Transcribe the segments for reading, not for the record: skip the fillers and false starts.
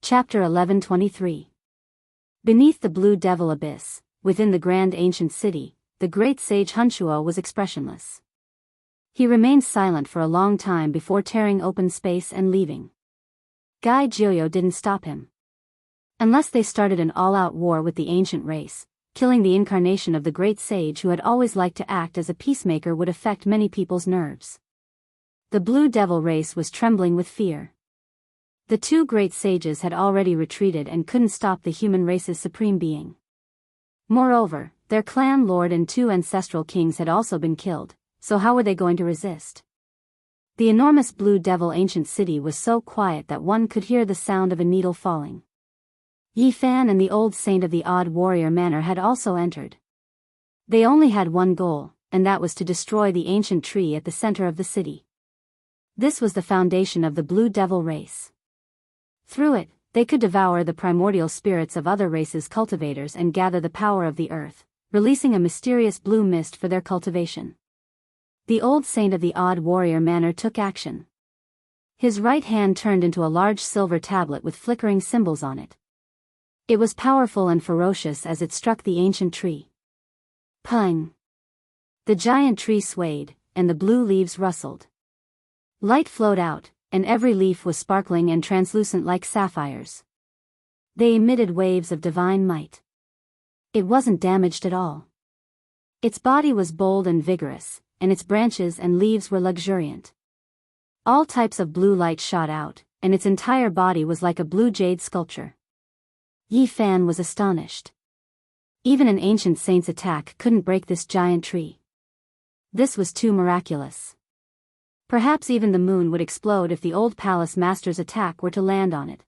Chapter 1123. Beneath the blue devil abyss, within the grand ancient city, the great sage Hunshuo was expressionless. He remained silent for a long time before tearing open space and leaving. Guy Jiuyo didn't stop him. Unless they started an all-out war with the ancient race, killing the incarnation of the great sage who had always liked to act as a peacemaker would affect many people's nerves. The blue devil race was trembling with fear. The two great sages had already retreated and couldn't stop the human race's supreme being. Moreover, their clan lord and two ancestral kings had also been killed, so how were they going to resist? The enormous blue devil ancient city was so quiet that one could hear the sound of a needle falling. Yi Fan and the old saint of the Odd Warrior Manor had also entered. They only had one goal, and that was to destroy the ancient tree at the center of the city. This was the foundation of the blue devil race. Through it, they could devour the primordial spirits of other races' cultivators and gather the power of the earth, releasing a mysterious blue mist for their cultivation. The old saint of the Odd Warrior Manor took action. His right hand turned into a large silver tablet with flickering symbols on it. It was powerful and ferocious as it struck the ancient tree. Pung! The giant tree swayed, and the blue leaves rustled. Light flowed out, and every leaf was sparkling and translucent like sapphires. They emitted waves of divine might. It wasn't damaged at all. Its body was bold and vigorous, and its branches and leaves were luxuriant. All types of blue light shot out, and its entire body was like a blue jade sculpture. Yi Fan was astonished. Even an ancient saint's attack couldn't break this giant tree. This was too miraculous. Perhaps even the moon would explode if the old palace master's attack were to land on it.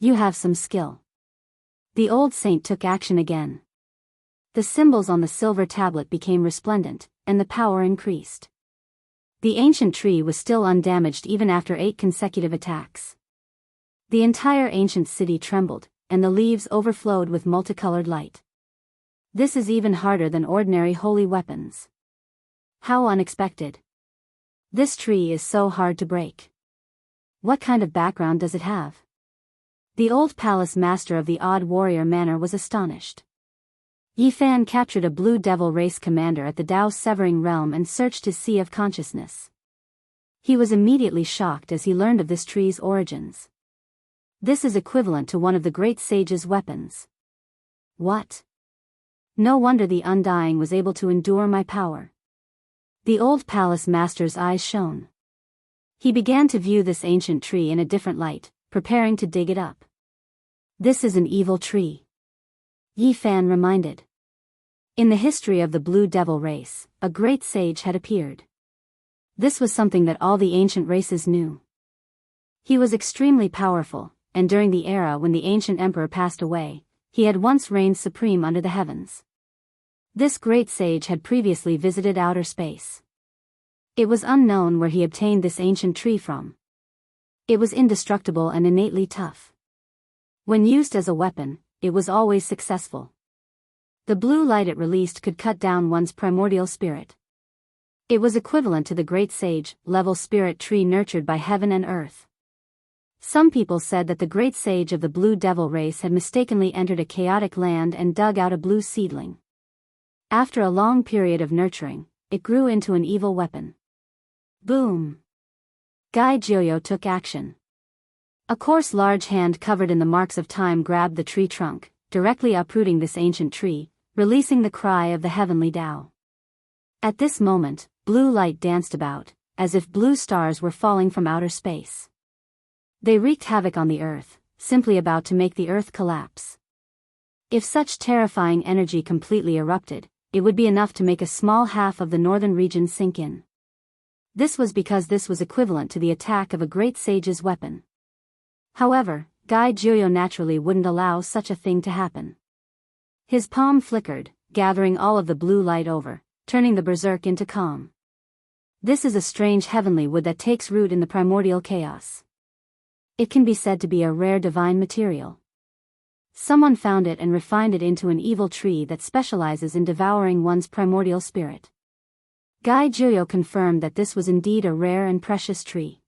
You have some skill. The old saint took action again. The symbols on the silver tablet became resplendent, and the power increased. The ancient tree was still undamaged even after 8 consecutive attacks. The entire ancient city trembled, and the leaves overflowed with multicolored light. This is even harder than ordinary holy weapons. How unexpected. This tree is so hard to break. What kind of background does it have? The old palace master of the Odd Warrior Manor was astonished. Yi Fan captured a blue devil race commander at the Dao Severing Realm and searched his sea of consciousness. He was immediately shocked as he learned of this tree's origins. This is equivalent to one of the great sage's weapons. What? No wonder the Undying was able to endure my power. The old palace master's eyes shone. He began to view this ancient tree in a different light, preparing to dig it up. This is an evil tree. Yi Fan reminded. In the history of the blue devil race, a great sage had appeared. This was something that all the ancient races knew. He was extremely powerful, and during the era when the ancient emperor passed away, he had once reigned supreme under the heavens. This great sage had previously visited outer space. It was unknown where he obtained this ancient tree from. It was indestructible and innately tough. When used as a weapon, it was always successful. The blue light it released could cut down one's primordial spirit. It was equivalent to the great sage, level spirit tree nurtured by heaven and earth. Some people said that the great sage of the blue devil race had mistakenly entered a chaotic land and dug out a blue seedling. After a long period of nurturing, it grew into an evil weapon. Boom! Guy Jiuyo took action. A coarse large hand covered in the marks of time grabbed the tree trunk, directly uprooting this ancient tree, releasing the cry of the heavenly Tao. At this moment, blue light danced about, as if blue stars were falling from outer space. They wreaked havoc on the earth, simply about to make the earth collapse. If such terrifying energy completely erupted, it would be enough to make a small half of the northern region sink in. This was because this was equivalent to the attack of a great sage's weapon. However, Guy Jiuyo naturally wouldn't allow such a thing to happen. His palm flickered, gathering all of the blue light over, turning the berserk into calm. This is a strange heavenly wood that takes root in the primordial chaos. It can be said to be a rare divine material. Someone found it and refined it into an evil tree that specializes in devouring one's primordial spirit. Guy Jiuyo confirmed that this was indeed a rare and precious tree.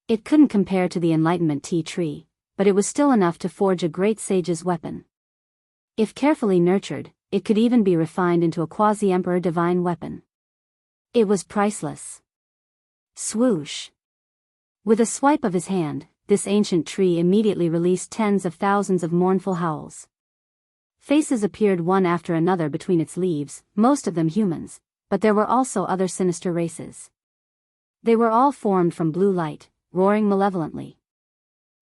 It couldn't compare to the Enlightenment tea tree, but it was still enough to forge a great sage's weapon. If carefully nurtured, it could even be refined into a quasi-emperor divine weapon. It was priceless. Swoosh! With a swipe of his hand, this ancient tree immediately released tens of thousands of mournful howls. Faces appeared one after another between its leaves, most of them humans, but there were also other sinister races. They were all formed from blue light, roaring malevolently.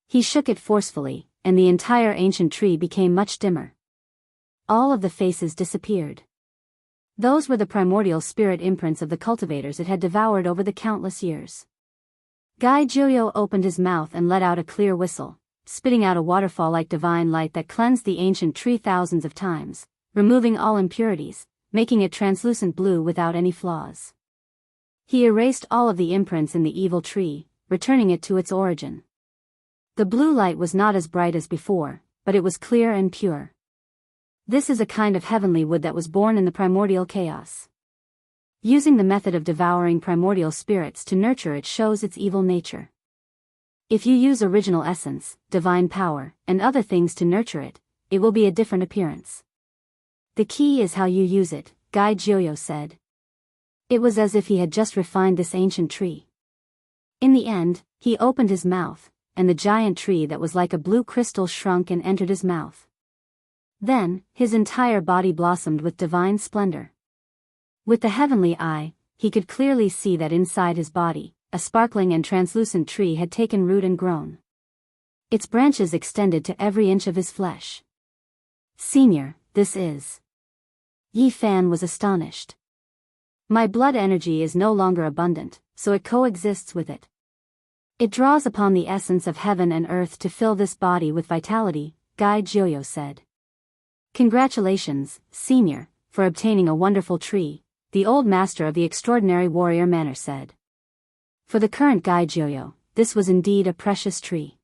He shook it forcefully, and the entire ancient tree became much dimmer. All of the faces disappeared. Those were the primordial spirit imprints of the cultivators it had devoured over the countless years. Gai Joyo opened his mouth and let out a clear whistle, spitting out a waterfall-like divine light that cleansed the ancient tree thousands of times, removing all impurities, making it translucent blue without any flaws. He erased all of the imprints in the evil tree, returning it to its origin. The blue light was not as bright as before, but it was clear and pure. This is a kind of heavenly wood that was born in the primordial chaos. Using the method of devouring primordial spirits to nurture it shows its evil nature. If you use original essence, divine power, and other things to nurture it, it will be a different appearance. The key is how you use it, Gai Joyo said. It was as if he had just refined this ancient tree. In the end, he opened his mouth, and the giant tree that was like a blue crystal shrunk and entered his mouth. Then, his entire body blossomed with divine splendor. With the heavenly eye, he could clearly see that inside his body, a sparkling and translucent tree had taken root and grown. Its branches extended to every inch of his flesh. Senior, this is. Yi Fan was astonished. My blood energy is no longer abundant, so it coexists with it. It draws upon the essence of heaven and earth to fill this body with vitality, Gai Joyo said. Congratulations, Senior, for obtaining a wonderful tree, the old master of the extraordinary warrior manner said. For the current Gai Joyo, this was indeed a precious tree.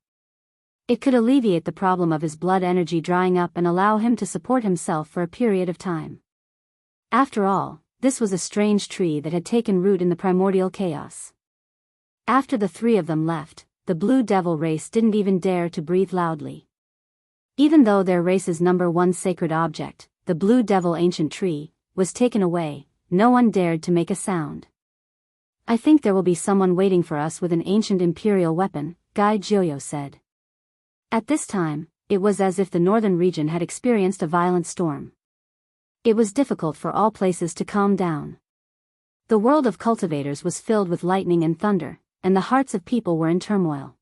It could alleviate the problem of his blood energy drying up and allow him to support himself for a period of time. After all, this was a strange tree that had taken root in the primordial chaos. After the three of them left, the Blue Devil race didn't even dare to breathe loudly. Even though their race's number one sacred object, the Blue Devil ancient tree, was taken away, no one dared to make a sound. I think there will be someone waiting for us with an ancient imperial weapon, Gai Joyo said. At this time, it was as if the northern region had experienced a violent storm. It was difficult for all places to calm down. The world of cultivators was filled with lightning and thunder, and the hearts of people were in turmoil.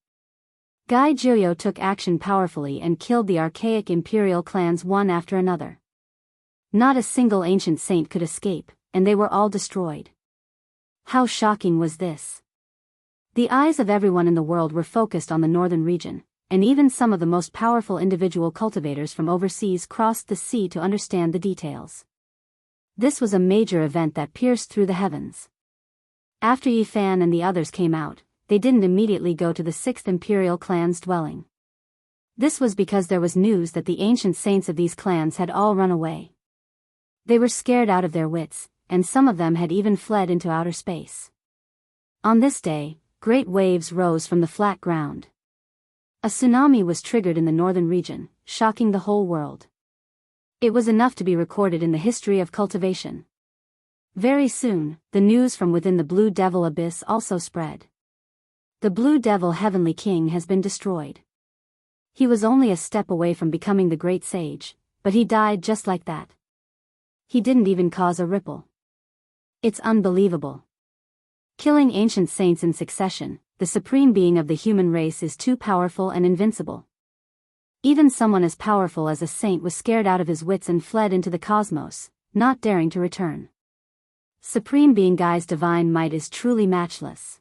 Gai Joyo took action powerfully and killed the archaic imperial clans one after another. Not a single ancient saint could escape, and they were all destroyed. How shocking was this? The eyes of everyone in the world were focused on the northern region, and even some of the most powerful individual cultivators from overseas crossed the sea to understand the details. This was a major event that pierced through the heavens. After Yi Fan and the others came out, they didn't immediately go to the 6th Imperial clan's dwelling. This was because there was news that the ancient saints of these clans had all run away. They were scared out of their wits, and some of them had even fled into outer space. On this day, great waves rose from the flat ground. A tsunami was triggered in the northern region, shocking the whole world. It was enough to be recorded in the history of cultivation. Very soon, the news from within the Blue Devil abyss also spread. The Blue Devil Heavenly King has been destroyed. He was only a step away from becoming the great sage, but he died just like that. He didn't even cause a ripple. It's unbelievable. Killing ancient saints in succession, the supreme being of the human race is too powerful and invincible. Even someone as powerful as a saint was scared out of his wits and fled into the cosmos, not daring to return. Supreme Being Gai's divine might is truly matchless.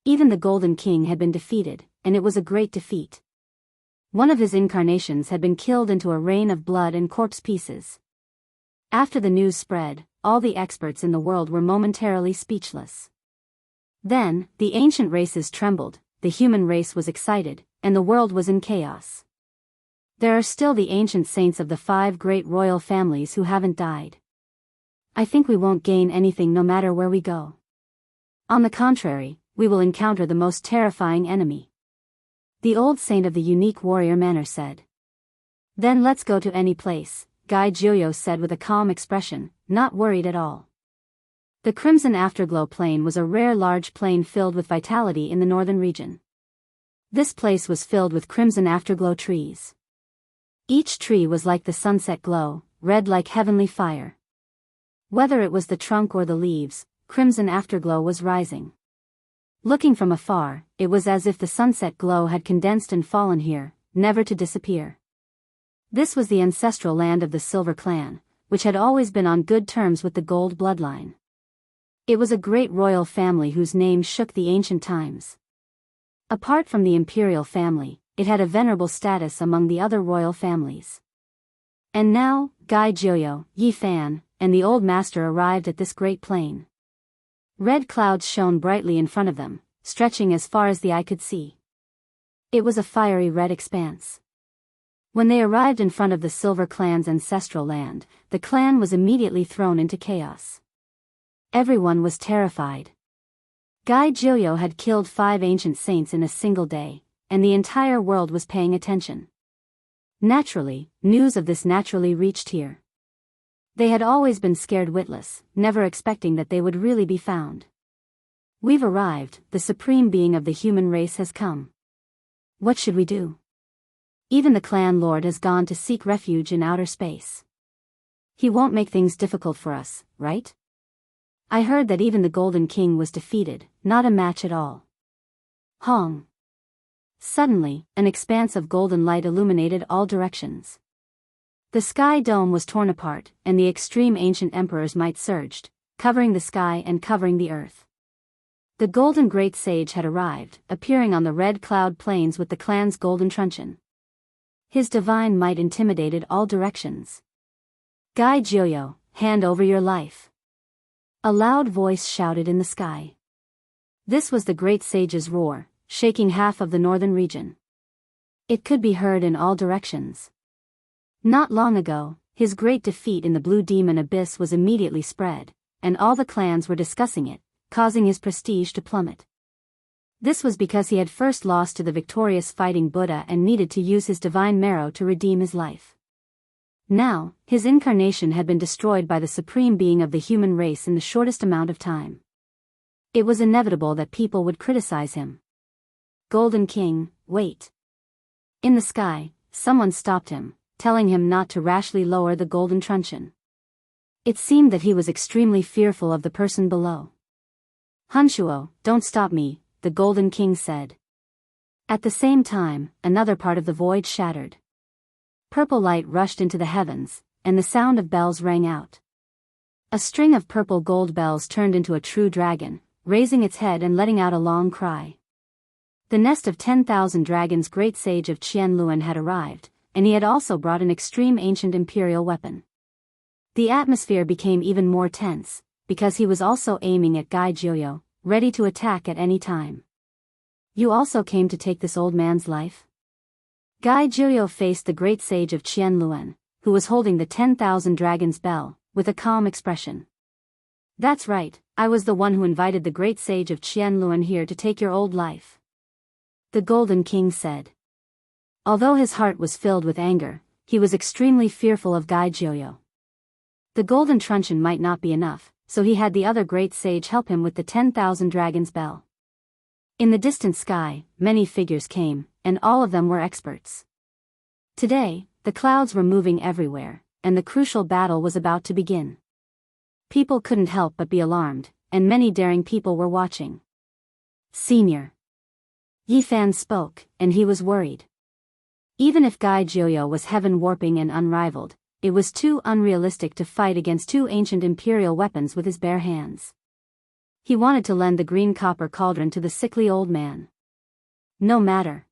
Even the Golden King had been defeated, and it was a great defeat. One of his incarnations had been killed into a rain of blood and corpse pieces. After the news spread, all the experts in the world were momentarily speechless. Then, the ancient races trembled, the human race was excited, and the world was in chaos. There are still the ancient saints of the 5 great royal families who haven't died. I think we won't gain anything no matter where we go. On the contrary, we will encounter the most terrifying enemy. The old saint of the unique warrior manner said. Then let's go to any place, Guy Joyo said with a calm expression, not worried at all. The Crimson Afterglow Plain was a rare large plain filled with vitality in the northern region. This place was filled with crimson afterglow trees. Each tree was like the sunset glow, red like heavenly fire. Whether it was the trunk or the leaves, crimson afterglow was rising. Looking from afar, it was as if the sunset glow had condensed and fallen here, never to disappear. This was the ancestral land of the Silver Clan, which had always been on good terms with the Gold bloodline. It was a great royal family whose name shook the ancient times. Apart from the imperial family, it had a venerable status among the other royal families. And now, Guy Joyo, Yi Fan, and the old master arrived at this great plain. Red clouds shone brightly in front of them, stretching as far as the eye could see. It was a fiery red expanse. When they arrived in front of the Silver Clan's ancestral land, the clan was immediately thrown into chaos. Everyone was terrified. Guy Joyo had killed 5 ancient saints in a single day, and the entire world was paying attention. Naturally, news of this naturally reached here. They had always been scared witless, never expecting that they would really be found. We've arrived, the supreme being of the human race has come. What should we do? Even the clan lord has gone to seek refuge in outer space. He won't make things difficult for us, right? I heard that even the Golden King was defeated, not a match at all. Hong. Suddenly, an expanse of golden light illuminated all directions. The sky dome was torn apart, and the extreme ancient emperor's might surged, covering the sky and covering the earth. The golden great sage had arrived, appearing on the red cloud plains with the clan's golden truncheon. His divine might intimidated all directions. Guy Joyo, hand over your life. A loud voice shouted in the sky. This was the great sage's roar, shaking half of the northern region. It could be heard in all directions. Not long ago, his great defeat in the Blue Demon Abyss was immediately spread, and all the clans were discussing it, causing his prestige to plummet. This was because he had first lost to the victorious fighting Buddha and needed to use his divine marrow to redeem his life. Now, his incarnation had been destroyed by the supreme being of the human race in the shortest amount of time. It was inevitable that people would criticize him. Golden King, wait. In the sky, someone stopped him, telling him not to rashly lower the golden truncheon. It seemed that he was extremely fearful of the person below. Hanshuo, don't stop me, the Golden King said. At the same time, another part of the void shattered. Purple light rushed into the heavens, and the sound of bells rang out. A string of purple gold bells turned into a true dragon, raising its head and letting out a long cry. The nest of 10,000 dragons great sage of Qianluan had arrived, and he had also brought an extreme ancient imperial weapon. The atmosphere became even more tense, because he was also aiming at Guy Joyo, ready to attack at any time. You also came to take this old man's life? Guy Joyo faced the great sage of Qianluan, who was holding the 10,000 dragons bell, with a calm expression. That's right, I was the one who invited the great sage of Qianluan here to take your old life. The Golden King said. Although his heart was filled with anger, he was extremely fearful of Guy Joyo. The golden truncheon might not be enough, so he had the other great sage help him with the 10,000 dragons bell. In the distant sky, many figures came, and all of them were experts. Today, the clouds were moving everywhere, and the crucial battle was about to begin. People couldn't help but be alarmed, and many daring people were watching. Senior. Yi Fan spoke, and he was worried. Even if Guy Joyo was heaven-warping and unrivaled, it was too unrealistic to fight against 2 ancient imperial weapons with his bare hands. He wanted to lend the green copper cauldron to the sickly old man. No matter.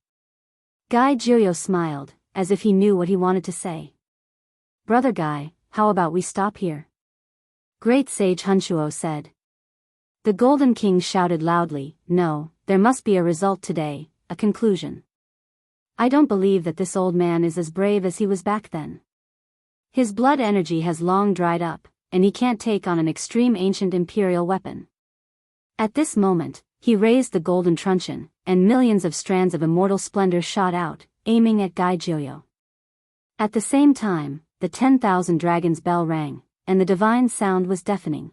Guy Joyo smiled, as if he knew what he wanted to say. Brother Guy, how about we stop here? Great Sage Hanshuo said. The Golden King shouted loudly, no, there must be a result today, a conclusion. I don't believe that this old man is as brave as he was back then. His blood energy has long dried up, and he can't take on an extreme ancient imperial weapon. At this moment, He raised the golden truncheon, and millions of strands of immortal splendor shot out, aiming at Gai Joyo. At the same time, the 10,000 dragons' bell rang, and the divine sound was deafening.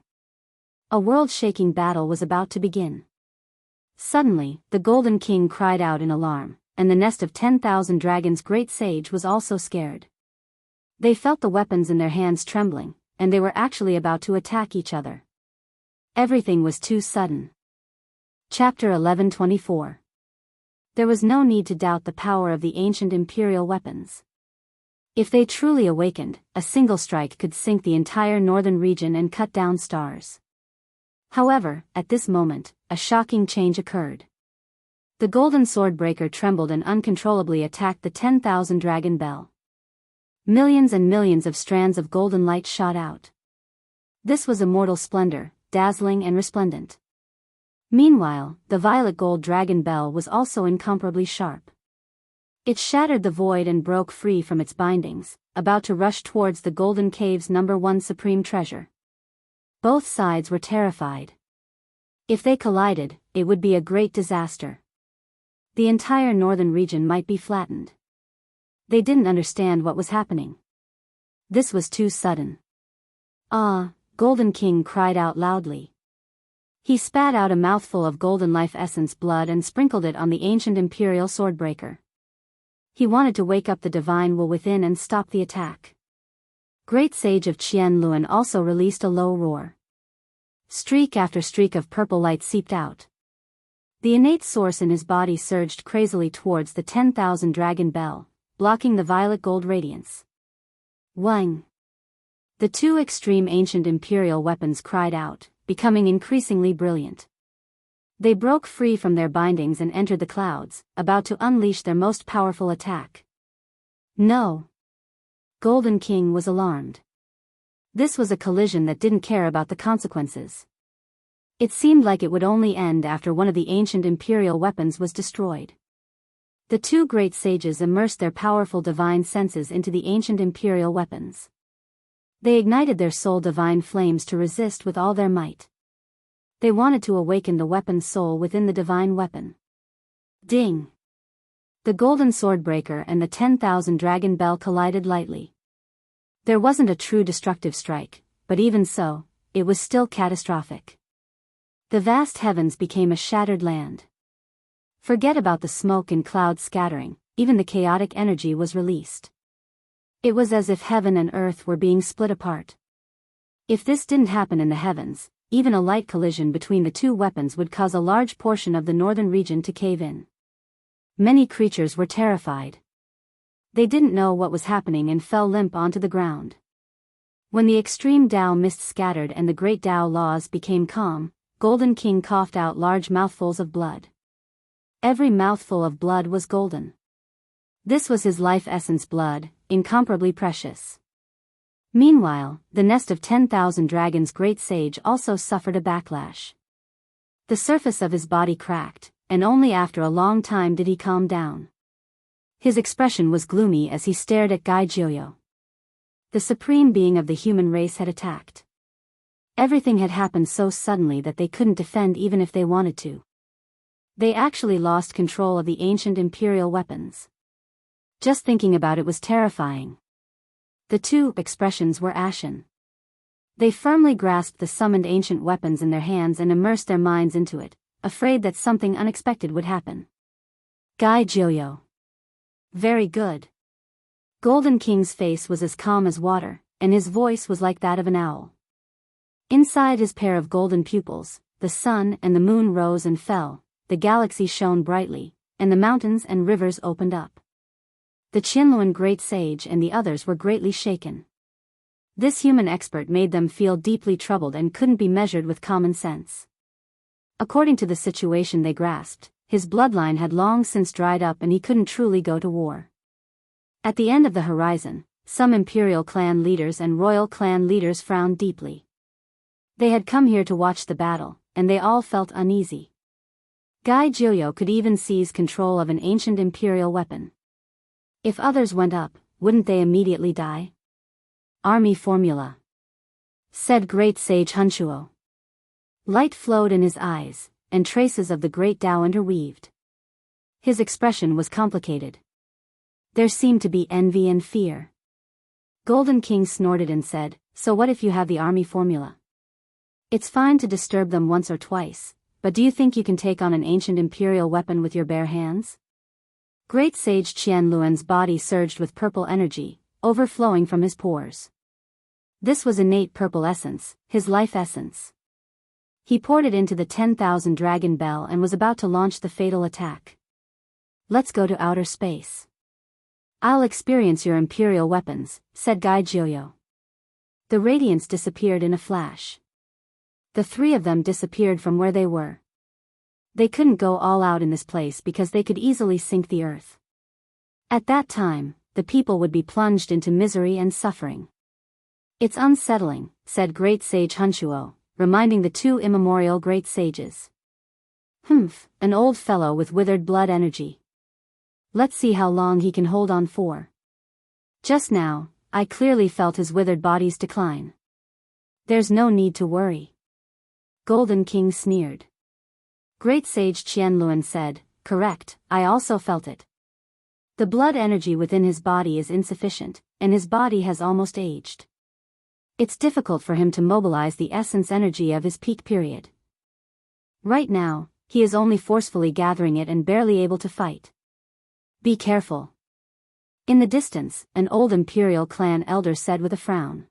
A world-shaking battle was about to begin. Suddenly, the Golden King cried out in alarm, and the nest of 10,000 dragons' great sage was also scared. They felt the weapons in their hands trembling, and they were actually about to attack each other. Everything was too sudden. Chapter 11:24. There was no need to doubt the power of the ancient imperial weapons. If they truly awakened, a single strike could sink the entire northern region and cut down stars. However, at this moment, a shocking change occurred. The golden sword-breaker trembled and uncontrollably attacked the 10,000 dragon bell. Millions and millions of strands of golden light shot out. This was immortal splendor, dazzling and resplendent. Meanwhile, the violet gold dragon bell was also incomparably sharp. It shattered the void and broke free from its bindings, about to rush towards the golden cave's #1 supreme treasure. Both sides were terrified. If they collided, it would be a great disaster. The entire northern region might be flattened. They didn't understand what was happening. This was too sudden. "Ah!" Golden King cried out loudly. He spat out a mouthful of golden life essence blood and sprinkled it on the ancient imperial swordbreaker. He wanted to wake up the divine will within and stop the attack. Great Sage of Qianluan also released a low roar. Streak after streak of purple light seeped out. The innate source in his body surged crazily towards the 10,000 dragon bell, blocking the violet gold radiance. Wang! The two extreme ancient imperial weapons cried out, becoming increasingly brilliant. They broke free from their bindings and entered the clouds, about to unleash their most powerful attack. No! Golden King was alarmed. This was a collision that didn't care about the consequences. It seemed like it would only end after one of the ancient imperial weapons was destroyed. The two great sages immersed their powerful divine senses into the ancient imperial weapons. They ignited their soul divine flames to resist with all their might. They wanted to awaken the weapon's soul within the divine weapon. Ding! The golden swordbreaker and the 10,000 dragon bell collided lightly. There wasn't a true destructive strike, but even so, it was still catastrophic. The vast heavens became a shattered land. Forget about the smoke and clouds scattering, even the chaotic energy was released. It was as if heaven and earth were being split apart. If this didn't happen in the heavens, even a light collision between the two weapons would cause a large portion of the northern region to cave in. Many creatures were terrified. They didn't know what was happening and fell limp onto the ground. When the extreme Tao mist scattered and the great Tao laws became calm, Golden King coughed out large mouthfuls of blood. Every mouthful of blood was golden. This was his life essence blood, incomparably precious. Meanwhile, the nest of 10,000 dragons' great sage also suffered a backlash. The surface of his body cracked, and only after a long time did he calm down. His expression was gloomy as he stared at Gai Joyo. The supreme being of the human race had attacked. Everything had happened so suddenly that they couldn't defend even if they wanted to. They actually lost control of the ancient imperial weapons. Just thinking about it was terrifying. The two expressions were ashen. They firmly grasped the summoned ancient weapons in their hands and immersed their minds into it, afraid that something unexpected would happen. Gai Joyo. Very good. Golden King's face was as calm as water, and his voice was like that of an owl. Inside his pair of golden pupils, the sun and the moon rose and fell, the galaxy shone brightly, and the mountains and rivers opened up. The Qianluan great sage and the others were greatly shaken. This human expert made them feel deeply troubled and couldn't be measured with common sense. According to the situation they grasped, his bloodline had long since dried up and he couldn't truly go to war. At the end of the horizon, some imperial clan leaders and royal clan leaders frowned deeply. They had come here to watch the battle, and they all felt uneasy. Gai Joyo could even seize control of an ancient imperial weapon. If others went up, wouldn't they immediately die? Army formula, said great sage Hunshuo. Light flowed in his eyes, and traces of the great Tao interweaved. His expression was complicated. There seemed to be envy and fear. Golden King snorted and said, "So what if you have the army formula? It's fine to disturb them once or twice, but do you think you can take on an ancient imperial weapon with your bare hands?" Great Sage Qianluan's body surged with purple energy, overflowing from his pores. This was innate purple essence, his life essence. He poured it into the 10,000 dragon bell and was about to launch the fatal attack. "Let's go to outer space. I'll experience your imperial weapons," said Gai Jiuyo. The radiance disappeared in a flash. The three of them disappeared from where they were. They couldn't go all out in this place because they could easily sink the earth. At that time, the people would be plunged into misery and suffering. "It's unsettling," said Great Sage Hunshuo, reminding the two immemorial great sages. "Humph, an old fellow with withered blood energy. Let's see how long he can hold on for. Just now, I clearly felt his withered body's decline. There's no need to worry." Golden King sneered. Great Sage Qianluan said, "Correct, I also felt it. The blood energy within his body is insufficient, and his body has almost aged. It's difficult for him to mobilize the essence energy of his peak period. Right now, he is only forcefully gathering it and barely able to fight. Be careful." In the distance, an old imperial clan elder said with a frown.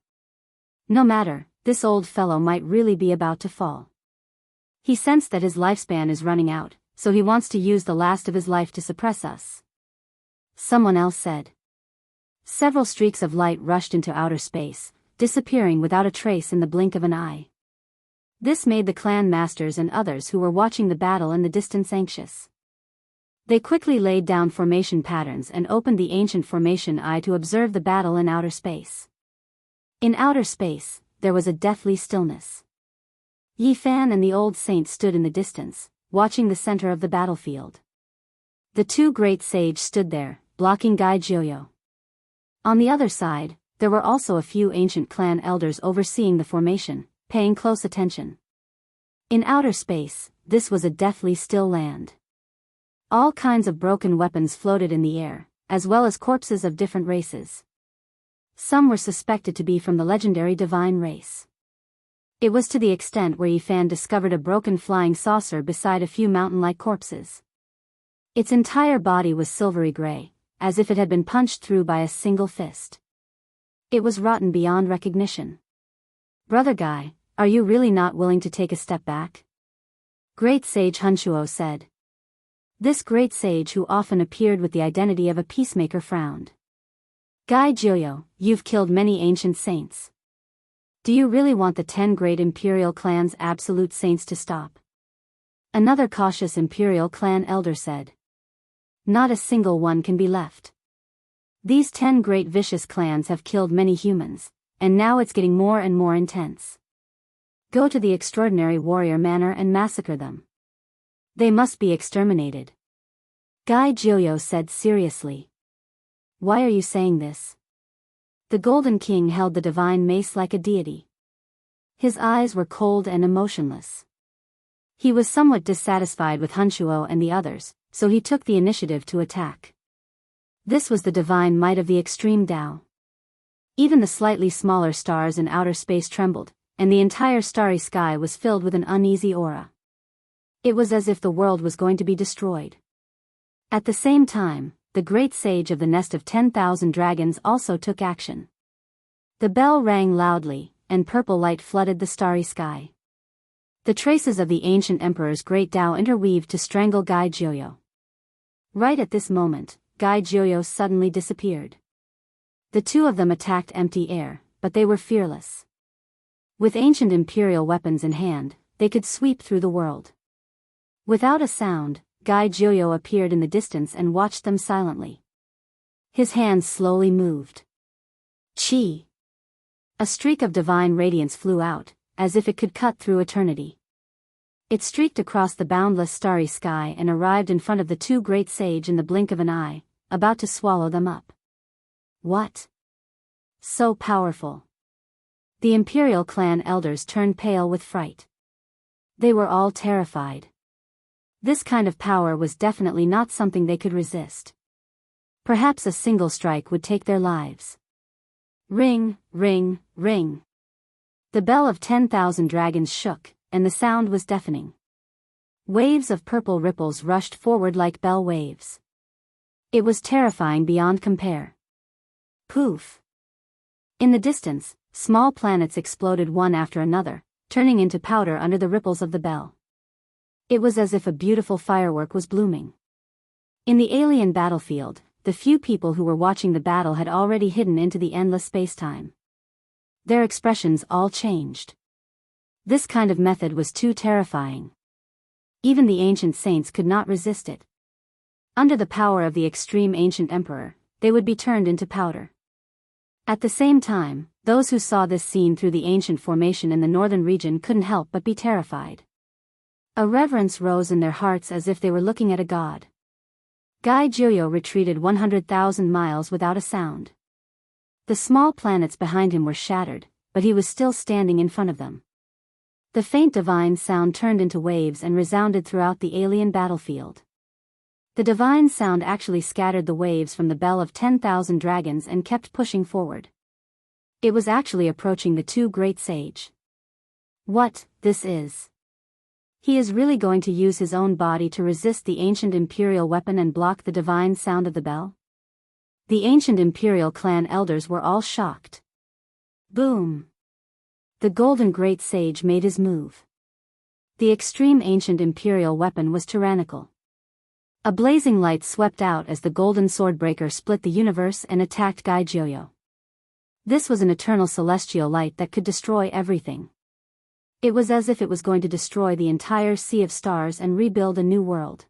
"No matter, this old fellow might really be about to fall. He sensed that his lifespan is running out, so he wants to use the last of his life to suppress us." Someone else said. Several streaks of light rushed into outer space, disappearing without a trace in the blink of an eye. This made the clan masters and others who were watching the battle in the distance anxious. They quickly laid down formation patterns and opened the ancient formation eye to observe the battle in outer space. In outer space, there was a deathly stillness. Yi Fan and the old saint stood in the distance, watching the center of the battlefield. The two great sages stood there, blocking Gai Jiuyo. On the other side, there were also a few ancient clan elders overseeing the formation, paying close attention. In outer space, this was a deathly still land. All kinds of broken weapons floated in the air, as well as corpses of different races. Some were suspected to be from the legendary divine race. It was to the extent where Yi Fan discovered a broken flying saucer beside a few mountain-like corpses. Its entire body was silvery gray, as if it had been punched through by a single fist. It was rotten beyond recognition. "Brother Guy, are you really not willing to take a step back?" Great Sage Hunshuo said. This great sage who often appeared with the identity of a peacemaker frowned. "Gai Jiuyo, you've killed many ancient saints. Do you really want the 10 great imperial clans' absolute saints to stop?" Another cautious imperial clan elder said. "Not a single one can be left. These 10 great vicious clans have killed many humans, and now it's getting more and more intense. Go to the extraordinary warrior manor and massacre them. They must be exterminated." Gai Jiuyo said seriously. "Why are you saying this?" The Golden King held the divine mace like a deity. His eyes were cold and emotionless. He was somewhat dissatisfied with Hunshuo and the others, so he took the initiative to attack. This was the divine might of the extreme Tao. Even the slightly smaller stars in outer space trembled, and the entire starry sky was filled with an uneasy aura. It was as if the world was going to be destroyed. At the same time, the great sage of the nest of 10,000 dragons also took action. The bell rang loudly, and purple light flooded the starry sky. The traces of the ancient emperor's great Tao interweaved to strangle Gai Jiuyo. Right at this moment, Gai Jiuyo suddenly disappeared. The two of them attacked empty air, but they were fearless. With ancient imperial weapons in hand, they could sweep through the world. Without a sound, Gai Jiuyo appeared in the distance and watched them silently. His hands slowly moved. Chi! A streak of divine radiance flew out, as if it could cut through eternity. It streaked across the boundless starry sky and arrived in front of the two great sages in the blink of an eye, about to swallow them up. What? So powerful. The imperial clan elders turned pale with fright. They were all terrified. This kind of power was definitely not something they could resist. Perhaps a single strike would take their lives. Ring, ring, ring. The bell of 10,000 dragons shook, and the sound was deafening. Waves of purple ripples rushed forward like bell waves. It was terrifying beyond compare. Poof! In the distance, small planets exploded one after another, turning into powder under the ripples of the bell. It was as if a beautiful firework was blooming. In the alien battlefield, the few people who were watching the battle had already hidden into the endless spacetime. Their expressions all changed. This kind of method was too terrifying. Even the ancient saints could not resist it. Under the power of the extreme ancient emperor, they would be turned into powder. At the same time, those who saw this scene through the ancient formation in the northern region couldn't help but be terrified. A reverence rose in their hearts as if they were looking at a god. Gai Jiuyo retreated 100,000 miles without a sound. The small planets behind him were shattered, but he was still standing in front of them. The faint divine sound turned into waves and resounded throughout the alien battlefield. The divine sound actually scattered the waves from the bell of 10,000 dragons and kept pushing forward. It was actually approaching the two great sage. What, this is? He is really going to use his own body to resist the ancient imperial weapon and block the divine sound of the bell? The ancient imperial clan elders were all shocked. Boom! The golden great sage made his move. The extreme ancient imperial weapon was tyrannical. A blazing light swept out as the golden swordbreaker split the universe and attacked Gai Jiuyo. This was an eternal celestial light that could destroy everything. It was as if it was going to destroy the entire sea of stars and rebuild a new world.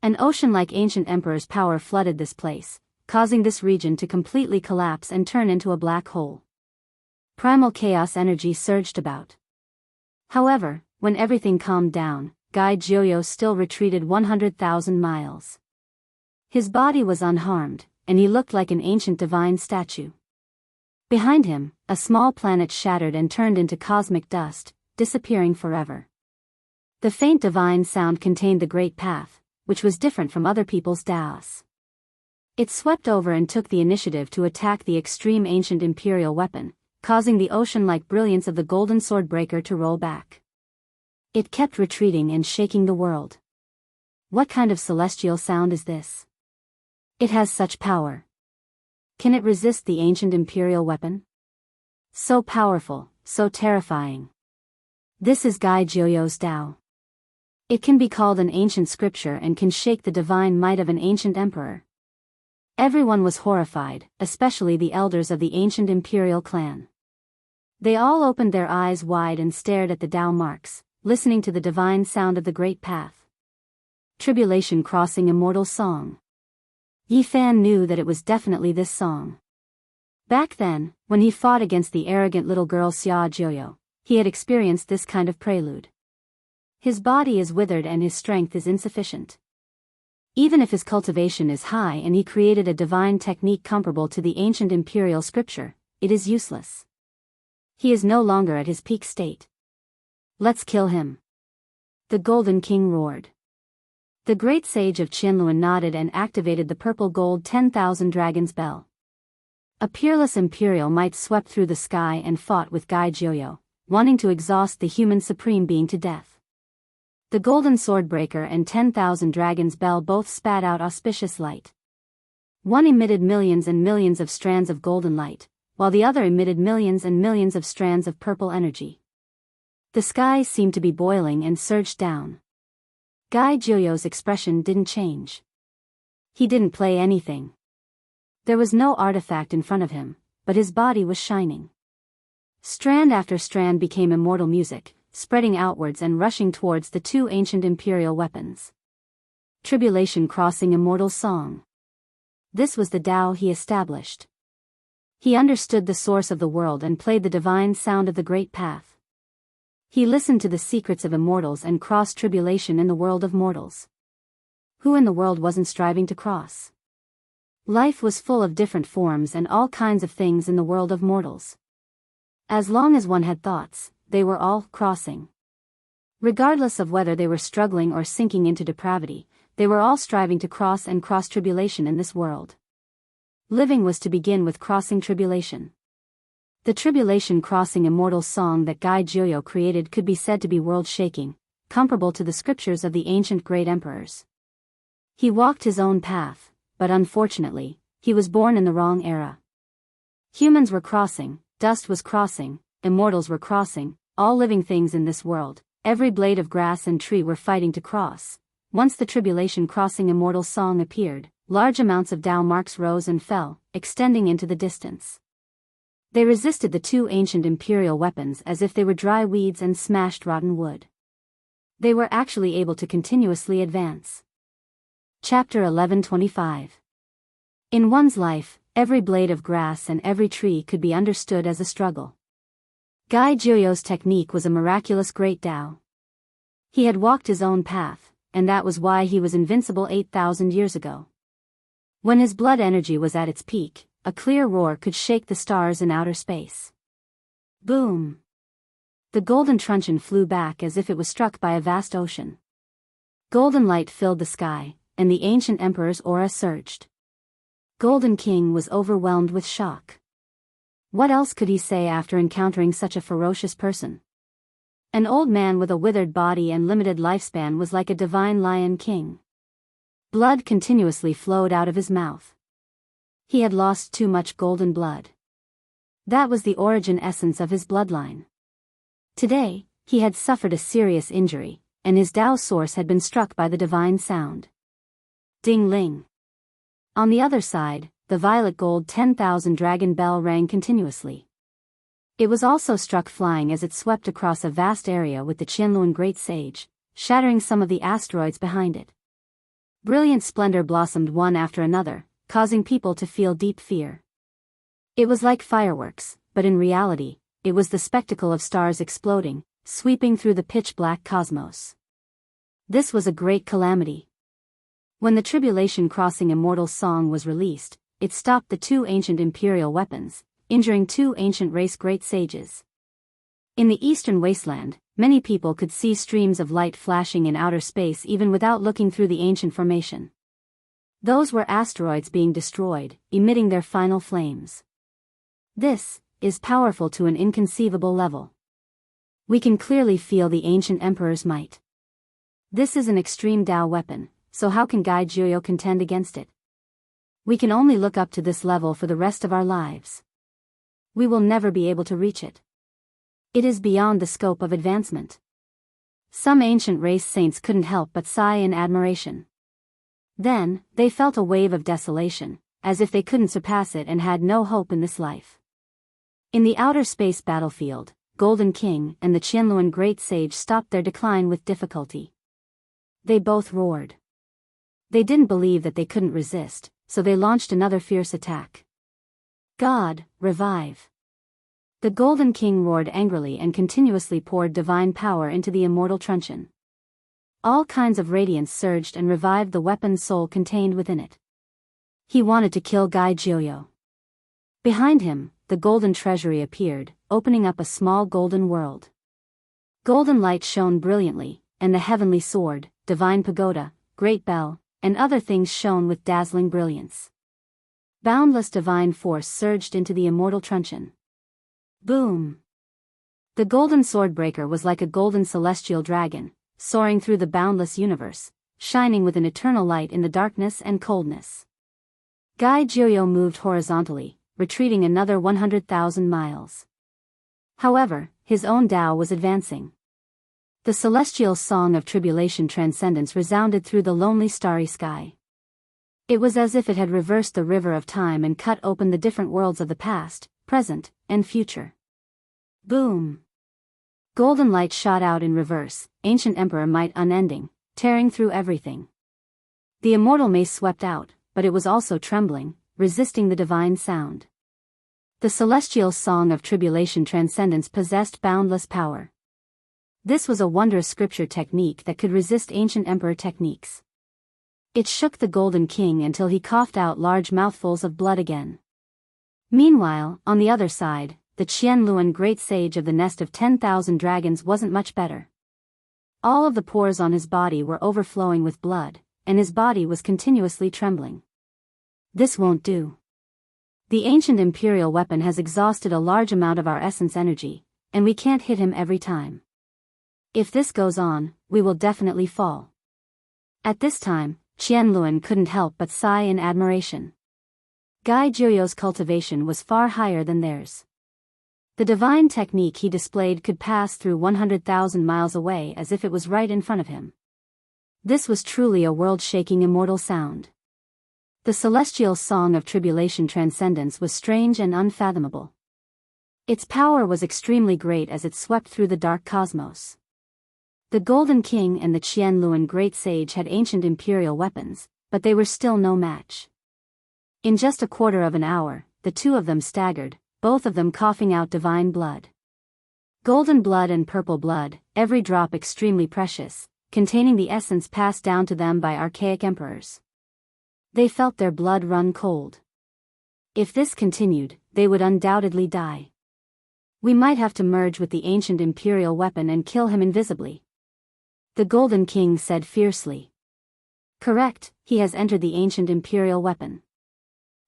An ocean like ancient emperor's power flooded this place, causing this region to completely collapse and turn into a black hole. Primal chaos energy surged about. However, when everything calmed down, Gai Jiuyo still retreated 100,000 miles. His body was unharmed, and he looked like an ancient divine statue. Behind him, a small planet shattered and turned into cosmic dust, disappearing forever. The faint divine sound contained the Great Path, which was different from other people's Daos. It swept over and took the initiative to attack the extreme ancient imperial weapon, causing the ocean-like brilliance of the golden swordbreaker to roll back. It kept retreating and shaking the world. What kind of celestial sound is this? It has such power. Can it resist the ancient imperial weapon? So powerful, so terrifying. This is Gai Jiuyo's Tao. It can be called an ancient scripture and can shake the divine might of an ancient emperor. Everyone was horrified, especially the elders of the ancient imperial clan. They all opened their eyes wide and stared at the Tao marks, listening to the divine sound of the Great Path. Tribulation Crossing Immortal Song. Yi Fan knew that it was definitely this song. Back then, when he fought against the arrogant little girl Xia Jiuyo, he had experienced this kind of prelude. His body is withered and his strength is insufficient. Even if his cultivation is high and he created a divine technique comparable to the ancient imperial scripture, it is useless. He is no longer at his peak state. Let's kill him. The Golden King roared. The great sage of Qianluan nodded and activated the purple gold 10,000 dragons bell. A peerless imperial might swept through the sky and fought with Gai Jiuyo, wanting to exhaust the human supreme being to death. The golden swordbreaker and 10,000 dragons bell both spat out auspicious light. One emitted millions and millions of strands of golden light, while the other emitted millions and millions of strands of purple energy. The sky seemed to be boiling and surged down. Gai Jiuyo's expression didn't change. He didn't play anything. There was no artifact in front of him, but his body was shining. Strand after strand became immortal music, spreading outwards and rushing towards the two ancient imperial weapons. Tribulation Crossing Immortal Song. This was the Tao he established. He understood the source of the world and played the divine sound of the Great Path. He listened to the secrets of immortals and crossed tribulation in the world of mortals. Who in the world wasn't striving to cross? Life was full of different forms and all kinds of things in the world of mortals. As long as one had thoughts, they were all crossing. Regardless of whether they were struggling or sinking into depravity, they were all striving to cross tribulation in this world. Living was to begin with crossing tribulation. The tribulation crossing immortal song that Guy Joyo created could be said to be world-shaking, comparable to the scriptures of the ancient great emperors. He walked his own path, but unfortunately, he was born in the wrong era. Humans were crossing, dust was crossing, immortals were crossing, all living things in this world, every blade of grass and tree were fighting to cross. Once the tribulation crossing immortal song appeared, large amounts of Tao marks rose and fell, extending into the distance. They resisted the two ancient imperial weapons as if they were dry weeds and smashed rotten wood. They were actually able to continuously advance. Chapter 1125. In one's life, every blade of grass and every tree could be understood as a struggle. Guy Joyo's technique was a miraculous great Tao. He had walked his own path, and that was why he was invincible 8,000 years ago. When his blood energy was at its peak, a clear roar could shake the stars in outer space. Boom! The golden truncheon flew back as if it was struck by a vast ocean. Golden light filled the sky, and the ancient emperor's aura surged. Golden King was overwhelmed with shock. What else could he say after encountering such a ferocious person? An old man with a withered body and limited lifespan was like a divine lion king. Blood continuously flowed out of his mouth. He had lost too much golden blood. That was the origin essence of his bloodline. Today, he had suffered a serious injury, and his Tao source had been struck by the divine sound. Ding-ling. On the other side, the violet gold 10,000 dragon bell rang continuously. It was also struck flying as it swept across a vast area with the Qianluan Great Sage, shattering some of the asteroids behind it. Brilliant splendor blossomed one after another, causing people to feel deep fear. It was like fireworks, but in reality, it was the spectacle of stars exploding, sweeping through the pitch-black cosmos. This was a great calamity. When the tribulation crossing immortal song was released, it stopped the two ancient imperial weapons, injuring two ancient race great sages. In the eastern wasteland, many people could see streams of light flashing in outer space even without looking through the ancient formation. Those were asteroids being destroyed, emitting their final flames. This is powerful to an inconceivable level. We can clearly feel the ancient emperor's might. This is an extreme Tao weapon, so how can Guy Joyo contend against it? We can only look up to this level for the rest of our lives. We will never be able to reach it. It is beyond the scope of advancement. Some ancient race saints couldn't help but sigh in admiration. Then, they felt a wave of desolation, as if they couldn't surpass it and had no hope in this life. In the outer space battlefield, Golden King and the Qianluan Great Sage stopped their decline with difficulty. They both roared. They didn't believe that they couldn't resist, so they launched another fierce attack. God, revive! The Golden King roared angrily and continuously poured divine power into the immortal truncheon. All kinds of radiance surged and revived the weapon's soul contained within it. He wanted to kill Guy Joyo. Behind him, the golden treasury appeared, opening up a small golden world. Golden light shone brilliantly, and the heavenly sword, divine pagoda, great bell, and other things shone with dazzling brilliance. Boundless divine force surged into the immortal truncheon. Boom! The golden swordbreaker was like a golden celestial dragon, soaring through the boundless universe, shining with an eternal light in the darkness and coldness. Guy Joyo moved horizontally, retreating another 100,000 miles. However, his own Tao was advancing. The celestial song of tribulation transcendence resounded through the lonely starry sky. It was as if it had reversed the river of time and cut open the different worlds of the past, present, and future. Boom! Golden light shot out in reverse, ancient emperor might unending, tearing through everything. The immortal mace swept out, but it was also trembling, resisting the divine sound. The celestial song of tribulation transcendence possessed boundless power. This was a wondrous scripture technique that could resist ancient emperor techniques. It shook the Golden King until he coughed out large mouthfuls of blood again. Meanwhile, on the other side, the Qianluan Great Sage of the Nest of 10,000 Dragons wasn't much better. All of the pores on his body were overflowing with blood, and his body was continuously trembling. This won't do. The ancient imperial weapon has exhausted a large amount of our essence energy, and we can't hit him every time. If this goes on, we will definitely fall. At this time, Qianluan couldn't help but sigh in admiration. Gai Jiuyo's cultivation was far higher than theirs. The divine technique he displayed could pass through 100,000 miles away as if it was right in front of him. This was truly a world-shaking immortal sound. The celestial song of tribulation transcendence was strange and unfathomable. Its power was extremely great as it swept through the dark cosmos. The Golden King and the Qianluan Great Sage had ancient imperial weapons, but they were still no match. In just a quarter of an hour, the two of them staggered, both of them coughing out divine blood. Golden blood and purple blood, every drop extremely precious, containing the essence passed down to them by archaic emperors. They felt their blood run cold. If this continued, they would undoubtedly die. We might have to merge with the ancient imperial weapon and kill him invisibly. The Golden King said fiercely. Correct, he has entered the ancient imperial weapon.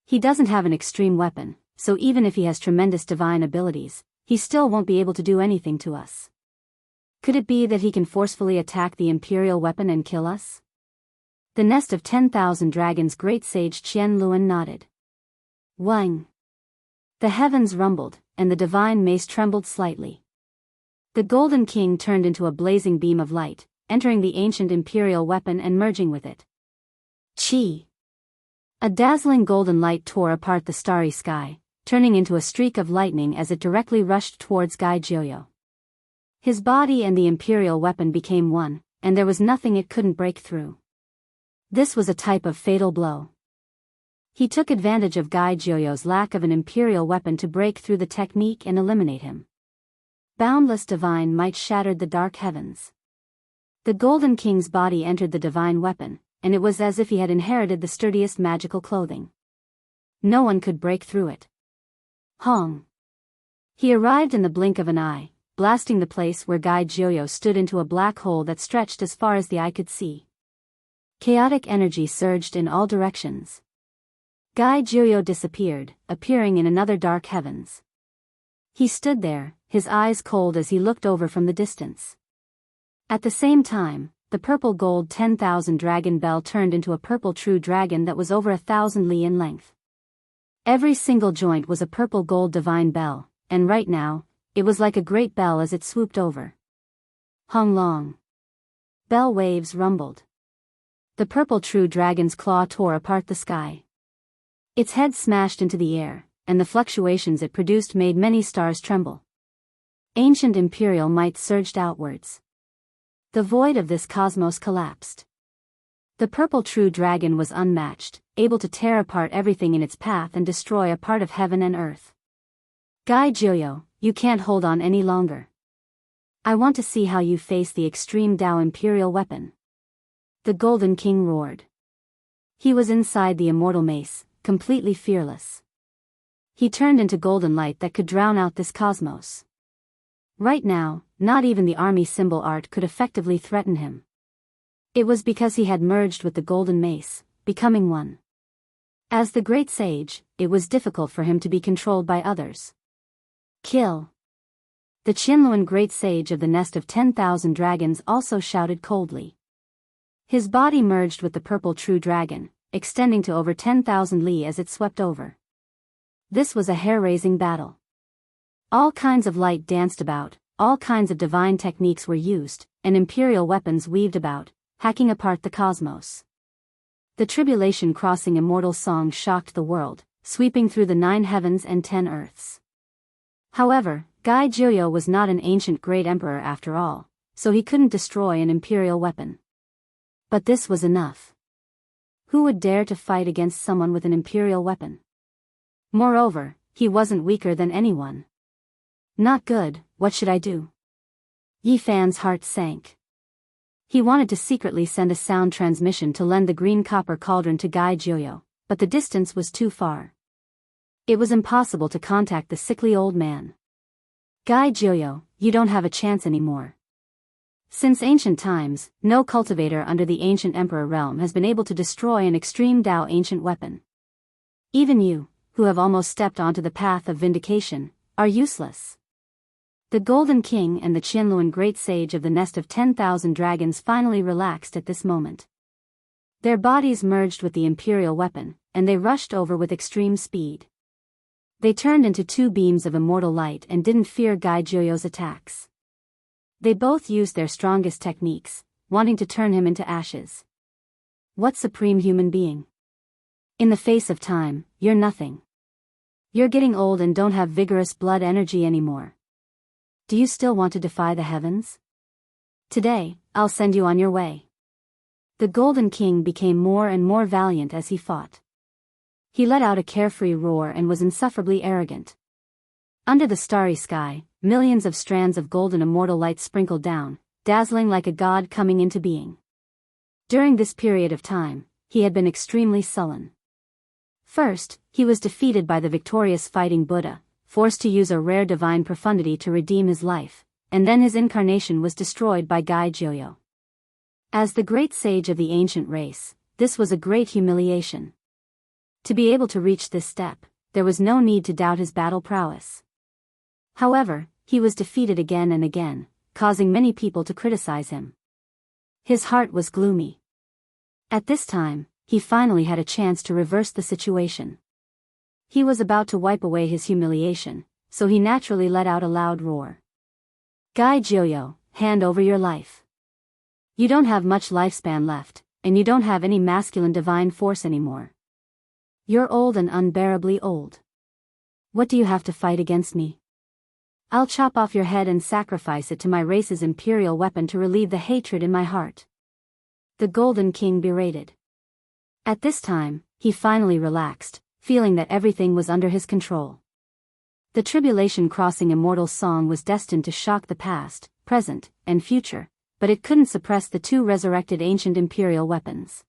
He doesn't have an extreme weapon, so even if he has tremendous divine abilities, he still won't be able to do anything to us. Could it be that he can forcefully attack the imperial weapon and kill us? The nest of 10,000 dragons Great Sage Qianluan nodded. Wang. The heavens rumbled, and the divine mace trembled slightly. The Golden King turned into a blazing beam of light, entering the ancient imperial weapon and merging with it. Chi. A dazzling golden light tore apart the starry sky, turning into a streak of lightning as it directly rushed towards Gai Jiuyo. His body and the imperial weapon became one, and there was nothing it couldn't break through. This was a type of fatal blow. He took advantage of Gai Jiuyo's lack of an imperial weapon to break through the technique and eliminate him. Boundless divine might shattered the dark heavens. The Golden King's body entered the divine weapon, and it was as if he had inherited the sturdiest magical clothing. No one could break through it. Hong. He arrived in the blink of an eye, blasting the place where Gai Jiuyo stood into a black hole that stretched as far as the eye could see. Chaotic energy surged in all directions. Gai Jiuyo disappeared, appearing in another dark heavens. He stood there, his eyes cold as he looked over from the distance. At the same time, the purple gold 10,000 dragon bell turned into a purple true dragon that was over 1,000 li in length. Every single joint was a purple gold divine bell, and right now, it was like a great bell as it swooped over. Hung long. Bell waves rumbled. The purple true dragon's claw tore apart the sky. Its head smashed into the air, and the fluctuations it produced made many stars tremble. Ancient imperial might surged outwards. The void of this cosmos collapsed. The purple true dragon was unmatched, able to tear apart everything in its path and destroy a part of heaven and earth. Gai Jiuyo, you can't hold on any longer. I want to see how you face the extreme Dao imperial weapon. The Golden King roared. He was inside the immortal mace, completely fearless. He turned into golden light that could drown out this cosmos. Right now, not even the army symbol art could effectively threaten him. It was because he had merged with the golden mace, becoming one. As the great sage, it was difficult for him to be controlled by others. Kill. The Qianluan great sage of the nest of 10,000 dragons also shouted coldly. His body merged with the purple true dragon, extending to over 10,000 li as it swept over. This was a hair-raising battle. All kinds of light danced about, all kinds of divine techniques were used, and imperial weapons weaved about, hacking apart the cosmos. The tribulation crossing immortal song shocked the world, sweeping through the 9 heavens and 10 earths. However, Gai Jiuyo was not an ancient great emperor after all, so he couldn't destroy an imperial weapon. But this was enough. Who would dare to fight against someone with an imperial weapon? Moreover, he wasn't weaker than anyone. Not good, what should I do? Yi Fan's heart sank. He wanted to secretly send a sound transmission to lend the green copper cauldron to Gai Jiuyo, but the distance was too far. It was impossible to contact the sickly old man. Gai Jiuyo, you don't have a chance anymore. Since ancient times, no cultivator under the ancient emperor realm has been able to destroy an extreme Dao ancient weapon. Even you, who have almost stepped onto the path of vindication, are useless. The Golden King and the Qianluan Great Sage of the Nest of 10,000 Dragons finally relaxed at this moment. Their bodies merged with the imperial weapon, and they rushed over with extreme speed. They turned into two beams of immortal light and didn't fear Gai Jiuyo's attacks. They both used their strongest techniques, wanting to turn him into ashes. What supreme human being? In the face of time, you're nothing. You're getting old and don't have vigorous blood energy anymore. Do you still want to defy the heavens? Today, I'll send you on your way. The Golden King became more and more valiant as he fought. He let out a carefree roar and was insufferably arrogant. Under the starry sky, millions of strands of golden immortal light sprinkled down, dazzling like a god coming into being. During this period of time, he had been extremely sullen. First, he was defeated by the victorious fighting Buddha, forced to use a rare divine profundity to redeem his life, and then his incarnation was destroyed by Gai Jiuyo. As the great sage of the ancient race, this was a great humiliation. To be able to reach this step, there was no need to doubt his battle prowess. However, he was defeated again and again, causing many people to criticize him. His heart was gloomy. At this time, he finally had a chance to reverse the situation. He was about to wipe away his humiliation, so he naturally let out a loud roar. Gai Jiuyo, hand over your life. You don't have much lifespan left, and you don't have any masculine divine force anymore. You're old and unbearably old. What do you have to fight against me? I'll chop off your head and sacrifice it to my race's imperial weapon to relieve the hatred in my heart. The Golden King berated. At this time, he finally relaxed, feeling that everything was under his control. The tribulation crossing immortal song was destined to shock the past, present, and future, but it couldn't suppress the two resurrected ancient imperial weapons.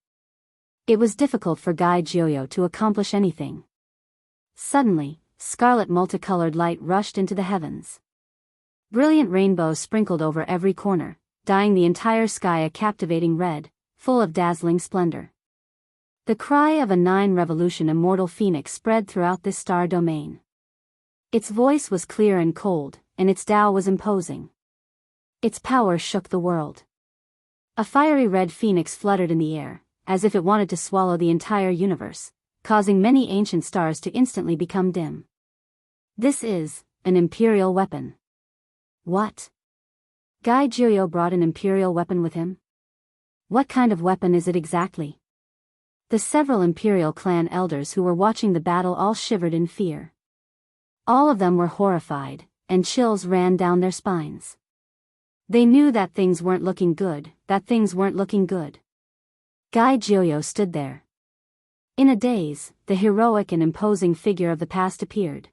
It was difficult for Gai Jiuyo to accomplish anything. Suddenly, scarlet multicolored light rushed into the heavens. Brilliant rainbows sprinkled over every corner, dyeing the entire sky a captivating red, full of dazzling splendor. The cry of a 9-revolution immortal phoenix spread throughout this star domain. Its voice was clear and cold, and its Tao was imposing. Its power shook the world. A fiery red phoenix fluttered in the air, as if it wanted to swallow the entire universe, causing many ancient stars to instantly become dim. This is an imperial weapon. What? Gai Jiuyo brought an imperial weapon with him? What kind of weapon is it exactly? The several imperial clan elders who were watching the battle all shivered in fear. All of them were horrified, and chills ran down their spines. They knew that things weren't looking good, Gai Jiuyo stood there. In a daze, the heroic and imposing figure of the past appeared.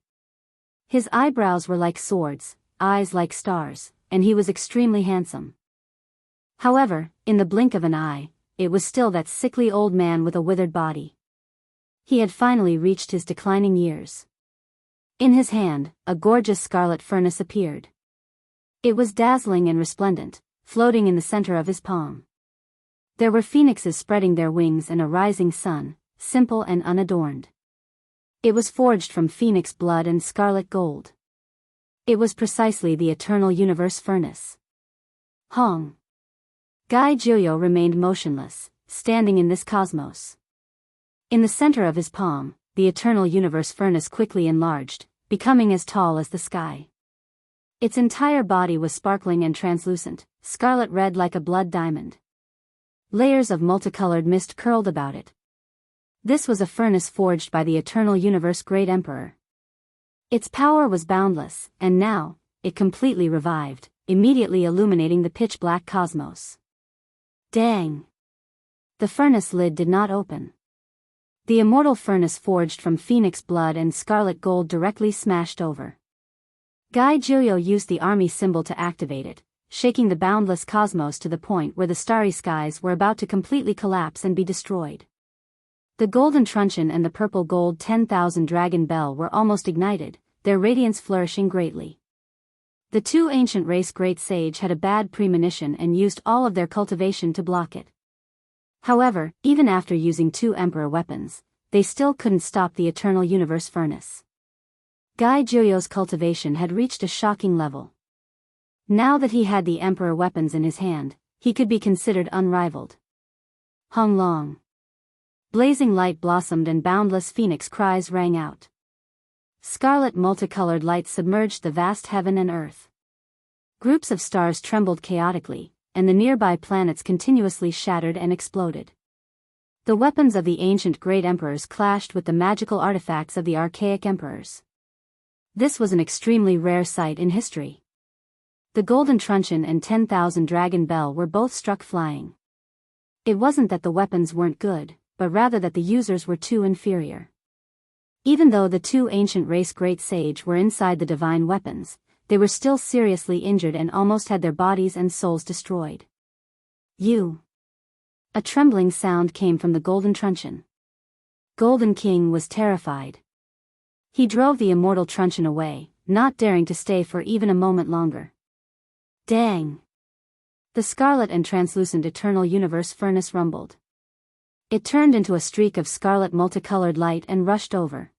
His eyebrows were like swords, eyes like stars, and he was extremely handsome. However, in the blink of an eye, it was still that sickly old man with a withered body. He had finally reached his declining years. In his hand, a gorgeous scarlet furnace appeared. It was dazzling and resplendent, floating in the center of his palm. There were phoenixes spreading their wings and a rising sun, simple and unadorned. It was forged from phoenix blood and scarlet gold. It was precisely the eternal universe furnace. Hong. Gai Jiuyo remained motionless, standing in this cosmos. In the center of his palm, the eternal universe furnace quickly enlarged, becoming as tall as the sky. Its entire body was sparkling and translucent, scarlet red like a blood diamond. Layers of multicolored mist curled about it. This was a furnace forged by the eternal universe great emperor. Its power was boundless, and now, it completely revived, immediately illuminating the pitch-black cosmos. Dang! The furnace lid did not open. The immortal furnace forged from phoenix blood and scarlet gold directly smashed over. Gai Jiuyo used the army symbol to activate it, shaking the boundless cosmos to the point where the starry skies were about to completely collapse and be destroyed. The golden truncheon and the purple gold 10,000 dragon bell were almost ignited, their radiance flourishing greatly. The two ancient race great sage had a bad premonition and used all of their cultivation to block it. However, even after using two emperor weapons, they still couldn't stop the eternal universe furnace. Gai Juyo's cultivation had reached a shocking level. Now that he had the emperor weapons in his hand, he could be considered unrivaled. Hong Long. Blazing light blossomed and boundless phoenix cries rang out. Scarlet multicolored light submerged the vast heaven and earth. Groups of stars trembled chaotically, and the nearby planets continuously shattered and exploded. The weapons of the ancient great emperors clashed with the magical artifacts of the archaic emperors. This was an extremely rare sight in history. The golden truncheon and 10,000 dragon bell were both struck flying. It wasn't that the weapons weren't good, but rather that the users were too inferior. Even though the two ancient race great sage were inside the divine weapons, they were still seriously injured and almost had their bodies and souls destroyed. A trembling sound came from the golden truncheon. Golden King was terrified. He drove the immortal truncheon away, not daring to stay for even a moment longer. Dang! The scarlet and translucent eternal universe furnace rumbled. It turned into a streak of scarlet multicolored light and rushed over.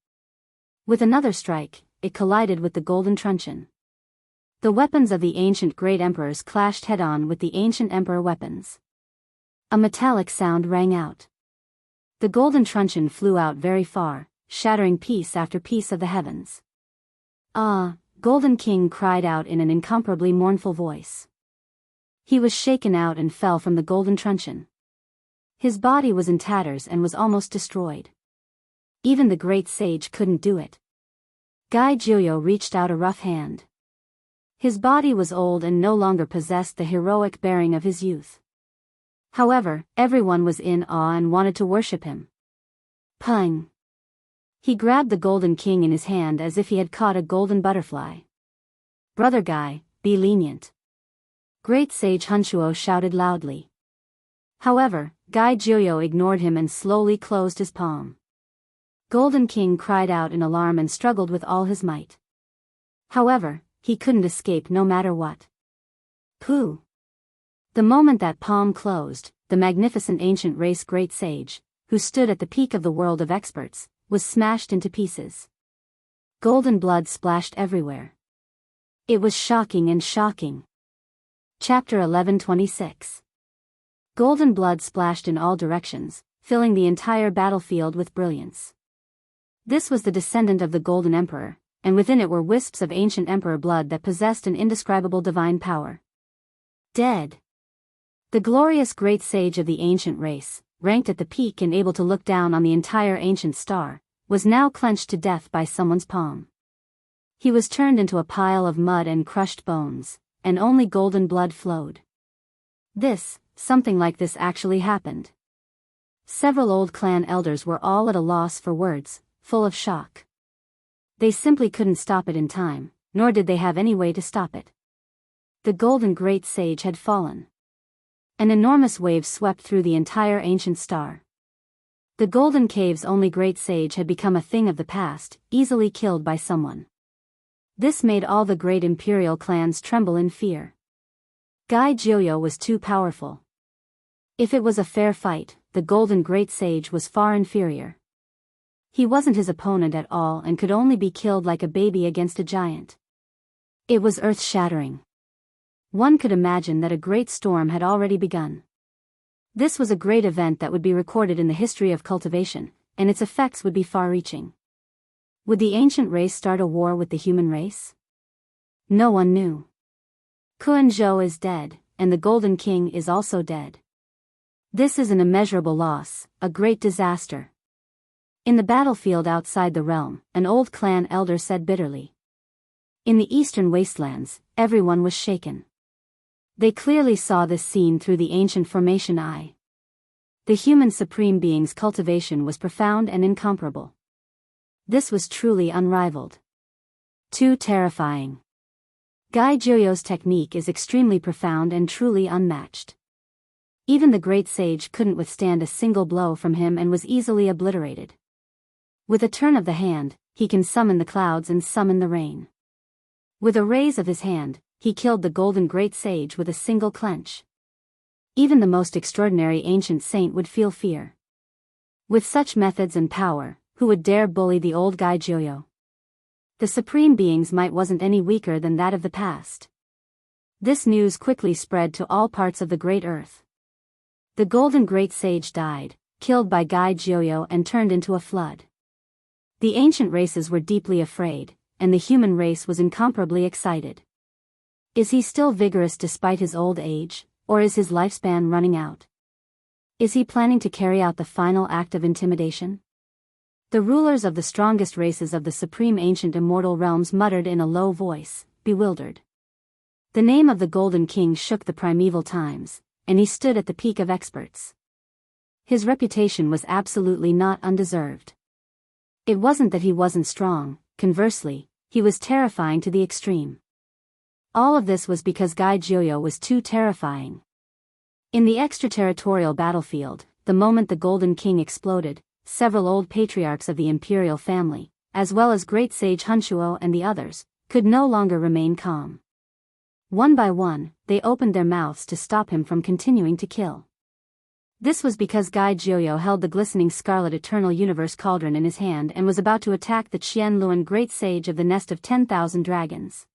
With another strike, it collided with the golden truncheon. The weapons of the ancient great emperors clashed head-on with the ancient emperor weapons. A metallic sound rang out. The golden truncheon flew out very far, shattering piece after piece of the heavens. "Ah!" Golden King cried out in an incomparably mournful voice. He was shaken out and fell from the golden truncheon. His body was in tatters and was almost destroyed. Even the great sage couldn't do it. Gai Juyo reached out a rough hand. His body was old and no longer possessed the heroic bearing of his youth. However, everyone was in awe and wanted to worship him. Pung! He grabbed the Golden King in his hand as if he had caught a golden butterfly. "Brother Gai, be lenient." Great Sage Hunshuo shouted loudly. However, Gai Juyo ignored him and slowly closed his palm. Golden King cried out in alarm and struggled with all his might. However, he couldn't escape no matter what. Pooh! The moment that palm closed, the magnificent ancient race great sage, who stood at the peak of the world of experts, was smashed into pieces. Golden blood splashed everywhere. It was shocking and shocking. Chapter 1126. Golden blood splashed in all directions, filling the entire battlefield with brilliance. This was the descendant of the Golden Emperor, and within it were wisps of ancient emperor blood that possessed an indescribable divine power. Dead. The glorious great sage of the ancient race, ranked at the peak and able to look down on the entire ancient star, was now clenched to death by someone's palm. He was turned into a pile of mud and crushed bones, and only golden blood flowed. Something like this actually happened. Several old clan elders were all at a loss for words, full of shock. They simply couldn't stop it in time, nor did they have any way to stop it. The golden great sage had fallen. An enormous wave swept through the entire ancient star. The Golden Cave's only great sage had become a thing of the past, easily killed by someone. This made all the great imperial clans tremble in fear. Gai Juyo was too powerful. If it was a fair fight, the Golden Great Sage was far inferior. He wasn't his opponent at all and could only be killed like a baby against a giant. It was earth-shattering. One could imagine that a great storm had already begun. This was a great event that would be recorded in the history of cultivation, and its effects would be far-reaching. Would the ancient race start a war with the human race? No one knew. Kuan Zhou is dead, and the Golden King is also dead. This is an immeasurable loss, a great disaster. In the battlefield outside the realm, an old clan elder said bitterly. In the eastern wastelands, everyone was shaken. They clearly saw this scene through the ancient formation eye. The human supreme being's cultivation was profound and incomparable. This was truly unrivaled. Too terrifying. Gai Juyo's technique is extremely profound and truly unmatched. Even the great sage couldn't withstand a single blow from him and was easily obliterated. With a turn of the hand, he can summon the clouds and summon the rain. With a raise of his hand, he killed the golden great sage with a single clench. Even the most extraordinary ancient saint would feel fear. With such methods and power, who would dare bully the old guy Joyo? The supreme being's might wasn't any weaker than that of the past. This news quickly spread to all parts of the great earth. The golden great sage died, killed by Gai Joyo and turned into a flood. The ancient races were deeply afraid, and the human race was incomparably excited. Is he still vigorous despite his old age, or is his lifespan running out? Is he planning to carry out the final act of intimidation? The rulers of the strongest races of the supreme ancient immortal realms muttered in a low voice, bewildered. The name of the Golden King shook the primeval times, and he stood at the peak of experts. His reputation was absolutely not undeserved. It wasn't that he wasn't strong, conversely, he was terrifying to the extreme. All of this was because Gai Joyo was too terrifying. In the extraterritorial battlefield, the moment the Golden King exploded, several old patriarchs of the imperial family, as well as great sage Hunshuo and the others, could no longer remain calm. One by one, they opened their mouths to stop him from continuing to kill. This was because Gai Joyo held the glistening scarlet eternal universe cauldron in his hand and was about to attack the Qianluan great sage of the nest of 10,000 dragons.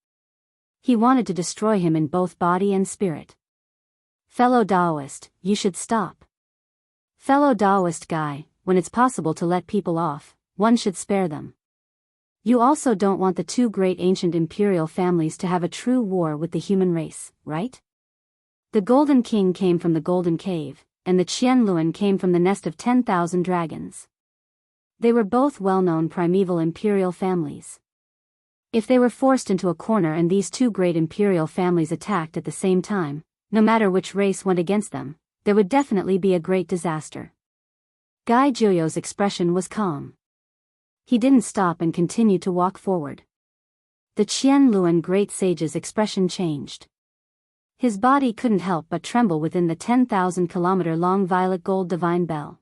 He wanted to destroy him in both body and spirit. Fellow Taoist, you should stop. Fellow Taoist Guy, when it's possible to let people off, one should spare them. You also don't want the two great ancient imperial families to have a true war with the human race, right? The Golden King came from the Golden Cave, and the Qianluan came from the nest of 10,000 dragons. They were both well-known primeval imperial families. If they were forced into a corner and these two great imperial families attacked at the same time, no matter which race went against them, there would definitely be a great disaster. Gai Joyo's expression was calm. He didn't stop and continued to walk forward. The Qianluan great sage's expression changed. His body couldn't help but tremble within the 10,000-kilometer-long violet gold divine bell.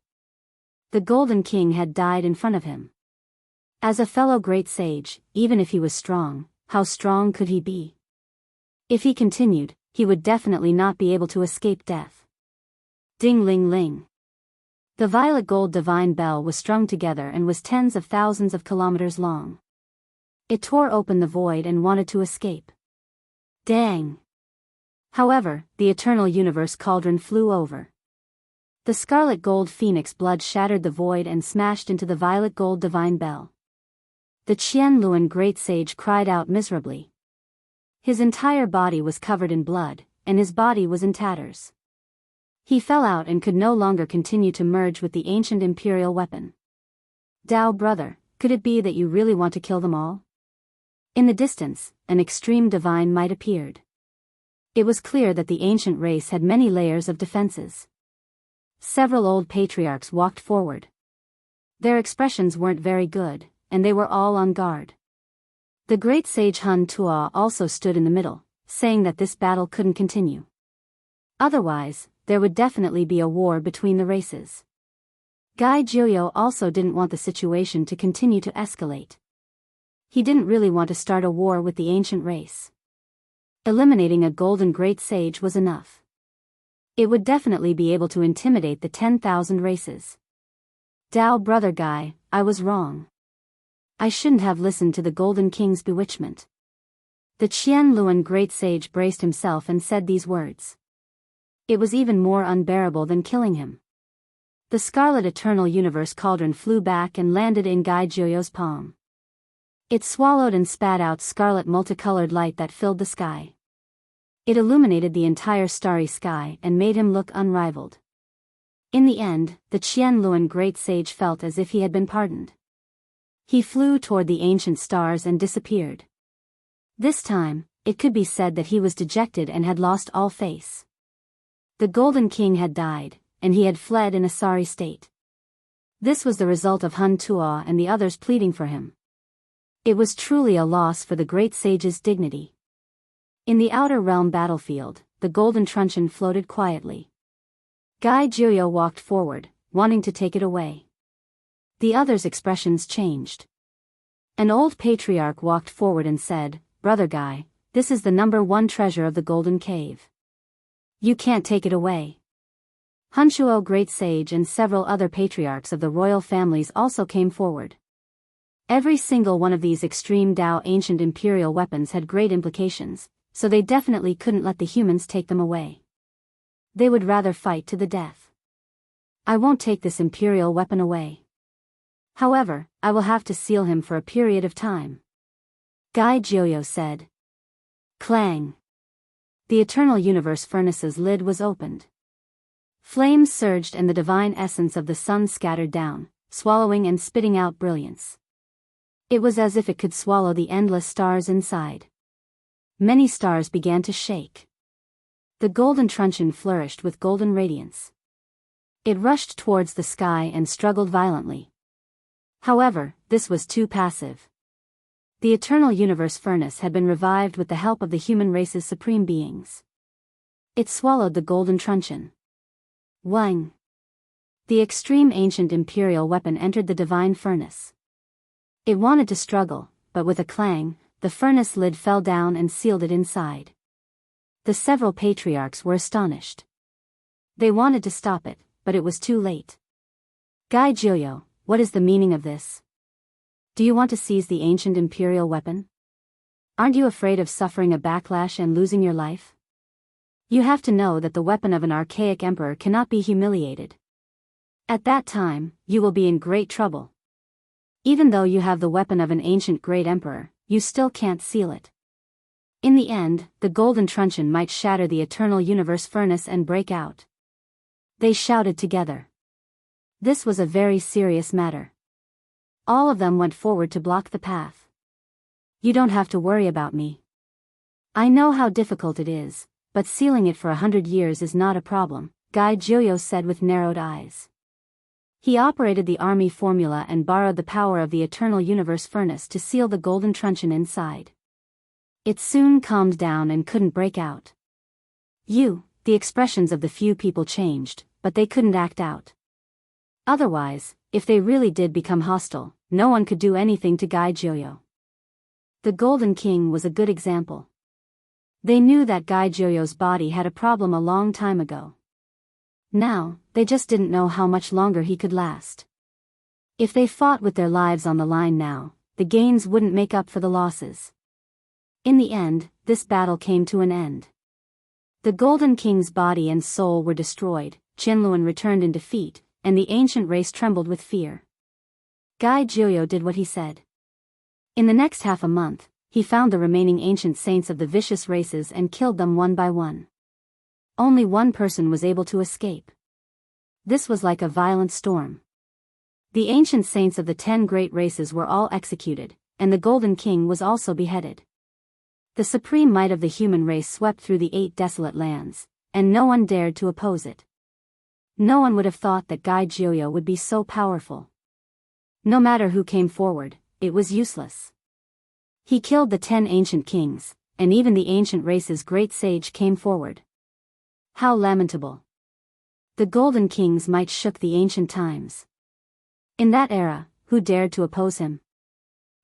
The Golden King had died in front of him. As a fellow great sage, even if he was strong, how strong could he be? If he continued, he would definitely not be able to escape death. Ding-ling-ling. The violet gold divine bell was strung together and was tens of thousands of kilometers long. It tore open the void and wanted to escape. Dang! However, the eternal universe cauldron flew over. The scarlet gold phoenix blood shattered the void and smashed into the violet gold divine bell. The Qianluan great sage cried out miserably. His entire body was covered in blood, and his body was in tatters. He fell out and could no longer continue to merge with the ancient imperial weapon. Dao brother, could it be that you really want to kill them all? In the distance, an extreme divine might appeared. It was clear that the ancient race had many layers of defenses. Several old patriarchs walked forward. Their expressions weren't very good, and they were all on guard. The great sage Hun Tuo also stood in the middle, saying that this battle couldn't continue. Otherwise, there would definitely be a war between the races. Gai Joyo also didn't want the situation to continue to escalate. He didn't really want to start a war with the ancient race. Eliminating a golden great sage was enough. It would definitely be able to intimidate the 10,000 races. Dao brother Gai, I was wrong. I shouldn't have listened to the Golden King's bewitchment. The Qianluan great sage braced himself and said these words. It was even more unbearable than killing him. The scarlet eternal universe cauldron flew back and landed in Gai Joyo's palm. It swallowed and spat out scarlet multicolored light that filled the sky. It illuminated the entire starry sky and made him look unrivaled. In the end, the Qianluan great sage felt as if he had been pardoned. He flew toward the ancient stars and disappeared. This time, it could be said that he was dejected and had lost all face. The Golden King had died, and he had fled in a sorry state. This was the result of Hun Tuo and the others pleading for him. It was truly a loss for the great sage's dignity. In the outer realm battlefield, the golden truncheon floated quietly. Gai Joyo walked forward, wanting to take it away. The others' expressions changed. An old patriarch walked forward and said, "Brother Guy, this is the #1 treasure of the Golden Cave. You can't take it away." Hunshuo Great Sage and several other patriarchs of the royal families also came forward. Every single one of these extreme Dao ancient imperial weapons had great implications, so they definitely couldn't let the humans take them away. They would rather fight to the death. "I won't take this imperial weapon away. However, I will have to seal him for a period of time," Guy Jiuyo said. Clang! The Eternal Universe Furnace's lid was opened. Flames surged and the divine essence of the sun scattered down, swallowing and spitting out brilliance. It was as if it could swallow the endless stars inside. Many stars began to shake. The golden truncheon flourished with golden radiance. It rushed towards the sky and struggled violently. However, this was too passive. The Eternal Universe Furnace had been revived with the help of the human race's supreme beings. It swallowed the golden truncheon. Wang! The extreme ancient imperial weapon entered the divine furnace. It wanted to struggle, but with a clang, the furnace lid fell down and sealed it inside. The several patriarchs were astonished. They wanted to stop it, but it was too late. "Guy Jiuyo, what is the meaning of this? Do you want to seize the ancient imperial weapon? Aren't you afraid of suffering a backlash and losing your life? You have to know that the weapon of an archaic emperor cannot be humiliated. At that time, you will be in great trouble. Even though you have the weapon of an ancient great emperor, you still can't seal it. In the end, the golden truncheon might shatter the Eternal Universe Furnace and break out." They shouted together. This was a very serious matter. All of them went forward to block the path. "You don't have to worry about me. I know how difficult it is, but sealing it for 100 years is not a problem," Guy Jiuyo said with narrowed eyes. He operated the army formula and borrowed the power of the Eternal Universe Furnace to seal the golden truncheon inside. It soon calmed down and couldn't break out. The expressions of the few people changed, but they couldn't act out. Otherwise, if they really did become hostile, no one could do anything to Guy Jiuyo. The Golden King was a good example. They knew that Guy Jiuyo's body had a problem a long time ago. Now, they just didn't know how much longer he could last. If they fought with their lives on the line now, the gains wouldn't make up for the losses. In the end, this battle came to an end. The Golden King's body and soul were destroyed, Qinluan returned in defeat, and the ancient race trembled with fear. Guy Jiuyo did what he said. In the next half a month, he found the remaining ancient saints of the vicious races and killed them one by one. Only one person was able to escape. This was like a violent storm. The ancient saints of the 10 great races were all executed, and the Golden King was also beheaded. The supreme might of the human race swept through the 8 desolate lands, and no one dared to oppose it. No one would have thought that Guy Jiuyo would be so powerful. No matter who came forward, it was useless. He killed the 10 ancient kings, and even the ancient race's great sage came forward. How lamentable. The Golden King's might shook the ancient times. In that era, who dared to oppose him?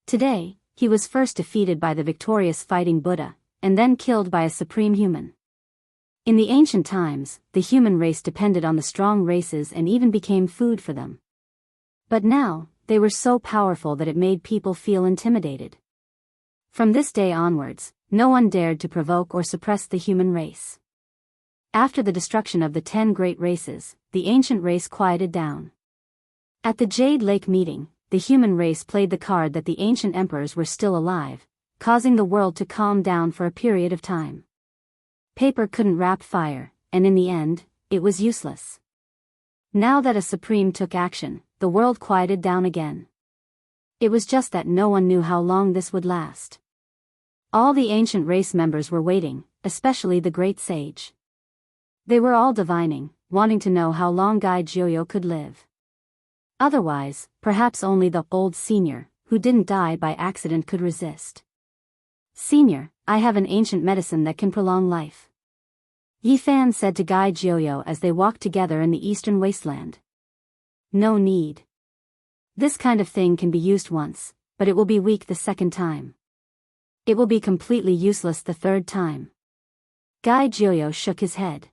Today, he was first defeated by the victorious fighting Buddha, and then killed by a supreme human. In the ancient times, the human race depended on the strong races and even became food for them. But now, they were so powerful that it made people feel intimidated. From this day onwards, no one dared to provoke or suppress the human race. After the destruction of the 10 great races, the ancient race quieted down. At the Jade Lake meeting, the human race played the card that the ancient emperors were still alive, causing the world to calm down for a period of time. Paper couldn't wrap fire, and in the end, it was useless. Now that a supreme took action, the world quieted down again. It was just that no one knew how long this would last. All the ancient race members were waiting, especially the great sage. They were all divining, wanting to know how long Guy Jiuyo could live. Otherwise, perhaps only the old senior, who didn't die by accident, could resist. "Senior, I have an ancient medicine that can prolong life," Yi Fan said to Guy Jiuyo as they walked together in the eastern wasteland. "No need. This kind of thing can be used once, but it will be weak the second time. It will be completely useless the third time. Guy Joyo shook his head.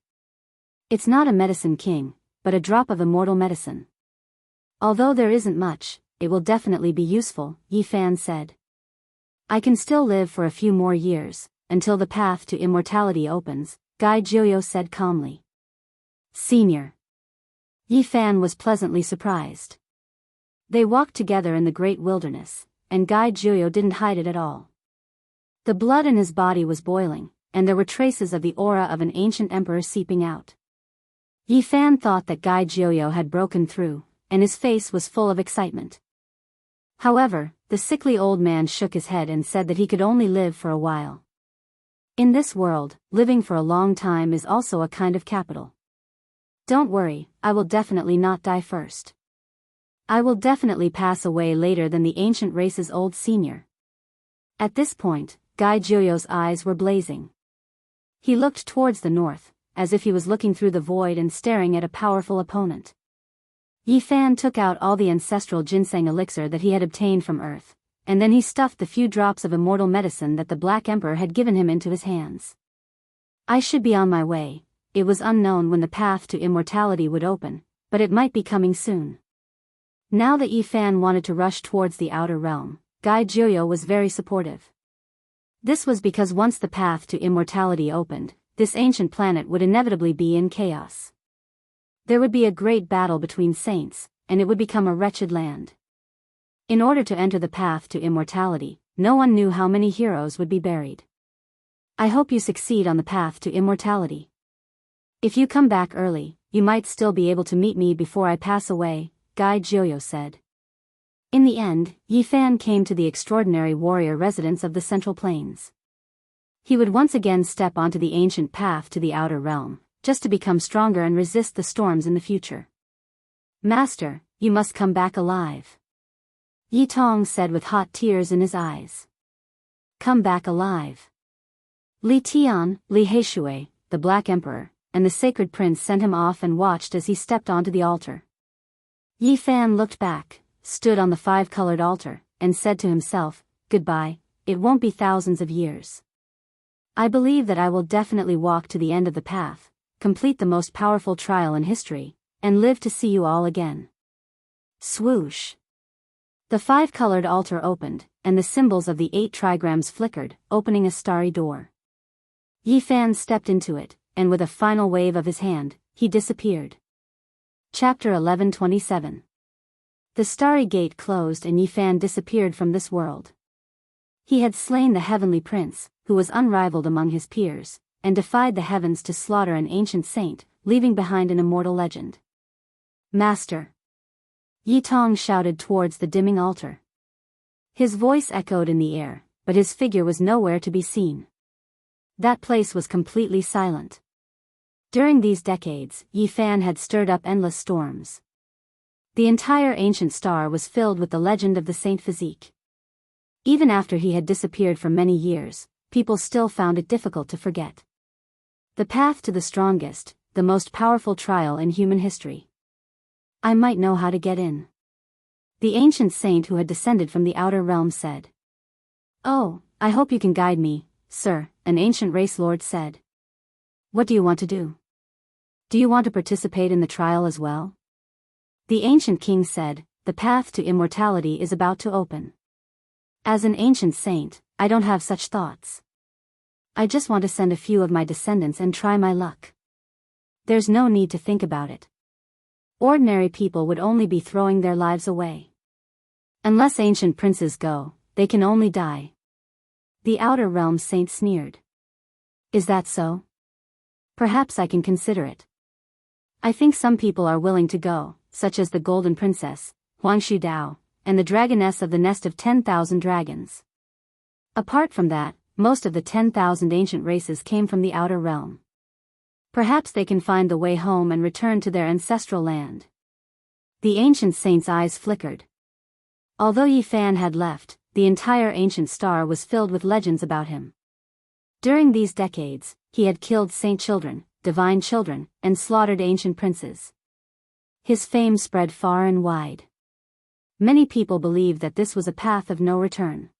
It's not a medicine king, but a drop of immortal medicine. Although there isn't much, it will definitely be useful, Yi Fan said. I can still live for a few more years, until the path to immortality opens, Guy Joyo said calmly. Senior. Yi Fan was pleasantly surprised. They walked together in the great wilderness, and Guy Joyo didn't hide it at all. The blood in his body was boiling, and there were traces of the aura of an ancient emperor seeping out. Yi Fan thought that Guy Joyo had broken through, and his face was full of excitement. However, the sickly old man shook his head and said that he could only live for a while. In this world, living for a long time is also a kind of capital. Don't worry, I will definitely not die first. I will definitely pass away later than the ancient race's old senior. At this point, Guy Joyo's eyes were blazing. He looked towards the north, as if he was looking through the void and staring at a powerful opponent. Yi Fan took out all the ancestral ginseng elixir that he had obtained from Earth, and then he stuffed the few drops of immortal medicine that the Black Emperor had given him into his hands. I should be on my way. It was unknown when the path to immortality would open, but it might be coming soon. Now that Yi Fan wanted to rush towards the outer realm, Guy Joyo was very supportive. This was because once the path to immortality opened, this ancient planet would inevitably be in chaos. There would be a great battle between saints, and it would become a wretched land. In order to enter the path to immortality, no one knew how many heroes would be buried. I hope you succeed on the path to immortality. If you come back early, you might still be able to meet me before I pass away, Guy Joyo said. In the end, Yi Fan came to the extraordinary warrior residence of the Central Plains. He would once again step onto the ancient path to the outer realm, just to become stronger and resist the storms in the future. Master, you must come back alive. Yi Tong said with hot tears in his eyes. Come back alive. Li Tian, Li Heishui, the Black Emperor, and the Sacred Prince sent him off and watched as he stepped onto the altar. Yi Fan looked back, stood on the five-colored altar, and said to himself, Goodbye, it won't be thousands of years. I believe that I will definitely walk to the end of the path, complete the most powerful trial in history, and live to see you all again. Swoosh. The five-colored altar opened, and the symbols of the 8 trigrams flickered, opening a starry door. Yi Fan stepped into it, and with a final wave of his hand, he disappeared. Chapter 11:27. The starry gate closed and Yi Fan disappeared from this world. He had slain the heavenly prince, who was unrivaled among his peers, and defied the heavens to slaughter an ancient saint, leaving behind an immortal legend. Master! Yi Tong shouted towards the dimming altar. His voice echoed in the air, but his figure was nowhere to be seen. That place was completely silent. During these decades, Yi Fan had stirred up endless storms. The entire ancient star was filled with the legend of the Saint Physique. Even after he had disappeared for many years, people still found it difficult to forget. The path to the strongest, the most powerful trial in human history. I might know how to get in. The ancient saint who had descended from the outer realm said. Oh, I hope you can guide me, sir, an ancient race lord said. What do you want to do? Do you want to participate in the trial as well? The ancient king said, the path to immortality is about to open. As an ancient saint, I don't have such thoughts. I just want to send a few of my descendants and try my luck. There's no need to think about it. Ordinary people would only be throwing their lives away. Unless ancient princes go, they can only die. The outer realm saint sneered. Is that so? Perhaps I can consider it. I think some people are willing to go, such as the Golden Princess, Huangshu Dao, and the Dragoness of the Nest of 10,000 Dragons. Apart from that, most of the 10,000 ancient races came from the outer realm. Perhaps they can find the way home and return to their ancestral land. The ancient saint's eyes flickered. Although Yi Fan had left, the entire ancient star was filled with legends about him. During these decades, he had killed saint children, divine children, and slaughtered ancient princes. His fame spread far and wide. Many people believed that this was a path of no return.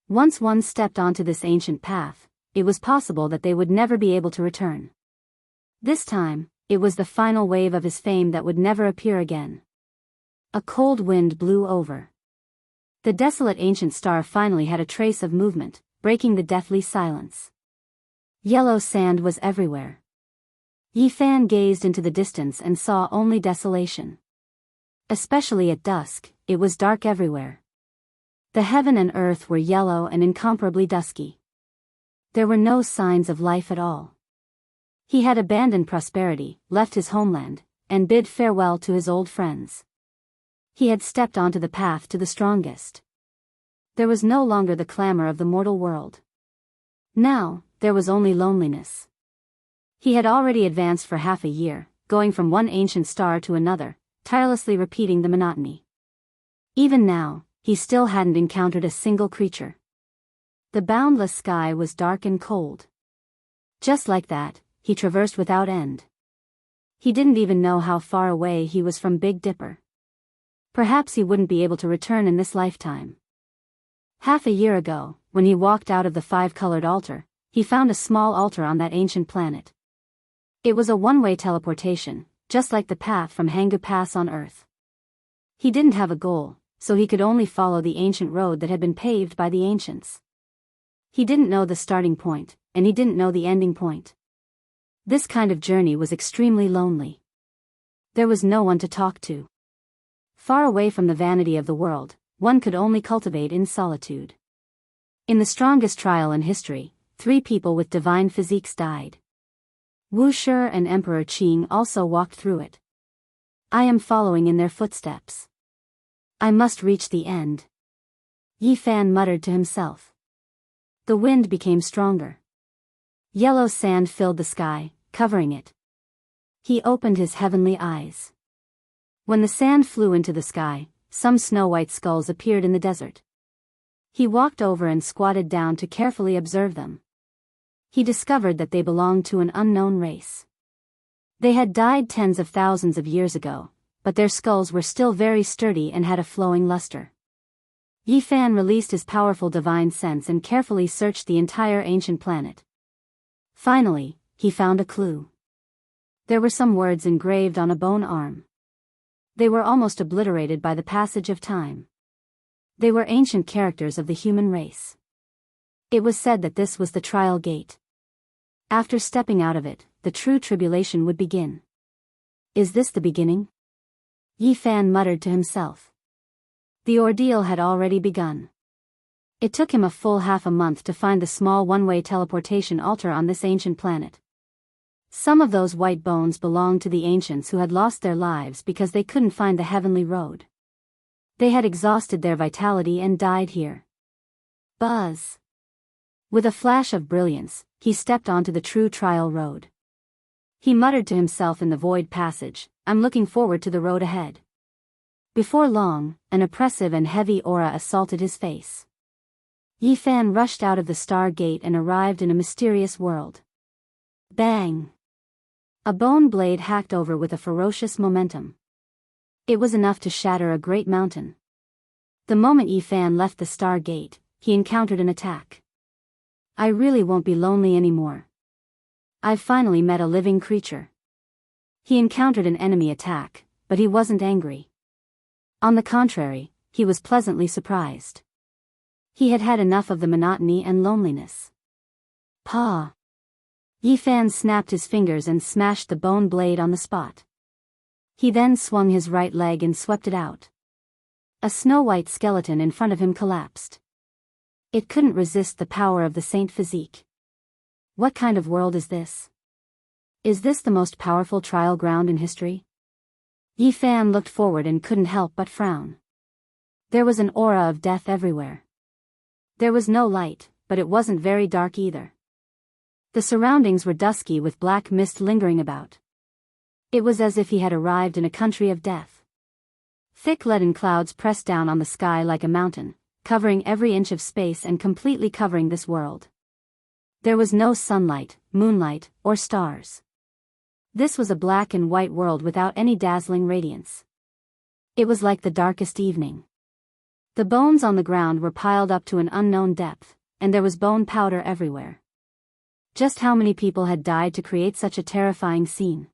Once one stepped onto this ancient path, it was possible that they would never be able to return. This time, it was the final wave of his fame that would never appear again. A cold wind blew over. The desolate ancient star finally had a trace of movement, breaking the deathly silence. Yellow sand was everywhere. Yi Fan gazed into the distance and saw only desolation. Especially at dusk, it was dark everywhere. The heaven and earth were yellow and incomparably dusky. There were no signs of life at all. He had abandoned prosperity, left his homeland, and bid farewell to his old friends. He had stepped onto the path to the strongest. There was no longer the clamor of the mortal world. Now, there was only loneliness. He had already advanced for half a year, going from one ancient star to another, tirelessly repeating the monotony. Even now, he still hadn't encountered a single creature. The boundless sky was dark and cold. Just like that, he traversed without end. He didn't even know how far away he was from Big Dipper. Perhaps he wouldn't be able to return in this lifetime. Half a year ago, when he walked out of the five-colored altar, he found a small altar on that ancient planet. It was a one-way teleportation, just like the path from Hangu Pass on Earth. He didn't have a goal, so he could only follow the ancient road that had been paved by the ancients. He didn't know the starting point, and he didn't know the ending point. This kind of journey was extremely lonely. There was no one to talk to. Far away from the vanity of the world, one could only cultivate in solitude. In the strongest trial in history, 3 people with divine physiques died. Wu Shi and Emperor Qing also walked through it. I am following in their footsteps. I must reach the end. Yi Fan muttered to himself. The wind became stronger. Yellow sand filled the sky, covering it. He opened his heavenly eyes. When the sand flew into the sky, some snow-white skulls appeared in the desert. He walked over and squatted down to carefully observe them. He discovered that they belonged to an unknown race. They had died tens of thousands of years ago, but their skulls were still very sturdy and had a flowing luster. Yi Fan released his powerful divine sense and carefully searched the entire ancient planet. Finally, he found a clue. There were some words engraved on a bone arm. They were almost obliterated by the passage of time. They were ancient characters of the human race. It was said that this was the trial gate. After stepping out of it, the true tribulation would begin. Is this the beginning? Yi Fan muttered to himself. The ordeal had already begun. It took him a full half a month to find the small one-way teleportation altar on this ancient planet. Some of those white bones belonged to the ancients who had lost their lives because they couldn't find the heavenly road. They had exhausted their vitality and died here. Buzz! With a flash of brilliance, he stepped onto the true trial road. He muttered to himself in the void passage, I'm looking forward to the road ahead. Before long, an oppressive and heavy aura assaulted his face. Yi Fan rushed out of the star gate and arrived in a mysterious world. Bang! A bone blade hacked over with a ferocious momentum. It was enough to shatter a great mountain. The moment Yi Fan left the star gate, he encountered an attack. I really won't be lonely anymore. I've finally met a living creature. He encountered an enemy attack, but he wasn't angry. On the contrary, he was pleasantly surprised. He had had enough of the monotony and loneliness. Pa! Yi Fan snapped his fingers and smashed the bone blade on the spot. He then swung his right leg and swept it out. A snow-white skeleton in front of him collapsed. It couldn't resist the power of the saint physique. What kind of world is this? Is this the most powerful trial ground in history? Yi Fan looked forward and couldn't help but frown. There was an aura of death everywhere. There was no light, but it wasn't very dark either. The surroundings were dusky with black mist lingering about. It was as if he had arrived in a country of death. Thick leaden clouds pressed down on the sky like a mountain, covering every inch of space and completely covering this world. There was no sunlight, moonlight, or stars. This was a black and white world without any dazzling radiance. It was like the darkest evening. The bones on the ground were piled up to an unknown depth, and there was bone powder everywhere. Just how many people had died to create such a terrifying scene?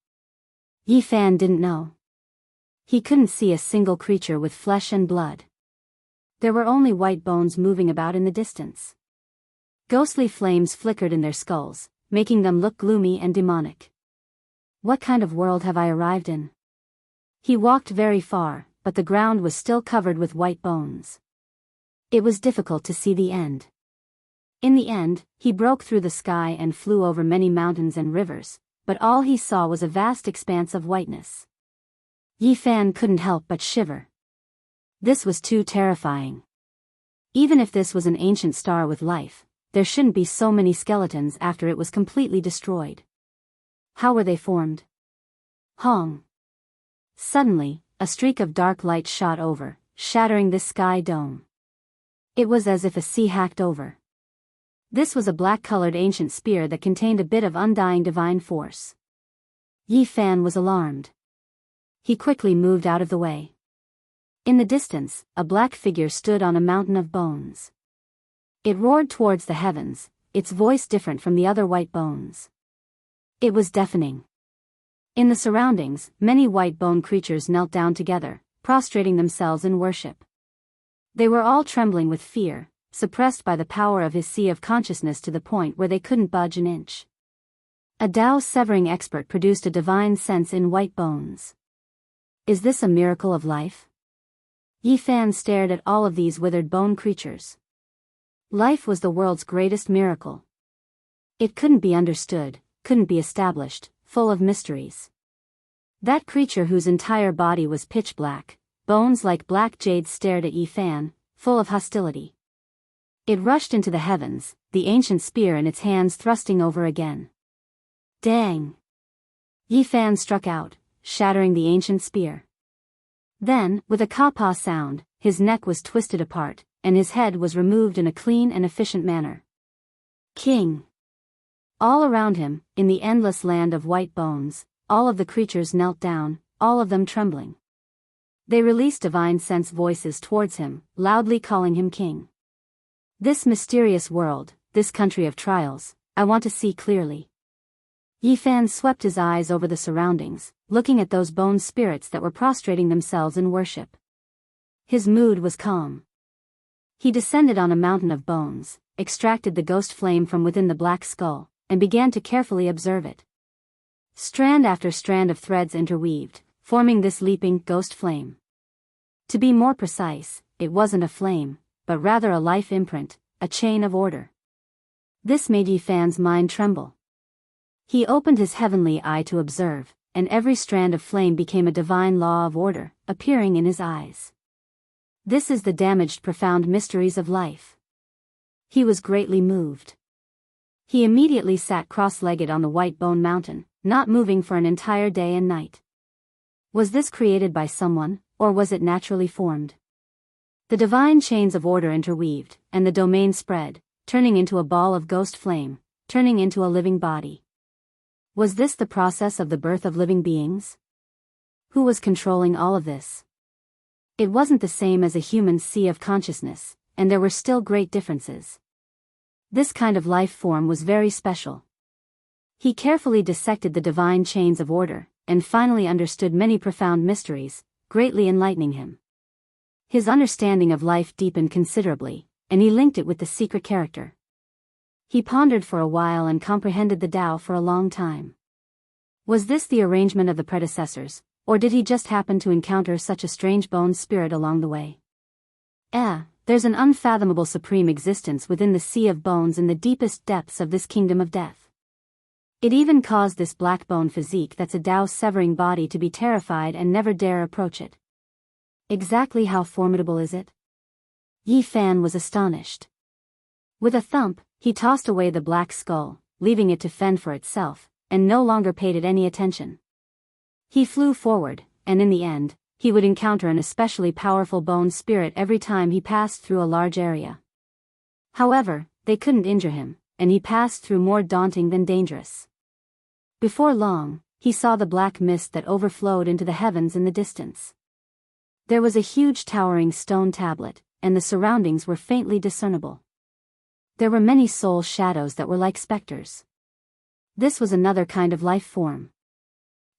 Yi Fan didn't know. He couldn't see a single creature with flesh and blood. There were only white bones moving about in the distance. Ghostly flames flickered in their skulls, making them look gloomy and demonic. What kind of world have I arrived in? He walked very far, but the ground was still covered with white bones. It was difficult to see the end. In the end, he broke through the sky and flew over many mountains and rivers, but all he saw was a vast expanse of whiteness. Yi Fan couldn't help but shiver. This was too terrifying. Even if this was an ancient star with life, there shouldn't be so many skeletons after it was completely destroyed. How were they formed? Hong. Suddenly, a streak of dark light shot over, shattering this sky dome. It was as if a sea hacked over. This was a black-colored ancient spear that contained a bit of undying divine force. Yi Fan was alarmed. He quickly moved out of the way. In the distance, a black figure stood on a mountain of bones. It roared towards the heavens, its voice different from the other white bones. It was deafening. In the surroundings, many white bone creatures knelt down together, prostrating themselves in worship. They were all trembling with fear, suppressed by the power of his sea of consciousness to the point where they couldn't budge an inch. A Tao severing expert produced a divine sense in white bones. Is this a miracle of life? Yi Fan stared at all of these withered bone creatures. Life was the world's greatest miracle. It couldn't be understood, couldn't be established, full of mysteries. That creature whose entire body was pitch black, bones like black jade stared at Yi Fan, full of hostility. It rushed into the heavens, the ancient spear in its hands thrusting over again. Dang! Yi Fan struck out, shattering the ancient spear. Then, with a kappa sound, his neck was twisted apart, and his head was removed in a clean and efficient manner. King! All around him, in the endless land of white bones, all of the creatures knelt down, all of them trembling. They released divine sense voices towards him, loudly calling him king. This mysterious world, this country of trials, I want to see clearly. Yi Fan swept his eyes over the surroundings, looking at those bone spirits that were prostrating themselves in worship. His mood was calm. He descended on a mountain of bones, extracted the ghost flame from within the black skull, and began to carefully observe it. Strand after strand of threads interweaved, forming this leaping ghost flame. To be more precise, it wasn't a flame, but rather a life imprint, a chain of order. This made Yi Fan's mind tremble. He opened his heavenly eye to observe, and every strand of flame became a divine law of order, appearing in his eyes. This is the damaged profound mysteries of life. He was greatly moved. He immediately sat cross-legged on the white bone mountain, not moving for an entire day and night. Was this created by someone, or was it naturally formed? The divine chains of order interweaved, and the domain spread, turning into a ball of ghost flame, turning into a living body. Was this the process of the birth of living beings? Who was controlling all of this? It wasn't the same as a human sea of consciousness, and there were still great differences. This kind of life form was very special. He carefully dissected the divine chains of order, and finally understood many profound mysteries, greatly enlightening him. His understanding of life deepened considerably, and he linked it with the secret character. He pondered for a while and comprehended the Tao for a long time. Was this the arrangement of the predecessors, or did he just happen to encounter such a strange bone spirit along the way? There's an unfathomable supreme existence within the sea of bones in the deepest depths of this kingdom of death. It even caused this black bone physique that's a Tao-severing body to be terrified and never dare approach it. Exactly how formidable is it? Yi Fan was astonished. With a thump, he tossed away the black skull, leaving it to fend for itself, and no longer paid it any attention. He flew forward, and in the end, he would encounter an especially powerful bone spirit every time he passed through a large area. However, they couldn't injure him, and he passed through more daunting than dangerous. Before long, he saw the black mist that overflowed into the heavens in the distance. There was a huge towering stone tablet, and the surroundings were faintly discernible. There were many soul shadows that were like specters. This was another kind of life form.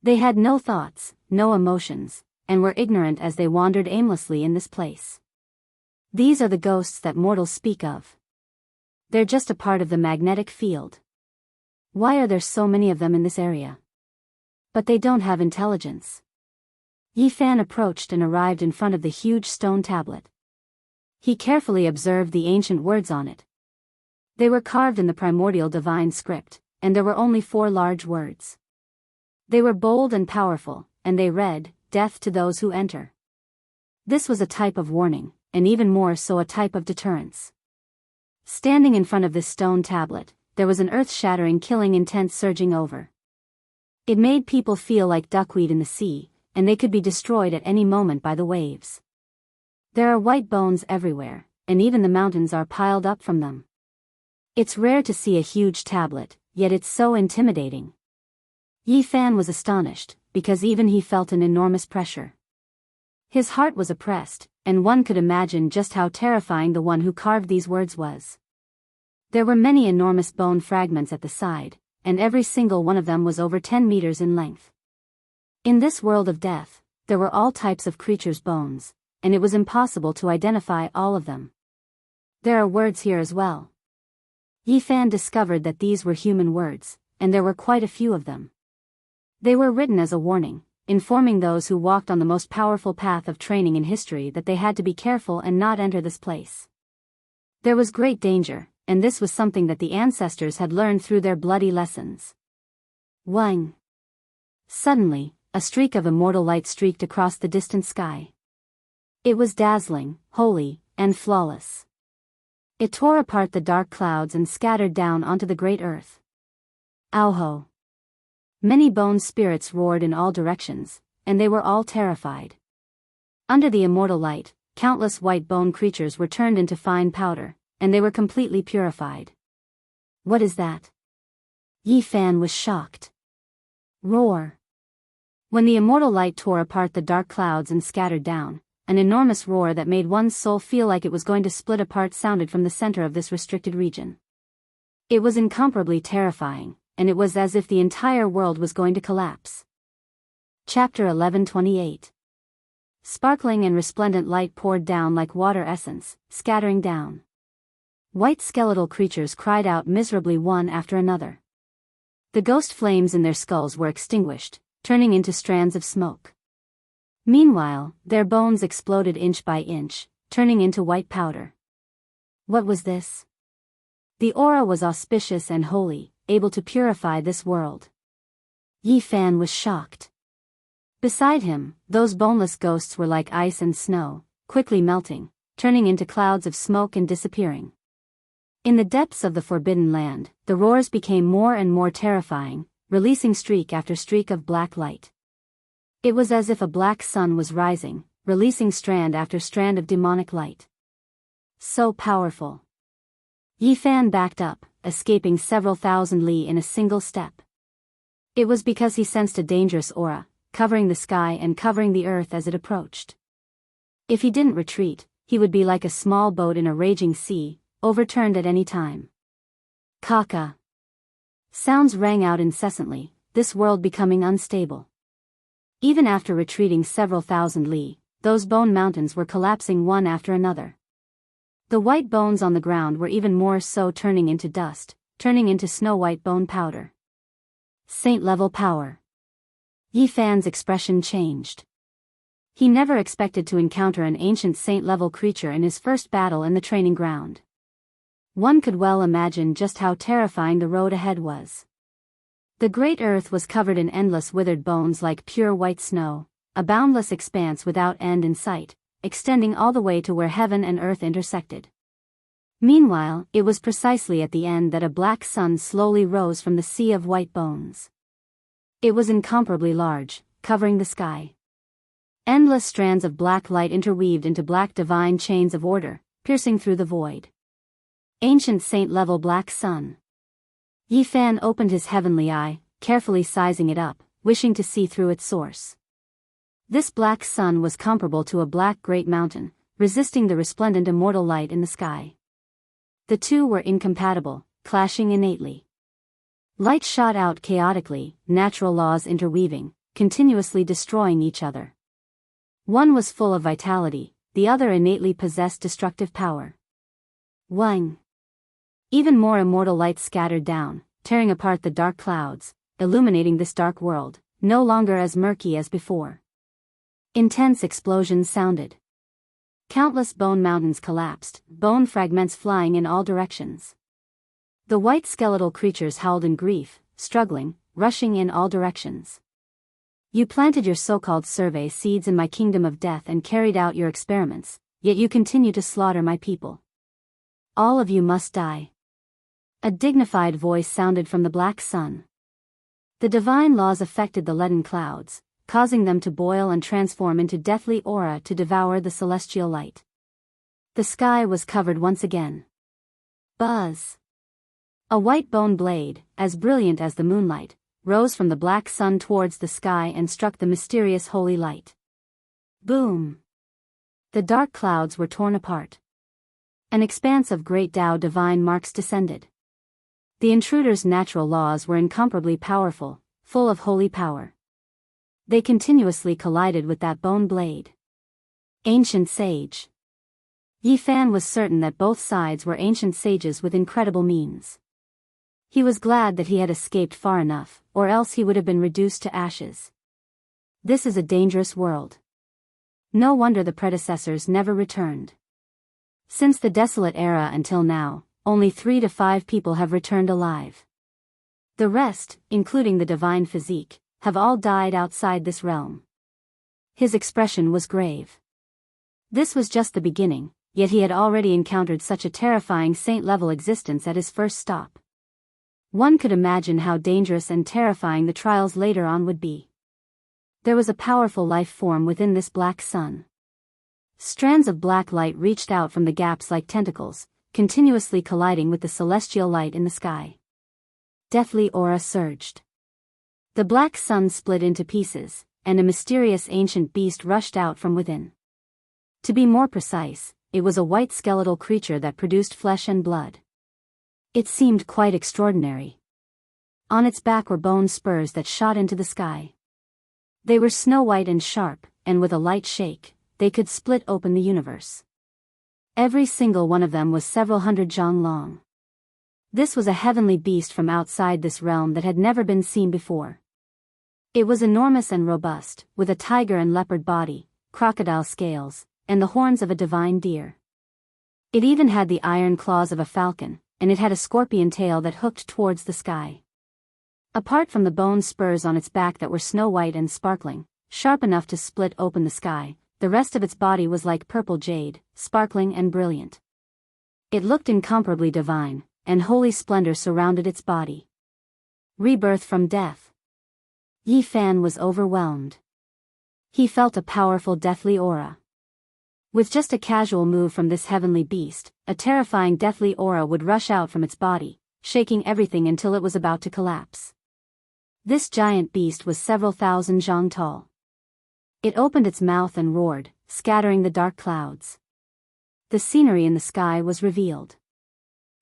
They had no thoughts, no emotions, and were ignorant as they wandered aimlessly in this place. These are the ghosts that mortals speak of. They're just a part of the magnetic field. Why are there so many of them in this area? But they don't have intelligence. Yi Fan approached and arrived in front of the huge stone tablet. He carefully observed the ancient words on it. They were carved in the primordial divine script, and there were only 4 large words. They were bold and powerful, and they read, "Death to those who enter." This was a type of warning, and even more so a type of deterrence. Standing in front of this stone tablet, there was an earth-shattering killing intent surging over. It made people feel like duckweed in the sea, and they could be destroyed at any moment by the waves. There are white bones everywhere, and even the mountains are piled up from them. It's rare to see a huge tablet, yet it's so intimidating. Yi Fan was astonished, because even he felt an enormous pressure. His heart was oppressed, and one could imagine just how terrifying the one who carved these words was. There were many enormous bone fragments at the side, and every single one of them was over 10 meters in length. In this world of death, there were all types of creatures' bones, and it was impossible to identify all of them. There are words here as well. Yi Fan discovered that these were human words, and there were quite a few of them. They were written as a warning, informing those who walked on the most powerful path of training in history that they had to be careful and not enter this place. There was great danger, and this was something that the ancestors had learned through their bloody lessons. Wang! Suddenly, a streak of immortal light streaked across the distant sky. It was dazzling, holy, and flawless. It tore apart the dark clouds and scattered down onto the great earth. Ow-ho! Many bone spirits roared in all directions, and they were all terrified. Under the immortal light, countless white bone creatures were turned into fine powder, and they were completely purified. What is that? Yi Fan was shocked. Roar! When the immortal light tore apart the dark clouds and scattered down, an enormous roar that made one's soul feel like it was going to split apart sounded from the center of this restricted region. It was incomparably terrifying, and it was as if the entire world was going to collapse. Chapter 11:28. Sparkling and resplendent light poured down like water essence, scattering down. White skeletal creatures cried out miserably one after another. The ghost flames in their skulls were extinguished, turning into strands of smoke. Meanwhile, their bones exploded inch by inch, turning into white powder. What was this? The aura was auspicious and holy, able to purify this world. Yi Fan was shocked. Beside him, those boneless ghosts were like ice and snow, quickly melting, turning into clouds of smoke and disappearing. In the depths of the Forbidden Land, the roars became more and more terrifying, releasing streak after streak of black light. It was as if a black sun was rising, releasing strand after strand of demonic light. So powerful. Yi Fan backed up, escaping several thousand li in a single step. It was because he sensed a dangerous aura, covering the sky and covering the earth as it approached. If he didn't retreat, he would be like a small boat in a raging sea, overturned at any time. Kaka! Sounds rang out incessantly, this world becoming unstable. Even after retreating several thousand li, those bone mountains were collapsing one after another. The white bones on the ground were even more so turning into dust, turning into snow-white bone powder. Saint-level power. Yi Fan's expression changed. He never expected to encounter an ancient saint-level creature in his first battle in the training ground. One could well imagine just how terrifying the road ahead was. The great earth was covered in endless withered bones like pure white snow, a boundless expanse without end in sight, extending all the way to where heaven and earth intersected. Meanwhile, it was precisely at the end that a black sun slowly rose from the sea of white bones. It was incomparably large, covering the sky. Endless strands of black light interweaved into black divine chains of order, piercing through the void. Ancient saint-level black sun. Yi Fan opened his heavenly eye, carefully sizing it up, wishing to see through its source. This black sun was comparable to a black great mountain, resisting the resplendent immortal light in the sky. The two were incompatible, clashing innately. Light shot out chaotically, natural laws interweaving, continuously destroying each other. One was full of vitality, the other innately possessed destructive power. Wang. Even more immortal light scattered down, tearing apart the dark clouds, illuminating this dark world, no longer as murky as before. Intense explosions sounded. Countless bone mountains collapsed, bone fragments flying in all directions. The white skeletal creatures howled in grief, struggling, rushing in all directions. You planted your so-called survey seeds in my kingdom of death and carried out your experiments, yet you continue to slaughter my people. All of you must die. A dignified voice sounded from the black sun. The divine laws affected the leaden clouds, causing them to boil and transform into deathly aura to devour the celestial light. The sky was covered once again. Buzz! A white bone blade, as brilliant as the moonlight, rose from the black sun towards the sky and struck the mysterious holy light. Boom! The dark clouds were torn apart. An expanse of great Tao divine marks descended. The intruder's natural laws were incomparably powerful, full of holy power. They continuously collided with that bone blade. Ancient sage. Yi Fan was certain that both sides were ancient sages with incredible means. He was glad that he had escaped far enough, or else he would have been reduced to ashes. This is a dangerous world. No wonder the predecessors never returned. Since the desolate era until now, only 3 to 5 people have returned alive. The rest, including the divine physique, have all died outside this realm. His expression was grave. This was just the beginning, yet he had already encountered such a terrifying saint-level existence at his first stop. One could imagine how dangerous and terrifying the trials later on would be. There was a powerful life form within this black sun. Strands of black light reached out from the gaps like tentacles, continuously colliding with the celestial light in the sky. Deathly aura surged. The black sun split into pieces, and a mysterious ancient beast rushed out from within. To be more precise, it was a white skeletal creature that produced flesh and blood. It seemed quite extraordinary. On its back were bone spurs that shot into the sky. They were snow-white and sharp, and with a light shake, they could split open the universe. Every single one of them was several hundred zhang long. This was a heavenly beast from outside this realm that had never been seen before. It was enormous and robust, with a tiger and leopard body, crocodile scales, and the horns of a divine deer. It even had the iron claws of a falcon, and it had a scorpion tail that hooked towards the sky. Apart from the bone spurs on its back that were snow-white and sparkling, sharp enough to split open the sky, the rest of its body was like purple jade, sparkling and brilliant. It looked incomparably divine, and holy splendor surrounded its body. Rebirth from death. Yi Fan was overwhelmed. He felt a powerful deathly aura. With just a casual move from this heavenly beast, a terrifying deathly aura would rush out from its body, shaking everything until it was about to collapse. This giant beast was several thousand zhang tall. It opened its mouth and roared, scattering the dark clouds. The scenery in the sky was revealed.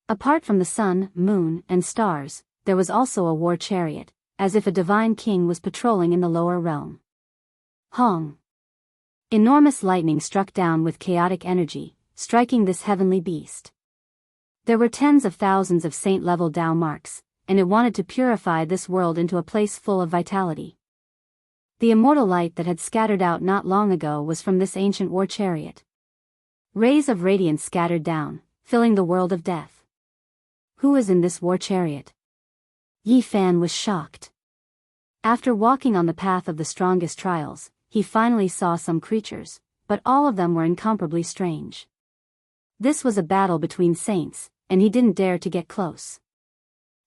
Apart from the sun, moon, and stars, there was also a war chariot, as if a divine king was patrolling in the lower realm. Hong! Enormous lightning struck down with chaotic energy, striking this heavenly beast. There were tens of thousands of saint-level Tao marks, and it wanted to purify this world into a place full of vitality. The immortal light that had scattered out not long ago was from this ancient war chariot. Rays of radiance scattered down, filling the world of death. Who is in this war chariot? Yi Fan was shocked. After walking on the path of the strongest trials, he finally saw some creatures, but all of them were incomparably strange. This was a battle between saints, and he didn't dare to get close.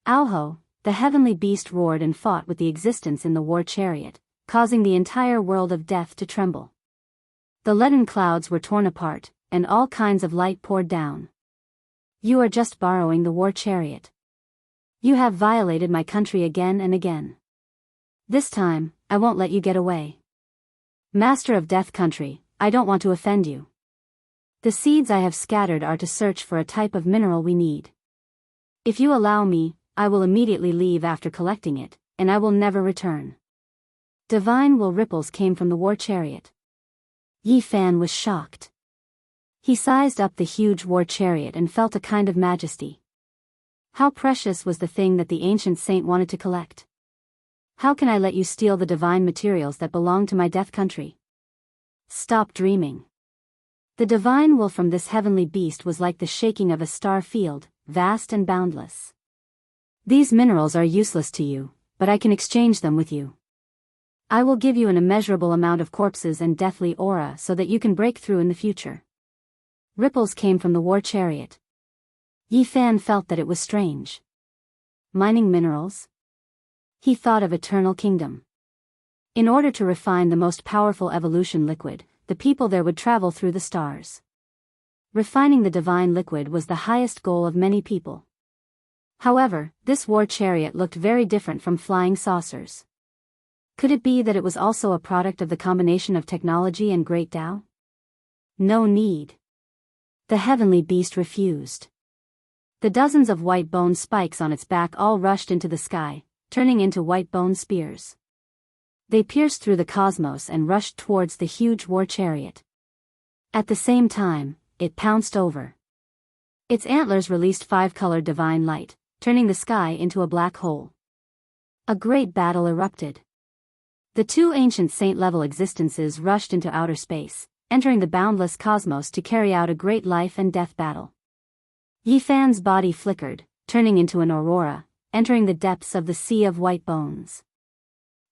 Aoho, the heavenly beast roared and fought with the existence in the war chariot, causing the entire world of death to tremble. The leaden clouds were torn apart, and all kinds of light poured down. You are just borrowing the war chariot. You have violated my country again and again. This time, I won't let you get away. Master of Death Country, I don't want to offend you. The seeds I have scattered are to search for a type of mineral we need. If you allow me, I will immediately leave after collecting it, and I will never return." Divine will ripples came from the war chariot. Yi Fan was shocked. He sized up the huge war chariot and felt a kind of majesty. How precious was the thing that the ancient saint wanted to collect? "How can I let you steal the divine materials that belong to my death country? Stop dreaming." The divine will from this heavenly beast was like the shaking of a star field, vast and boundless. "These minerals are useless to you, but I can exchange them with you. I will give you an immeasurable amount of corpses and deathly aura so that you can break through in the future." Ripples came from the war chariot. Yi Fan felt that it was strange. Mining minerals? He thought of Eternal Kingdom. In order to refine the most powerful evolution liquid, the people there would travel through the stars. Refining the divine liquid was the highest goal of many people. However, this war chariot looked very different from flying saucers. Could it be that it was also a product of the combination of technology and great Tao? No need. The heavenly beast refused. The dozens of white bone spikes on its back all rushed into the sky, turning into white bone spears. They pierced through the cosmos and rushed towards the huge war chariot. At the same time, it pounced over. Its antlers released five-colored divine light, turning the sky into a black hole. A great battle erupted. The two ancient saint-level existences rushed into outer space, entering the boundless cosmos to carry out a great life and death battle. Yi Fan's body flickered, turning into an aurora, entering the depths of the sea of white bones.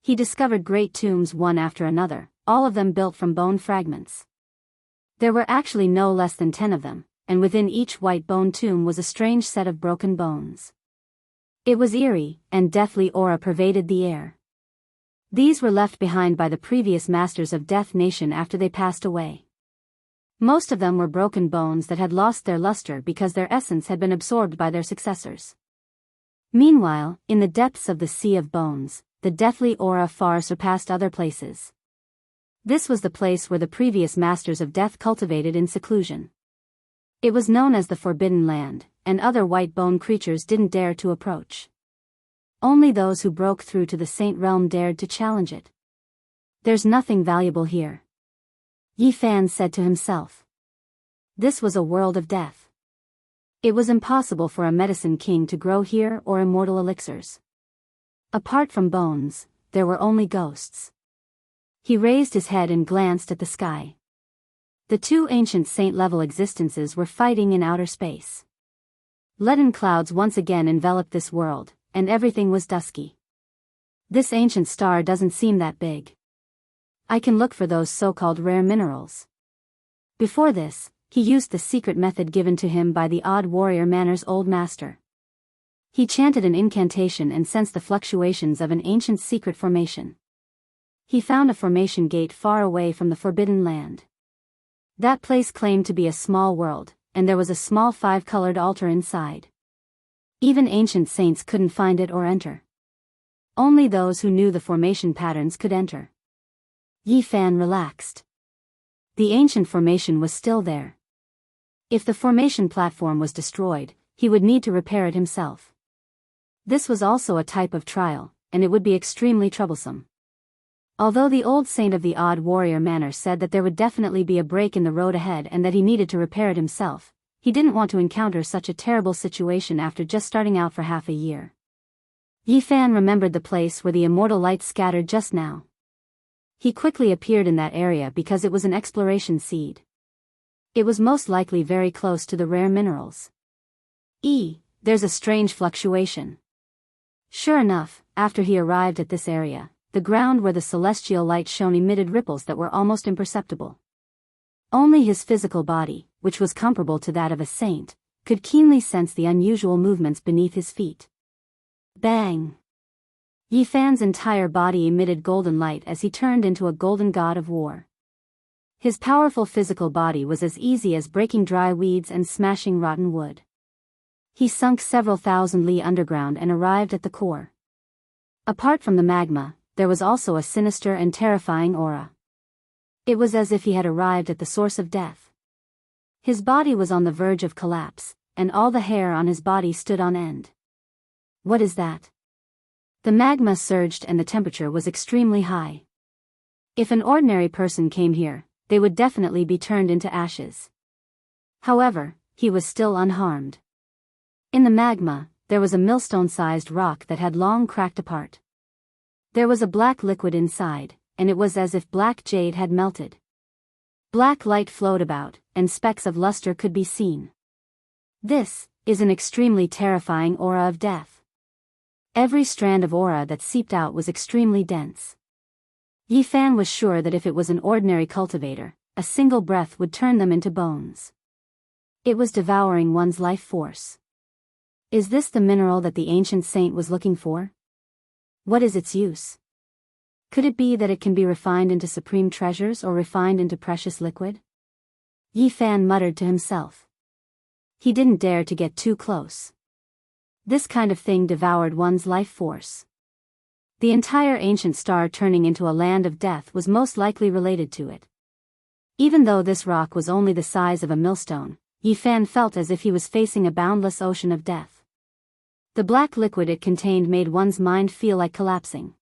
He discovered great tombs one after another, all of them built from bone fragments. There were actually no less than 10 of them, and within each white bone tomb was a strange set of broken bones. It was eerie, and deathly aura pervaded the air. These were left behind by the previous masters of Death Nation after they passed away. Most of them were broken bones that had lost their luster because their essence had been absorbed by their successors. Meanwhile, in the depths of the sea of bones, the deathly aura far surpassed other places. This was the place where the previous masters of death cultivated in seclusion. It was known as the Forbidden Land, and other white bone creatures didn't dare to approach. Only those who broke through to the Saint Realm dared to challenge it. "There's nothing valuable here," Yi Fan said to himself. This was a world of death. It was impossible for a medicine king to grow here or immortal elixirs. Apart from bones, there were only ghosts. He raised his head and glanced at the sky. The two ancient saint-level existences were fighting in outer space. Leaden clouds once again enveloped this world, and everything was dusky. "This ancient star doesn't seem that big. I can look for those so-called rare minerals." Before this, he used the secret method given to him by the odd warrior Manor's old master. He chanted an incantation and sensed the fluctuations of an ancient secret formation. He found a formation gate far away from the Forbidden Land. That place claimed to be a small world, and there was a small five-colored altar inside. Even ancient saints couldn't find it or enter. Only those who knew the formation patterns could enter. Yi Fan relaxed. The ancient formation was still there. If the formation platform was destroyed, he would need to repair it himself. This was also a type of trial, and it would be extremely troublesome. Although the old saint of the odd warrior manor said that there would definitely be a break in the road ahead and that he needed to repair it himself, he didn't want to encounter such a terrible situation after just starting out for half a year. Yi Fan remembered the place where the immortal light scattered just now. He quickly appeared in that area because it was an exploration seed. It was most likely very close to the rare minerals. There's a strange fluctuation. Sure enough, after he arrived at this area, the ground where the celestial light shone emitted ripples that were almost imperceptible. Only his physical body, which was comparable to that of a saint, could keenly sense the unusual movements beneath his feet. Bang! Yi Fan's entire body emitted golden light as he turned into a golden god of war. His powerful physical body was as easy as breaking dry weeds and smashing rotten wood. He sunk several thousand li underground and arrived at the core. Apart from the magma, there was also a sinister and terrifying aura. It was as if he had arrived at the source of death. His body was on the verge of collapse, and all the hair on his body stood on end. What is that? The magma surged and the temperature was extremely high. If an ordinary person came here, they would definitely be turned into ashes. However, he was still unharmed. In the magma, there was a millstone-sized rock that had long cracked apart. There was a black liquid inside, and it was as if black jade had melted. Black light flowed about, and specks of luster could be seen. This is an extremely terrifying aura of death. Every strand of aura that seeped out was extremely dense. Yi Fan was sure that if it was an ordinary cultivator, a single breath would turn them into bones. It was devouring one's life force. Is this the mineral that the ancient saint was looking for? What is its use? Could it be that it can be refined into supreme treasures or refined into precious liquid? Yi Fan muttered to himself. He didn't dare to get too close. This kind of thing devoured one's life force. The entire ancient star turning into a land of death was most likely related to it. Even though this rock was only the size of a millstone, Yi Fan felt as if he was facing a boundless ocean of death. The black liquid it contained made one's mind feel like collapsing.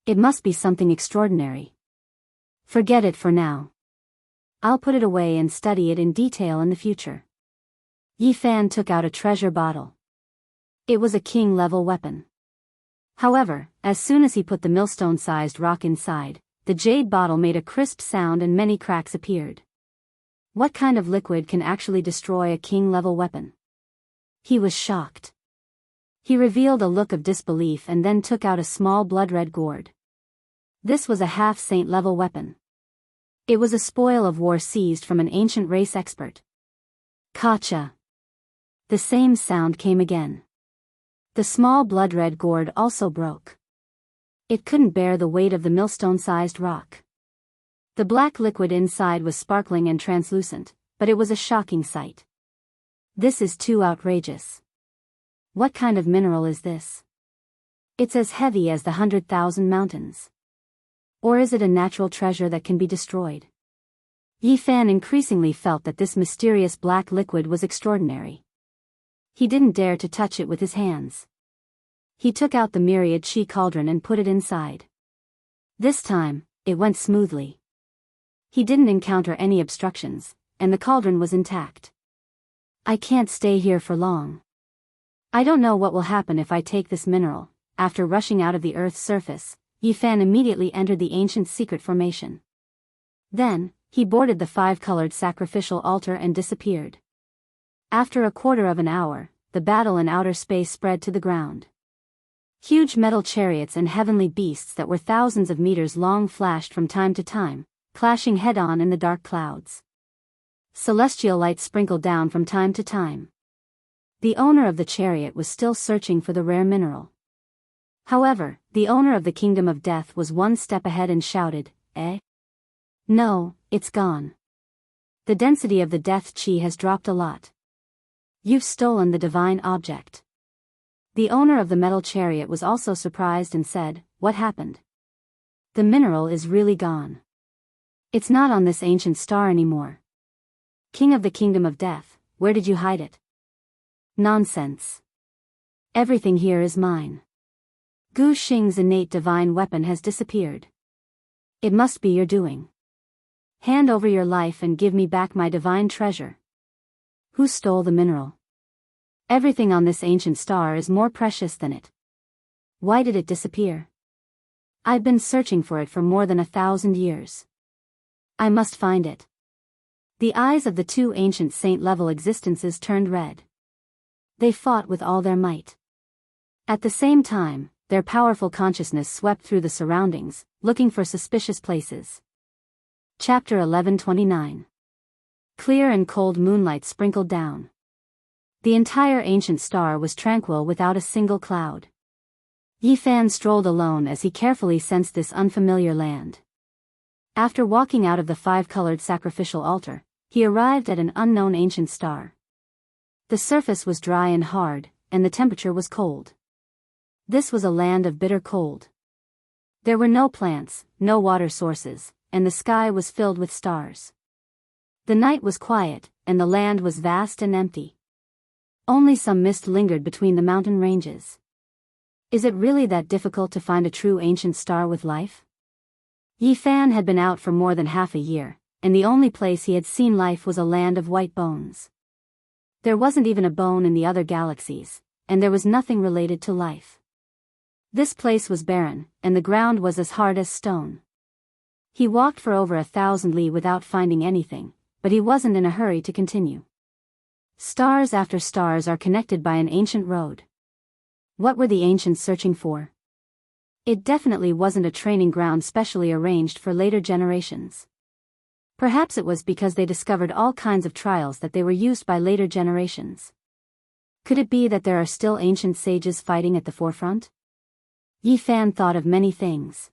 It must be something extraordinary. Forget it for now. I'll put it away and study it in detail in the future. Yi Fan took out a treasure bottle. It was a king-level weapon. However, as soon as he put the millstone-sized rock inside, the jade bottle made a crisp sound and many cracks appeared. What kind of liquid can actually destroy a king-level weapon? He was shocked. He revealed a look of disbelief and then took out a small blood-red gourd. This was a half-saint level weapon. It was a spoil of war seized from an ancient race expert. Kacha. The same sound came again. The small blood-red gourd also broke. It couldn't bear the weight of the millstone-sized rock. The black liquid inside was sparkling and translucent, but it was a shocking sight. This is too outrageous. What kind of mineral is this? It's as heavy as the 100,000 mountains. Or is it a natural treasure that can be destroyed? Yi Fan increasingly felt that this mysterious black liquid was extraordinary. He didn't dare to touch it with his hands. He took out the myriad chi cauldron and put it inside. This time, it went smoothly. He didn't encounter any obstructions, and the cauldron was intact. I can't stay here for long. I don't know what will happen if I take this mineral. After rushing out of the Earth's surface, Yi Fan immediately entered the ancient secret formation. Then, he boarded the 5-colored sacrificial altar and disappeared. After a quarter of an hour, the battle in outer space spread to the ground. Huge metal chariots and heavenly beasts that were thousands of meters long flashed from time to time, clashing head-on in the dark clouds. Celestial light sprinkled down from time to time. The owner of the chariot was still searching for the rare mineral. However, the owner of the kingdom of death was one step ahead and shouted, "Eh? No, it's gone. The density of the death chi has dropped a lot. You've stolen the divine object." The owner of the metal chariot was also surprised and said, "What happened? The mineral is really gone. It's not on this ancient star anymore. King of the kingdom of death, where did you hide it?" "Nonsense. Everything here is mine. Gu Xing's innate divine weapon has disappeared. It must be your doing. Hand over your life and give me back my divine treasure." "Who stole the mineral? Everything on this ancient star is more precious than it. Why did it disappear? I've been searching for it for more than 1,000 years. I must find it." The eyes of the two ancient saint-level existences turned red. They fought with all their might. At the same time, their powerful consciousness swept through the surroundings, looking for suspicious places. Chapter 1129. Clear and cold moonlight sprinkled down. The entire ancient star was tranquil without a single cloud. Yi Fan strolled alone as he carefully sensed this unfamiliar land. After walking out of the 5-colored sacrificial altar, he arrived at an unknown ancient star. The surface was dry and hard, and the temperature was cold. This was a land of bitter cold. There were no plants, no water sources, and the sky was filled with stars. The night was quiet, and the land was vast and empty. Only some mist lingered between the mountain ranges. Is it really that difficult to find a true ancient star with life? Yi Fan had been out for more than half a year, and the only place he had seen life was a land of white bones. There wasn't even a bone in the other galaxies, and there was nothing related to life. This place was barren, and the ground was as hard as stone. He walked for over 1,000 li without finding anything, but he wasn't in a hurry to continue. Stars after stars are connected by an ancient road. What were the ancients searching for? It definitely wasn't a training ground specially arranged for later generations. Perhaps it was because they discovered all kinds of trials that they were used by later generations. Could it be that there are still ancient sages fighting at the forefront? Yi Fan thought of many things.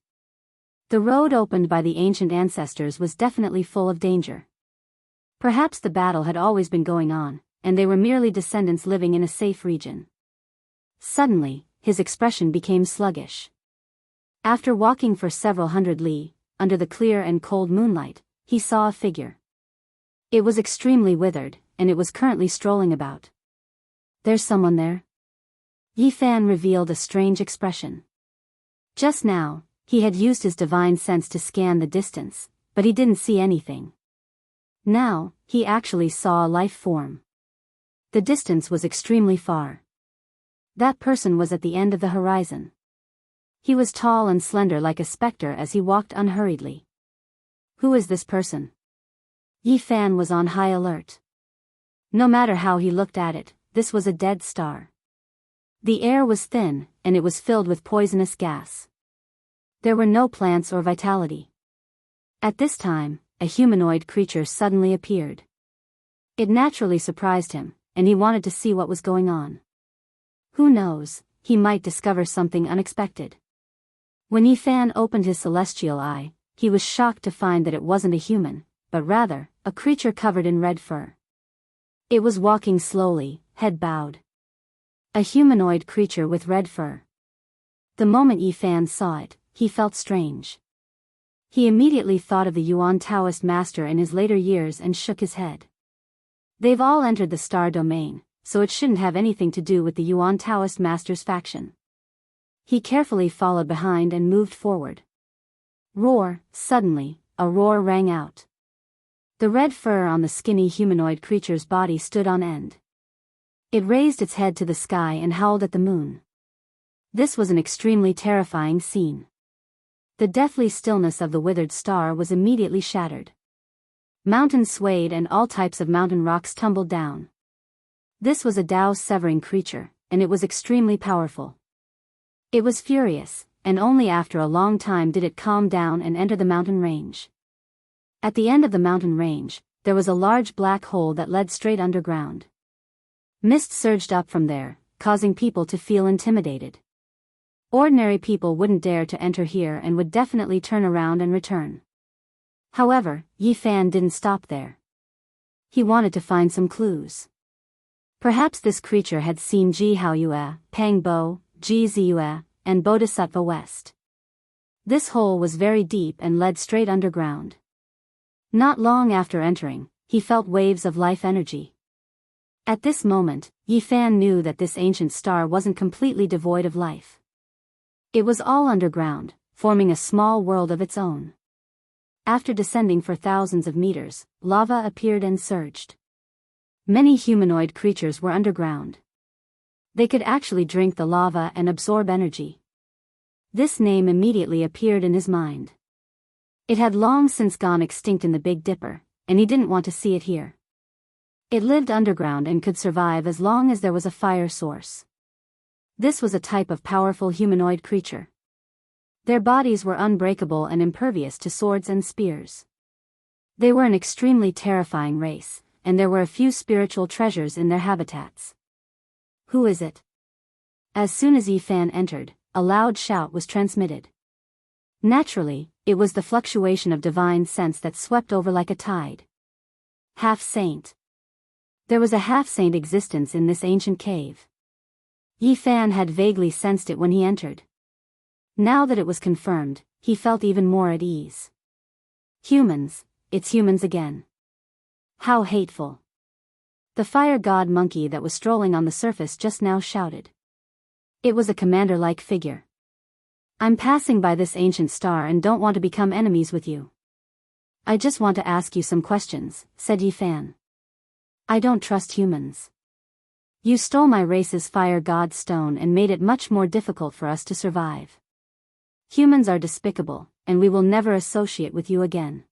The road opened by the ancient ancestors was definitely full of danger. Perhaps the battle had always been going on, and they were merely descendants living in a safe region. Suddenly, his expression became sluggish. After walking for several hundred li, under the clear and cold moonlight, he saw a figure. It was extremely withered, and it was currently strolling about. There's someone there? Yi Fan revealed a strange expression. Just now, he had used his divine sense to scan the distance, but he didn't see anything. Now, he actually saw a life form. The distance was extremely far. That person was at the end of the horizon. He was tall and slender like a specter as he walked unhurriedly. Who is this person? Yi Fan was on high alert. No matter how he looked at it, this was a dead star. The air was thin, and it was filled with poisonous gas. There were no plants or vitality. At this time, a humanoid creature suddenly appeared. It naturally surprised him, and he wanted to see what was going on. Who knows, he might discover something unexpected. When Yi Fan opened his celestial eye, he was shocked to find that it wasn't a human, but rather, a creature covered in red fur. It was walking slowly, head bowed. A humanoid creature with red fur. The moment Yi Fan saw it, he felt strange. He immediately thought of the Yuan Taoist master in his later years and shook his head. They've all entered the star domain, so it shouldn't have anything to do with the Yuan Taoist master's faction. He carefully followed behind and moved forward. Roar! Suddenly, a roar rang out. The red fur on the skinny humanoid creature's body stood on end. It raised its head to the sky and howled at the moon. This was an extremely terrifying scene. The deathly stillness of the withered star was immediately shattered. Mountains swayed and all types of mountain rocks tumbled down. This was a Tao-severing creature, and it was extremely powerful. It was furious, and only after a long time did it calm down and enter the mountain range. At the end of the mountain range, there was a large black hole that led straight underground. Mist surged up from there, causing people to feel intimidated. Ordinary people wouldn't dare to enter here and would definitely turn around and return. However, Yi Fan didn't stop there. He wanted to find some clues. Perhaps this creature had seen Ji Haoyue, Pang Bo, Ji Ziyue, and Bodhisattva West. This hole was very deep and led straight underground. Not long after entering, he felt waves of life energy. At this moment, Yi Fan knew that this ancient star wasn't completely devoid of life. It was all underground, forming a small world of its own. After descending for thousands of meters, lava appeared and surged. Many humanoid creatures were underground. They could actually drink the lava and absorb energy. This name immediately appeared in his mind. It had long since gone extinct in the Big Dipper, and he didn't want to see it here. It lived underground and could survive as long as there was a fire source. This was a type of powerful humanoid creature. Their bodies were unbreakable and impervious to swords and spears. They were an extremely terrifying race, and there were a few spiritual treasures in their habitats. Who is it? As soon as Yi Fan entered, a loud shout was transmitted. Naturally, it was the fluctuation of divine sense that swept over like a tide. Half-saint. There was a half-saint existence in this ancient cave. Yi Fan had vaguely sensed it when he entered. Now that it was confirmed, he felt even more at ease. Humans, it's humans again. How hateful. The fire god monkey that was strolling on the surface just now shouted. It was a commander-like figure. I'm passing by this ancient star and don't want to become enemies with you. I just want to ask you some questions, said Yifan. I don't trust humans. You stole my race's fire god stone and made it much more difficult for us to survive. Humans are despicable, and we will never associate with you again.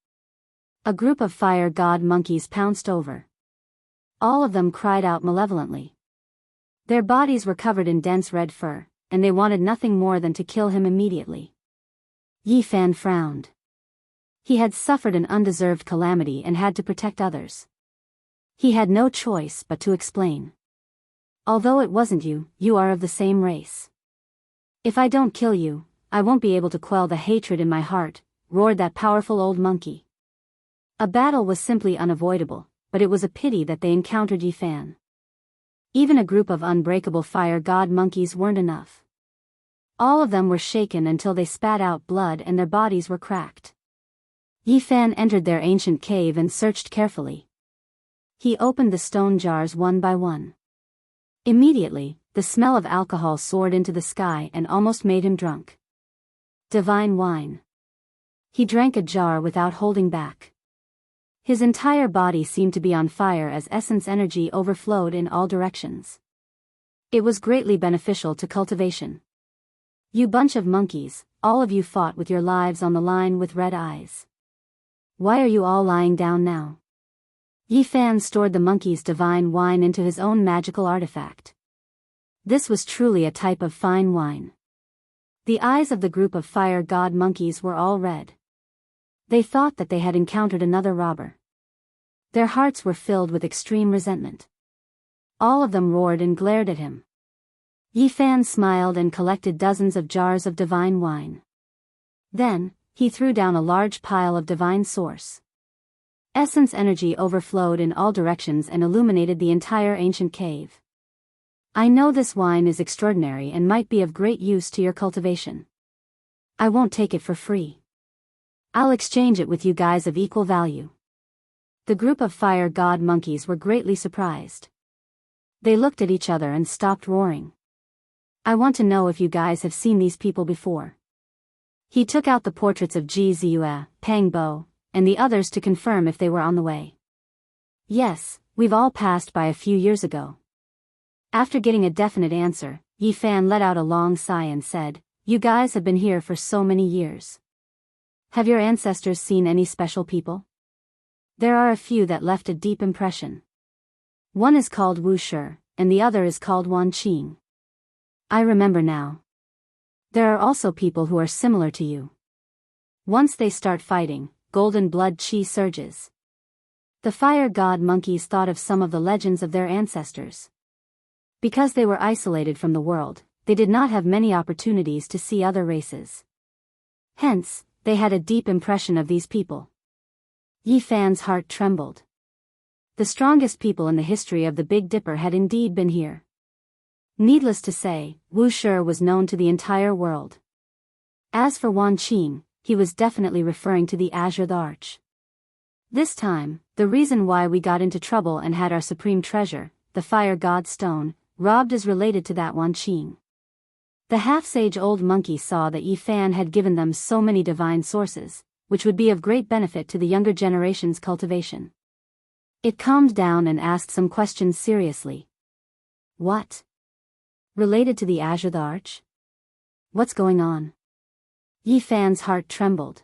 A group of fire god monkeys pounced over. All of them cried out malevolently. Their bodies were covered in dense red fur, and they wanted nothing more than to kill him immediately. Yifan frowned. He had suffered an undeserved calamity and had to protect others. He had no choice but to explain. Although it wasn't you, you are of the same race. If I don't kill you, I won't be able to quell the hatred in my heart, roared that powerful old monkey. A battle was simply unavoidable, but it was a pity that they encountered Yifan. Even a group of unbreakable fire god monkeys weren't enough. All of them were shaken until they spat out blood and their bodies were cracked. Yifan entered their ancient cave and searched carefully. He opened the stone jars one by one. Immediately, the smell of alcohol soared into the sky and almost made him drunk. Divine wine. He drank a jar without holding back. His entire body seemed to be on fire as essence energy overflowed in all directions. It was greatly beneficial to cultivation. You bunch of monkeys, all of you fought with your lives on the line with red eyes. Why are you all lying down now? Yifan stored the monkey's divine wine into his own magical artifact. This was truly a type of fine wine. The eyes of the group of fire god monkeys were all red. They thought that they had encountered another robber. Their hearts were filled with extreme resentment. All of them roared and glared at him. Yifan smiled and collected dozens of jars of divine wine. Then, he threw down a large pile of divine source. Essence energy overflowed in all directions and illuminated the entire ancient cave. I know this wine is extraordinary and might be of great use to your cultivation. I won't take it for free. I'll exchange it with you guys of equal value. The group of fire god monkeys were greatly surprised. They looked at each other and stopped roaring. I want to know if you guys have seen these people before. He took out the portraits of Ji Ziyue, Pang Bo, and the others to confirm if they were on the way. Yes, we've all passed by a few years ago. After getting a definite answer, Yifan let out a long sigh and said, You guys have been here for so many years. Have your ancestors seen any special people? There are a few that left a deep impression. One is called Wu Shi, and the other is called Wan Qing. I remember now. There are also people who are similar to you. Once they start fighting, golden blood chi surges. The fire god monkeys thought of some of the legends of their ancestors. Because they were isolated from the world, they did not have many opportunities to see other races. Hence, they had a deep impression of these people. Yifan's heart trembled. The strongest people in the history of the Big Dipper had indeed been here. Needless to say, Wu Shi was known to the entire world. As for Wan Qing, he was definitely referring to the Azure Arch. This time, the reason why we got into trouble and had our supreme treasure, the Fire God Stone, robbed is related to that Wan Qing. The half-sage old monkey saw that Yifan had given them so many divine sources, which would be of great benefit to the younger generation's cultivation. It calmed down and asked some questions seriously. What? Related to the Azure Arch? What's going on? Yifan's heart trembled.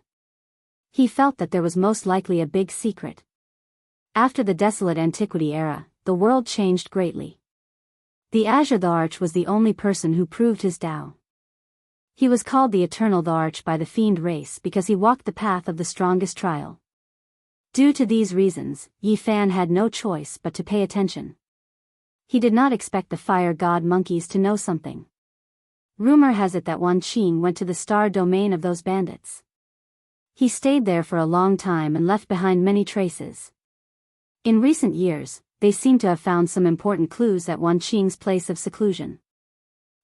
He felt that there was most likely a big secret. After the desolate antiquity era, the world changed greatly. The Azure Arch was the only person who proved his Tao. He was called the Eternal Arch by the fiend race because he walked the path of the strongest trial. Due to these reasons, Yifan had no choice but to pay attention. He did not expect the fire god monkeys to know something. Rumor has it that Wan Qing went to the star domain of those bandits. He stayed there for a long time and left behind many traces. In recent years, they seem to have found some important clues at Wan Qing's place of seclusion.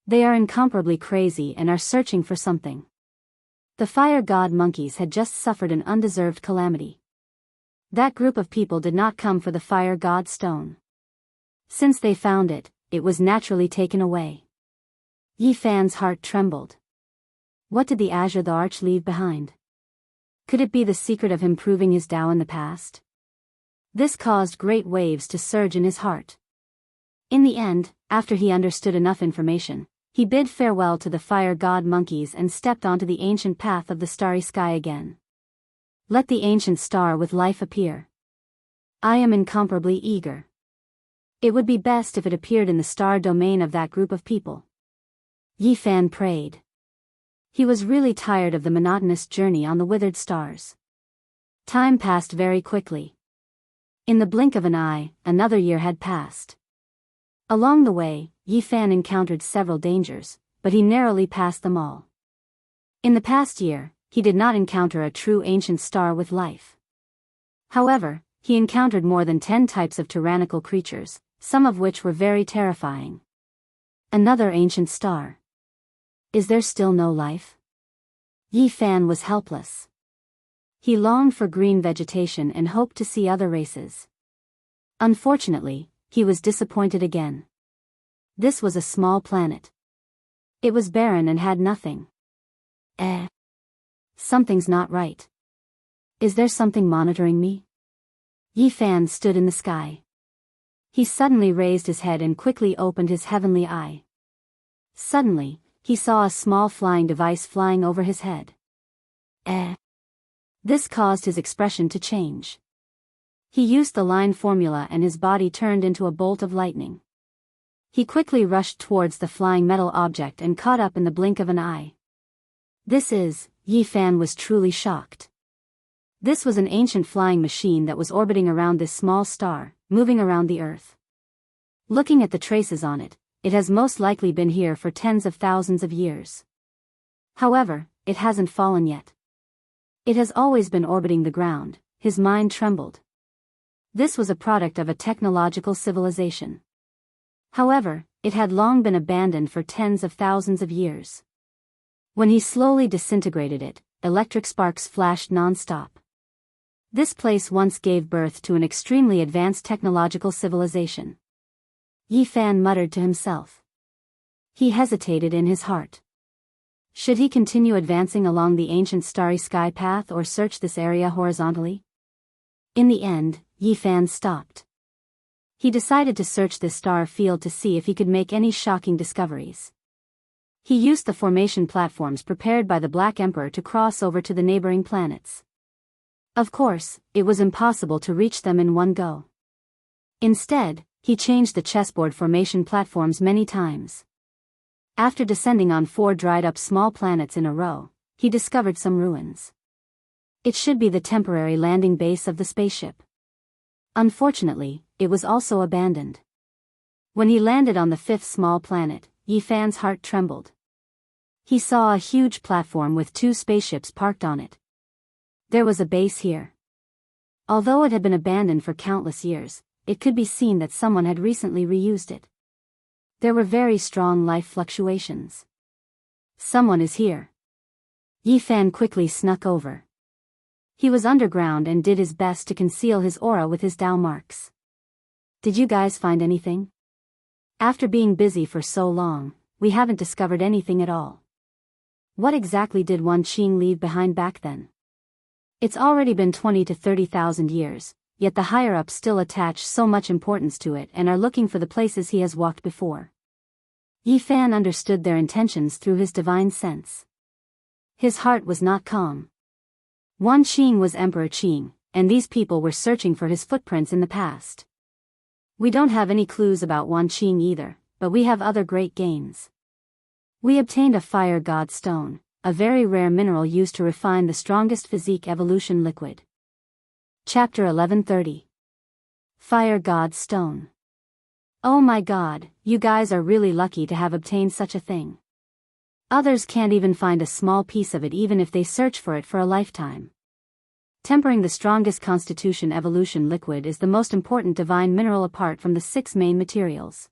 They are incomparably crazy and are searching for something. The fire god monkeys had just suffered an undeserved calamity. That group of people did not come for the fire god stone. Since they found it, it was naturally taken away. Yi Fan's heart trembled. What did the Azure the Arch leave behind? Could it be the secret of him proving his Tao in the past? This caused great waves to surge in his heart. In the end, after he understood enough information, he bid farewell to the fire god monkeys and stepped onto the ancient path of the starry sky again. Let the ancient star with life appear. I am incomparably eager. It would be best if it appeared in the star domain of that group of people. Yi Fan prayed. He was really tired of the monotonous journey on the withered stars. Time passed very quickly. In the blink of an eye, another year had passed. Along the way, Yi Fan encountered several dangers, but he narrowly passed them all. In the past year, he did not encounter a true ancient star with life. However, he encountered more than 10 types of tyrannical creatures, some of which were very terrifying. Another ancient star. Is there still no life? Yi Fan was helpless. He longed for green vegetation and hoped to see other races. Unfortunately, he was disappointed again. This was a small planet. It was barren and had nothing. Something's not right. Is there something monitoring me? Yi Fan stood in the sky. He suddenly raised his head and quickly opened his heavenly eye. Suddenly, he saw a small flying device flying over his head. This caused his expression to change. He used the line formula and his body turned into a bolt of lightning. He quickly rushed towards the flying metal object and caught up in the blink of an eye. Yi Fan was truly shocked. This was an ancient flying machine that was orbiting around this small star, moving around the Earth. Looking at the traces on it, it has most likely been here for tens of thousands of years. However, it hasn't fallen yet. It has always been orbiting the ground. His mind trembled. This was a product of a technological civilization. However, it had long been abandoned for tens of thousands of years. When he slowly disintegrated it, electric sparks flashed non-stop. This place once gave birth to an extremely advanced technological civilization. Yi Fan muttered to himself. He hesitated in his heart. Should he continue advancing along the ancient starry sky path or search this area horizontally? In the end, Yi Fan stopped. He decided to search this star field to see if he could make any shocking discoveries. He used the formation platforms prepared by the Black Emperor to cross over to the neighboring planets. Of course, it was impossible to reach them in one go. Instead, he changed the chessboard formation platforms many times. After descending on 4 dried-up small planets in a row, he discovered some ruins. It should be the temporary landing base of the spaceship. Unfortunately, it was also abandoned. When he landed on the 5th small planet, Yi Fan's heart trembled. He saw a huge platform with 2 spaceships parked on it. There was a base here. Although it had been abandoned for countless years, it could be seen that someone had recently reused it. There were very strong life fluctuations. Someone is here. Yi Fan quickly snuck over. He was underground and did his best to conceal his aura with his Tao marks. Did you guys find anything? After being busy for so long, we haven't discovered anything at all. What exactly did Wan Qing leave behind back then? It's already been 20 to 30,000 years, yet the higher-ups still attach so much importance to it and are looking for the places he has walked before. Yi Fan understood their intentions through his divine sense. His heart was not calm. Wan Qing was Emperor Qing, and these people were searching for his footprints in the past. We don't have any clues about Wan Qing either, but we have other great gains. We obtained a fire god stone, a very rare mineral used to refine the strongest physique evolution liquid. Chapter 1130. Fire God Stone. Oh my god, you guys are really lucky to have obtained such a thing. Others can't even find a small piece of it even if they search for it for a lifetime. Tempering the strongest constitution evolution liquid is the most important divine mineral apart from the 6 main materials.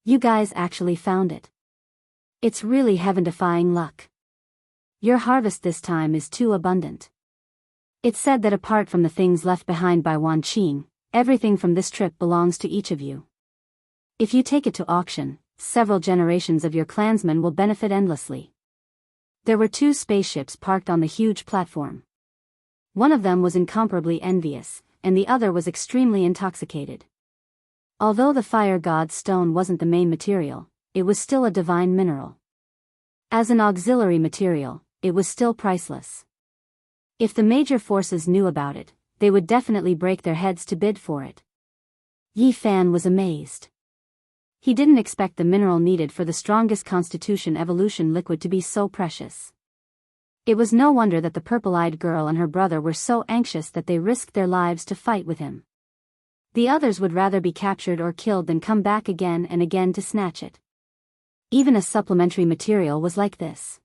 You guys actually found it. It's really heaven-defying luck. Your harvest this time is too abundant. It's said that apart from the things left behind by Wan Qing, everything from this trip belongs to each of you. If you take it to auction, several generations of your clansmen will benefit endlessly. There were 2 spaceships parked on the huge platform. One of them was incomparably envious, and the other was extremely intoxicated. Although the fire god's stone wasn't the main material, it was still a divine mineral. As an auxiliary material, it was still priceless. If the major forces knew about it, they would definitely break their heads to bid for it. Yi Fan was amazed. He didn't expect the mineral needed for the strongest constitution evolution liquid to be so precious. It was no wonder that the purple-eyed girl and her brother were so anxious that they risked their lives to fight with him. The others would rather be captured or killed than come back again and again to snatch it. Even a supplementary material was like this.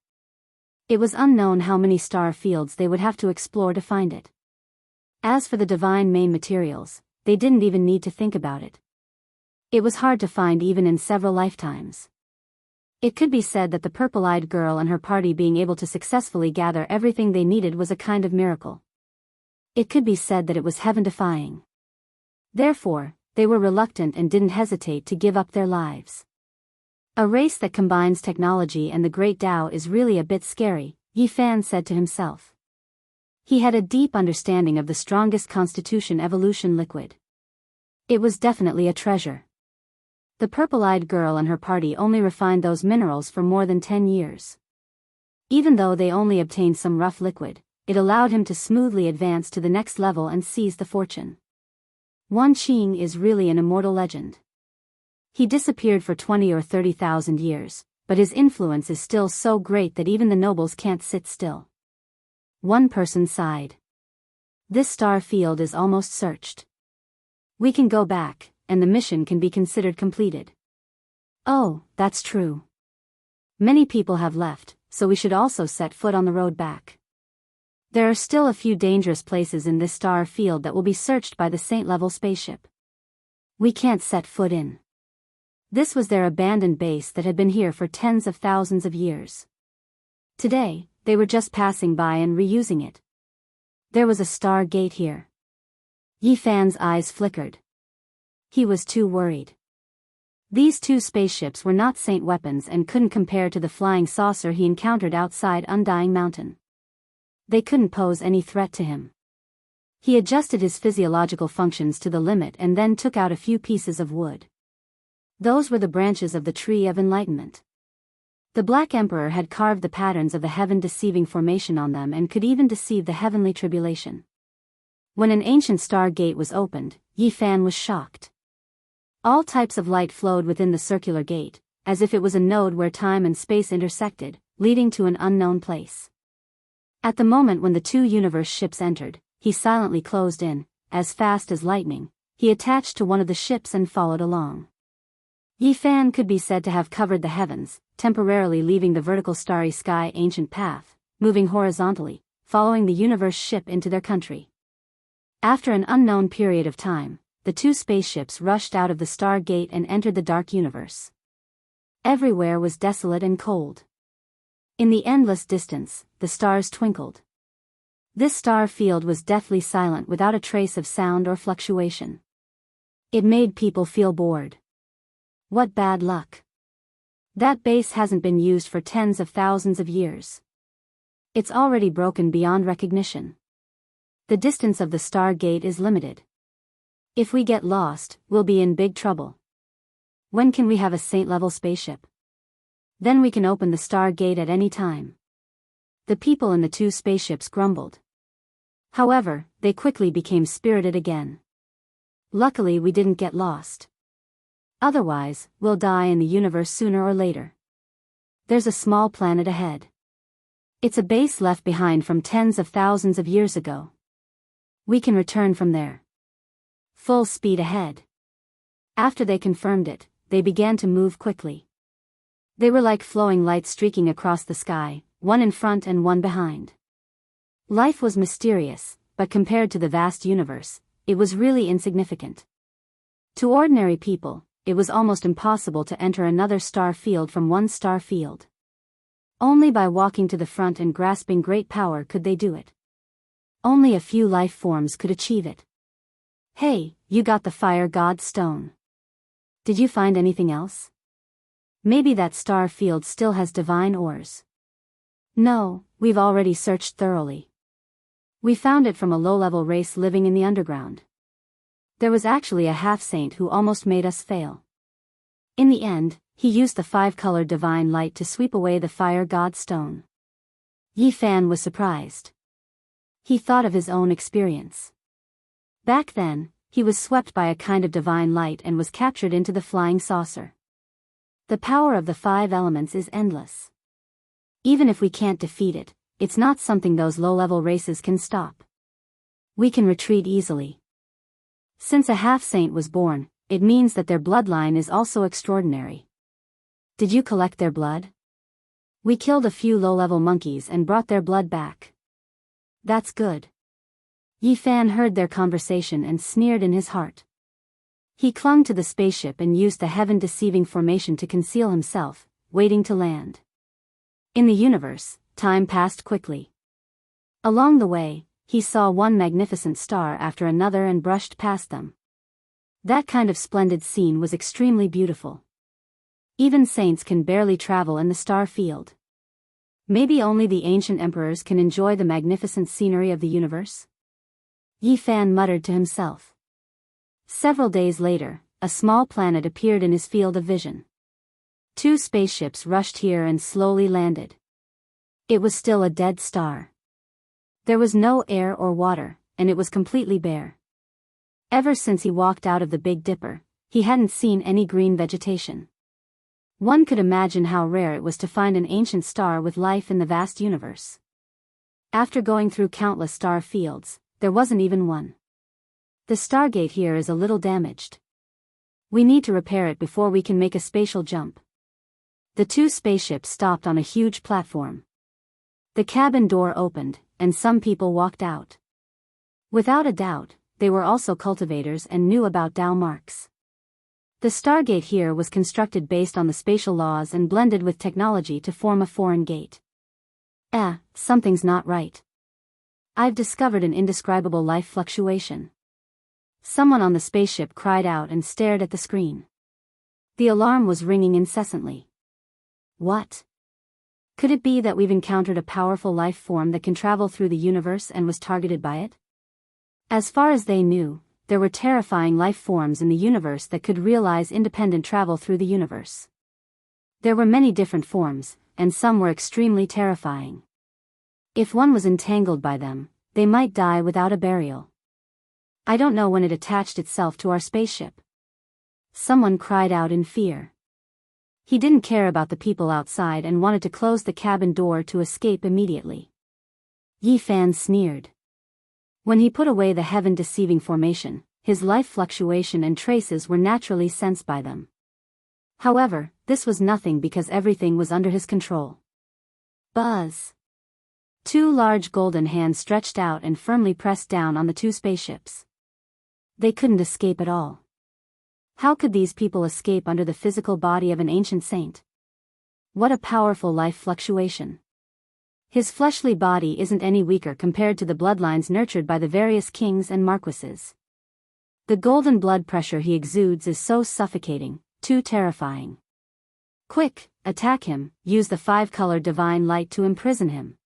It was unknown how many star fields they would have to explore to find it. As for the divine main materials, they didn't even need to think about it. It was hard to find even in several lifetimes. It could be said that the purple-eyed girl and her party being able to successfully gather everything they needed was a kind of miracle. It could be said that it was heaven-defying. Therefore, they were reluctant and didn't hesitate to give up their lives. A race that combines technology and the great Tao is really a bit scary, Yi Fan said to himself. He had a deep understanding of the strongest constitution evolution liquid. It was definitely a treasure. The purple-eyed girl and her party only refined those minerals for more than 10 years. Even though they only obtained some rough liquid, it allowed him to smoothly advance to the next level and seize the fortune. Wan Qing is really an immortal legend. He disappeared for 20 or 30,000 years, but his influence is still so great that even the nobles can't sit still. One person sighed. This star field is almost searched. We can go back, and the mission can be considered completed. Oh, that's true. Many people have left, so we should also set foot on the road back. There are still a few dangerous places in this star field that will be searched by the Saint-level spaceship. We can't set foot in. This was their abandoned base that had been here for tens of thousands of years. Today, they were just passing by and reusing it. There was a star gate here. Yi Fan's eyes flickered. He was too worried. These 2 spaceships were not Saint weapons and couldn't compare to the flying saucer he encountered outside Undying Mountain. They couldn't pose any threat to him. He adjusted his physiological functions to the limit and then took out a few pieces of wood. Those were the branches of the Tree of Enlightenment. The Black Emperor had carved the patterns of the heaven-deceiving formation on them and could even deceive the heavenly tribulation. When an ancient star gate was opened, Yi Fan was shocked. All types of light flowed within the circular gate, as if it was a node where time and space intersected, leading to an unknown place. At the moment when the 2 universe ships entered, he silently closed in. As fast as lightning, he attached to one of the ships and followed along. Yi Fan could be said to have covered the heavens, temporarily leaving the vertical starry sky ancient path, moving horizontally, following the universe ship into their country. After an unknown period of time, the 2 spaceships rushed out of the star gate and entered the dark universe. Everywhere was desolate and cold. In the endless distance, the stars twinkled. This star field was deathly silent without a trace of sound or fluctuation. It made people feel bored. What bad luck. That base hasn't been used for tens of thousands of years. It's already broken beyond recognition. The distance of the star gate is limited. If we get lost, we'll be in big trouble. When can we have a Saint-level spaceship? Then we can open the star gate at any time. The people in the 2 spaceships grumbled. However, they quickly became spirited again. Luckily we didn't get lost. Otherwise, we'll die in the universe sooner or later. There's a small planet ahead. It's a base left behind from tens of thousands of years ago. We can return from there. Full speed ahead. After they confirmed it, they began to move quickly. They were like flowing lights streaking across the sky, one in front and one behind. Life was mysterious, but compared to the vast universe, it was really insignificant. To ordinary people, it was almost impossible to enter another star field from one star field. Only by walking to the front and grasping great power could they do it. Only a few life forms could achieve it. Hey, you got the fire god's stone. Did you find anything else? Maybe that star field still has divine ores. No, we've already searched thoroughly. We found it from a low-level race living in the underground. There was actually a half-saint who almost made us fail. In the end, he used the 5-colored divine light to sweep away the fire god's stone. Yi Fan was surprised. He thought of his own experience. Back then, he was swept by a kind of divine light and was captured into the flying saucer. The power of the 5 elements is endless. Even if we can't defeat it, it's not something those low-level races can stop. We can retreat easily. Since a half-saint was born, it means that their bloodline is also extraordinary. Did you collect their blood? We killed a few low-level monkeys and brought their blood back. That's good. Yi Fan heard their conversation and sneered in his heart. He clung to the spaceship and used the heaven-deceiving formation to conceal himself, waiting to land. In the universe, time passed quickly. Along the way, he saw one magnificent star after another and brushed past them. That kind of splendid scene was extremely beautiful. Even saints can barely travel in the star field. Maybe only the ancient emperors can enjoy the magnificent scenery of the universe? Yi Fan muttered to himself. Several days later, a small planet appeared in his field of vision. 2 spaceships rushed here and slowly landed. It was still a dead star. There was no air or water, and it was completely bare. Ever since he walked out of the Big Dipper, he hadn't seen any green vegetation. One could imagine how rare it was to find an ancient star with life in the vast universe. After going through countless star fields, there wasn't even one. The Stargate here is a little damaged. We need to repair it before we can make a spatial jump. The 2 spaceships stopped on a huge platform. The cabin door opened, and some people walked out. Without a doubt, they were also cultivators and knew about Tao marks. The Stargate here was constructed based on the spatial laws and blended with technology to form a foreign gate. Something's not right. I've discovered an indescribable life fluctuation. Someone on the spaceship cried out and stared at the screen. The alarm was ringing incessantly. What? Could it be that we've encountered a powerful life form that can travel through the universe and was targeted by it? As far as they knew, there were terrifying life forms in the universe that could realize independent travel through the universe. There were many different forms, and some were extremely terrifying. If one was entangled by them, they might die without a burial. I don't know when it attached itself to our spaceship. Someone cried out in fear. He didn't care about the people outside and wanted to close the cabin door to escape immediately. Yi Fan sneered. When he put away the heaven-deceiving formation, his life fluctuation and traces were naturally sensed by them. However, this was nothing because everything was under his control. Buzz! 2 large golden hands stretched out and firmly pressed down on the 2 spaceships. They couldn't escape at all. How could these people escape under the physical body of an ancient saint? What a powerful life fluctuation. His fleshly body isn't any weaker compared to the bloodlines nurtured by the various kings and marquises. The golden blood pressure he exudes is so suffocating, too terrifying. Quick, attack him, use the 5-colored divine light to imprison him.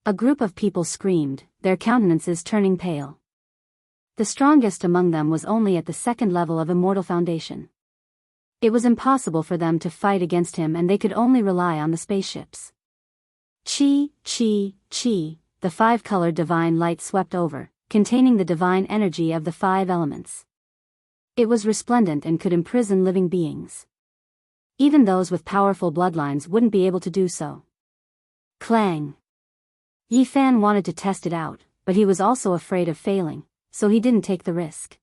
A group of people screamed, their countenances turning pale. The strongest among them was only at the 2nd level of Immortal Foundation. It was impossible for them to fight against him and they could only rely on the spaceships. Chi, chi, chi, the 5-colored divine light swept over, containing the divine energy of the 5 elements. It was resplendent and could imprison living beings. Even those with powerful bloodlines wouldn't be able to do so. Clang! Yi Fan wanted to test it out, but he was also afraid of failing, so he didn't take the risk.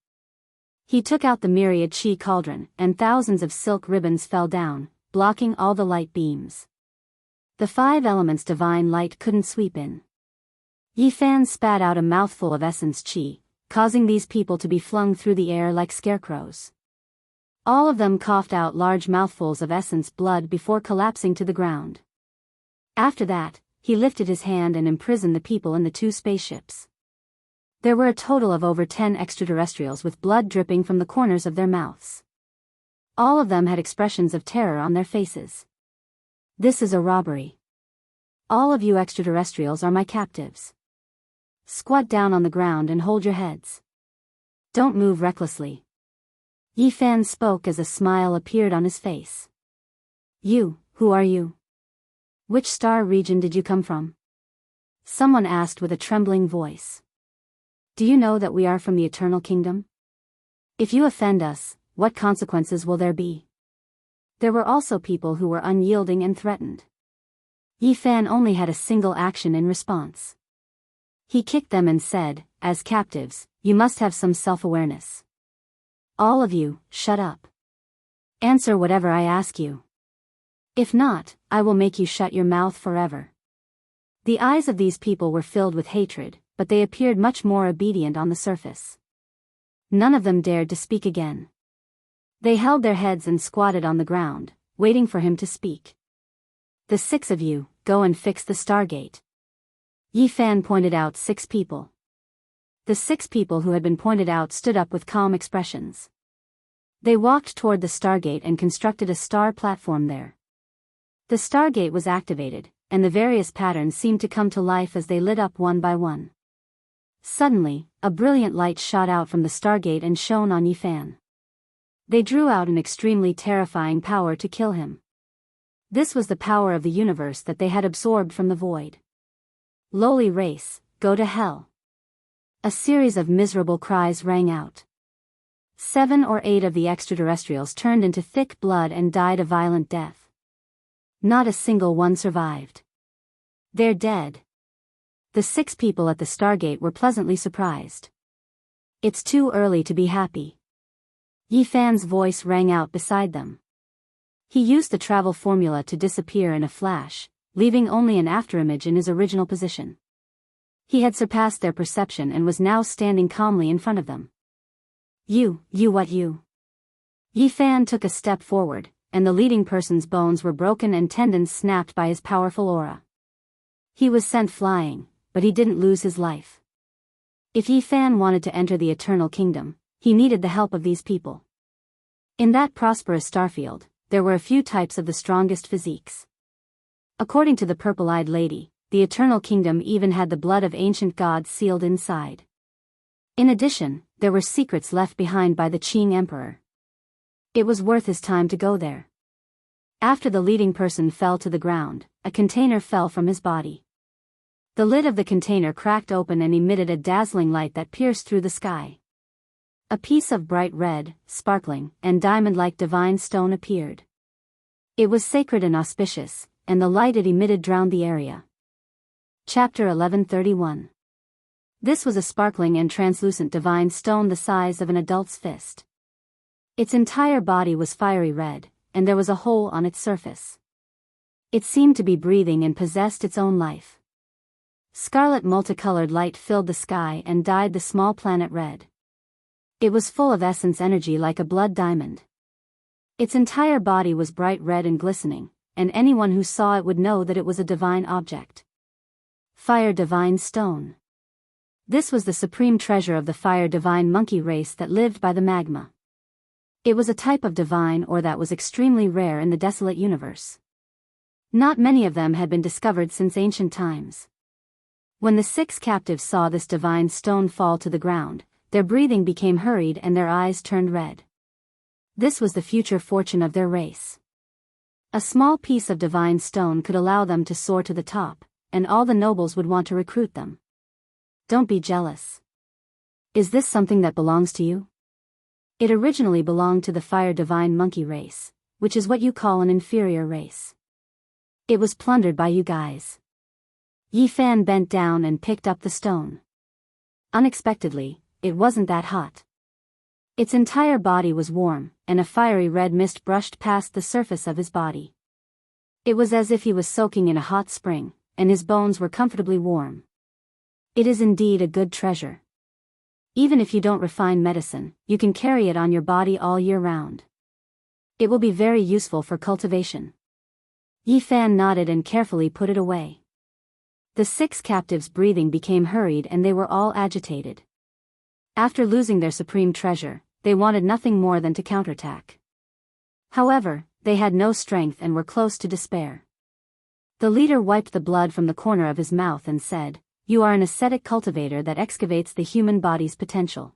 He took out the myriad chi cauldron, and thousands of silk ribbons fell down, blocking all the light beams. The 5 elements' divine light couldn't sweep in. Yi Fan spat out a mouthful of essence chi, causing these people to be flung through the air like scarecrows. All of them coughed out large mouthfuls of essence blood before collapsing to the ground. After that, he lifted his hand and imprisoned the people in the 2 spaceships. There were a total of over 10 extraterrestrials with blood dripping from the corners of their mouths. All of them had expressions of terror on their faces. "This is a robbery. All of you extraterrestrials are my captives. Squat down on the ground and hold your heads. Don't move recklessly." Yi Fan spoke as a smile appeared on his face. "You, who are you? Which star region did you come from?" someone asked with a trembling voice. "Do you know that we are from the Eternal Kingdom? If you offend us, what consequences will there be?" There were also people who were unyielding and threatened. Yi Fan only had a single action in response. He kicked them and said, "As captives, you must have some self-awareness. All of you, shut up. Answer whatever I ask you. If not, I will make you shut your mouth forever." The eyes of these people were filled with hatred, but they appeared much more obedient on the surface. None of them dared to speak again. They held their heads and squatted on the ground, waiting for him to speak. "The 6 of you, go and fix the Stargate." Yi Fan pointed out 6 people. The 6 people who had been pointed out stood up with calm expressions. They walked toward the Stargate and constructed a star platform there. The Stargate was activated, and the various patterns seemed to come to life as they lit up one by one. Suddenly, a brilliant light shot out from the Stargate and shone on Yi Fan. They drew out an extremely terrifying power to kill him. This was the power of the universe that they had absorbed from the void. "Lowly race, go to hell." A series of miserable cries rang out. 7 or 8 of the extraterrestrials turned into thick blood and died a violent death. Not a single one survived. "They're dead." The 6 people at the Stargate were pleasantly surprised. "It's too early to be happy." Yi Fan's voice rang out beside them. He used the travel formula to disappear in a flash, leaving only an afterimage in his original position. He had surpassed their perception and was now standing calmly in front of them. You what you?" Yi Fan took a step forward, and the leading person's bones were broken and tendons snapped by his powerful aura. He was sent flying, but he didn't lose his life. If Yi Fan wanted to enter the Eternal Kingdom, he needed the help of these people. In that prosperous starfield, there were a few types of the strongest physiques. According to the purple-eyed lady, the Eternal Kingdom even had the blood of ancient gods sealed inside. In addition, there were secrets left behind by the Qing Emperor. It was worth his time to go there. After the leading person fell to the ground, a container fell from his body. The lid of the container cracked open and emitted a dazzling light that pierced through the sky. A piece of bright red, sparkling, and diamond-like divine stone appeared. It was sacred and auspicious, and the light it emitted drowned the area. Chapter 1131. This was a sparkling and translucent divine stone the size of an adult's fist. Its entire body was fiery red, and there was a hole on its surface. It seemed to be breathing and possessed its own life. Scarlet multicolored light filled the sky and dyed the small planet red. It was full of essence energy like a blood diamond. Its entire body was bright red and glistening, and anyone who saw it would know that it was a divine object. Fire Divine Stone. This was the supreme treasure of the fire divine monkey race that lived by the magma. It was a type of divine ore that was extremely rare in the desolate universe. Not many of them had been discovered since ancient times. When the 6 captives saw this divine stone fall to the ground, their breathing became hurried and their eyes turned red. This was the future fortune of their race. A small piece of divine stone could allow them to soar to the top, and all the nobles would want to recruit them. Don't be jealous. Is this something that belongs to you? It originally belonged to the fire divine monkey race, which is what you call an inferior race. It was plundered by you guys. Yi Fan bent down and picked up the stone. Unexpectedly, it wasn't that hot. Its entire body was warm, and a fiery red mist brushed past the surface of his body. It was as if he was soaking in a hot spring, and his bones were comfortably warm. It is indeed a good treasure. Even if you don't refine medicine, you can carry it on your body all year round. It will be very useful for cultivation. Yi Fan nodded and carefully put it away. The 6 captives' breathing became hurried and they were all agitated. After losing their supreme treasure, they wanted nothing more than to counterattack. However, they had no strength and were close to despair. The leader wiped the blood from the corner of his mouth and said, "You are an ascetic cultivator that excavates the human body's potential.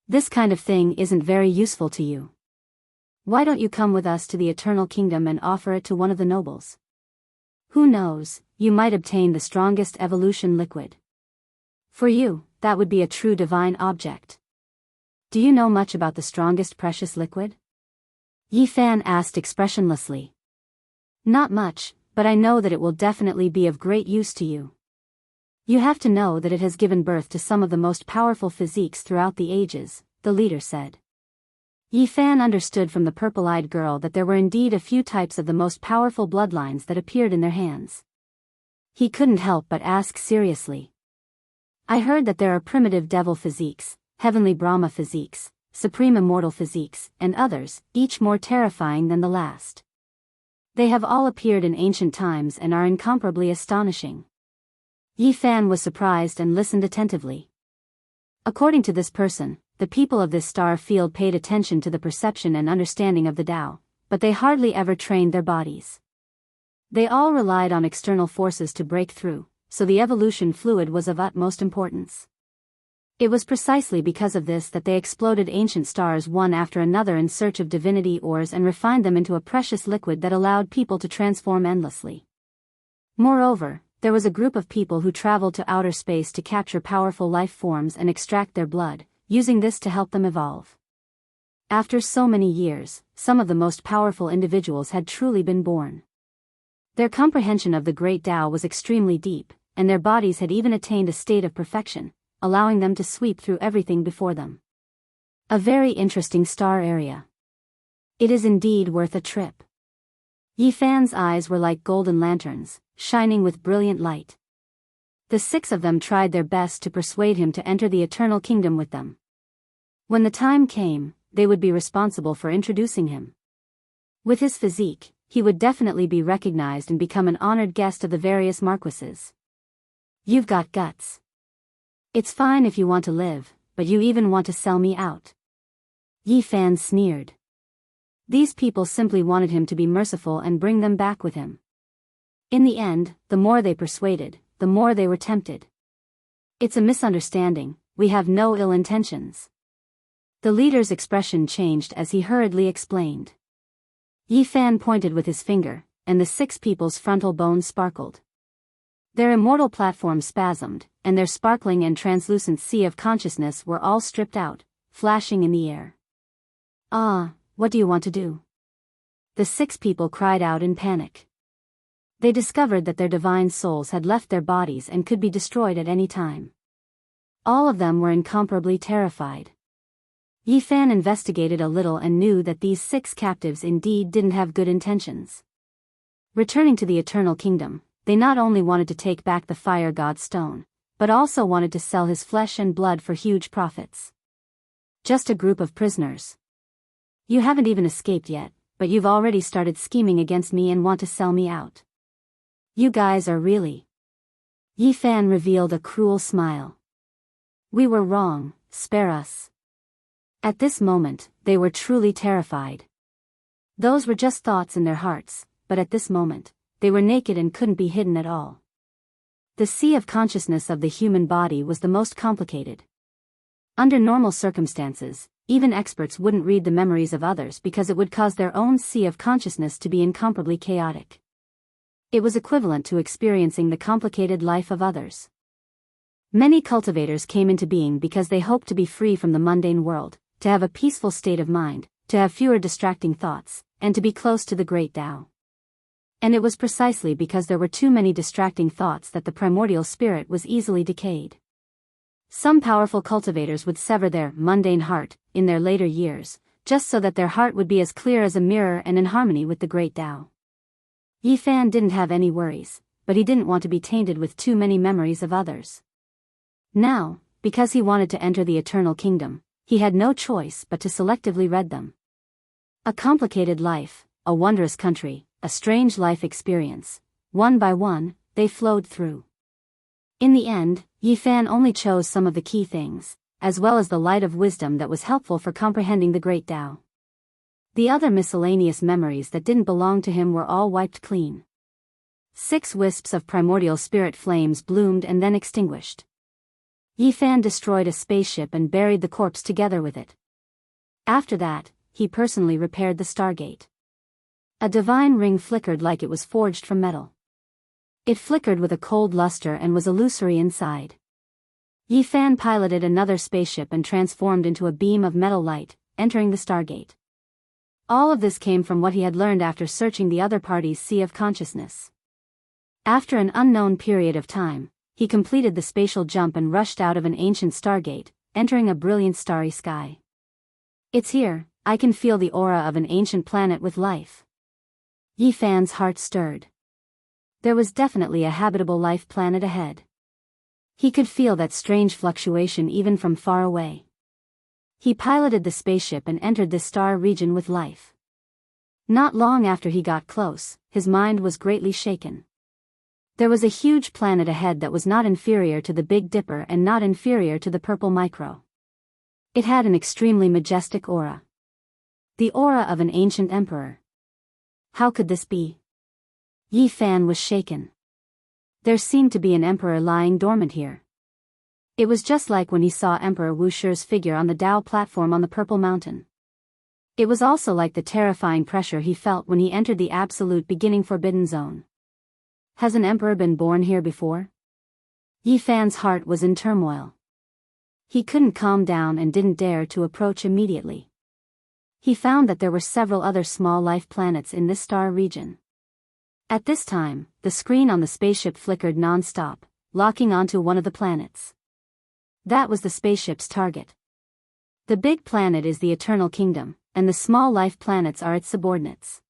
This kind of thing isn't very useful to you. Why don't you come with us to the eternal kingdom and offer it to one of the nobles? Who knows, you might obtain the strongest evolution liquid. For you, that would be a true divine object." "Do you know much about the strongest precious liquid?" Yi Fan asked expressionlessly. "Not much, but I know that it will definitely be of great use to you. You have to know that it has given birth to some of the most powerful physiques throughout the ages," the leader said. Yi Fan understood from the purple-eyed girl that there were indeed a few types of the most powerful bloodlines that appeared in their hands. He couldn't help but ask seriously. "I heard that there are primitive devil physiques, heavenly Brahma physiques, supreme immortal physiques, and others, each more terrifying than the last. They have all appeared in ancient times and are incomparably astonishing." Yi Fan was surprised and listened attentively. According to this person, the people of this star field paid attention to the perception and understanding of the Tao, but they hardly ever trained their bodies. They all relied on external forces to break through, so the evolution fluid was of utmost importance. It was precisely because of this that they exploded ancient stars one after another in search of divinity ores and refined them into a precious liquid that allowed people to transform endlessly. Moreover, there was a group of people who traveled to outer space to capture powerful life forms and extract their blood, using this to help them evolve. After so many years, some of the most powerful individuals had truly been born. Their comprehension of the great Tao was extremely deep, and their bodies had even attained a state of perfection, allowing them to sweep through everything before them. A very interesting star area. It is indeed worth a trip. Yi Fan's eyes were like golden lanterns, shining with brilliant light. The 6 of them tried their best to persuade him to enter the eternal kingdom with them. When the time came, they would be responsible for introducing him. With his physique, he would definitely be recognized and become an honored guest of the various marquises. "You've got guts. It's fine if you want to live, but you even want to sell me out." Yi Fan sneered. These people simply wanted him to be merciful and bring them back with him. In the end, the more they persuaded, the more they were tempted. "It's a misunderstanding, we have no ill intentions." The leader's expression changed as he hurriedly explained. Yi Fan pointed with his finger, and the 6 people's frontal bones sparkled. Their immortal platform spasmed, and their sparkling and translucent sea of consciousness were all stripped out, flashing in the air. "Ah, what do you want to do?" The 6 people cried out in panic. They discovered that their divine souls had left their bodies and could be destroyed at any time. All of them were incomparably terrified. Yi Fan investigated a little and knew that these 6 captives indeed didn't have good intentions. Returning to the eternal kingdom, they not only wanted to take back the fire god's stone, but also wanted to sell his flesh and blood for huge profits. Just a group of prisoners. "You haven't even escaped yet, but you've already started scheming against me and want to sell me out. You guys are really..." Yi Fan revealed a cruel smile. "We were wrong, spare us." At this moment, they were truly terrified. Those were just thoughts in their hearts, but at this moment, they were naked and couldn't be hidden at all. The sea of consciousness of the human body was the most complicated. Under normal circumstances, even experts wouldn't read the memories of others because it would cause their own sea of consciousness to be incomparably chaotic. It was equivalent to experiencing the complicated life of others. Many cultivators came into being because they hoped to be free from the mundane world, to have a peaceful state of mind, to have fewer distracting thoughts, and to be close to the great Tao. And it was precisely because there were too many distracting thoughts that the primordial spirit was easily decayed. Some powerful cultivators would sever their mundane heart, in their later years, just so that their heart would be as clear as a mirror and in harmony with the great Tao. Yi Fan didn't have any worries, but he didn't want to be tainted with too many memories of others. Now, because he wanted to enter the eternal kingdom, he had no choice but to selectively read them. A complicated life, a wondrous country, a strange life experience. One by one, they flowed through. In the end, Yi Fan only chose some of the key things, as well as the light of wisdom that was helpful for comprehending the great Tao. The other miscellaneous memories that didn't belong to him were all wiped clean. 6 wisps of primordial spirit flames bloomed and then extinguished. Yifan destroyed a spaceship and buried the corpse together with it. After that, he personally repaired the Stargate. A divine ring flickered like it was forged from metal. It flickered with a cold luster and was illusory inside. Yifan piloted another spaceship and transformed into a beam of metal light, entering the Stargate. All of this came from what he had learned after searching the other party's sea of consciousness. After an unknown period of time, he completed the spatial jump and rushed out of an ancient Stargate, entering a brilliant starry sky. It's here, I can feel the aura of an ancient planet with life. Yifan's heart stirred. There was definitely a habitable life planet ahead. He could feel that strange fluctuation even from far away. He piloted the spaceship and entered this star region with life. Not long after he got close, his mind was greatly shaken. There was a huge planet ahead that was not inferior to the Big Dipper and not inferior to the Purple Micro. It had an extremely majestic aura. The aura of an ancient emperor. How could this be? Yifan was shaken. There seemed to be an emperor lying dormant here. It was just like when he saw Emperor Wushu's figure on the Tao platform on the Purple Mountain. It was also like the terrifying pressure he felt when he entered the absolute beginning forbidden zone. Has an emperor been born here before? Yifan's heart was in turmoil. He couldn't calm down and didn't dare to approach immediately. He found that there were several other small life planets in this star region. At this time, the screen on the spaceship flickered non-stop, locking onto one of the planets. That was the spaceship's target. The big planet is the Eternal Kingdom, and the small life planets are its subordinates.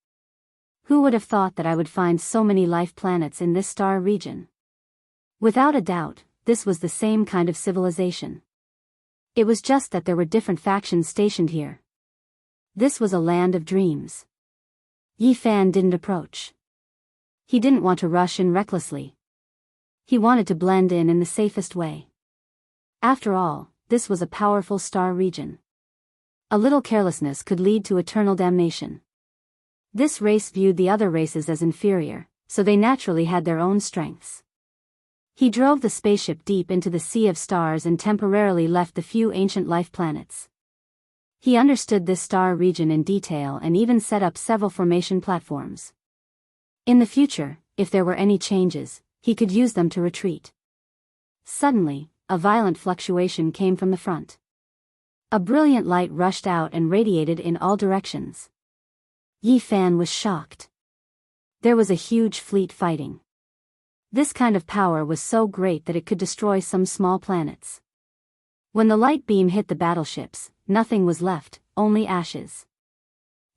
Who would have thought that I would find so many life planets in this star region? Without a doubt, this was the same kind of civilization. It was just that there were different factions stationed here. This was a land of dreams. Yifan didn't approach. He didn't want to rush in recklessly. He wanted to blend in the safest way. After all, this was a powerful star region. A little carelessness could lead to eternal damnation. This race viewed the other races as inferior, so they naturally had their own strengths. He drove the spaceship deep into the sea of stars and temporarily left the few ancient life planets. He understood this star region in detail and even set up several formation platforms. In the future, if there were any changes, he could use them to retreat. Suddenly, a violent fluctuation came from the front. A brilliant light rushed out and radiated in all directions. Yifan was shocked. There was a huge fleet fighting. This kind of power was so great that it could destroy some small planets. When the light beam hit the battleships, nothing was left, only ashes.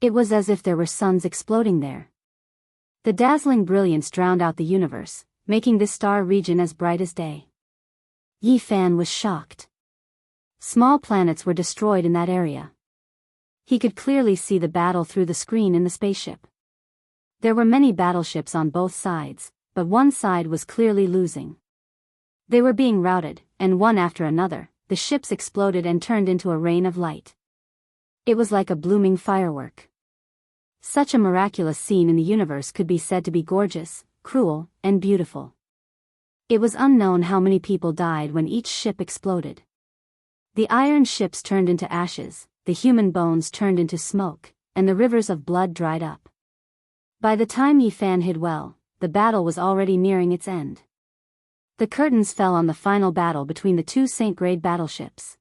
It was as if there were suns exploding there. The dazzling brilliance drowned out the universe, making this star region as bright as day. Yifan was shocked. Small planets were destroyed in that area. He could clearly see the battle through the screen in the spaceship. There were many battleships on both sides, but one side was clearly losing. They were being routed, and one after another, the ships exploded and turned into a rain of light. It was like a blooming firework. Such a miraculous scene in the universe could be said to be gorgeous, cruel, and beautiful. It was unknown how many people died when each ship exploded. The iron ships turned into ashes, the human bones turned into smoke, and the rivers of blood dried up. By the time Yifan hid well, the battle was already nearing its end. The curtains fell on the final battle between the two Saint-grade battleships.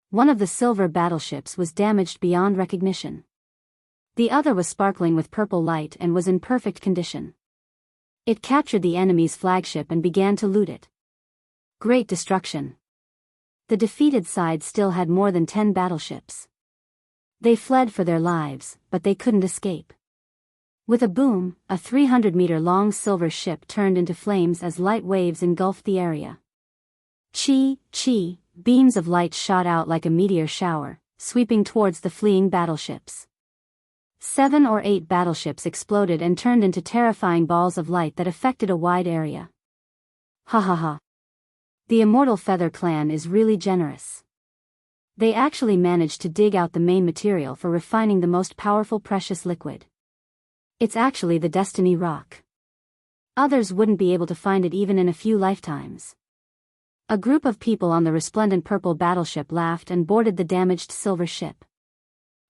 One of the silver battleships was damaged beyond recognition. The other was sparkling with purple light and was in perfect condition. It captured the enemy's flagship and began to loot it. Great destruction. The defeated side still had more than 10 battleships. They fled for their lives, but they couldn't escape. With a boom, a 300-meter-long silver ship turned into flames as light waves engulfed the area. Chi, beams of light shot out like a meteor shower, sweeping towards the fleeing battleships. 7 or 8 battleships exploded and turned into terrifying balls of light that affected a wide area. Ha ha ha. The Immortal Feather Clan is really generous. They actually managed to dig out the main material for refining the most powerful precious liquid. It's actually the Destiny Rock. Others wouldn't be able to find it even in a few lifetimes. A group of people on the resplendent purple battleship laughed and boarded the damaged silver ship.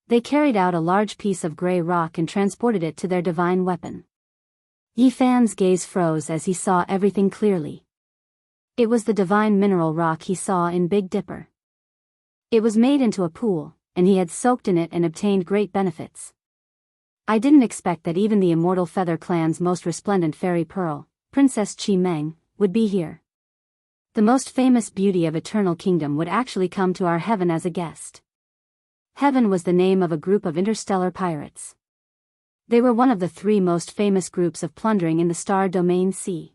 They carried out a large piece of gray rock and transported it to their divine weapon. Yi Fan's gaze froze as he saw everything clearly. It was the divine mineral rock he saw in Big Dipper. It was made into a pool, and he had soaked in it and obtained great benefits. I didn't expect that even the immortal Feather Clan's most resplendent fairy pearl, Princess Chi Meng, would be here. The most famous beauty of Eternal Kingdom would actually come to our heaven as a guest. Heaven was the name of a group of interstellar pirates. They were one of the 3 most famous groups of plundering in the Star Domain Sea.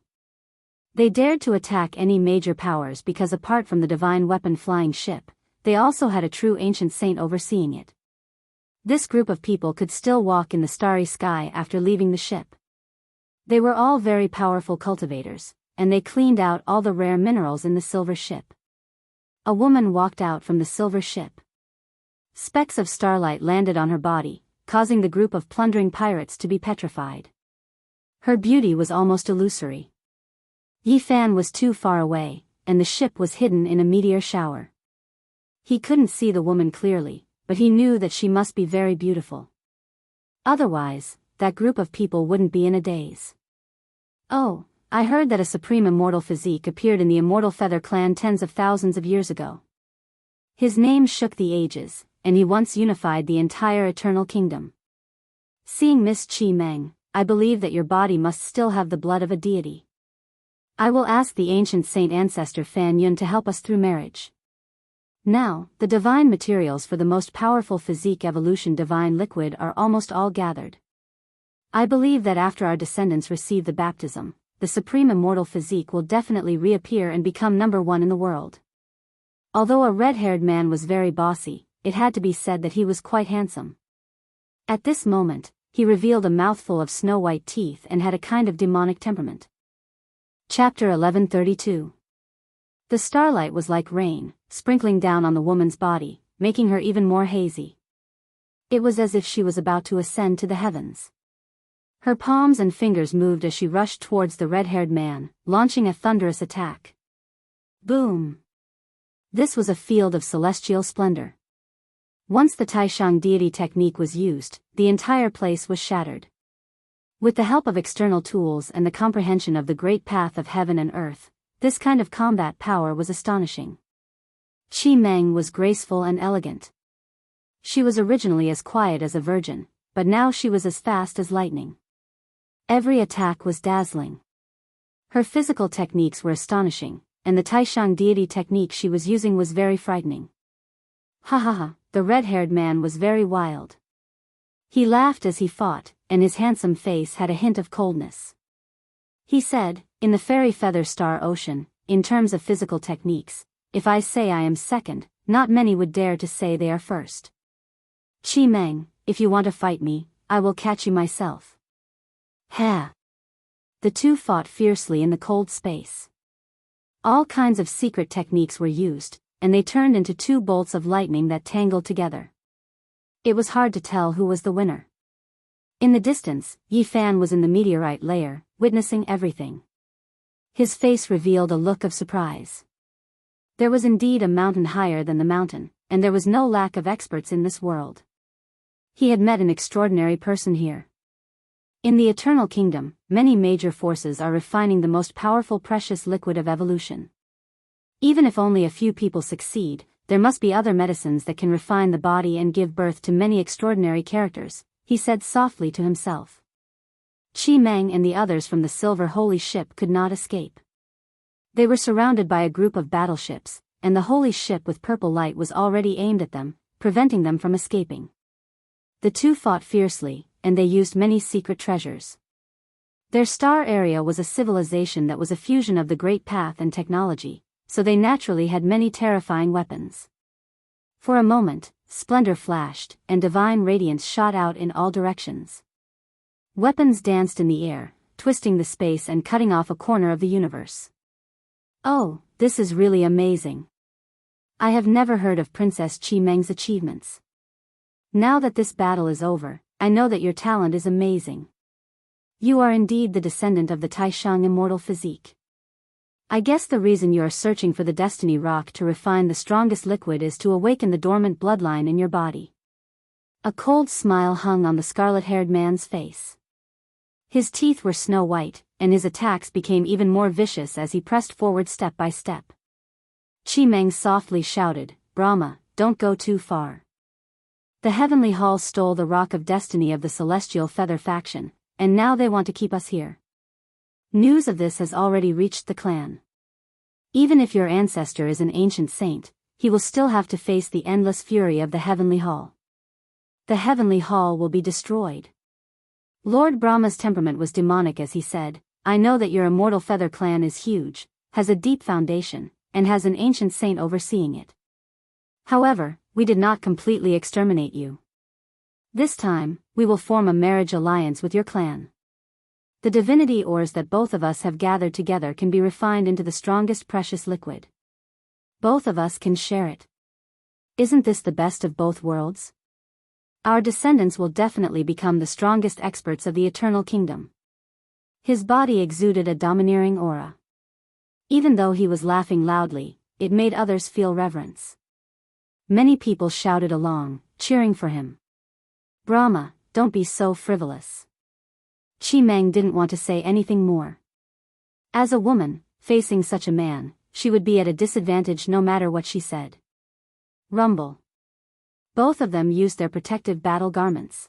They dared to attack any major powers because apart from the divine weapon flying ship, they also had a true ancient saint overseeing it. This group of people could still walk in the starry sky after leaving the ship. They were all very powerful cultivators, and they cleaned out all the rare minerals in the silver ship. A woman walked out from the silver ship. Specks of starlight landed on her body, causing the group of plundering pirates to be petrified. Her beauty was almost illusory. Yi Fan was too far away, and the ship was hidden in a meteor shower. He couldn't see the woman clearly, but he knew that she must be very beautiful. Otherwise, that group of people wouldn't be in a daze. Oh, I heard that a supreme immortal physique appeared in the immortal Feather Clan tens of thousands of years ago. His name shook the ages, and he once unified the entire Eternal Kingdom. Seeing Miss Chi Meng, I believe that your body must still have the blood of a deity. I will ask the ancient saint ancestor Fan Yun to help us through marriage. Now, the divine materials for the most powerful physique evolution divine liquid are almost all gathered. I believe that after our descendants receive the baptism, the supreme immortal physique will definitely reappear and become #1 in the world. Although a red-haired man was very bossy, it had to be said that he was quite handsome. At this moment, he revealed a mouthful of snow-white teeth and had a kind of demonic temperament. Chapter 1132. The starlight was like rain, sprinkling down on the woman's body, making her even more hazy. It was as if she was about to ascend to the heavens. Her palms and fingers moved as she rushed towards the red-haired man, launching a thunderous attack. Boom! This was a field of celestial splendor. Once the Taishang deity technique was used, the entire place was shattered. With the help of external tools and the comprehension of the great path of heaven and earth, this kind of combat power was astonishing. Chi Meng was graceful and elegant. She was originally as quiet as a virgin, but now she was as fast as lightning. Every attack was dazzling. Her physical techniques were astonishing, and the Taishang deity technique she was using was very frightening. Ha ha ha, the red-haired man was very wild. He laughed as he fought, and his handsome face had a hint of coldness. He said, in the fairy feather star ocean, in terms of physical techniques, if I say I am second, not many would dare to say they are first. Chi Meng, if you want to fight me, I will catch you myself. Ha! The two fought fiercely in the cold space. All kinds of secret techniques were used, and they turned into 2 bolts of lightning that tangled together. It was hard to tell who was the winner. In the distance, Yi Fan was in the meteorite layer, witnessing everything. His face revealed a look of surprise. There was indeed a mountain higher than the mountain, and there was no lack of experts in this world. He had met an extraordinary person here. In the Eternal Kingdom, many major forces are refining the most powerful precious liquid of evolution. Even if only a few people succeed, there must be other medicines that can refine the body and give birth to many extraordinary characters, he said softly to himself. Chi Meng and the others from the Silver Holy Ship could not escape. They were surrounded by a group of battleships, and the holy ship with purple light was already aimed at them, preventing them from escaping. The two fought fiercely, and they used many secret treasures. Their star area was a civilization that was a fusion of the Great Path and technology, so they naturally had many terrifying weapons. For a moment, splendor flashed, and divine radiance shot out in all directions. Weapons danced in the air, twisting the space and cutting off a corner of the universe. Oh, this is really amazing. I have never heard of Princess Chi Meng's achievements. Now that this battle is over, I know that your talent is amazing. You are indeed the descendant of the Taishang immortal physique. I guess the reason you are searching for the destiny rock to refine the strongest liquid is to awaken the dormant bloodline in your body. A cold smile hung on the scarlet-haired man's face. His teeth were snow white, and his attacks became even more vicious as he pressed forward step by step. Chi Meng softly shouted, "Brahma, don't go too far." The Heavenly Hall stole the Rock of Destiny of the Celestial Feather faction, and now they want to keep us here. News of this has already reached the clan. Even if your ancestor is an ancient saint, he will still have to face the endless fury of the Heavenly Hall. The Heavenly Hall will be destroyed. Lord Brahma's temperament was demonic as he said, "I know that your immortal feather clan is huge, has a deep foundation, and has an ancient saint overseeing it. However, we did not completely exterminate you. This time, we will form a marriage alliance with your clan. The divinity ores that both of us have gathered together can be refined into the strongest precious liquid. Both of us can share it. Isn't this the best of both worlds? Our descendants will definitely become the strongest experts of the eternal kingdom." His body exuded a domineering aura. Even though he was laughing loudly, it made others feel reverence. Many people shouted along, cheering for him. "Brahma, don't be so frivolous." Chi Meng didn't want to say anything more. As a woman, facing such a man, she would be at a disadvantage no matter what she said. Rumble. Both of them used their protective battle garments.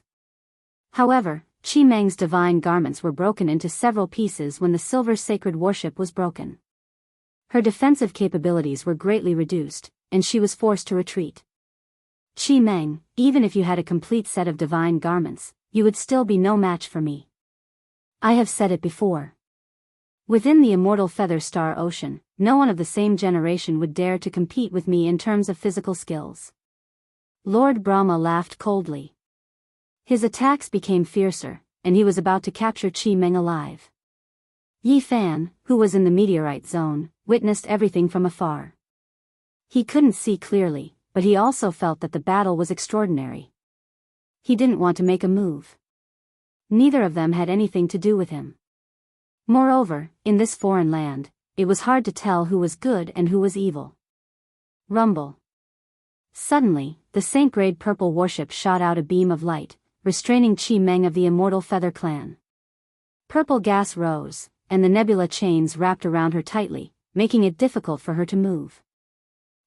However, Chi Meng's divine garments were broken into several pieces when the silver sacred worship was broken. Her defensive capabilities were greatly reduced, and she was forced to retreat. "Chi Meng, even if you had a complete set of divine garments, you would still be no match for me. I have said it before. Within the immortal Feather Star Ocean, no one of the same generation would dare to compete with me in terms of physical skills." Lord Brahma laughed coldly. His attacks became fiercer, and he was about to capture Chi Meng alive. Yi Fan, who was in the meteorite zone, witnessed everything from afar. He couldn't see clearly, but he also felt that the battle was extraordinary. He didn't want to make a move. Neither of them had anything to do with him. Moreover, in this foreign land, it was hard to tell who was good and who was evil. Rumble. Suddenly, the saint-grade purple warship shot out a beam of light, restraining Chi Meng of the Immortal Feather Clan. Purple gas rose, and the nebula chains wrapped around her tightly, making it difficult for her to move.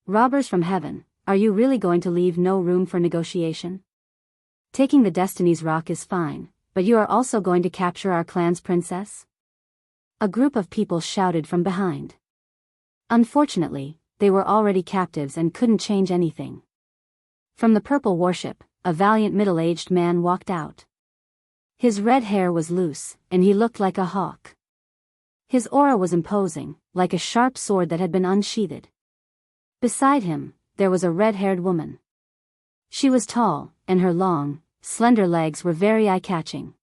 "Robbers from heaven, are you really going to leave no room for negotiation? Taking the Destiny's Rock is fine, but you are also going to capture our clan's princess?" A group of people shouted from behind. Unfortunately, they were already captives and couldn't change anything. From the purple warship, a valiant middle-aged man walked out. His red hair was loose, and he looked like a hawk. His aura was imposing, like a sharp sword that had been unsheathed. Beside him, there was a red-haired woman. She was tall, and her long, slender legs were very eye-catching.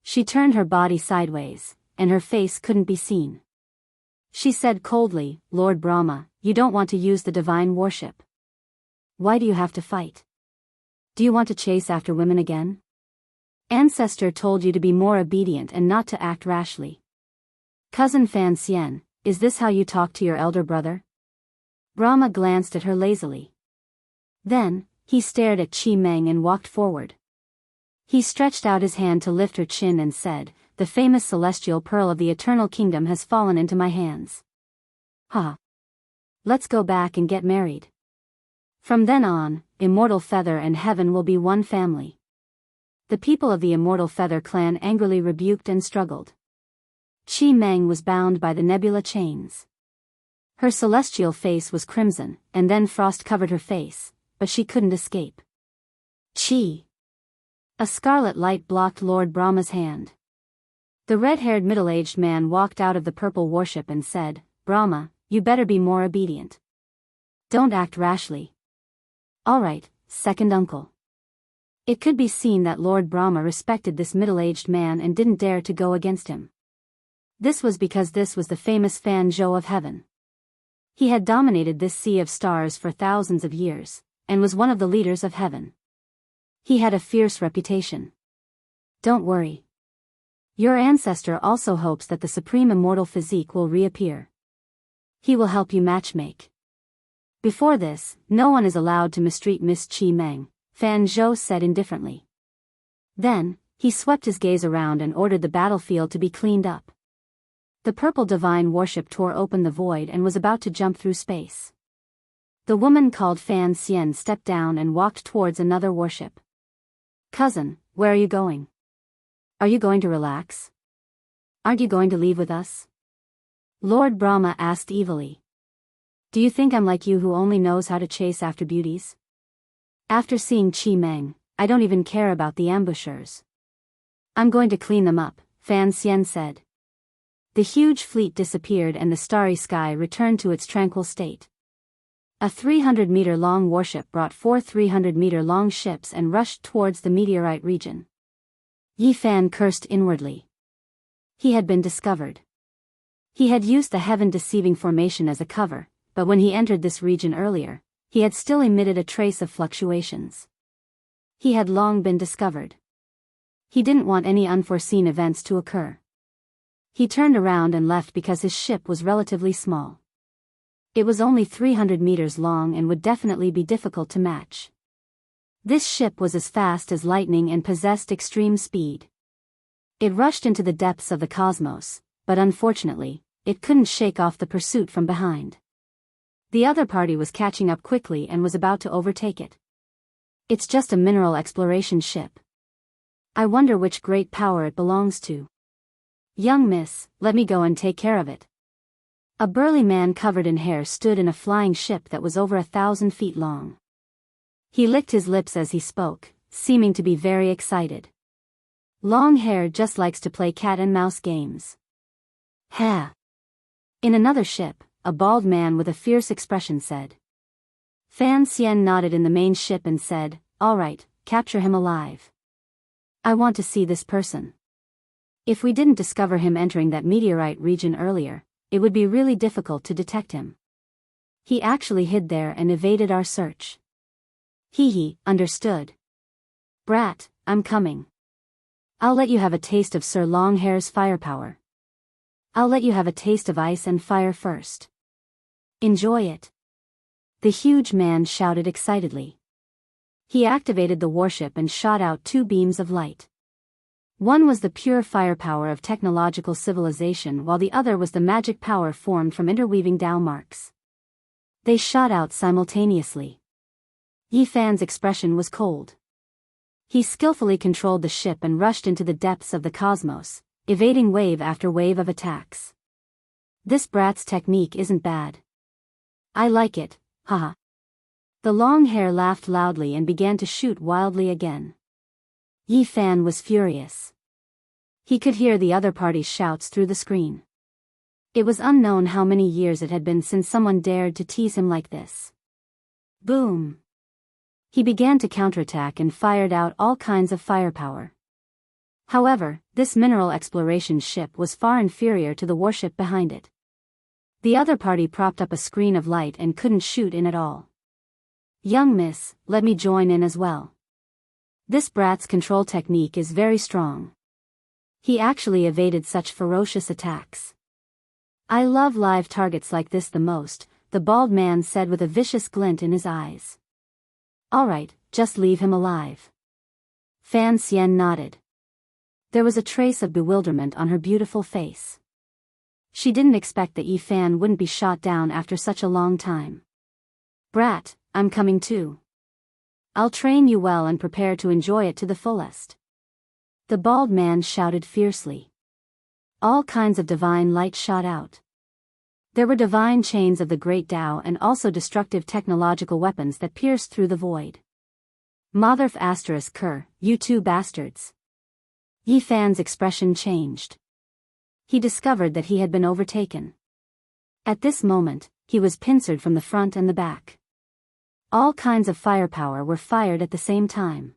She turned her body sideways, and her face couldn't be seen. She said coldly, "Lord Brahma, you don't want to use the divine warship. Why do you have to fight? Do you want to chase after women again? Ancestor told you to be more obedient and not to act rashly. Cousin Fan Xian, is this how you talk to your elder brother?" Brahma glanced at her lazily. Then, he stared at Chi Meng and walked forward. He stretched out his hand to lift her chin and said, "The famous celestial pearl of the eternal kingdom has fallen into my hands. Ha! Let's go back and get married. From then on, Immortal Feather and Heaven will be one family." The people of the Immortal Feather clan angrily rebuked and struggled. Chi Meng was bound by the nebula chains. Her celestial face was crimson, and then frost covered her face, but she couldn't escape. Chi! A scarlet light blocked Lord Brahma's hand. The red-haired middle-aged man walked out of the purple warship and said, "Brahma, you better be more obedient. Don't act rashly." "All right, second uncle." It could be seen that Lord Brahma respected this middle-aged man and didn't dare to go against him. This was because this was the famous Fan Zhou of heaven. He had dominated this sea of stars for thousands of years, and was one of the leaders of heaven. He had a fierce reputation. Don't worry. Your ancestor also hopes that the supreme immortal physique will reappear. He will help you matchmake. Before this, no one is allowed to mistreat Miss Chi Meng, Fan Zhou said indifferently. Then, he swept his gaze around and ordered the battlefield to be cleaned up. The purple divine warship tore open the void and was about to jump through space. The woman called Fan Xian stepped down and walked towards another warship. Cousin, where are you going? Are you going to relax? Aren't you going to leave with us? Lord Brahma asked evilly. Do you think I'm like you who only knows how to chase after beauties? After seeing Chi Meng, I don't even care about the ambushers. I'm going to clean them up, Fan Xian said. The huge fleet disappeared and the starry sky returned to its tranquil state. A 300-meter-long warship brought 4 300-meter-long ships and rushed towards the meteorite region. Yi Fan cursed inwardly. He had been discovered. He had used the heaven-deceiving formation as a cover, but when he entered this region earlier, he had still emitted a trace of fluctuations. He had long been discovered. He didn't want any unforeseen events to occur. He turned around and left because his ship was relatively small. It was only 300 meters long and would definitely be difficult to match. This ship was as fast as lightning and possessed extreme speed. It rushed into the depths of the cosmos, but unfortunately, it couldn't shake off the pursuit from behind. The other party was catching up quickly and was about to overtake it. It's just a mineral exploration ship. I wonder which great power it belongs to. Young miss, let me go and take care of it. A burly man covered in hair stood in a flying ship that was over 1,000 feet long. He licked his lips as he spoke, seeming to be very excited. Long hair just likes to play cat and mouse games. Ha! In another ship, a bald man with a fierce expression said. Fan Xian nodded in the main ship and said, all right, capture him alive. I want to see this person. If we didn't discover him entering that meteorite region earlier, it would be really difficult to detect him. He actually hid there and evaded our search. Hee, understood. Brat, I'm coming. I'll let you have a taste of Sir Longhair's firepower. I'll let you have a taste of ice and fire first. Enjoy it. The huge man shouted excitedly. He activated the warship and shot out 2 beams of light. One was the pure firepower of technological civilization while the other was the magic power formed from interweaving Tao marks. They shot out simultaneously. Yi Fan's expression was cold. He skillfully controlled the ship and rushed into the depths of the cosmos, evading wave after wave of attacks. This brat's technique isn't bad. I like it, haha. The long hair laughed loudly and began to shoot wildly again. Yi Fan was furious. He could hear the other party's shouts through the screen. It was unknown how many years it had been since someone dared to tease him like this. Boom! He began to counterattack and fired out all kinds of firepower. However, this mineral exploration ship was far inferior to the warship behind it. The other party propped up a screen of light and couldn't shoot in at all. Young miss, let me join in as well. This brat's control technique is very strong. He actually evaded such ferocious attacks. I love live targets like this the most, the bald man said with a vicious glint in his eyes. All right, just leave him alive. Fan Xian nodded. There was a trace of bewilderment on her beautiful face. She didn't expect that Yi Fan wouldn't be shot down after such a long time. Brat, I'm coming too. I'll train you well and prepare to enjoy it to the fullest. The bald man shouted fiercely. All kinds of divine light shot out. There were divine chains of the great Tao and also destructive technological weapons that pierced through the void. Motherf asterisk cur, you 2 bastards. Yi Fan's expression changed. He discovered that he had been overtaken. At this moment, he was pincered from the front and the back. All kinds of firepower were fired at the same time.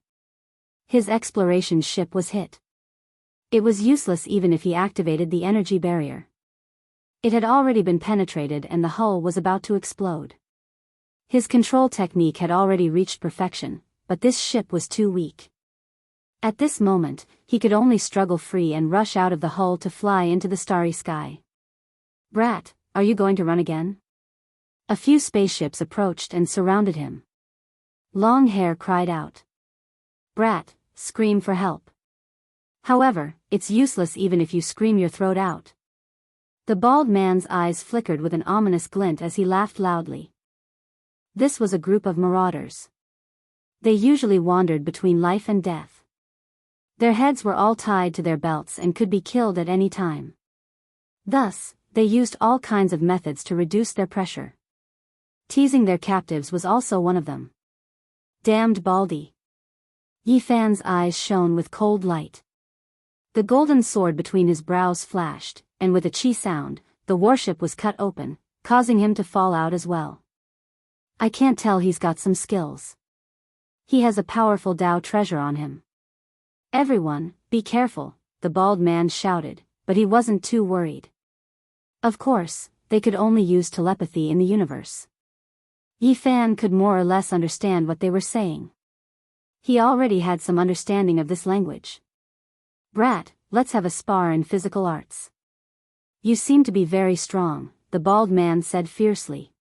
His exploration ship was hit. It was useless even if he activated the energy barrier. It had already been penetrated and the hull was about to explode. His control technique had already reached perfection, but this ship was too weak. At this moment, he could only struggle free and rush out of the hull to fly into the starry sky. "Brat, are you going to run again?" A few spaceships approached and surrounded him. Longhair cried out. "Brat, scream for help." "However, it's useless even if you scream your throat out." The bald man's eyes flickered with an ominous glint as he laughed loudly. This was a group of marauders. They usually wandered between life and death. Their heads were all tied to their belts and could be killed at any time. Thus, they used all kinds of methods to reduce their pressure. Teasing their captives was also one of them. "Damned Baldy." Yifan's eyes shone with cold light. The golden sword between his brows flashed, and with a chi sound, the warship was cut open, causing him to fall out as well. "I can't tell, he's got some skills. He has a powerful Tao treasure on him." "Everyone, be careful," the bald man shouted, but he wasn't too worried. Of course, they could only use telepathy in the universe. Yifan could more or less understand what they were saying. He already had some understanding of this language. "Brat, let's have a spar in physical arts." "You seem to be very strong," the bald man said fiercely.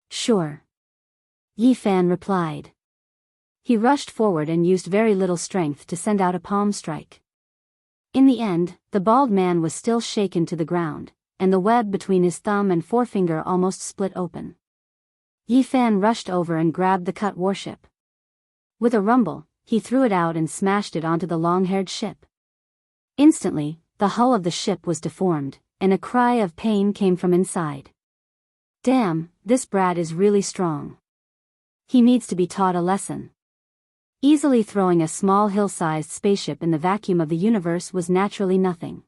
"Sure," Yifan replied. He rushed forward and used very little strength to send out a palm strike. In the end, the bald man was still shaken to the ground, and the web between his thumb and forefinger almost split open. Yifan rushed over and grabbed the cut warship. With a rumble, he threw it out and smashed it onto the long-haired ship. Instantly, the hull of the ship was deformed, and a cry of pain came from inside. "Damn, this brat is really strong. He needs to be taught a lesson." Easily throwing a small hill-sized spaceship in the vacuum of the universe was naturally nothing.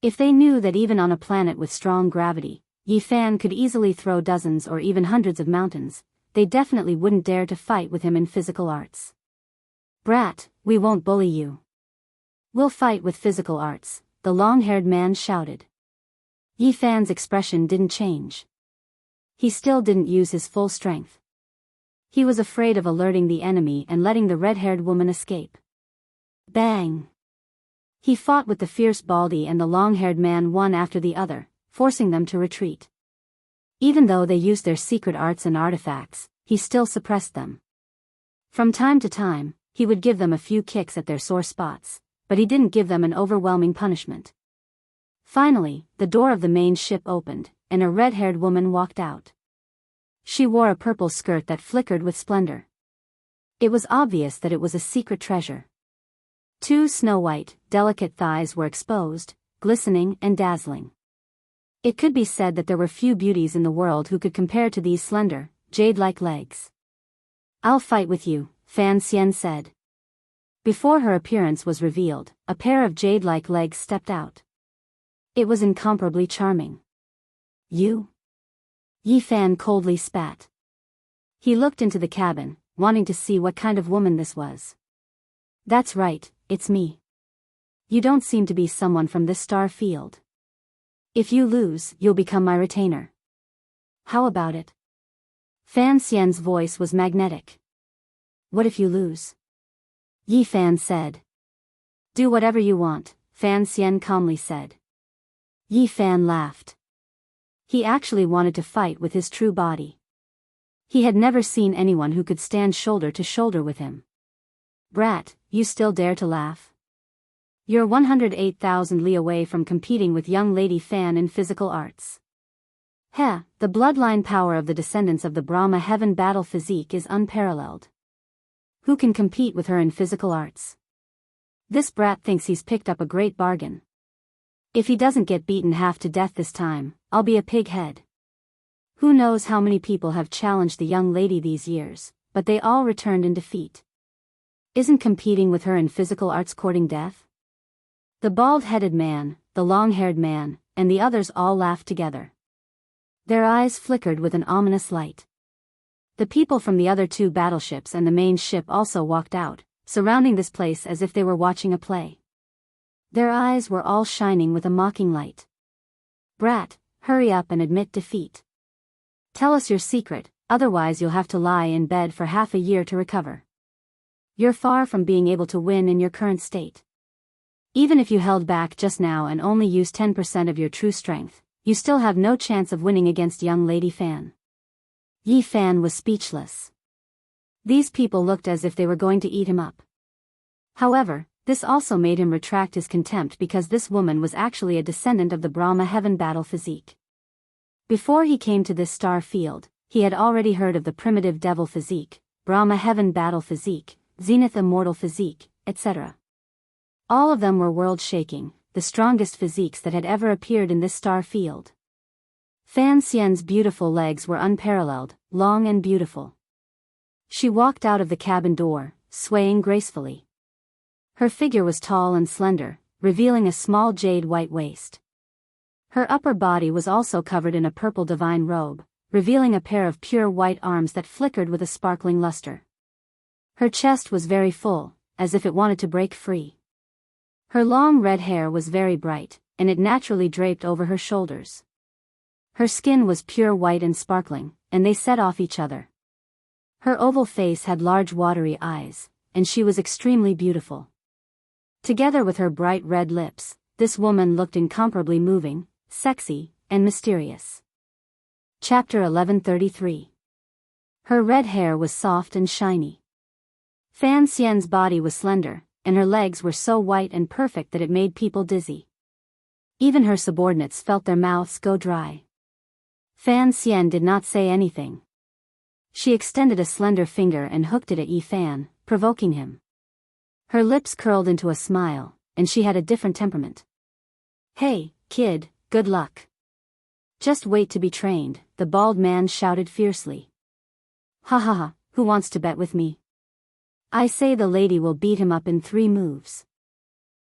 If they knew that even on a planet with strong gravity, Yifan could easily throw dozens or even hundreds of mountains, they definitely wouldn't dare to fight with him in physical arts. "Brat, we won't bully you. We'll fight with physical arts," the long-haired man shouted. Yifan's expression didn't change. He still didn't use his full strength. He was afraid of alerting the enemy and letting the red-haired woman escape. Bang! He fought with the fierce Baldy and the long-haired man one after the other, forcing them to retreat. Even though they used their secret arts and artifacts, he still suppressed them. From time to time, he would give them a few kicks at their sore spots, but he didn't give them an overwhelming punishment. Finally, the door of the main ship opened, and a red-haired woman walked out. She wore a purple skirt that flickered with splendor. It was obvious that it was a secret treasure. Two snow-white, delicate thighs were exposed, glistening and dazzling. It could be said that there were few beauties in the world who could compare to these slender, jade-like legs. "I'll fight with you," Fan Xian said. Before her appearance was revealed, a pair of jade-like legs stepped out. It was incomparably charming. "You?" Yifan coldly spat. He looked into the cabin, wanting to see what kind of woman this was. "That's right, it's me. You don't seem to be someone from this star field. If you lose, you'll become my retainer. How about it?" Fan Xian's voice was magnetic. "What if you lose?" Yifan said. "Do whatever you want," Fan Xian calmly said. Yifan laughed. He actually wanted to fight with his true body. He had never seen anyone who could stand shoulder to shoulder with him. "Brat, you still dare to laugh? You're 108,000 li away from competing with young Lady Fan in physical arts. Heh, the bloodline power of the descendants of the Brahma heaven battle physique is unparalleled. Who can compete with her in physical arts? This brat thinks he's picked up a great bargain. If he doesn't get beaten half to death this time, I'll be a pig head." Who knows how many people have challenged the young lady these years, but they all returned in defeat. Isn't competing with her in physical arts courting death? The bald-headed man, the long-haired man, and the others all laughed together. Their eyes flickered with an ominous light. The people from the other two battleships and the main ship also walked out, surrounding this place as if they were watching a play. Their eyes were all shining with a mocking light. "Brat, hurry up and admit defeat. Tell us your secret, otherwise you'll have to lie in bed for half a year to recover. You're far from being able to win in your current state. Even if you held back just now and only used 10% of your true strength, you still have no chance of winning against young Lady Fan. Yi Fan was speechless. These people looked as if they were going to eat him up. However, this also made him retract his contempt because this woman was actually a descendant of the Brahma heaven battle physique. Before he came to this star field, he had already heard of the primitive devil physique, Brahma heaven battle physique, Zenith immortal physique, etc. All of them were world-shaking, the strongest physiques that had ever appeared in this star field. Fan Xian's beautiful legs were unparalleled, long and beautiful. She walked out of the cabin door, swaying gracefully. Her figure was tall and slender, revealing a small jade white waist. Her upper body was also covered in a purple divine robe, revealing a pair of pure white arms that flickered with a sparkling luster. Her chest was very full, as if it wanted to break free. Her long red hair was very bright, and it naturally draped over her shoulders. Her skin was pure white and sparkling, and they set off each other. Her oval face had large watery eyes, and she was extremely beautiful. Together with her bright red lips, this woman looked incomparably moving, sexy, and mysterious. Chapter 1133. Her red hair was soft and shiny. Fan Xian's body was slender, and her legs were so white and perfect that it made people dizzy. Even her subordinates felt their mouths go dry. Fan Xian did not say anything. She extended a slender finger and hooked it at Yi Fan, provoking him. Her lips curled into a smile, and she had a different temperament. "Hey, kid, good luck. Just wait to be trained," the bald man shouted fiercely. "Ha ha ha, who wants to bet with me? I say the lady will beat him up in 3 moves.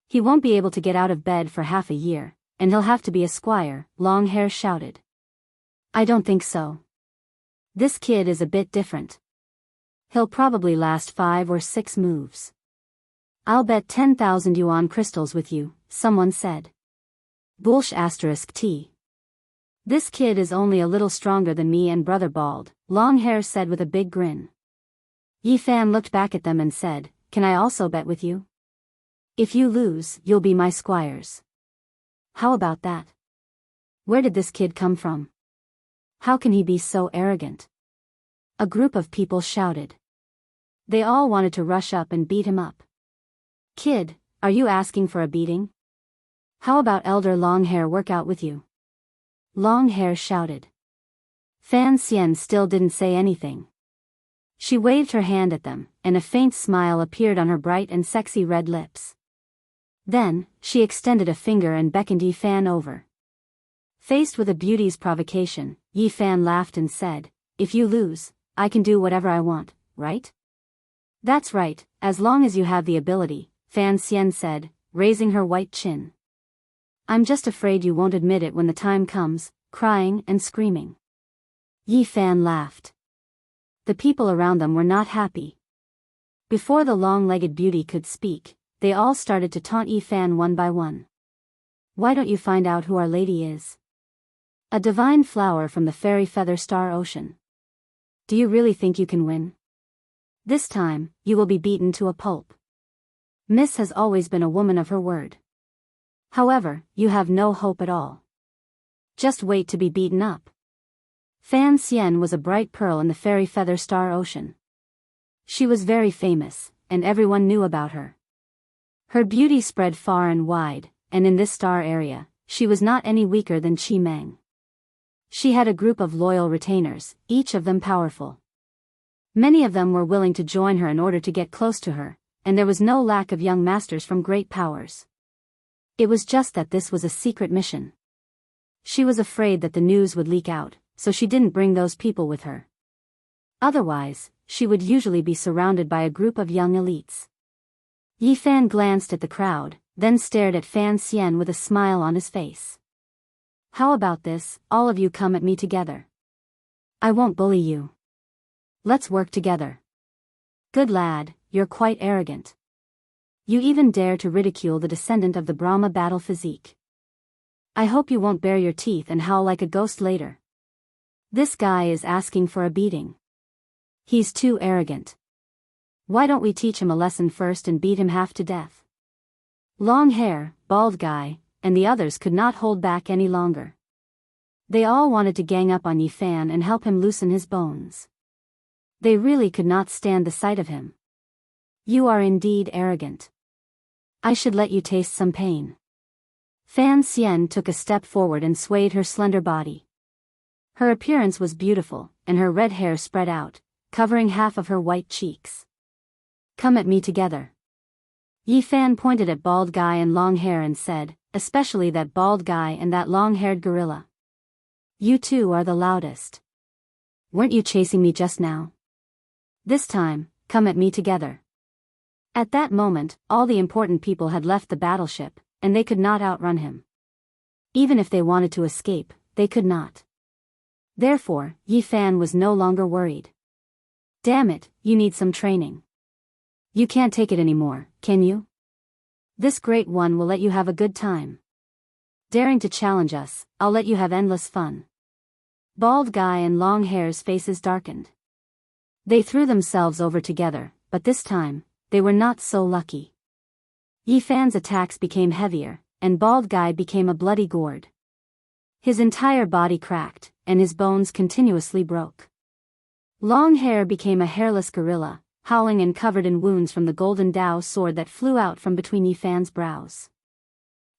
He won't be able to get out of bed for half a year, and he'll have to be a squire," Longhair shouted. "I don't think so. This kid is a bit different. He'll probably last 5 or 6 moves. I'll bet 10,000 yuan crystals with you," someone said. Bullsh *T. "This kid is only a little stronger than me and Brother Bald," Longhair said with a big grin. Yi Fan looked back at them and said, "Can I also bet with you? If you lose, you'll be my squires." "How about that? Where did this kid come from? How can he be so arrogant?" A group of people shouted. They all wanted to rush up and beat him up. "Kid, are you asking for a beating? How about Elder Longhair work out with you?" Longhair shouted. Fan Xian still didn't say anything. She waved her hand at them, and a faint smile appeared on her bright and sexy red lips. Then, she extended a finger and beckoned Yi Fan over. Faced with a beauty's provocation, Yi Fan laughed and said, "If you lose, I can do whatever I want, right?" "That's right, as long as you have the ability," Fan Xian said, raising her white chin. "I'm just afraid you won't admit it when the time comes," crying and screaming. Yi Fan laughed. The people around them were not happy. Before the long-legged beauty could speak, they all started to taunt Yi Fan one by one. "Why don't you find out who Our Lady is? A divine flower from the fairy feather star ocean. Do you really think you can win? This time, you will be beaten to a pulp. Miss has always been a woman of her word. However, you have no hope at all. Just wait to be beaten up." Fan Xian was a bright pearl in the fairy feather star ocean. She was very famous, and everyone knew about her. Her beauty spread far and wide, and in this star area, she was not any weaker than Chi Meng. She had a group of loyal retainers, each of them powerful. Many of them were willing to join her in order to get close to her, and there was no lack of young masters from great powers. It was just that this was a secret mission. She was afraid that the news would leak out, so she didn't bring those people with her. Otherwise, she would usually be surrounded by a group of young elites. Yi Fan glanced at the crowd, then stared at Fan Xian with a smile on his face. "How about this, all of you come at me together? I won't bully you. Let's work together. Good lad, you're quite arrogant. You even dare to ridicule the descendant of the Brahma battle physique. I hope you won't bare your teeth and howl like a ghost later. This guy is asking for a beating. He's too arrogant. Why don't we teach him a lesson first and beat him half to death? Long hair, bald guy, and the others could not hold back any longer. They all wanted to gang up on Yi Fan and help him loosen his bones. They really could not stand the sight of him. You are indeed arrogant. I should let you taste some pain. Fan Xian took a step forward and swayed her slender body. Her appearance was beautiful, and her red hair spread out, covering half of her white cheeks. Come at me together. Yi Fan pointed at bald guy and long hair and said, especially that bald guy and that long-haired gorilla. You two are the loudest. Weren't you chasing me just now? This time, come at me together. At that moment, all the important people had left the battleship, and they could not outrun him. Even if they wanted to escape, they could not. Therefore, Yi Fan was no longer worried. Damn it, you need some training. You can't take it anymore, can you? This great one will let you have a good time. Daring to challenge us, I'll let you have endless fun. Bald guy and long hair's faces darkened. They threw themselves over together, but this time, they were not so lucky. Yi Fan's attacks became heavier, and bald guy became a bloody gourd. His entire body cracked, and his bones continuously broke. Long hair became a hairless gorilla, howling and covered in wounds from the golden Dao sword that flew out from between Yi Fan's brows.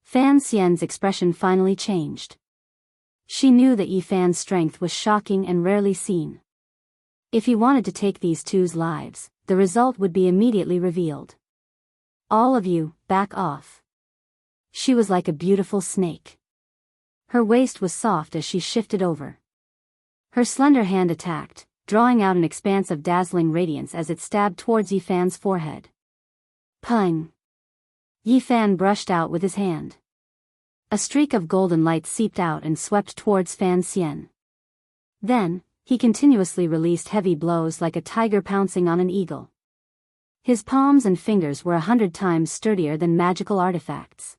Fan Xian's expression finally changed. She knew that Yi Fan's strength was shocking and rarely seen. If he wanted to take these two's lives, the result would be immediately revealed. All of you, back off. She was like a beautiful snake. Her waist was soft as she shifted over. Her slender hand attacked, drawing out an expanse of dazzling radiance as it stabbed towards Yi Fan's forehead. Pung! Yi Fan brushed out with his hand. A streak of golden light seeped out and swept towards Fan Xian. Then, he continuously released heavy blows like a tiger pouncing on an eagle. His palms and fingers were 100 times sturdier than magical artifacts.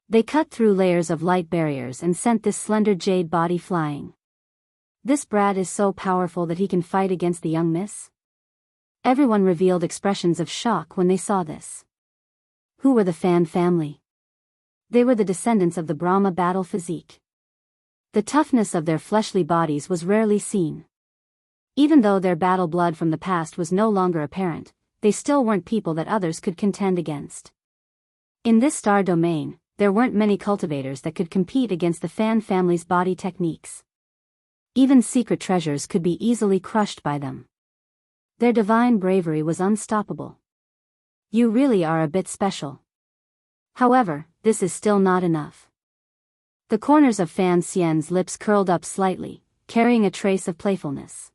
They cut through layers of light barriers and sent this slender jade body flying. This brat is so powerful that he can fight against the young miss? Everyone revealed expressions of shock when they saw this. Who were the Fan family? They were the descendants of the Brahma battle physique. The toughness of their fleshly bodies was rarely seen. Even though their battle blood from the past was no longer apparent, they still weren't people that others could contend against. In this star domain, there weren't many cultivators that could compete against the Fan family's body techniques. Even secret treasures could be easily crushed by them. Their divine bravery was unstoppable. You really are a bit special. However, this is still not enough. The corners of Fan Xian's lips curled up slightly, carrying a trace of playfulness.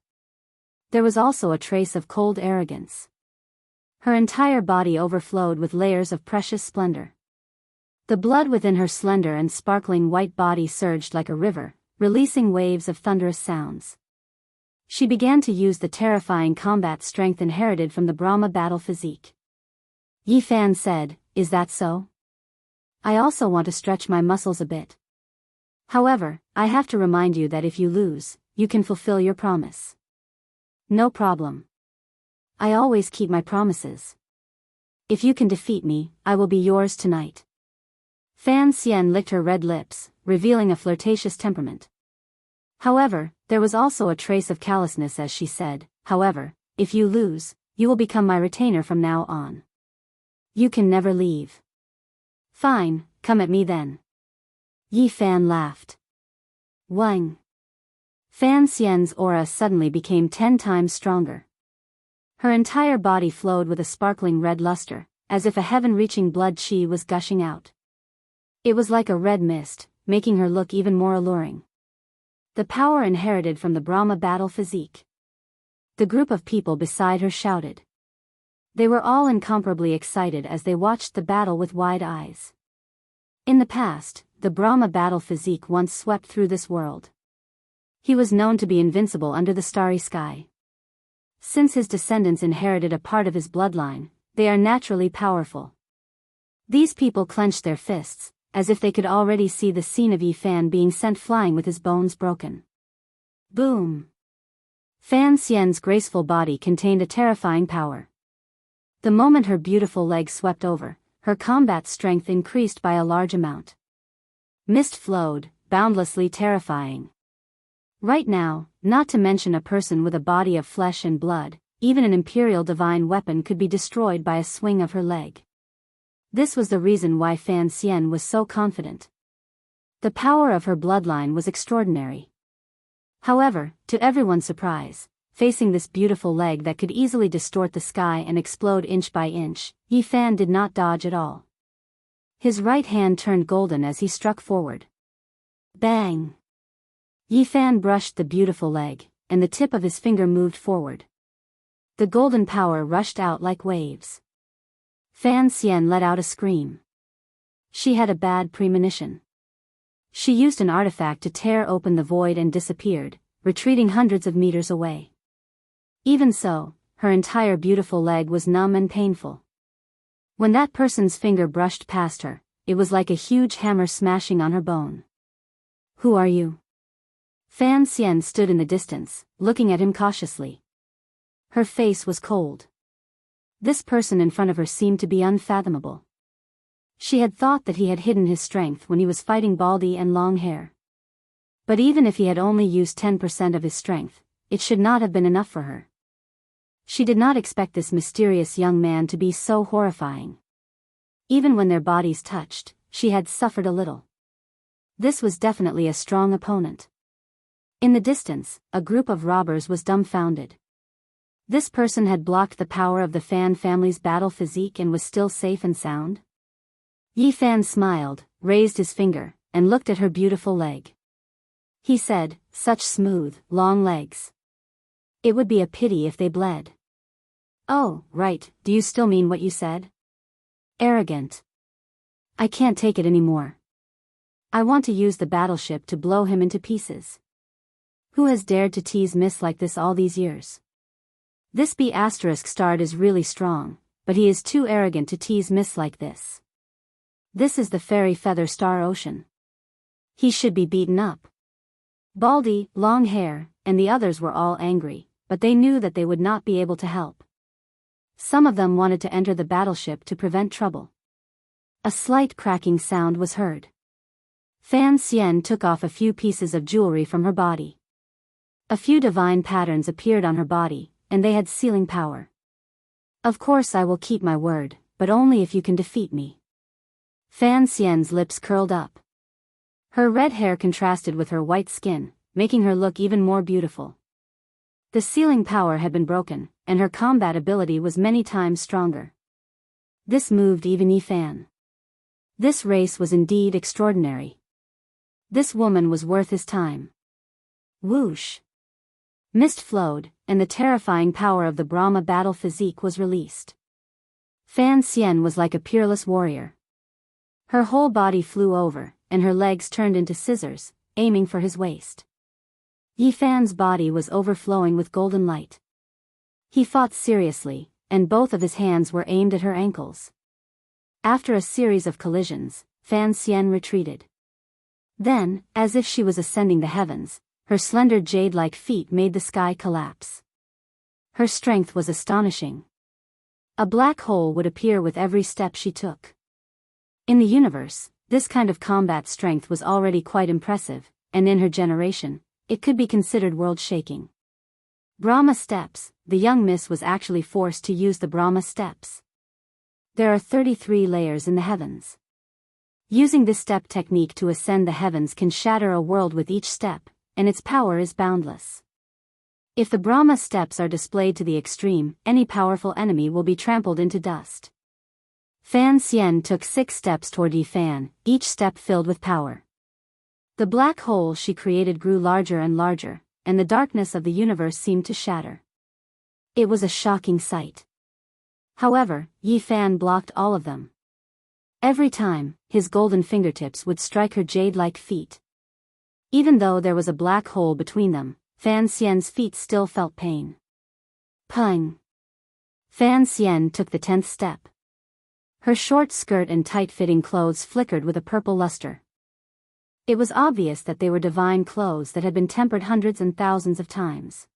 There was also a trace of cold arrogance. Her entire body overflowed with layers of precious splendor. The blood within her slender and sparkling white body surged like a river, releasing waves of thunderous sounds. She began to use the terrifying combat strength inherited from the Brahma battle physique. Yi Fan said, "Is that so? I also want to stretch my muscles a bit. However, I have to remind you that if you lose, you can fulfill your promise." "No problem. I always keep my promises. If you can defeat me, I will be yours tonight." Fan Xian licked her red lips, revealing a flirtatious temperament. However, there was also a trace of callousness as she said, "However, if you lose, you will become my retainer from now on. You can never leave." "Fine, come at me then." Yi Fan laughed. Wang. Fan Xian's aura suddenly became 10 times stronger. Her entire body flowed with a sparkling red luster, as if a heaven-reaching blood chi was gushing out. It was like a red mist, making her look even more alluring. The power inherited from the Brahma battle physique. The group of people beside her shouted. They were all incomparably excited as they watched the battle with wide eyes. In the past, the Brahma battle physique once swept through this world. He was known to be invincible under the starry sky. Since his descendants inherited a part of his bloodline, they are naturally powerful. These people clenched their fists, as if they could already see the scene of Yi Fan being sent flying with his bones broken. Boom! Fan Xian's graceful body contained a terrifying power. The moment her beautiful legs swept over, her combat strength increased by a large amount. Mist flowed, boundlessly terrifying. Right now, not to mention a person with a body of flesh and blood, even an imperial divine weapon could be destroyed by a swing of her leg. This was the reason why Fan Xian was so confident. The power of her bloodline was extraordinary. However, to everyone's surprise, facing this beautiful leg that could easily distort the sky and explode inch by inch, Yi Fan did not dodge at all. His right hand turned golden as he struck forward. Bang! Yi Fan brushed the beautiful leg, and the tip of his finger moved forward. The golden power rushed out like waves. Fan Xian let out a scream. She had a bad premonition. She used an artifact to tear open the void and disappeared, retreating hundreds of meters away. Even so, her entire beautiful leg was numb and painful. When that person's finger brushed past her, it was like a huge hammer smashing on her bone. Who are you? Fan Xian stood in the distance, looking at him cautiously. Her face was cold. This person in front of her seemed to be unfathomable. She had thought that he had hidden his strength when he was fighting Baldy and Long Hair. But even if he had only used 10% of his strength, it should not have been enough for her. She did not expect this mysterious young man to be so horrifying. Even when their bodies touched, she had suffered a little. This was definitely a strong opponent. In the distance, a group of robbers was dumbfounded. This person had blocked the power of the Fan family's battle physique and was still safe and sound? Yi Fan smiled, raised his finger, and looked at her beautiful leg. He said, "Such smooth, long legs. It would be a pity if they bled." "Oh, right, do you still mean what you said?" Arrogant. I can't take it anymore. I want to use the battleship to blow him into pieces. Who has dared to tease Miss like this all these years? This B** starred is really strong, but he is too arrogant to tease Miss like this. This is the fairy feather star ocean. He should be beaten up. Baldy, Long Hair, and the others were all angry, but they knew that they would not be able to help. Some of them wanted to enter the battleship to prevent trouble. A slight cracking sound was heard. Fan Xian took off a few pieces of jewelry from her body. A few divine patterns appeared on her body, and they had sealing power. Of course I will keep my word, but only if you can defeat me. Fan Xian's lips curled up. Her red hair contrasted with her white skin, making her look even more beautiful. The sealing power had been broken, and her combat ability was many times stronger. This moved even Yi Fan. This race was indeed extraordinary. This woman was worth his time. Whoosh! Mist flowed, and the terrifying power of the Brahma battle physique was released. Fan Xian was like a peerless warrior. Her whole body flew over, and her legs turned into scissors, aiming for his waist. Yi Fan's body was overflowing with golden light. He fought seriously, and both of his hands were aimed at her ankles. After a series of collisions, Fan Xian retreated. Then, as if she was ascending the heavens, her slender jade-like feet made the sky collapse. Her strength was astonishing. A black hole would appear with every step she took. In the universe, this kind of combat strength was already quite impressive, and in her generation, it could be considered world-shaking. Brahma steps, the young miss was actually forced to use the Brahma steps. There are 33 layers in the heavens. Using this step technique to ascend the heavens can shatter a world with each step, and its power is boundless. If the Brahma steps are displayed to the extreme, any powerful enemy will be trampled into dust. Fan Xian took 6 steps toward Yi Fan, each step filled with power. The black hole she created grew larger and larger, and the darkness of the universe seemed to shatter. It was a shocking sight. However, Yi Fan blocked all of them. Every time, his golden fingertips would strike her jade-like feet. Even though there was a black hole between them, Fan Xian's feet still felt pain. Pung! Fan Xian took the 10th step. Her short skirt and tight-fitting clothes flickered with a purple luster. It was obvious that they were divine clothes that had been tempered hundreds and thousands of times.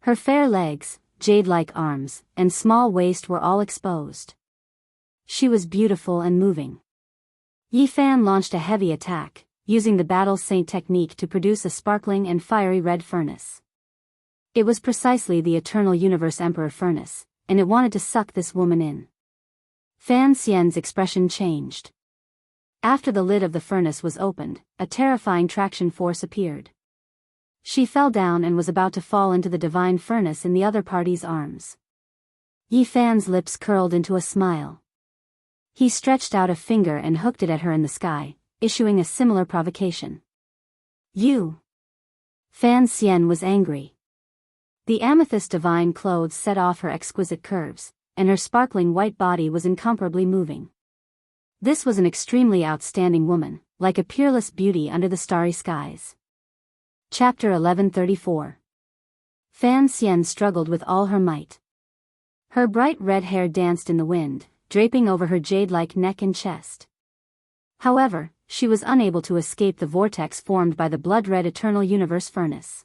Her fair legs, jade-like arms, and small waist were all exposed. She was beautiful and moving. Yi Fan launched a heavy attack, using the Battle Saint technique to produce a sparkling and fiery red furnace. It was precisely the Eternal Universe Emperor furnace, and it wanted to suck this woman in. Fan Xian's expression changed. After the lid of the furnace was opened, a terrifying traction force appeared. She fell down and was about to fall into the divine furnace in the other party's arms. Yi Fan's lips curled into a smile. He stretched out a finger and hooked it at her in the sky, issuing a similar provocation. You! Fan Xian was angry. The amethyst divine clothes set off her exquisite curves, and her sparkling white body was incomparably moving. This was an extremely outstanding woman, like a peerless beauty under the starry skies. Chapter 1134. Fan Xian struggled with all her might. Her bright red hair danced in the wind, draping over her jade-like neck and chest. However, she was unable to escape the vortex formed by the blood-red Eternal Universe furnace.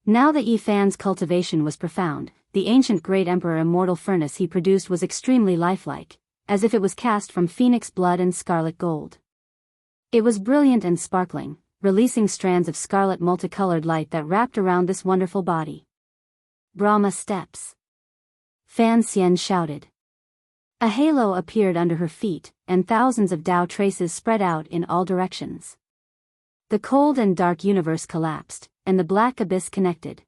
Now that Yi Fan's cultivation was profound, the ancient Great Emperor Immortal furnace he produced was extremely lifelike, as if it was cast from phoenix blood and scarlet gold. It was brilliant and sparkling, releasing strands of scarlet multicolored light that wrapped around this wonderful body. Brahma steps! Fan Xian shouted. A halo appeared under her feet, and thousands of Tao traces spread out in all directions. The cold and dark universe collapsed, and the black abyss connected.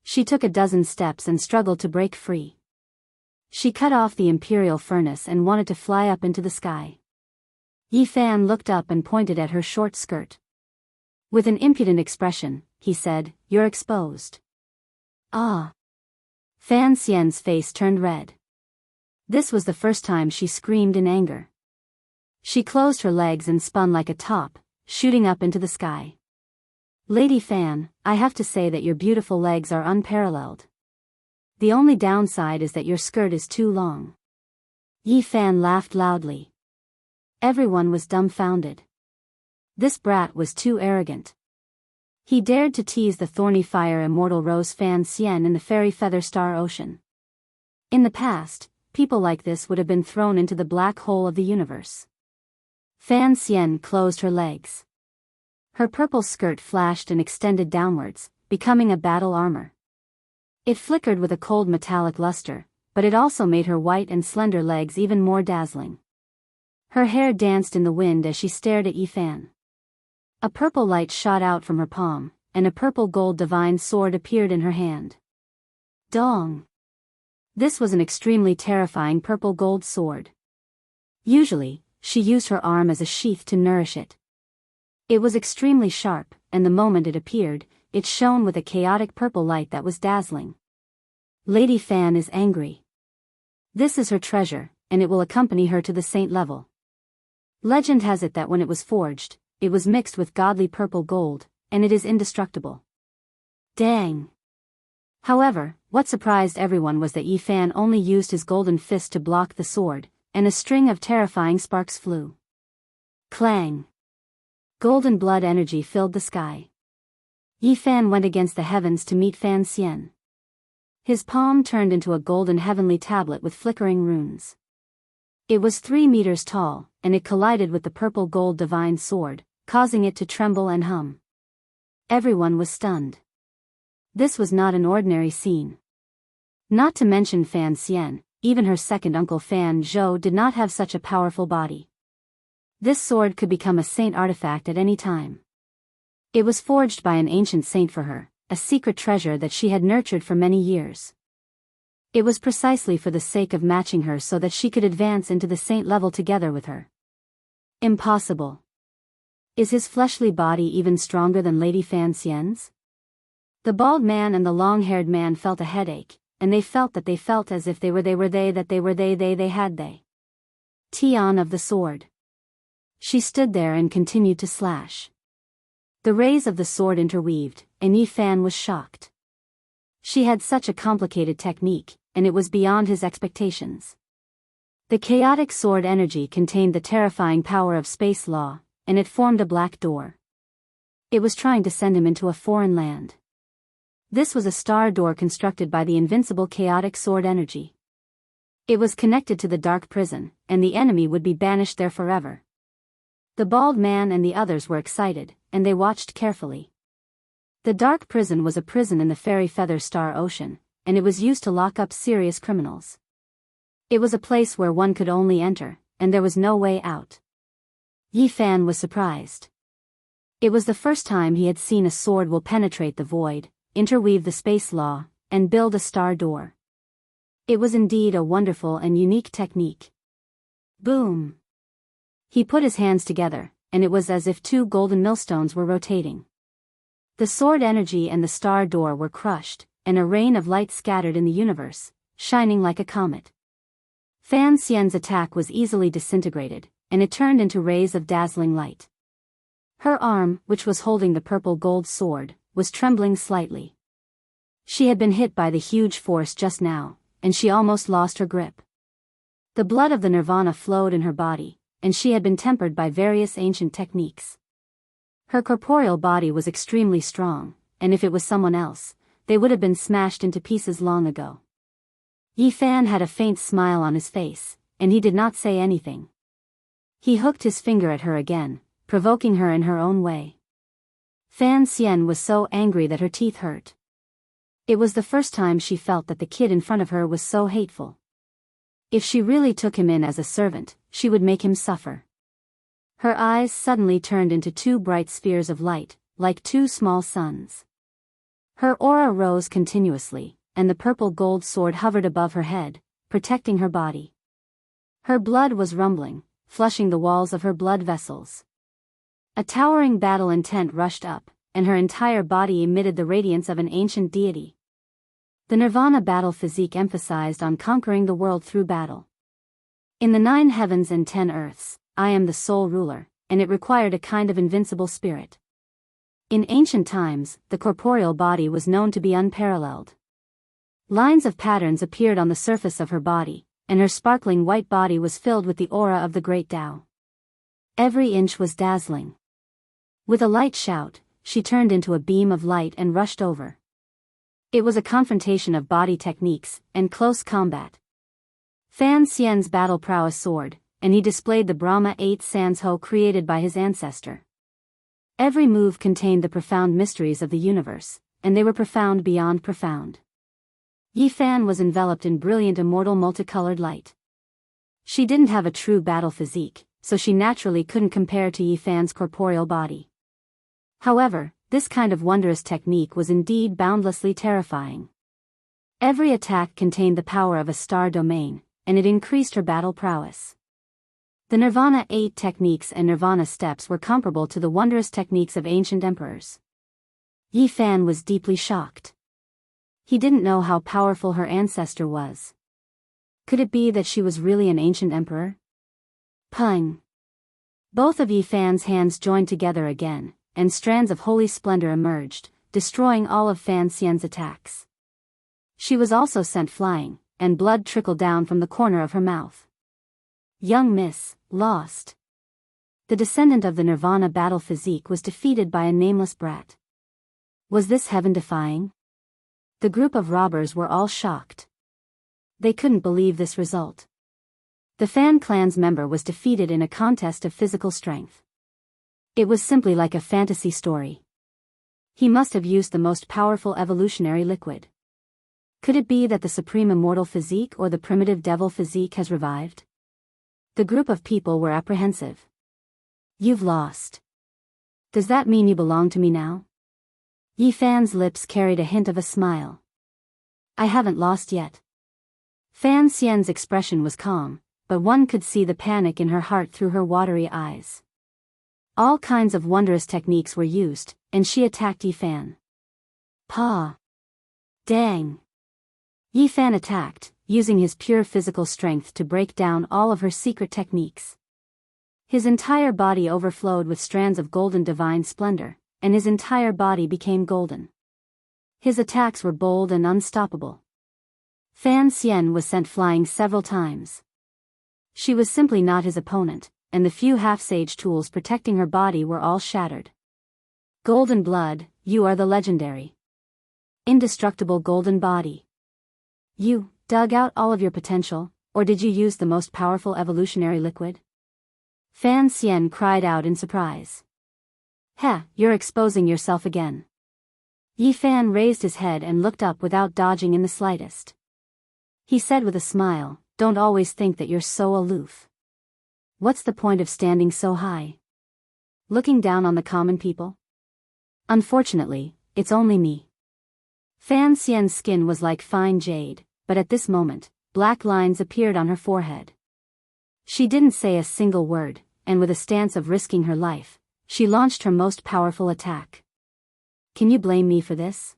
She took a dozen steps and struggled to break free. She cut off the imperial furnace and wanted to fly up into the sky. Yi Fan looked up and pointed at her short skirt. With an impudent expression, he said, "You're exposed." Ah! Fan Xian's face turned red. This was the first time she screamed in anger. She closed her legs and spun like a top, shooting up into the sky. Lady Fan, I have to say that your beautiful legs are unparalleled. The only downside is that your skirt is too long. Yi Fan laughed loudly. Everyone was dumbfounded. This brat was too arrogant. He dared to tease the thorny fire immortal Rose Fan Xian in the fairy feather star ocean. In the past, people like this would have been thrown into the black hole of the universe. Fan Xian closed her legs. Her purple skirt flashed and extended downwards, becoming a battle armor. It flickered with a cold metallic luster, but it also made her white and slender legs even more dazzling. Her hair danced in the wind as she stared at Yi Fan. A purple light shot out from her palm, and a purple gold divine sword appeared in her hand. Dong! This was an extremely terrifying purple gold sword. Usually, she used her arm as a sheath to nourish it. It was extremely sharp, and the moment it appeared, it shone with a chaotic purple light that was dazzling. Lady Fan is angry. This is her treasure, and it will accompany her to the saint level. Legend has it that when it was forged, it was mixed with godly purple gold, and it is indestructible. Dang! However, what surprised everyone was that Yi Fan only used his golden fist to block the sword, and a string of terrifying sparks flew. Clang! Golden blood energy filled the sky. Yi Fan went against the heavens to meet Fan Xian. His palm turned into a golden heavenly tablet with flickering runes. It was 3 meters tall, and it collided with the purple gold divine sword, causing it to tremble and hum. Everyone was stunned. This was not an ordinary scene. Not to mention Fan Xian, even her second uncle Fan Zhou did not have such a powerful body. This sword could become a saint artifact at any time. It was forged by an ancient saint for her, a secret treasure that she had nurtured for many years. It was precisely for the sake of matching her so that she could advance into the saint level together with her. Impossible. Is his fleshly body even stronger than Lady Fan Xian's? The bald man and the long-haired man felt a headache, and they felt as if they had. Tian of the sword. She stood there and continued to slash. The rays of the sword interweaved, and Yi Fan was shocked. She had such a complicated technique, and it was beyond his expectations. The chaotic sword energy contained the terrifying power of space law, and it formed a black door. It was trying to send him into a foreign land. This was a star door constructed by the invincible chaotic sword energy. It was connected to the dark prison, and the enemy would be banished there forever. The bald man and the others were excited, and they watched carefully. The dark prison was a prison in the Fairy Feather Star Ocean, and it was used to lock up serious criminals. It was a place where one could only enter, and there was no way out. Yi Fan was surprised. It was the first time he had seen a sword will penetrate the void, interweave the space law, and build a star door. It was indeed a wonderful and unique technique. Boom! He put his hands together, and it was as if two golden millstones were rotating. The sword energy and the star door were crushed, and a rain of light scattered in the universe, shining like a comet. Fan Xian's attack was easily disintegrated, and it turned into rays of dazzling light. Her arm, which was holding the purple gold sword, was trembling slightly. She had been hit by the huge force just now, and she almost lost her grip. The blood of the Nirvana flowed in her body, and she had been tempered by various ancient techniques. Her corporeal body was extremely strong, and if it was someone else, they would have been smashed into pieces long ago. Yi Fan had a faint smile on his face, and he did not say anything. He hooked his finger at her again, provoking her in her own way. Fan Xian was so angry that her teeth hurt. It was the first time she felt that the kid in front of her was so hateful. If she really took him in as a servant, she would make him suffer. Her eyes suddenly turned into two bright spheres of light, like two small suns. Her aura rose continuously, and the purple gold sword hovered above her head, protecting her body. Her blood was rumbling, flushing the walls of her blood vessels. A towering battle intent rushed up, and her entire body emitted the radiance of an ancient deity. The Nirvana battle physique emphasized on conquering the world through battle. In the 9 heavens and 10 earths, I am the sole ruler, and it required a kind of invincible spirit. In ancient times, the corporeal body was known to be unparalleled. Lines of patterns appeared on the surface of her body, and her sparkling white body was filled with the aura of the great Tao. Every inch was dazzling. With a light shout, she turned into a beam of light and rushed over. It was a confrontation of body techniques and close combat. Fan Xian's battle prowess soared, and he displayed the Brahma 8 Sans Ho created by his ancestor. Every move contained the profound mysteries of the universe, and they were profound beyond profound. Yi Fan was enveloped in brilliant immortal multicolored light. She didn't have a true battle physique, so she naturally couldn't compare to Yi Fan's corporeal body. However, this kind of wondrous technique was indeed boundlessly terrifying. Every attack contained the power of a star domain, and it increased her battle prowess. The Nirvana 8 techniques and Nirvana steps were comparable to the wondrous techniques of ancient emperors. Yi Fan was deeply shocked. He didn't know how powerful her ancestor was. Could it be that she was really an ancient emperor? Pung! Both of Yi Fan's hands joined together again, and strands of holy splendor emerged, destroying all of Fan Xian's attacks. She was also sent flying, and blood trickled down from the corner of her mouth. Young miss, lost. The descendant of the Nirvana battle physique was defeated by a nameless brat. Was this heaven-defying? The group of robbers were all shocked. They couldn't believe this result. The Fan clan's member was defeated in a contest of physical strength. It was simply like a fantasy story. He must have used the most powerful evolutionary liquid. Could it be that the supreme immortal physique or the primitive devil physique has revived? The group of people were apprehensive. You've lost. Does that mean you belong to me now? Yi Fan's lips carried a hint of a smile. I haven't lost yet. Fan Xian's expression was calm, but one could see the panic in her heart through her watery eyes. All kinds of wondrous techniques were used, and she attacked Yi Fan. Pa! Dang! Yi Fan attacked, using his pure physical strength to break down all of her secret techniques. His entire body overflowed with strands of golden divine splendor, and his entire body became golden. His attacks were bold and unstoppable. Fan Xian was sent flying several times. She was simply not his opponent, and the few half-sage tools protecting her body were all shattered. Golden blood, you are the legendary, indestructible golden body. You dug out all of your potential, or did you use the most powerful evolutionary liquid? Fan Xian cried out in surprise. Heh, you're exposing yourself again. Yi Fan raised his head and looked up without dodging in the slightest. He said with a smile, don't always think that you're so aloof. What's the point of standing so high? Looking down on the common people? Unfortunately, it's only me. Fan Xian's skin was like fine jade, but at this moment, black lines appeared on her forehead. She didn't say a single word, and with a stance of risking her life, she launched her most powerful attack. Can you blame me for this?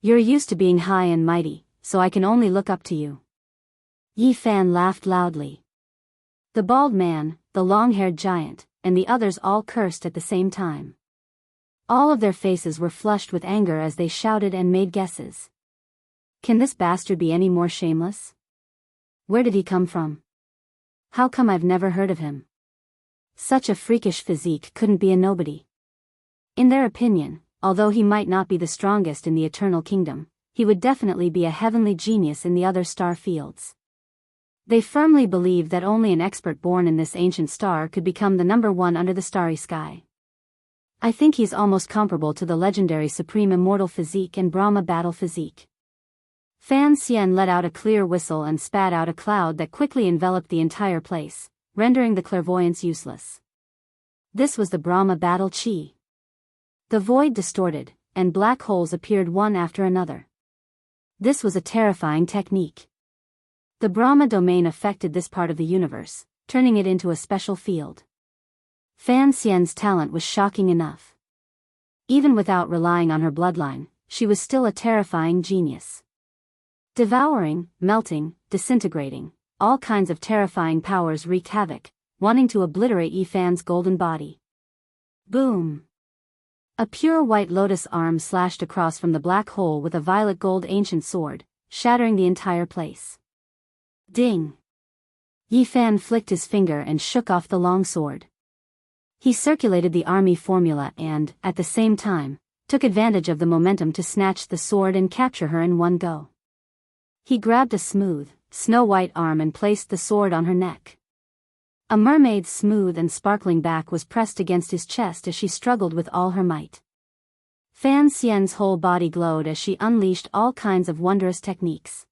You're used to being high and mighty, so I can only look up to you. Yi Fan laughed loudly. The bald man, the long-haired giant, and the others all cursed at the same time. All of their faces were flushed with anger as they shouted and made guesses. Can this bastard be any more shameless? Where did he come from? How come I've never heard of him? Such a freakish physique couldn't be a nobody. In their opinion, although he might not be the strongest in the Eternal Kingdom, he would definitely be a heavenly genius in the other star fields. They firmly believed that only an expert born in this ancient star could become the number one under the starry sky. I think he's almost comparable to the legendary Supreme Immortal Physique and Brahma Battle Physique. Fan Xian let out a clear whistle and spat out a cloud that quickly enveloped the entire place, rendering the clairvoyance useless. This was the Brahma Battle Chi. The void distorted, and black holes appeared one after another. This was a terrifying technique. The Brahma domain affected this part of the universe, turning it into a special field. Fan Xian's talent was shocking enough. Even without relying on her bloodline, she was still a terrifying genius. Devouring, melting, disintegrating, all kinds of terrifying powers wreaked havoc, wanting to obliterate Yi Fan's golden body. Boom! A pure white lotus arm slashed across from the black hole with a violet gold ancient sword, shattering the entire place. Ding! Yi Fan flicked his finger and shook off the long sword. He circulated the army formula and, at the same time, took advantage of the momentum to snatch the sword and capture her in one go. He grabbed a smooth, snow-white arm and placed the sword on her neck. A mermaid's smooth and sparkling back was pressed against his chest as she struggled with all her might. Fan Xian's whole body glowed as she unleashed all kinds of wondrous techniques.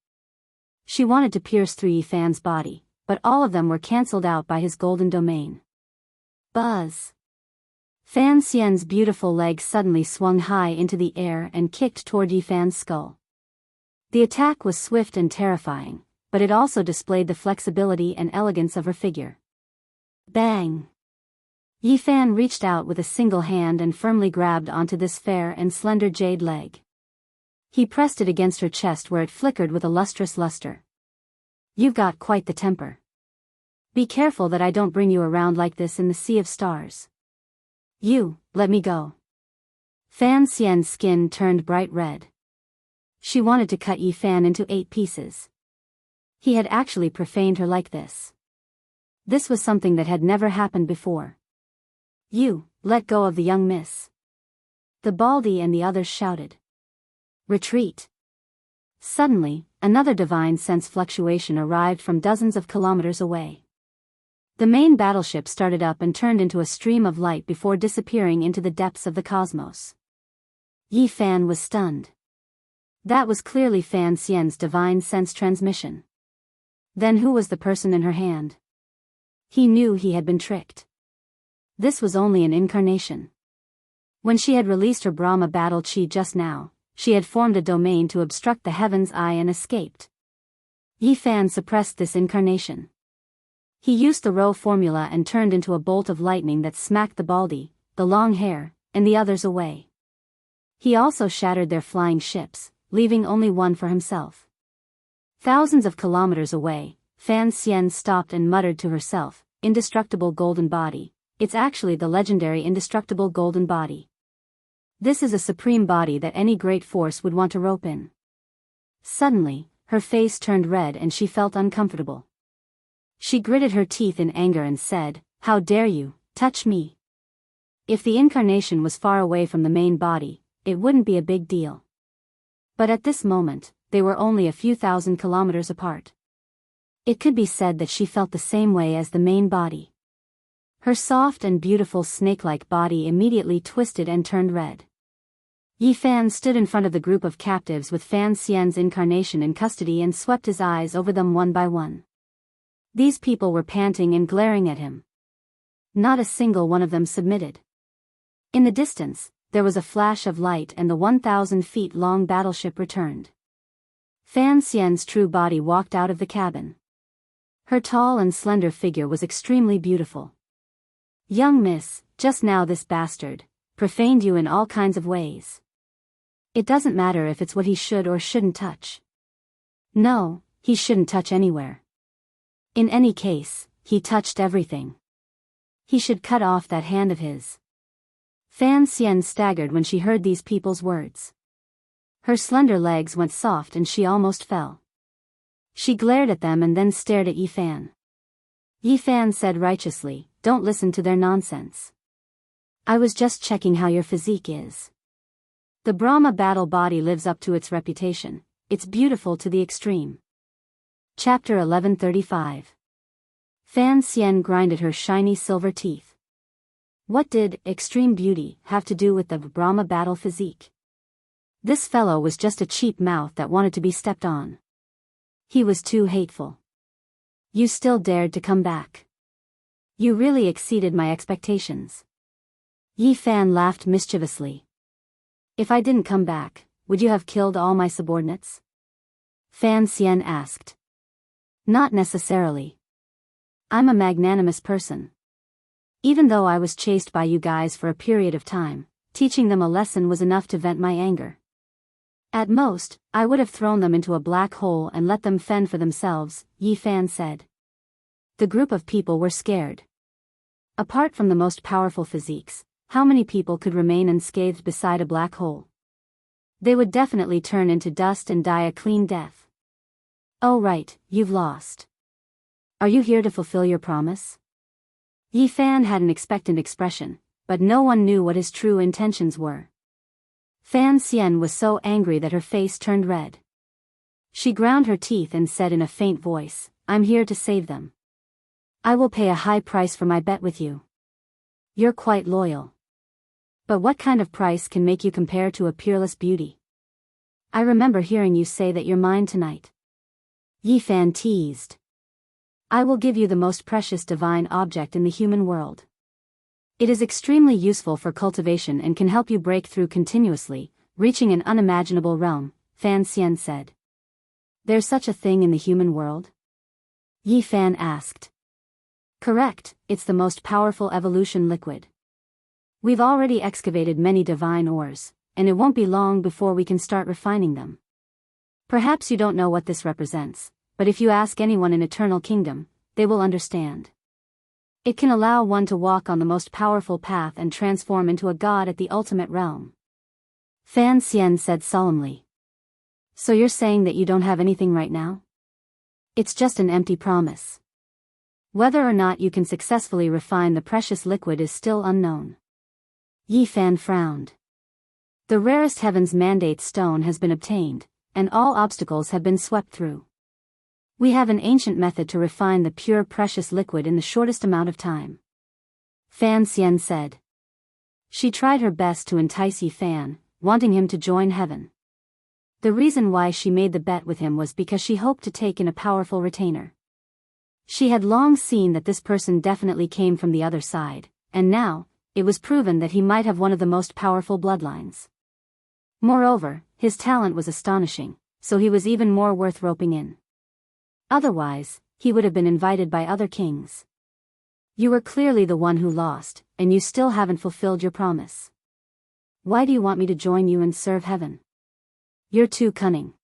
She wanted to pierce through Yi Fan's body, but all of them were cancelled out by his golden domain. Buzz! Fan Xian's beautiful legs suddenly swung high into the air and kicked toward Yi Fan's skull. The attack was swift and terrifying, but it also displayed the flexibility and elegance of her figure. Bang! Yi Fan reached out with a single hand and firmly grabbed onto this fair and slender jade leg. He pressed it against her chest where it flickered with a lustrous luster. You've got quite the temper. Be careful that I don't bring you around like this in the sea of stars. You, let me go. Fan Xian's skin turned bright red. She wanted to cut Yi Fan into 8 pieces. He had actually profaned her like this. This was something that had never happened before. You, let go of the young miss. The Baldy and the others shouted. Retreat. Suddenly, another divine sense fluctuation arrived from dozens of kilometers away. The main battleship started up and turned into a stream of light before disappearing into the depths of the cosmos. Yi Fan was stunned. That was clearly Fan Xian's divine sense transmission. Then who was the person in her hand? He knew he had been tricked. This was only an incarnation. When she had released her Brahma battle chi just now, she had formed a domain to obstruct the heaven's eye and escaped. Yi Fan suppressed this incarnation. He used the Rho formula and turned into a bolt of lightning that smacked the Baldy, the long hair, and the others away. He also shattered their flying ships, leaving only one for himself. Thousands of kilometers away, Fan Xian stopped and muttered to herself, indestructible golden body, it's actually the legendary indestructible golden body. This is a supreme body that any great force would want to rope in. Suddenly, her face turned red and she felt uncomfortable. She gritted her teeth in anger and said, "How dare you touch me?" If the incarnation was far away from the main body, it wouldn't be a big deal. But at this moment, they were only a few thousand kilometers apart. It could be said that she felt the same way as the main body. Her soft and beautiful snake-like body immediately twisted and turned red. Yi Fan stood in front of the group of captives with Fan Xian's incarnation in custody and swept his eyes over them one by one. These people were panting and glaring at him. Not a single one of them submitted. In the distance, there was a flash of light and the 1,000 feet long battleship returned. Fan Xian's true body walked out of the cabin. Her tall and slender figure was extremely beautiful. "Young miss, just now this bastard profaned you in all kinds of ways. It doesn't matter if it's what he should or shouldn't touch. No, he shouldn't touch anywhere. In any case, he touched everything. He should cut off that hand of his." Fan Xian staggered when she heard these people's words. Her slender legs went soft and she almost fell. She glared at them and then stared at Yi Fan. Yi Fan said righteously, "Don't listen to their nonsense. I was just checking how your physique is. The Brahma battle body lives up to its reputation. It's beautiful to the extreme." Chapter 1135. Fan Xian grinded her shiny silver teeth. What did extreme beauty have to do with the Brahma battle physique? This fellow was just a cheap mouth that wanted to be stepped on. He was too hateful. "You still dared to come back. You really exceeded my expectations." Yi Fan laughed mischievously. "If I didn't come back, would you have killed all my subordinates?" Fan Xian asked. "Not necessarily. I'm a magnanimous person. Even though I was chased by you guys for a period of time, teaching them a lesson was enough to vent my anger. At most, I would have thrown them into a black hole and let them fend for themselves," Yi Fan said. The group of people were scared. Apart from the most powerful physiques, how many people could remain unscathed beside a black hole? They would definitely turn into dust and die a clean death. "Oh right, you've lost. Are you here to fulfill your promise?" Yi Fan had an expectant expression, but no one knew what his true intentions were. Fan Xian was so angry that her face turned red. She ground her teeth and said in a faint voice, "I'm here to save them. I will pay a high price for my bet with you. You're quite loyal. But what kind of price can make you compare to a peerless beauty? I remember hearing you say that you're mine tonight." Yi Fan teased. "I will give you the most precious divine object in the human world. It is extremely useful for cultivation and can help you break through continuously, reaching an unimaginable realm," Fan Xian said. "There's such a thing in the human world?" Yi Fan asked. "Correct, it's the most powerful evolution liquid. We've already excavated many divine ores, and it won't be long before we can start refining them. Perhaps you don't know what this represents, but if you ask anyone in Eternal Kingdom, they will understand. It can allow one to walk on the most powerful path and transform into a god at the ultimate realm." Fan Xian said solemnly. "So you're saying that you don't have anything right now? It's just an empty promise. Whether or not you can successfully refine the precious liquid is still unknown." Yi Fan frowned. "The rarest heaven's mandate stone has been obtained, and all obstacles have been swept through. We have an ancient method to refine the pure precious liquid in the shortest amount of time," Fan Xian said. She tried her best to entice Yi Fan, wanting him to join heaven. The reason why she made the bet with him was because she hoped to take in a powerful retainer. She had long seen that this person definitely came from the other side, and now, it was proven that he might have one of the most powerful bloodlines. Moreover, his talent was astonishing, so he was even more worth roping in. Otherwise, he would have been invited by other kings. "You were clearly the one who lost, and you still haven't fulfilled your promise. Why do you want me to join you and serve heaven? You're too cunning."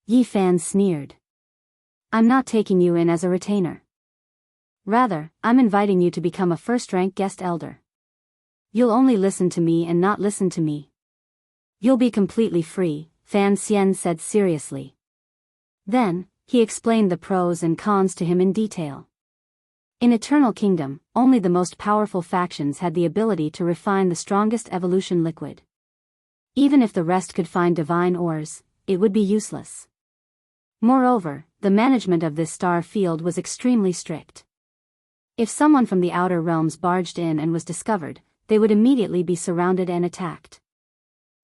Yi Fan sneered. "I'm not taking you in as a retainer. Rather, I'm inviting you to become a first-rank guest elder. You'll only listen to me and not listen to me. You'll be completely free," Fan Xian said seriously. Then, he explained the pros and cons to him in detail. In Eternal Kingdom, only the most powerful factions had the ability to refine the strongest evolution liquid. Even if the rest could find divine ores, it would be useless. Moreover, the management of this star field was extremely strict. If someone from the outer realms barged in and was discovered, they would immediately be surrounded and attacked.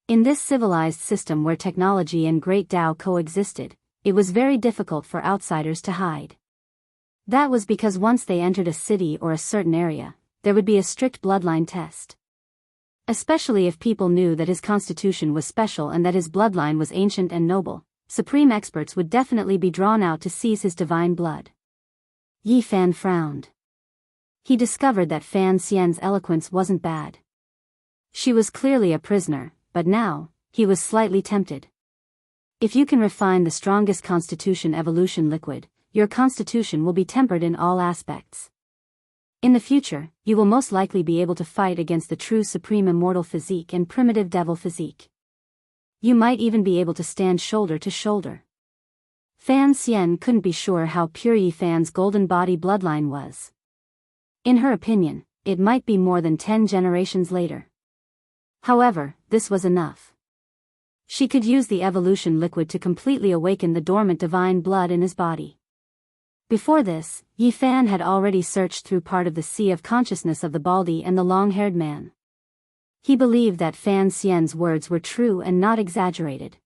In this civilized system where technology and great Tao coexisted, it was very difficult for outsiders to hide. That was because once they entered a city or a certain area, there would be a strict bloodline test. Especially if people knew that his constitution was special and that his bloodline was ancient and noble, supreme experts would definitely be drawn out to seize his divine blood. Yi Fan frowned. He discovered that Fan Xian's eloquence wasn't bad. She was clearly a prisoner, but now, he was slightly tempted. If you can refine the strongest constitution evolution liquid, your constitution will be tempered in all aspects. In the future, you will most likely be able to fight against the true supreme immortal physique and primitive devil physique. You might even be able to stand shoulder to shoulder. Fan Xian couldn't be sure how pure Yi Fan's golden body bloodline was. In her opinion, it might be more than 10 generations later. However, this was enough. She could use the evolution liquid to completely awaken the dormant divine blood in his body. Before this, Yi Fan had already searched through part of the sea of consciousness of the Baldy and the long-haired man. He believed that Fan Xian's words were true and not exaggerated.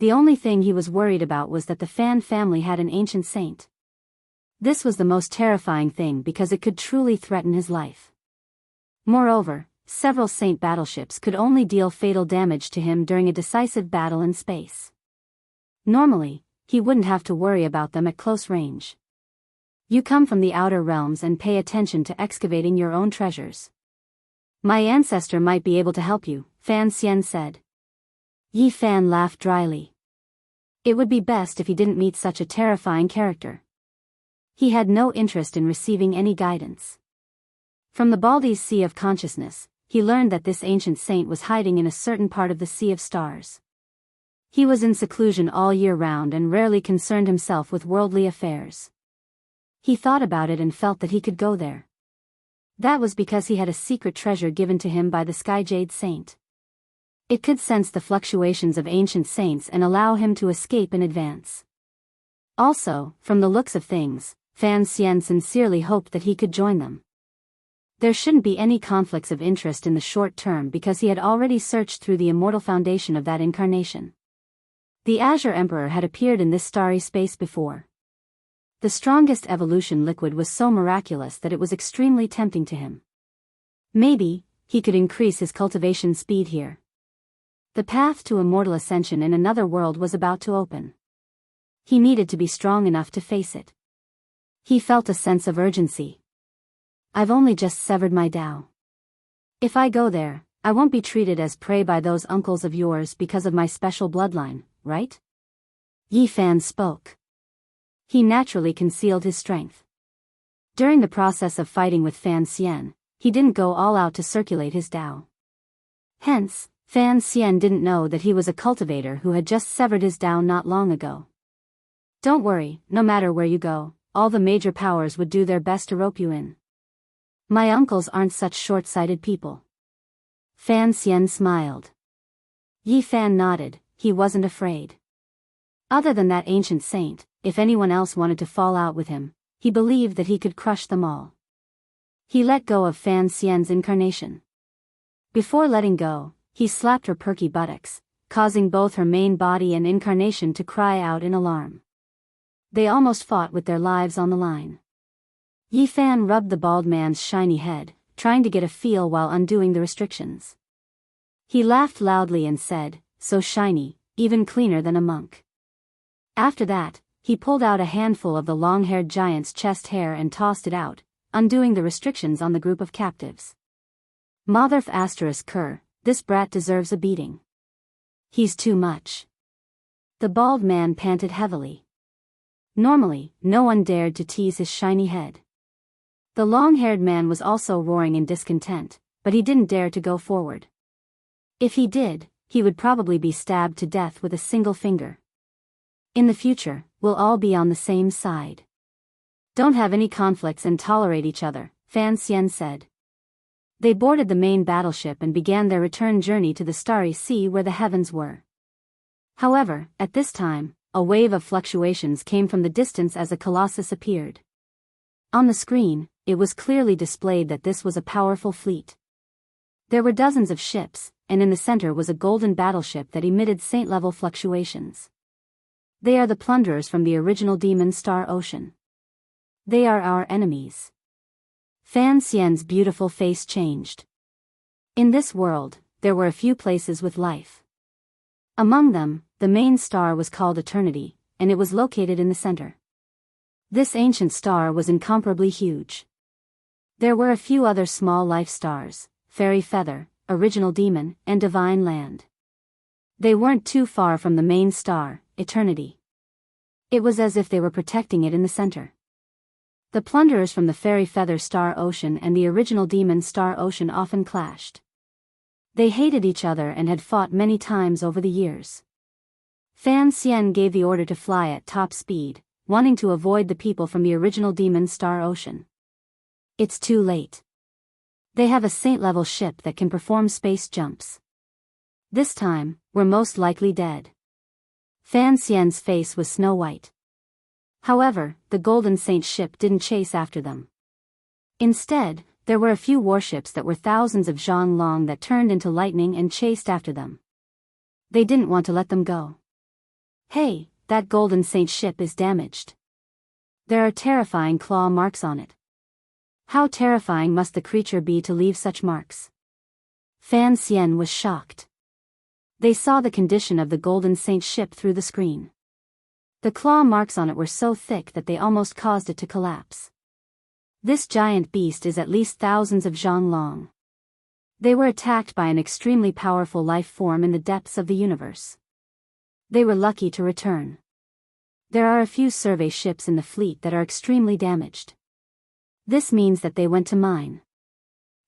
The only thing he was worried about was that the Fan family had an ancient saint. This was the most terrifying thing because it could truly threaten his life. Moreover, several saint battleships could only deal fatal damage to him during a decisive battle in space. Normally, he wouldn't have to worry about them at close range. You come from the outer realms and pay attention to excavating your own treasures. My ancestor might be able to help you, Fan Xian said. Yi Fan laughed dryly. It would be best if he didn't meet such a terrifying character. He had no interest in receiving any guidance. From the Baldy's Sea of Consciousness, he learned that this ancient saint was hiding in a certain part of the Sea of Stars. He was in seclusion all year round and rarely concerned himself with worldly affairs. He thought about it and felt that he could go there. That was because he had a secret treasure given to him by the Sky Jade Saint. It could sense the fluctuations of ancient saints and allow him to escape in advance. Also, from the looks of things, Fan Xian sincerely hoped that he could join them. There shouldn't be any conflicts of interest in the short term because he had already searched through the immortal foundation of that incarnation. The Azure Emperor had appeared in this starry space before. The strongest evolution liquid was so miraculous that it was extremely tempting to him. Maybe, he could increase his cultivation speed here. The path to immortal ascension in another world was about to open. He needed to be strong enough to face it. He felt a sense of urgency. I've only just severed my Tao. If I go there, I won't be treated as prey by those uncles of yours because of my special bloodline, right? Yi Fan spoke. He naturally concealed his strength. During the process of fighting with Fan Xian, he didn't go all out to circulate his Tao. Hence, Fan Xian didn't know that he was a cultivator who had just severed his Tao not long ago. Don't worry, no matter where you go, all the major powers would do their best to rope you in. My uncles aren't such short-sighted people. Fan Xian smiled. Yi Fan nodded, he wasn't afraid. Other than that ancient saint, if anyone else wanted to fall out with him, he believed that he could crush them all. He let go of Fan Xian's incarnation. Before letting go, he slapped her perky buttocks, causing both her main body and incarnation to cry out in alarm. They almost fought with their lives on the line. Yi Fan rubbed the bald man's shiny head, trying to get a feel while undoing the restrictions. He laughed loudly and said, "So shiny, even cleaner than a monk." After that, he pulled out a handful of the long-haired giant's chest hair and tossed it out, undoing the restrictions on the group of captives. Motherf ****, this brat deserves a beating. He's too much. The bald man panted heavily. Normally, no one dared to tease his shiny head. The long-haired man was also roaring in discontent, but he didn't dare to go forward. If he did, he would probably be stabbed to death with a single finger. In the future, we'll all be on the same side. Don't have any conflicts and tolerate each other, Fan Xian said. They boarded the main battleship and began their return journey to the starry sea where the heavens were. However, at this time, a wave of fluctuations came from the distance as a colossus appeared. On the screen, it was clearly displayed that this was a powerful fleet. There were dozens of ships, and in the center was a golden battleship that emitted saint-level fluctuations. They are the plunderers from the original Demon Star Ocean. They are our enemies. Fan Xian's beautiful face changed. In this world, there were a few places with life. Among them, the main star was called Eternity, and it was located in the center. This ancient star was incomparably huge. There were a few other small life stars, Fairy Feather, Original Demon, and Divine Land. They weren't too far from the main star, Eternity. It was as if they were protecting it in the center. The plunderers from the Fairy Feather Star Ocean and the Original Demon Star Ocean often clashed. They hated each other and had fought many times over the years. Fan Xian gave the order to fly at top speed, wanting to avoid the people from the Original Demon Star Ocean. It's too late. They have a saint-level ship that can perform space jumps. This time, we're most likely dead. Fan Xian's face was snow-white. However, the Golden Saint ship didn't chase after them. Instead, there were a few warships that were thousands of zhang long that turned into lightning and chased after them. They didn't want to let them go. Hey, that Golden Saint ship is damaged. There are terrifying claw marks on it. How terrifying must the creature be to leave such marks? Fan Xian was shocked. They saw the condition of the Golden Saint ship through the screen. The claw marks on it were so thick that they almost caused it to collapse. This giant beast is at least thousands of zhang long. They were attacked by an extremely powerful life form in the depths of the universe. They were lucky to return. There are a few survey ships in the fleet that are extremely damaged. This means that they went to mine.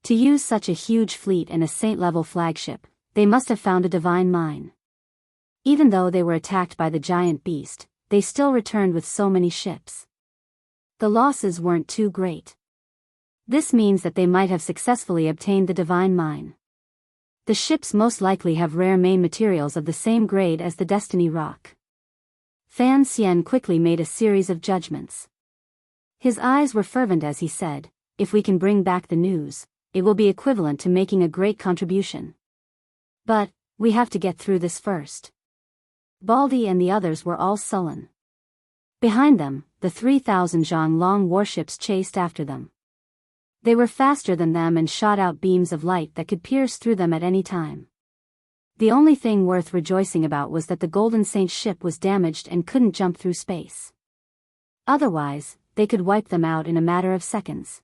To use such a huge fleet and a saint-level flagship, they must have found a divine mine. Even though they were attacked by the giant beast, they still returned with so many ships. The losses weren't too great. This means that they might have successfully obtained the divine mine. The ships most likely have rare main materials of the same grade as the Destiny Rock. Fan Xian quickly made a series of judgments. His eyes were fervent as he said, if we can bring back the news, it will be equivalent to making a great contribution. But, we have to get through this first. Baldy and the others were all sullen. Behind them, the 3,000 zhang long warships chased after them. They were faster than them and shot out beams of light that could pierce through them at any time. The only thing worth rejoicing about was that the Golden Saint ship was damaged and couldn't jump through space. Otherwise, they could wipe them out in a matter of seconds.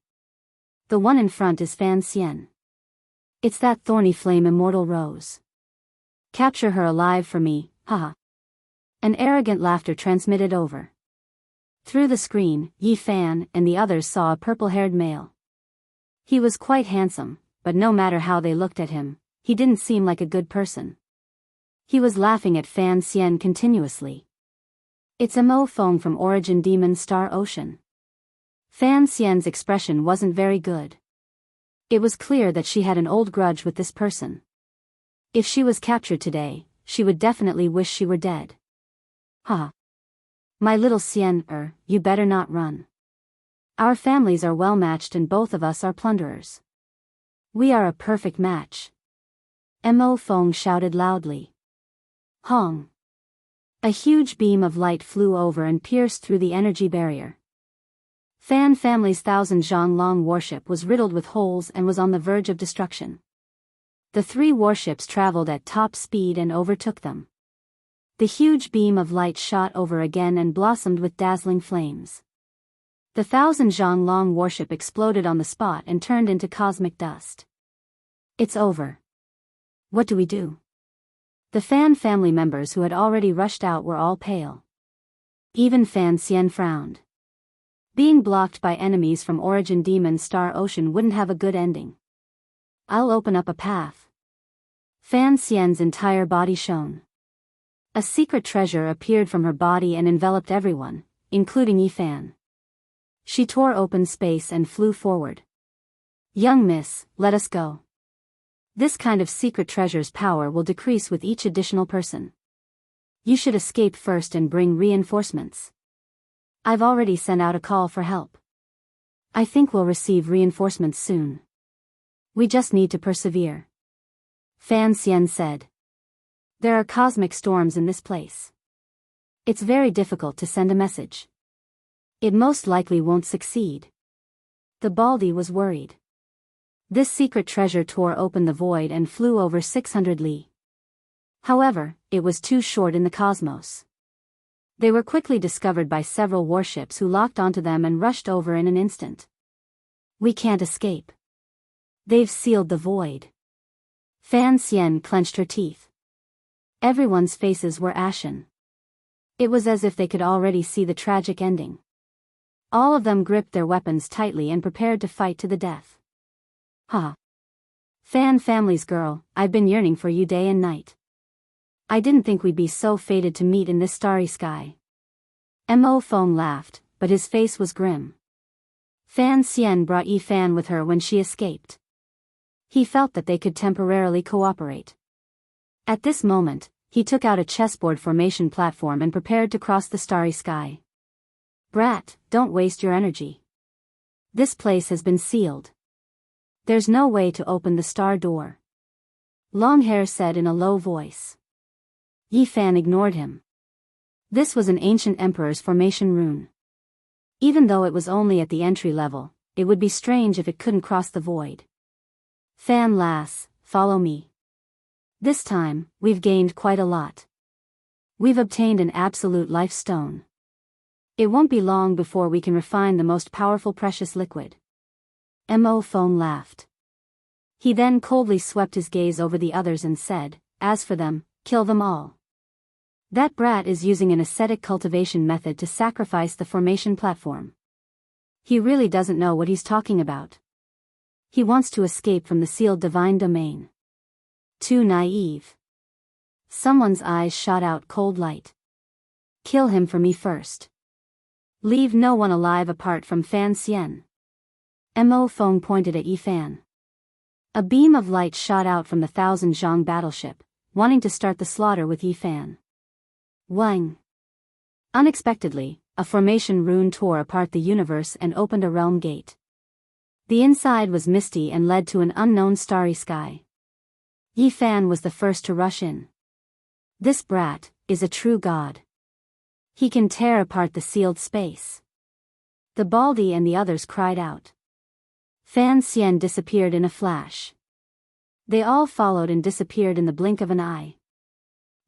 The one in front is Fan Xian. It's that thorny flame immortal rose. Capture her alive for me, haha. An arrogant laughter transmitted over. Through the screen, Yi Fan and the others saw a purple-haired male. He was quite handsome, but no matter how they looked at him, he didn't seem like a good person. He was laughing at Fan Xian continuously. It's a Mo Feng from Origin Demon Star Ocean. Fan Xian's expression wasn't very good. It was clear that she had an old grudge with this person. If she was captured today, she would definitely wish she were dead. Ha! My little Xian, you better not run. Our families are well matched and both of us are plunderers. We are a perfect match. Mo Feng shouted loudly. Hong! A huge beam of light flew over and pierced through the energy barrier. Fan family's 1,000 zhang long warship was riddled with holes and was on the verge of destruction. The 3 warships traveled at top speed and overtook them. The huge beam of light shot over again and blossomed with dazzling flames. The 1,000 zhang long warship exploded on the spot and turned into cosmic dust. It's over. What do we do? The Fan family members who had already rushed out were all pale. Even Fan Xian frowned. Being blocked by enemies from Origin Demon Star Ocean wouldn't have a good ending. I'll open up a path. Fan Xian's entire body shone. A secret treasure appeared from her body and enveloped everyone, including Yi Fan. She tore open space and flew forward. Young miss, let us go. This kind of secret treasure's power will decrease with each additional person. You should escape first and bring reinforcements. I've already sent out a call for help. I think we'll receive reinforcements soon. We just need to persevere. Fan Xian said. There are cosmic storms in this place. It's very difficult to send a message. It most likely won't succeed. The Baldy was worried. This secret treasure tore open the void and flew over 600 li. However, it was too short in the cosmos. They were quickly discovered by several warships who locked onto them and rushed over in an instant. We can't escape. They've sealed the void. Fan Xian clenched her teeth. Everyone's faces were ashen. It was as if they could already see the tragic ending. All of them gripped their weapons tightly and prepared to fight to the death. Ha! Fan family's girl, I've been yearning for you day and night. I didn't think we'd be so fated to meet in this starry sky. Mo Feng laughed, but his face was grim. Fan Xian brought Yi Fan with her when she escaped. He felt that they could temporarily cooperate. At this moment, he took out a chessboard formation platform and prepared to cross the starry sky. Brat, don't waste your energy. This place has been sealed. There's no way to open the star door. Longhair said in a low voice. Yi Fan ignored him. This was an ancient emperor's formation rune. Even though it was only at the entry level, it would be strange if it couldn't cross the void. Fan lass, follow me. This time, we've gained quite a lot. We've obtained an absolute life stone. It won't be long before we can refine the most powerful precious liquid. Mo Feng laughed. He then coldly swept his gaze over the others and said, as for them, kill them all. That brat is using an ascetic cultivation method to sacrifice the formation platform. He really doesn't know what he's talking about. He wants to escape from the sealed divine domain. Too naive. Someone's eyes shot out cold light. Kill him for me first. Leave no one alive apart from Fan Xian. Mo Feng pointed at Yi Fan. A beam of light shot out from the Thousand Zhang battleship, wanting to start the slaughter with Yi Fan. Wang. Unexpectedly, a formation rune tore apart the universe and opened a realm gate. The inside was misty and led to an unknown starry sky. Yi Fan was the first to rush in. This brat is a true god. He can tear apart the sealed space. The Baldy and the others cried out. Fan Xian disappeared in a flash. They all followed and disappeared in the blink of an eye.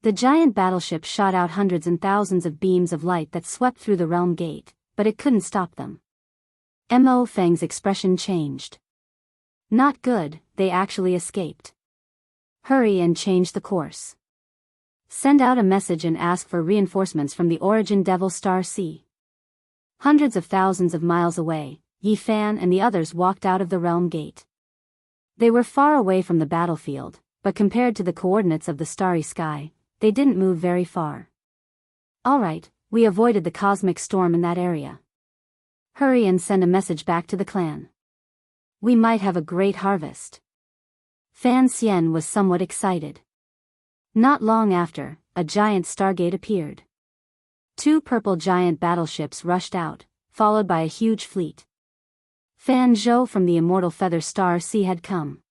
The giant battleship shot out hundreds and thousands of beams of light that swept through the realm gate, but it couldn't stop them. Mo Feng's expression changed. Not good, they actually escaped. Hurry and change the course. Send out a message and ask for reinforcements from the Origin Devil Star Sea. Hundreds of thousands of miles away, Yi Fan and the others walked out of the realm gate. They were far away from the battlefield, but compared to the coordinates of the starry sky, they didn't move very far. Alright, we avoided the cosmic storm in that area. Hurry and send a message back to the clan. We might have a great harvest. Fan Xian was somewhat excited. Not long after, a giant stargate appeared. 2 purple giant battleships rushed out, followed by a huge fleet. Fan Zhou from the immortal Feather Star Sea had come.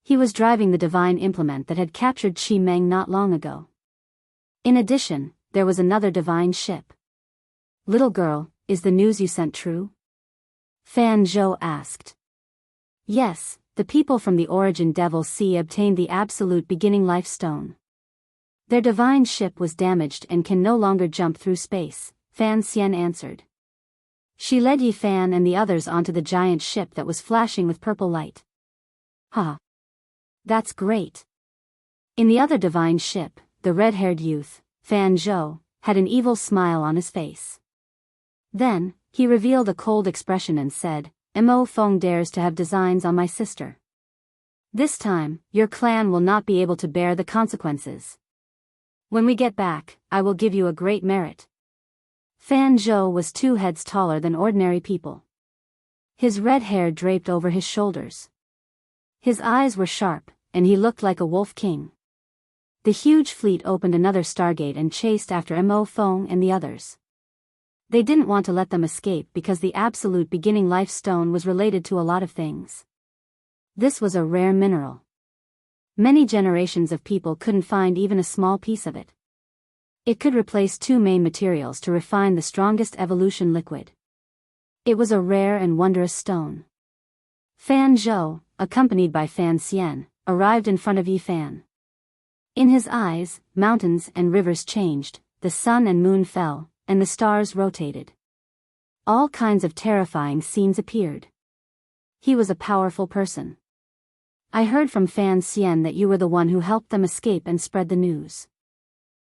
He was driving the divine implement that had captured Qi Meng not long ago. In addition, there was another divine ship. Little girl, is the news you sent true? Fan Zhou asked. Yes, the people from the Origin Devil Sea obtained the absolute beginning life stone. Their divine ship was damaged and can no longer jump through space, Fan Xian answered. She led Yi Fan and the others onto the giant ship that was flashing with purple light. Ha! That's great. In the other divine ship, the red-haired youth, Fan Zhou, had an evil smile on his face. Then, he revealed a cold expression and said, Mo Feng dares to have designs on my sister. This time, your clan will not be able to bear the consequences. When we get back, I will give you a great merit. Fan Zhou was 2 heads taller than ordinary people. His red hair draped over his shoulders. His eyes were sharp, and he looked like a wolf king. The huge fleet opened another stargate and chased after Mo Feng and the others. They didn't want to let them escape because the absolute beginning life stone was related to a lot of things. This was a rare mineral. Many generations of people couldn't find even a small piece of it. It could replace 2 main materials to refine the strongest evolution liquid. It was a rare and wondrous stone. Fan Zhou, accompanied by Fan Xian, arrived in front of Yi Fan. In his eyes, mountains and rivers changed, the sun and moon fell, and the stars rotated. All kinds of terrifying scenes appeared. He was a powerful person. I heard from Fan Xian that you were the one who helped them escape and spread the news.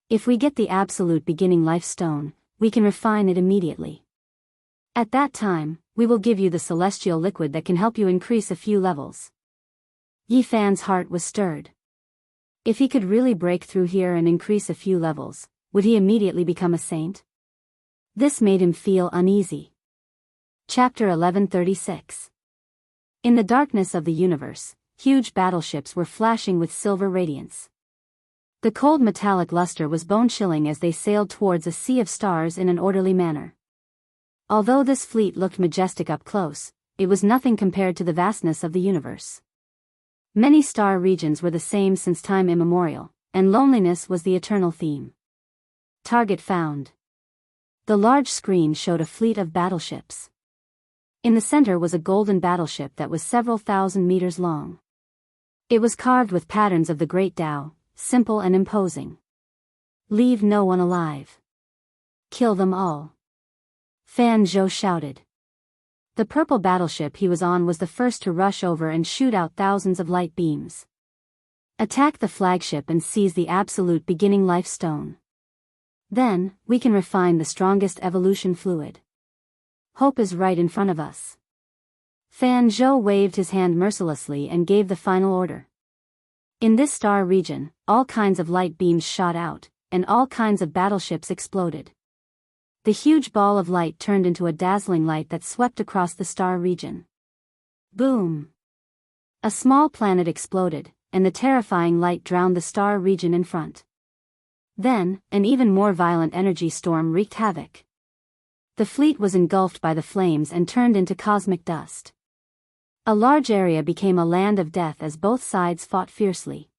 If we get the absolute beginning life stone, we can refine it immediately. At that time, we will give you the celestial liquid that can help you increase a few levels. Yi Fan's heart was stirred. If he could really break through here and increase a few levels, would he immediately become a saint? This made him feel uneasy. Chapter 1136. In the darkness of the universe, huge battleships were flashing with silver radiance. The cold metallic luster was bone-chilling as they sailed towards a sea of stars in an orderly manner. Although this fleet looked majestic up close, it was nothing compared to the vastness of the universe. Many star regions were the same since time immemorial, and loneliness was the eternal theme. Target found. The large screen showed a fleet of battleships. In the center was a golden battleship that was several thousand meters long. It was carved with patterns of the Great Tao, simple and imposing. Leave no one alive. Kill them all. Fan Zhou shouted. The purple battleship he was on was the first to rush over and shoot out thousands of light beams. Attack the flagship and seize the absolute beginning life stone. Then, we can refine the strongest evolution fluid. Hope is right in front of us. Fan Zhou waved his hand mercilessly and gave the final order. In this star region, all kinds of light beams shot out, and all kinds of battleships exploded. The huge ball of light turned into a dazzling light that swept across the star region. Boom! A small planet exploded, and the terrifying light drowned the star region in front. Then, an even more violent energy storm wreaked havoc. The fleet was engulfed by the flames and turned into cosmic dust. A large area became a land of death as both sides fought fiercely.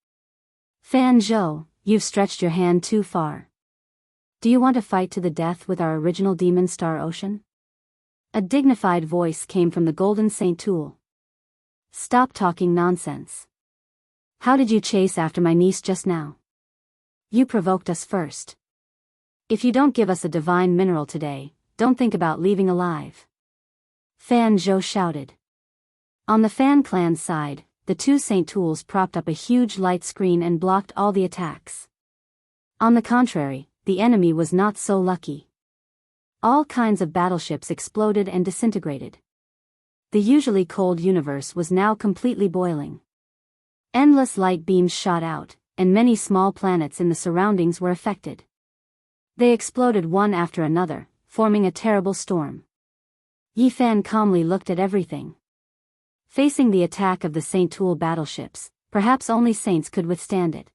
Fan Zhou, you've stretched your hand too far. Do you want to fight to the death with our original demon star ocean? A dignified voice came from the Golden Saint Tool. Stop talking nonsense. How did you chase after my niece just now? You provoked us first. If you don't give us a divine mineral today, don't think about leaving alive. Fan Zhou shouted. On the Fan clan's side, the 2 Saint Tools propped up a huge light screen and blocked all the attacks. On the contrary, the enemy was not so lucky. All kinds of battleships exploded and disintegrated. The usually cold universe was now completely boiling. Endless light beams shot out, and many small planets in the surroundings were affected. They exploded one after another, forming a terrible storm. Yi Fan calmly looked at everything. Facing the attack of the Saint Tool battleships, perhaps only saints could withstand it.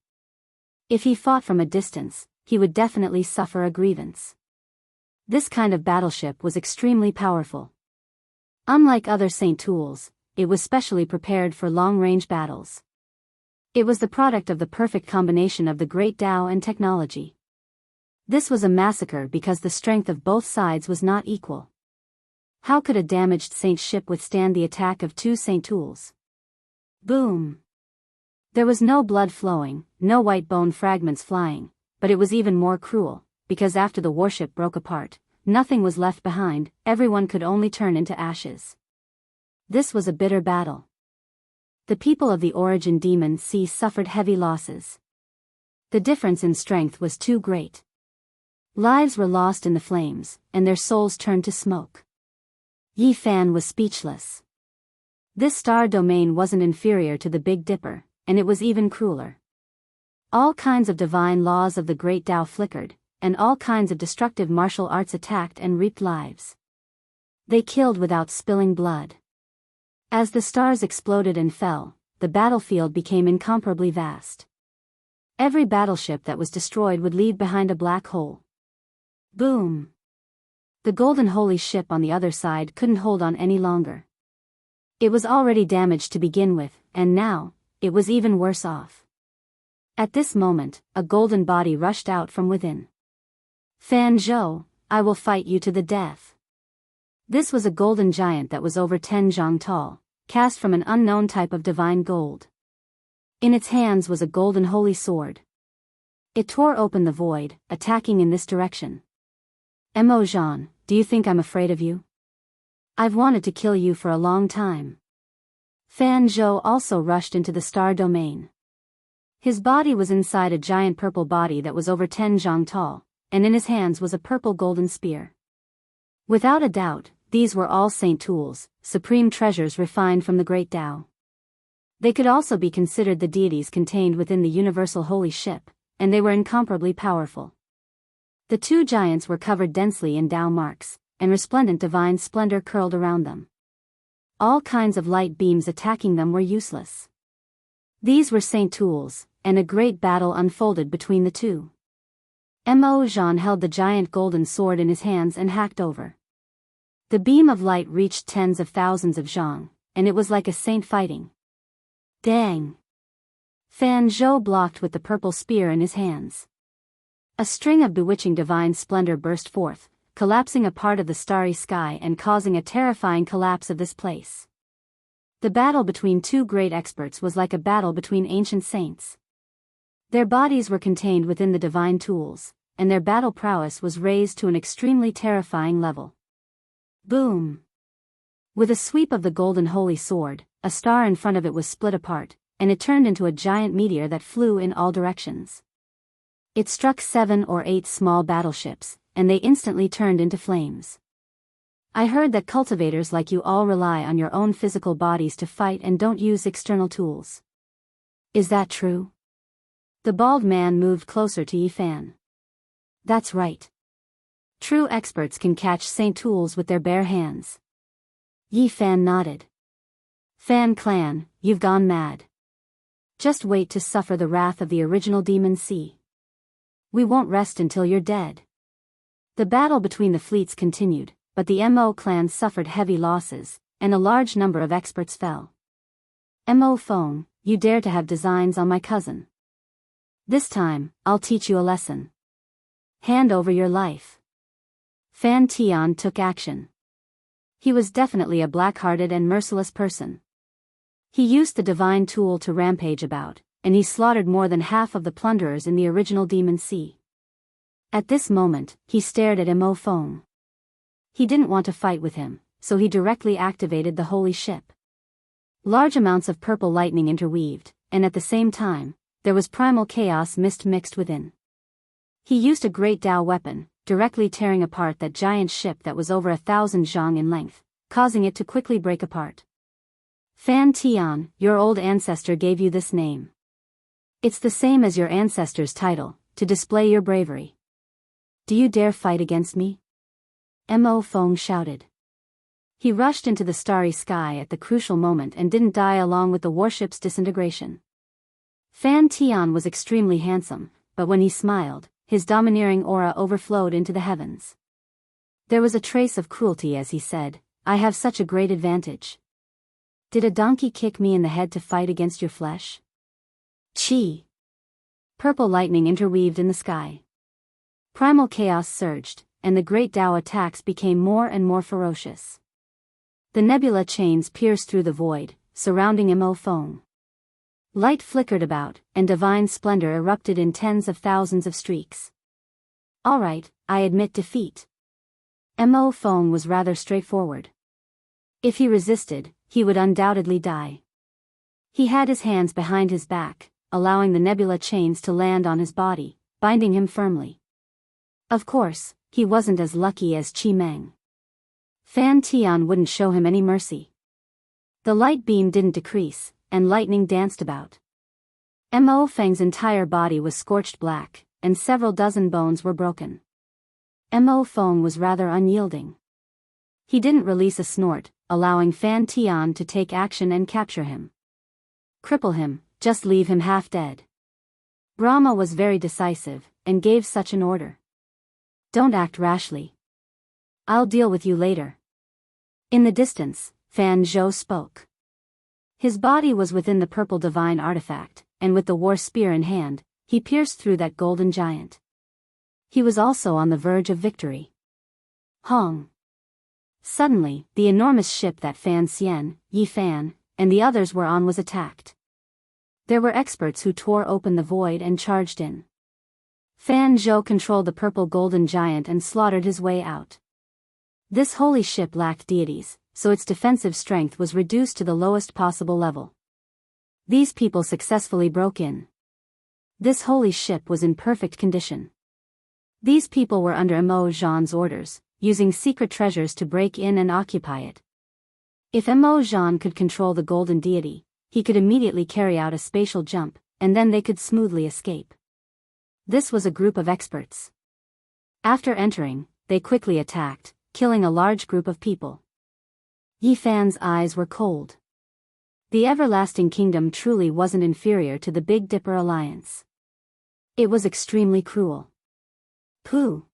If he fought from a distance, he would definitely suffer a grievance. This kind of battleship was extremely powerful. Unlike other Saint Tools, it was specially prepared for long-range battles. It was the product of the perfect combination of the Great Tao and technology. This was a massacre because the strength of both sides was not equal. How could a damaged Saint ship withstand the attack of 2 Saint Tools? Boom! There was no blood flowing, no white bone fragments flying, but it was even more cruel, because after the warship broke apart, nothing was left behind, everyone could only turn into ashes. This was a bitter battle. The people of the Origin Demon Sea suffered heavy losses. The difference in strength was too great. Lives were lost in the flames, and their souls turned to smoke. Yi Fan was speechless. This star domain wasn't inferior to the Big Dipper, and it was even crueler. All kinds of divine laws of the Great Tao flickered, and all kinds of destructive martial arts attacked and reaped lives. They killed without spilling blood. As the stars exploded and fell, the battlefield became incomparably vast. Every battleship that was destroyed would leave behind a black hole. Boom! The golden holy ship on the other side couldn't hold on any longer. It was already damaged to begin with, and now, it was even worse off. At this moment, a golden body rushed out from within. Fan Zhou, I will fight you to the death. This was a golden giant that was over 10 zhang tall, cast from an unknown type of divine gold. In its hands was a golden holy sword. It tore open the void, attacking in this direction. Mo Zhan, do you think I'm afraid of you? I've wanted to kill you for a long time. Fan Zhou also rushed into the star domain. His body was inside a giant purple body that was over 10 zhang tall, and in his hands was a purple golden spear. Without a doubt, these were all saint tools, supreme treasures refined from the great Tao. They could also be considered the deities contained within the universal holy ship, and they were incomparably powerful. The two giants were covered densely in Tao marks, and resplendent divine splendor curled around them. All kinds of light beams attacking them were useless. These were saint tools, and a great battle unfolded between the two. Mo Zhan held the giant golden sword in his hands and hacked over. The beam of light reached tens of thousands of zhang, and it was like a saint fighting. Dang! Fan Zhou blocked with the purple spear in his hands. A string of bewitching divine splendor burst forth, collapsing a part of the starry sky and causing a terrifying collapse of this place. The battle between two great experts was like a battle between ancient saints. Their bodies were contained within the divine tools, and their battle prowess was raised to an extremely terrifying level. Boom! With a sweep of the golden holy sword, a star in front of it was split apart, and it turned into a giant meteor that flew in all directions. It struck 7 or 8 small battleships, and they instantly turned into flames. I heard that cultivators like you all rely on your own physical bodies to fight and don't use external tools. Is that true? The bald man moved closer to Yi Fan. That's right. True experts can catch saint tools with their bare hands. Yi Fan nodded. Fan clan, you've gone mad. Just wait to suffer the wrath of the original demon sea. We won't rest until you're dead. The battle between the fleets continued, but the Mo clan suffered heavy losses, and a large number of experts fell. Mo Feng, you dare to have designs on my cousin. This time, I'll teach you a lesson. Hand over your life. Fan Tian took action. He was definitely a black-hearted and merciless person. He used the divine tool to rampage about, and he slaughtered more than half of the plunderers in the original demon sea. At this moment, he stared at Mo Feng. He didn't want to fight with him, so he directly activated the holy ship. Large amounts of purple lightning interweaved, and at the same time, there was primal chaos mist mixed within. He used a great Tao weapon, directly tearing apart that giant ship that was over 1,000 zhang in length, causing it to quickly break apart. Fan Tian, your old ancestor gave you this name. It's the same as your ancestor's title, to display your bravery. Do you dare fight against me? Mo Feng shouted. He rushed into the starry sky at the crucial moment and didn't die along with the warship's disintegration. Fan Tian was extremely handsome, but when he smiled, his domineering aura overflowed into the heavens. There was a trace of cruelty as he said, I have such a great advantage. Did a donkey kick me in the head to fight against your flesh? Chi! Purple lightning interweaved in the sky. Primal chaos surged, and the great Tao attacks became more and more ferocious. The nebula chains pierced through the void, surrounding Mo Feng. Light flickered about, and divine splendor erupted in tens of thousands of streaks. All right, I admit defeat. Mo Feng was rather straightforward. If he resisted, he would undoubtedly die. He had his hands behind his back, allowing the nebula chains to land on his body, binding him firmly. Of course, he wasn't as lucky as Chi Meng. Fan Tian wouldn't show him any mercy. The light beam didn't decrease, and lightning danced about. Mo Feng's entire body was scorched black, and several dozen bones were broken. Mo Feng was rather unyielding. He didn't release a snort, allowing Fan Tian to take action and capture him. Cripple him, just leave him half dead. Brahma was very decisive, and gave such an order. Don't act rashly. I'll deal with you later. In the distance, Fan Zhou spoke. His body was within the purple divine artifact, and with the war spear in hand, he pierced through that golden giant. He was also on the verge of victory. Hong. Suddenly, the enormous ship that Fan Xian, Yi Fan, and the others were on was attacked. There were experts who tore open the void and charged in. Fan Zhou controlled the purple golden giant and slaughtered his way out. This holy ship lacked deities, so its defensive strength was reduced to the lowest possible level. These people successfully broke in. This holy ship was in perfect condition. These people were under Mo Zhan's orders, using secret treasures to break in and occupy it. If Mo Zhan could control the golden deity, he could immediately carry out a spatial jump, and then they could smoothly escape. This was a group of experts. After entering, they quickly attacked, killing a large group of people. Yi Fan's eyes were cold. The Everlasting Kingdom truly wasn't inferior to the Big Dipper Alliance. It was extremely cruel. Pooh!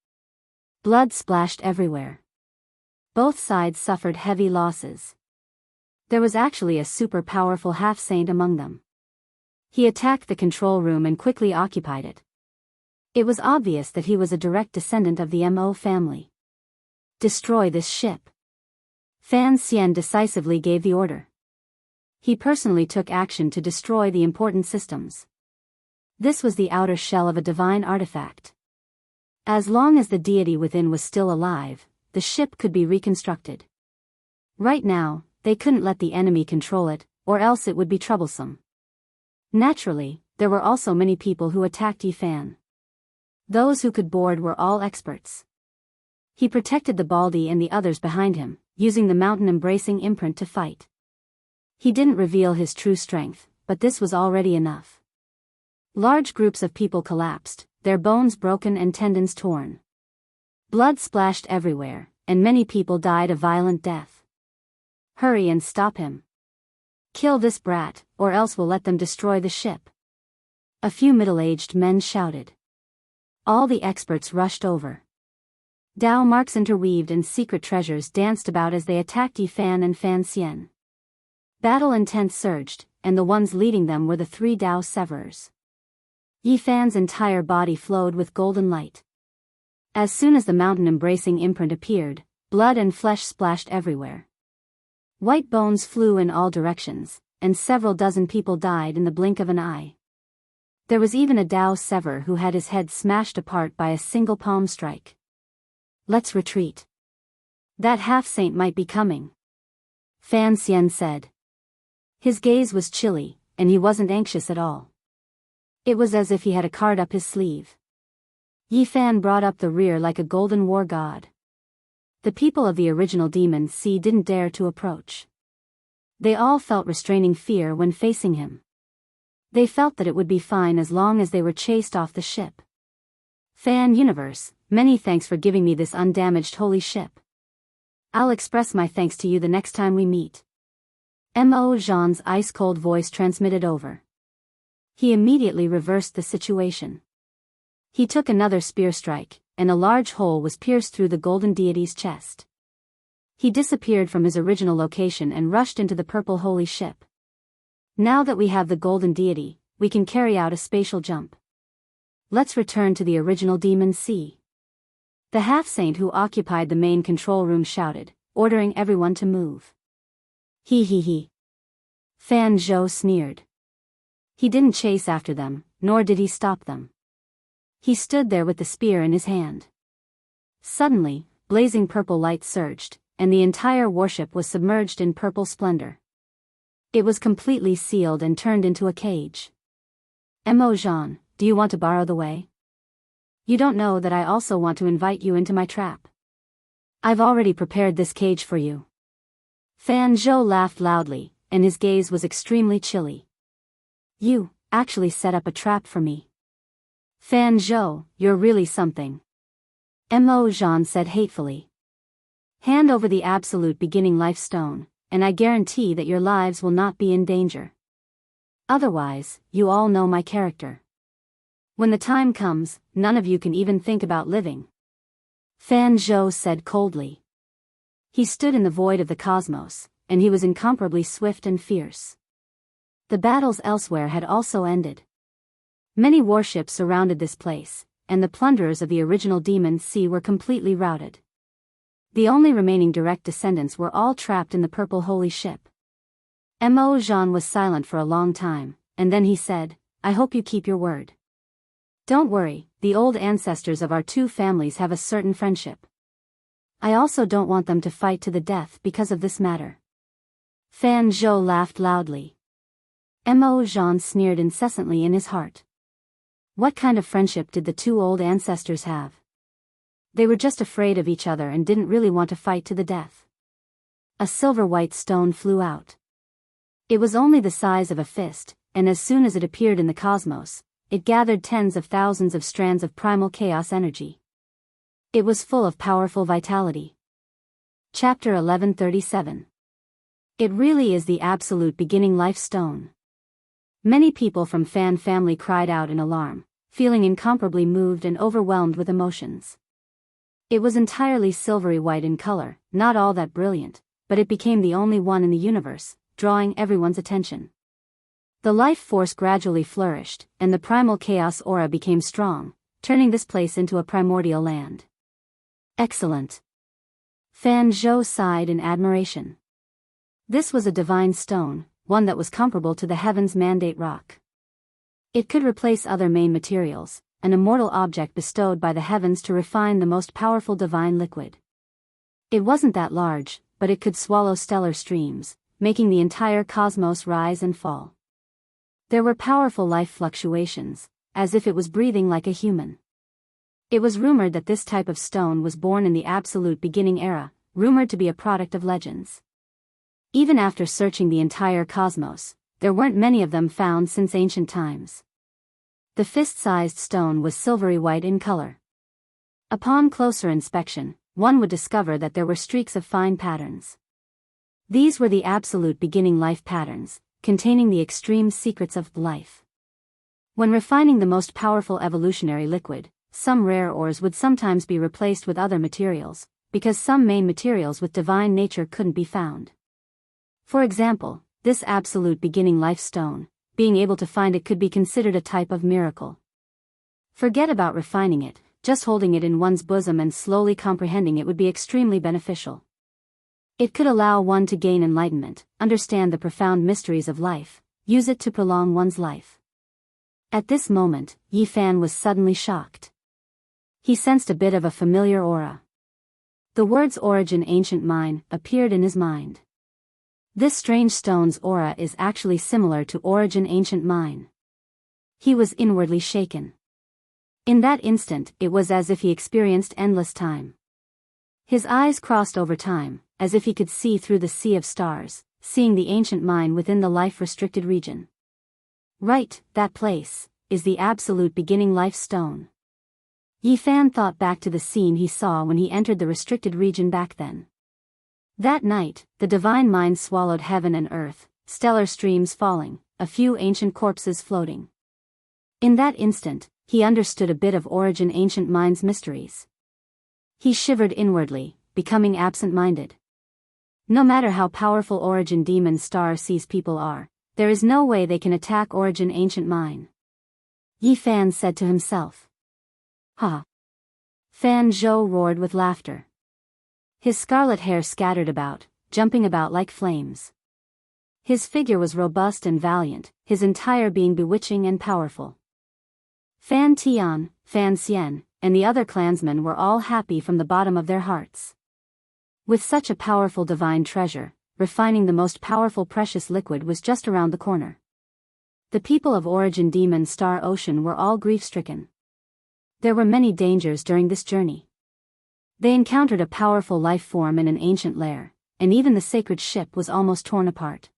Blood splashed everywhere. Both sides suffered heavy losses. There was actually a super powerful half-saint among them. He attacked the control room and quickly occupied it. It was obvious that he was a direct descendant of the Mo family. Destroy this ship. Fan Xian decisively gave the order. He personally took action to destroy the important systems. This was the outer shell of a divine artifact. As long as the deity within was still alive, the ship could be reconstructed. Right now, they couldn't let the enemy control it, or else it would be troublesome. Naturally, there were also many people who attacked Yi Fan. Those who could board were all experts. He protected the Baldy and the others behind him, using the mountain-embracing imprint to fight. He didn't reveal his true strength, but this was already enough. Large groups of people collapsed, their bones broken and tendons torn. Blood splashed everywhere, and many people died a violent death. Hurry and stop him. Kill this brat, or else we'll let them destroy the ship. A few middle-aged men shouted. All the experts rushed over. Dao marks interweaved and secret treasures danced about as they attacked Yi Fan and Fan Xian. Battle intent surged, and the ones leading them were the three Dao Severers. Yi Fan's entire body flowed with golden light. As soon as the mountain-embracing imprint appeared, blood and flesh splashed everywhere. White bones flew in all directions, and several dozen people died in the blink of an eye. There was even a Dao Sever who had his head smashed apart by a single palm strike. Let's retreat. That half-saint might be coming. Fan Xian said. His gaze was chilly, and he wasn't anxious at all. It was as if he had a card up his sleeve. Yi Fan brought up the rear like a golden war god. The people of the original Demon Sea didn't dare to approach. They all felt restraining fear when facing him. They felt that it would be fine as long as they were chased off the ship. Fan Universe, many thanks for giving me this undamaged holy ship. I'll express my thanks to you the next time we meet. Mo Zhan's ice-cold voice transmitted over. He immediately reversed the situation. He took another spear strike, and a large hole was pierced through the golden deity's chest. He disappeared from his original location and rushed into the purple holy ship. Now that we have the golden deity, we can carry out a spatial jump. Let's return to the original Demon Sea. The half-saint who occupied the main control room shouted, ordering everyone to move. He. Fan Zhou sneered. He didn't chase after them, nor did he stop them. He stood there with the spear in his hand. Suddenly, blazing purple light surged, and the entire warship was submerged in purple splendor. It was completely sealed and turned into a cage. Mo Zhan, do you want to borrow the way? You don't know that I also want to invite you into my trap. I've already prepared this cage for you. Fan Zhou laughed loudly, and his gaze was extremely chilly. You, actually set up a trap for me. Fan Zhou, you're really something. Mo Zhan said hatefully. Hand over the absolute beginning life stone, and I guarantee that your lives will not be in danger. Otherwise, you all know my character. When the time comes, none of you can even think about living. Fan Zhou said coldly. He stood in the void of the cosmos, and he was incomparably swift and fierce. The battles elsewhere had also ended. Many warships surrounded this place, and the plunderers of the original Demon Sea were completely routed. The only remaining direct descendants were all trapped in the purple holy ship. Mo Zhan was silent for a long time, and then he said, I hope you keep your word. Don't worry, the old ancestors of our two families have a certain friendship. I also don't want them to fight to the death because of this matter. Fan Zhou laughed loudly. Mo Zhan sneered incessantly in his heart. What kind of friendship did the two old ancestors have? They were just afraid of each other and didn't really want to fight to the death. A silver-white stone flew out. It was only the size of a fist, and as soon as it appeared in the cosmos, it gathered tens of thousands of strands of primal chaos energy. It was full of powerful vitality. Chapter 1137. It really is the absolute beginning life stone. Many people from Fan family cried out in alarm, feeling incomparably moved and overwhelmed with emotions. It was entirely silvery white in color, not all that brilliant, but it became the only one in the universe, drawing everyone's attention. The life force gradually flourished, and the primal chaos aura became strong, turning this place into a primordial land. Excellent. Fan Zhou sighed in admiration. This was a divine stone, one that was comparable to the heaven's mandate rock. It could replace other main materials, an immortal object bestowed by the heavens to refine the most powerful divine liquid. It wasn't that large, but it could swallow stellar streams, making the entire cosmos rise and fall. There were powerful life fluctuations, as if it was breathing like a human. It was rumored that this type of stone was born in the absolute beginning era, rumored to be a product of legends. Even after searching the entire cosmos, there weren't many of them found since ancient times. The fist-sized stone was silvery white in color. Upon closer inspection, one would discover that there were streaks of fine patterns. These were the absolute beginning life patterns, containing the extreme secrets of life. When refining the most powerful evolutionary liquid, some rare ores would sometimes be replaced with other materials, because some main materials with divine nature couldn't be found. For example, this absolute beginning life stone, being able to find it could be considered a type of miracle. Forget about refining it, just holding it in one's bosom and slowly comprehending it would be extremely beneficial. It could allow one to gain enlightenment, understand the profound mysteries of life, use it to prolong one's life. At this moment, Yi Fan was suddenly shocked. He sensed a bit of a familiar aura. The words origin ancient mine appeared in his mind. This strange stone's aura is actually similar to origin ancient mine. He was inwardly shaken. In that instant, it was as if he experienced endless time. His eyes crossed over time, as if he could see through the sea of stars, seeing the ancient mine within the life-restricted region. Right, that place, is the absolute beginning life stone. Yi Fan thought back to the scene he saw when he entered the restricted region back then. That night, the divine mine swallowed heaven and earth, stellar streams falling, a few ancient corpses floating. In that instant, he understood a bit of origin ancient mine's mysteries. He shivered inwardly, becoming absent-minded. No matter how powerful origin demon star sees people are, there is no way they can attack origin ancient mine. Yi Fan said to himself. Ha! Fan Zhou roared with laughter. His scarlet hair scattered about, jumping about like flames. His figure was robust and valiant, his entire being bewitching and powerful. Fan Tian, Fan Xian, and the other clansmen were all happy from the bottom of their hearts. With such a powerful divine treasure, refining the most powerful precious liquid was just around the corner. The people of Origin Demon Star Ocean were all grief-stricken. There were many dangers during this journey. They encountered a powerful life form in an ancient lair, and even the sacred ship was almost torn apart.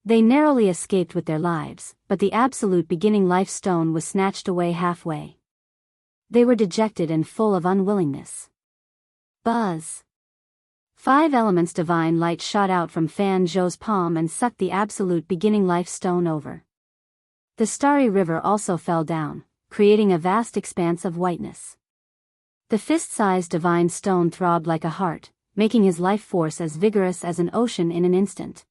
They narrowly escaped with their lives, but the absolute beginning life stone was snatched away halfway. They were dejected and full of unwillingness. Buzz. 5 elements divine light shot out from Fan Zhou's palm and sucked the absolute beginning life stone over. The starry river also fell down, creating a vast expanse of whiteness. The fist-sized divine stone throbbed like a heart, making his life force as vigorous as an ocean in an instant.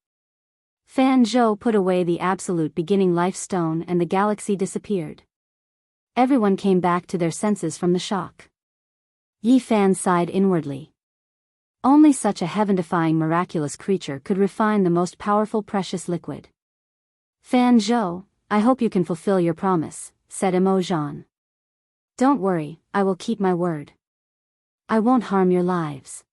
Fan Zhou put away the absolute beginning life stone and the galaxy disappeared. Everyone came back to their senses from the shock. Yi Fan sighed inwardly. Only such a heaven-defying miraculous creature could refine the most powerful precious liquid. Fan Zhou, I hope you can fulfill your promise, said Imogen. Don't worry, I will keep my word. I won't harm your lives.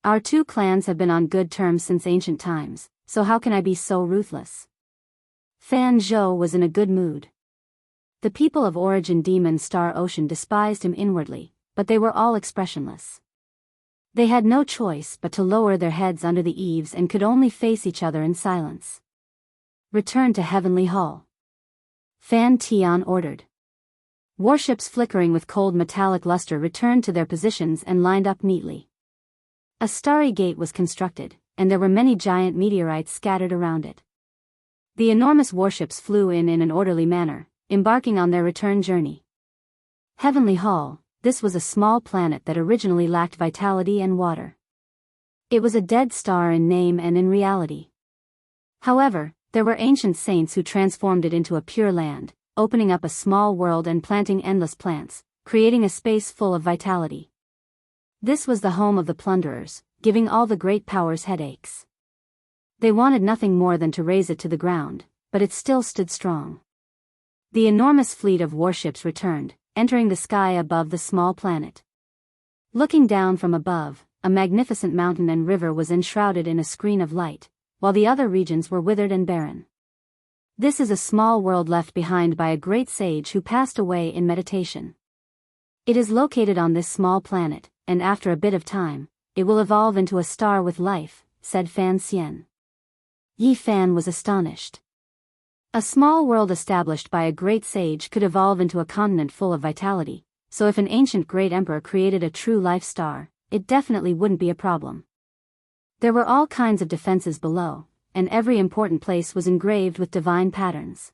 Our 2 clans have been on good terms since ancient times, so how can I be so ruthless? Fan Zhou was in a good mood. The people of Origin Demon Star Ocean despised him inwardly, but they were all expressionless. They had no choice but to lower their heads under the eaves and could only face each other in silence. Return to Heavenly Hall. Fan Tian ordered. Warships flickering with cold metallic luster returned to their positions and lined up neatly. A starry gate was constructed, and there were many giant meteorites scattered around it. The enormous warships flew in an orderly manner, embarking on their return journey. Heavenly Hall, this was a small planet that originally lacked vitality and water. It was a dead star in name and in reality. However, there were ancient saints who transformed it into a pure land, opening up a small world and planting endless plants, creating a space full of vitality. This was the home of the plunderers, giving all the great powers headaches. They wanted nothing more than to raze it to the ground, but it still stood strong. The enormous fleet of warships returned, entering the sky above the small planet. Looking down from above, a magnificent mountain and river was enshrouded in a screen of light, while the other regions were withered and barren. This is a small world left behind by a great sage who passed away in meditation. It is located on this small planet, and after a bit of time, it will evolve into a star with life, said Fan Xian. Yi Fan was astonished. A small world established by a great sage could evolve into a continent full of vitality, so if an ancient great emperor created a true life star, it definitely wouldn't be a problem. There were all kinds of defenses below, and every important place was engraved with divine patterns.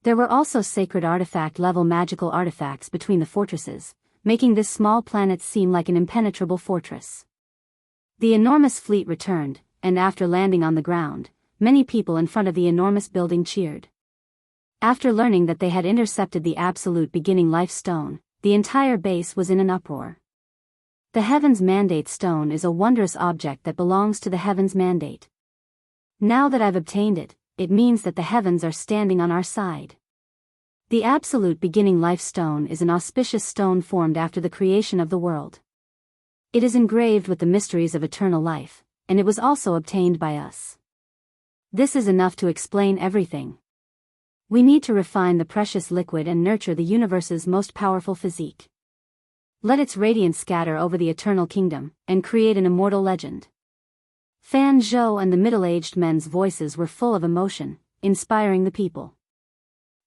There were also sacred artifact-level magical artifacts between the fortresses, making this small planet seem like an impenetrable fortress. The enormous fleet returned, and after landing on the ground, many people in front of the enormous building cheered. After learning that they had intercepted the absolute beginning life stone, the entire base was in an uproar. The Heaven's Mandate Stone is a wondrous object that belongs to the Heaven's Mandate. Now that I've obtained it, it means that the heavens are standing on our side. The absolute beginning life stone is an auspicious stone formed after the creation of the world. It is engraved with the mysteries of eternal life, and it was also obtained by us. This is enough to explain everything. We need to refine the precious liquid and nurture the universe's most powerful physique. Let its radiance scatter over the eternal kingdom, and create an immortal legend. Fan Zhou and the middle-aged men's voices were full of emotion, inspiring the people.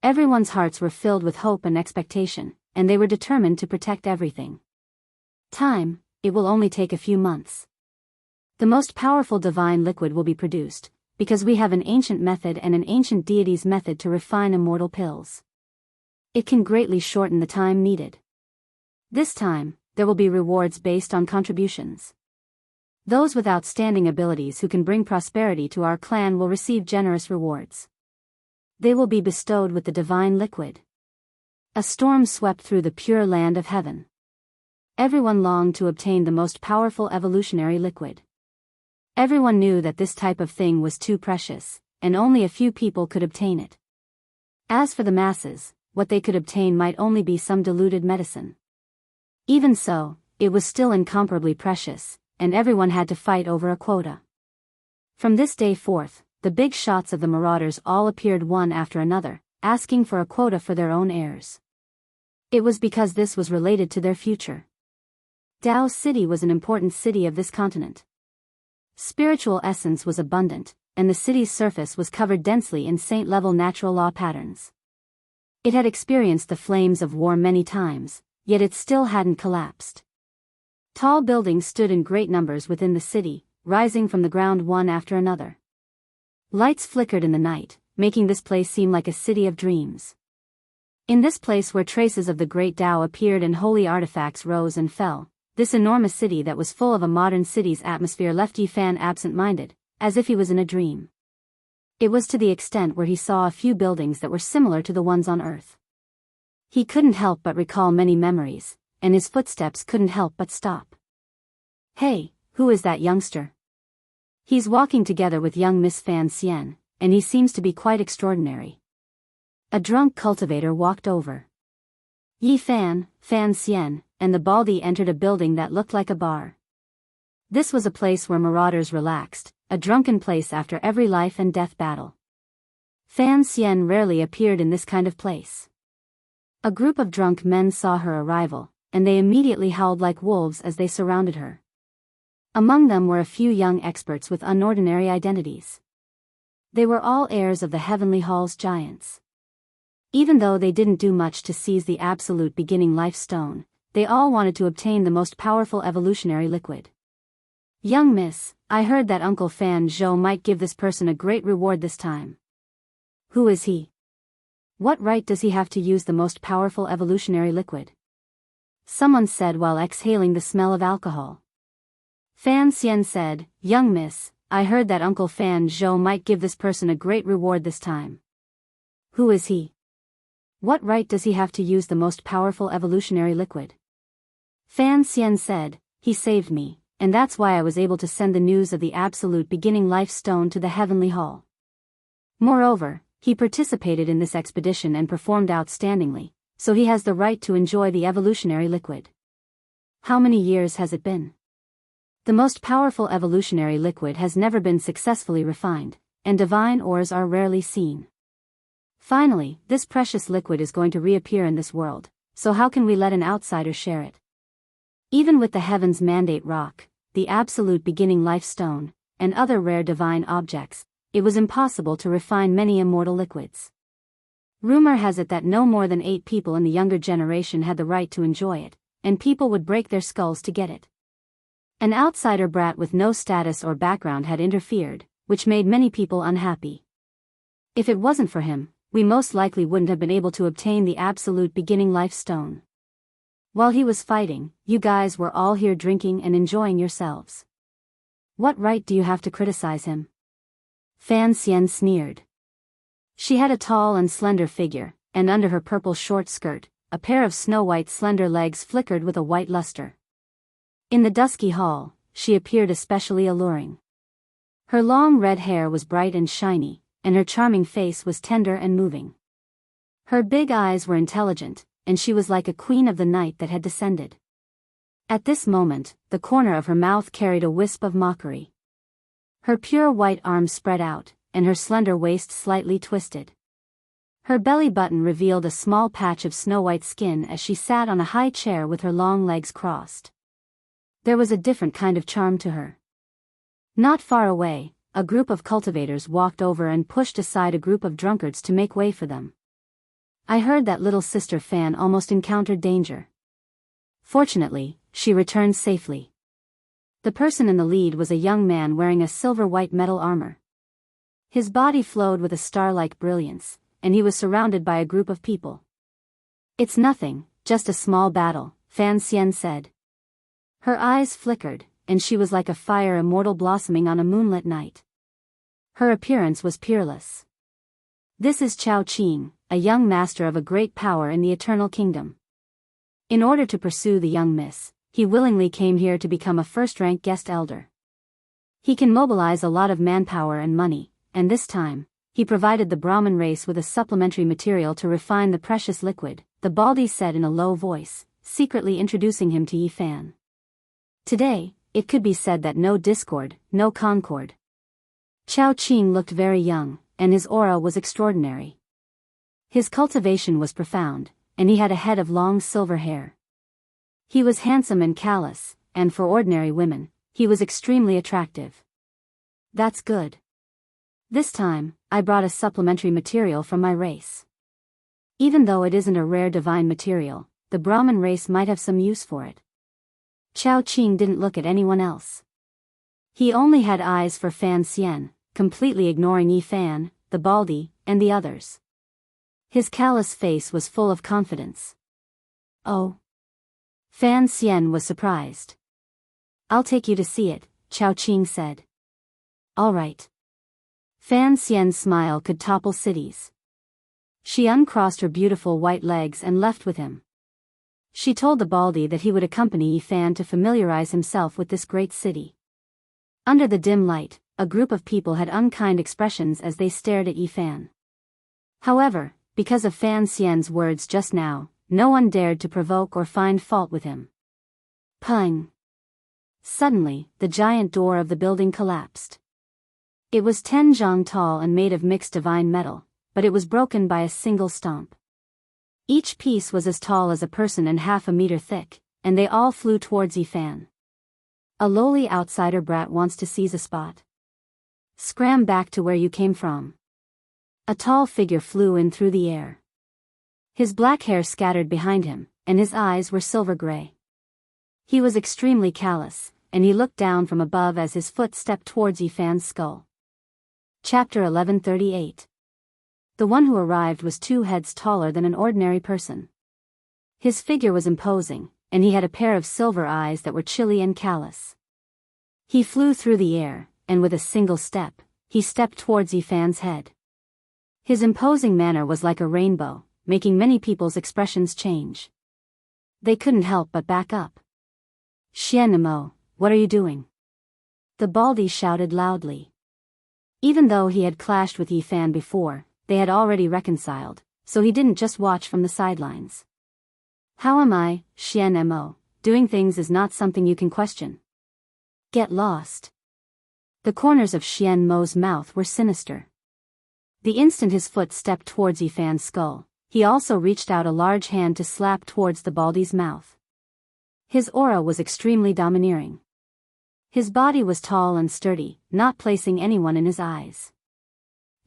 Everyone's hearts were filled with hope and expectation, and they were determined to protect everything. Time, it will only take a few months. The most powerful divine liquid will be produced, because we have an ancient method and an ancient deity's method to refine immortal pills. It can greatly shorten the time needed. This time, there will be rewards based on contributions. Those with outstanding abilities who can bring prosperity to our clan will receive generous rewards. They will be bestowed with the divine liquid. A storm swept through the pure land of heaven. Everyone longed to obtain the most powerful evolutionary liquid. Everyone knew that this type of thing was too precious, and only a few people could obtain it. As for the masses, what they could obtain might only be some diluted medicine. Even so, it was still incomparably precious, and everyone had to fight over a quota. From this day forth, the big shots of the marauders all appeared one after another, asking for a quota for their own heirs. It was because this was related to their future. Dao City was an important city of this continent. Spiritual essence was abundant, and the city's surface was covered densely in saint-level natural law patterns. It had experienced the flames of war many times, yet it still hadn't collapsed. Tall buildings stood in great numbers within the city, rising from the ground one after another. Lights flickered in the night, making this place seem like a city of dreams. In this place where traces of the great Tao appeared and holy artifacts rose and fell, this enormous city that was full of a modern city's atmosphere left Yi Fan absent-minded, as if he was in a dream. It was to the extent where he saw a few buildings that were similar to the ones on Earth. He couldn't help but recall many memories, and his footsteps couldn't help but stop. "Hey, who is that youngster?" "He's walking together with young Miss Fan Xian, and he seems to be quite extraordinary." A drunk cultivator walked over. Yi Fan, Fan Xian, and the Baldy entered a building that looked like a bar. This was a place where marauders relaxed, a drunken place after every life and death battle. Fan Xian rarely appeared in this kind of place. A group of drunk men saw her arrival, and they immediately howled like wolves as they surrounded her. Among them were a few young experts with unordinary identities. They were all heirs of the Heavenly Hall's giants. Even though they didn't do much to seize the absolute beginning life stone, they all wanted to obtain the most powerful evolutionary liquid. "Young miss, I heard that Uncle Fan Zhou might give this person a great reward this time." "Who is he? What right does he have to use the most powerful evolutionary liquid?" someone said while exhaling the smell of alcohol. Fan Xian said, "Young miss, I heard that Uncle Fan Zhou might give this person a great reward this time." "Who is he? What right does he have to use the most powerful evolutionary liquid?" Fan Xian said, "He saved me, and that's why I was able to send the news of the absolute beginning life stone to the Heavenly Hall. Moreover, he participated in this expedition and performed outstandingly, so he has the right to enjoy the evolutionary liquid." "How many years has it been?" "The most powerful evolutionary liquid has never been successfully refined, and divine ores are rarely seen. Finally, this precious liquid is going to reappear in this world, so how can we let an outsider share it? Even with the Heaven's Mandate Rock, the absolute beginning life stone, and other rare divine objects, it was impossible to refine many immortal liquids. Rumor has it that no more than 8 people in the younger generation had the right to enjoy it, and people would break their skulls to get it. An outsider brat with no status or background had interfered, which made many people unhappy. If it wasn't for him, we most likely wouldn't have been able to obtain the absolute beginning life stone. While he was fighting, you guys were all here drinking and enjoying yourselves. What right do you have to criticize him?" Fan Xian sneered. She had a tall and slender figure, and under her purple short skirt, a pair of snow-white slender legs flickered with a white luster. In the dusky hall, she appeared especially alluring. Her long red hair was bright and shiny, and her charming face was tender and moving. Her big eyes were intelligent, and she was like a queen of the night that had descended. At this moment, the corner of her mouth carried a wisp of mockery. Her pure white arms spread out, and her slender waist slightly twisted. Her belly button revealed a small patch of snow-white skin as she sat on a high chair with her long legs crossed. There was a different kind of charm to her. Not far away, a group of cultivators walked over and pushed aside a group of drunkards to make way for them. "I heard that little sister Fan almost encountered danger. Fortunately, she returned safely." The person in the lead was a young man wearing a silver-white metal armor. His body flowed with a star-like brilliance, and he was surrounded by a group of people. "It's nothing, just a small battle," Fan Xian said. Her eyes flickered, and she was like a fire immortal blossoming on a moonlit night. Her appearance was peerless. "This is Chao Qing, a young master of a great power in the Eternal Kingdom. In order to pursue the young miss, he willingly came here to become a first-rank guest elder. He can mobilize a lot of manpower and money, and this time, he provided the Brahmin race with a supplementary material to refine the precious liquid," the Baldy said in a low voice, secretly introducing him to Yi Fan. Today, it could be said that no discord, no concord. Chao Qing looked very young, and his aura was extraordinary. His cultivation was profound, and he had a head of long silver hair. He was handsome and callous, and for ordinary women, he was extremely attractive. "That's good. This time, I brought a supplementary material from my race. Even though it isn't a rare divine material, the Brahmin race might have some use for it. Chao Qing didn't look at anyone else. He only had eyes for Fan Xian, completely ignoring Yi Fan, the Baldy, and the others. His callous face was full of confidence. Oh. Fan Xian was surprised. I'll take you to see it, Chao Qing said. All right. Fan Xian's smile could topple cities. She uncrossed her beautiful white legs and left with him. She told the Baldy that he would accompany Yi Fan to familiarize himself with this great city. Under the dim light, a group of people had unkind expressions as they stared at Yi Fan. However, because of Fan Xian's words just now, no one dared to provoke or find fault with him. Pung! Suddenly, the giant door of the building collapsed. It was 10 zhang tall and made of mixed divine metal, but it was broken by a single stomp. Each piece was as tall as a person and half a meter thick, and they all flew towards Yi Fan. A lowly outsider brat wants to seize a spot. Scram back to where you came from. A tall figure flew in through the air. His black hair scattered behind him, and his eyes were silver gray. He was extremely callous, and he looked down from above as his foot stepped towards Yi Fan's skull. Chapter 1138. The one who arrived was 2 heads taller than an ordinary person. His figure was imposing, and he had a pair of silver eyes that were chilly and callous. He flew through the air, and with a single step, he stepped towards Yi Fan's head. His imposing manner was like a rainbow, making many people's expressions change. They couldn't help but back up. Xian Imo, what are you doing? The Baldy shouted loudly. Even though he had clashed with Yi Fan before, they had already reconciled, so he didn't just watch from the sidelines. How am I, Xian Imo? Doing things is not something you can question. Get lost. The corners of Xian Mo's mouth were sinister. The instant his foot stepped towards Yi Fan's skull, he also reached out a large hand to slap towards the Baldy's mouth. His aura was extremely domineering. His body was tall and sturdy, not placing anyone in his eyes.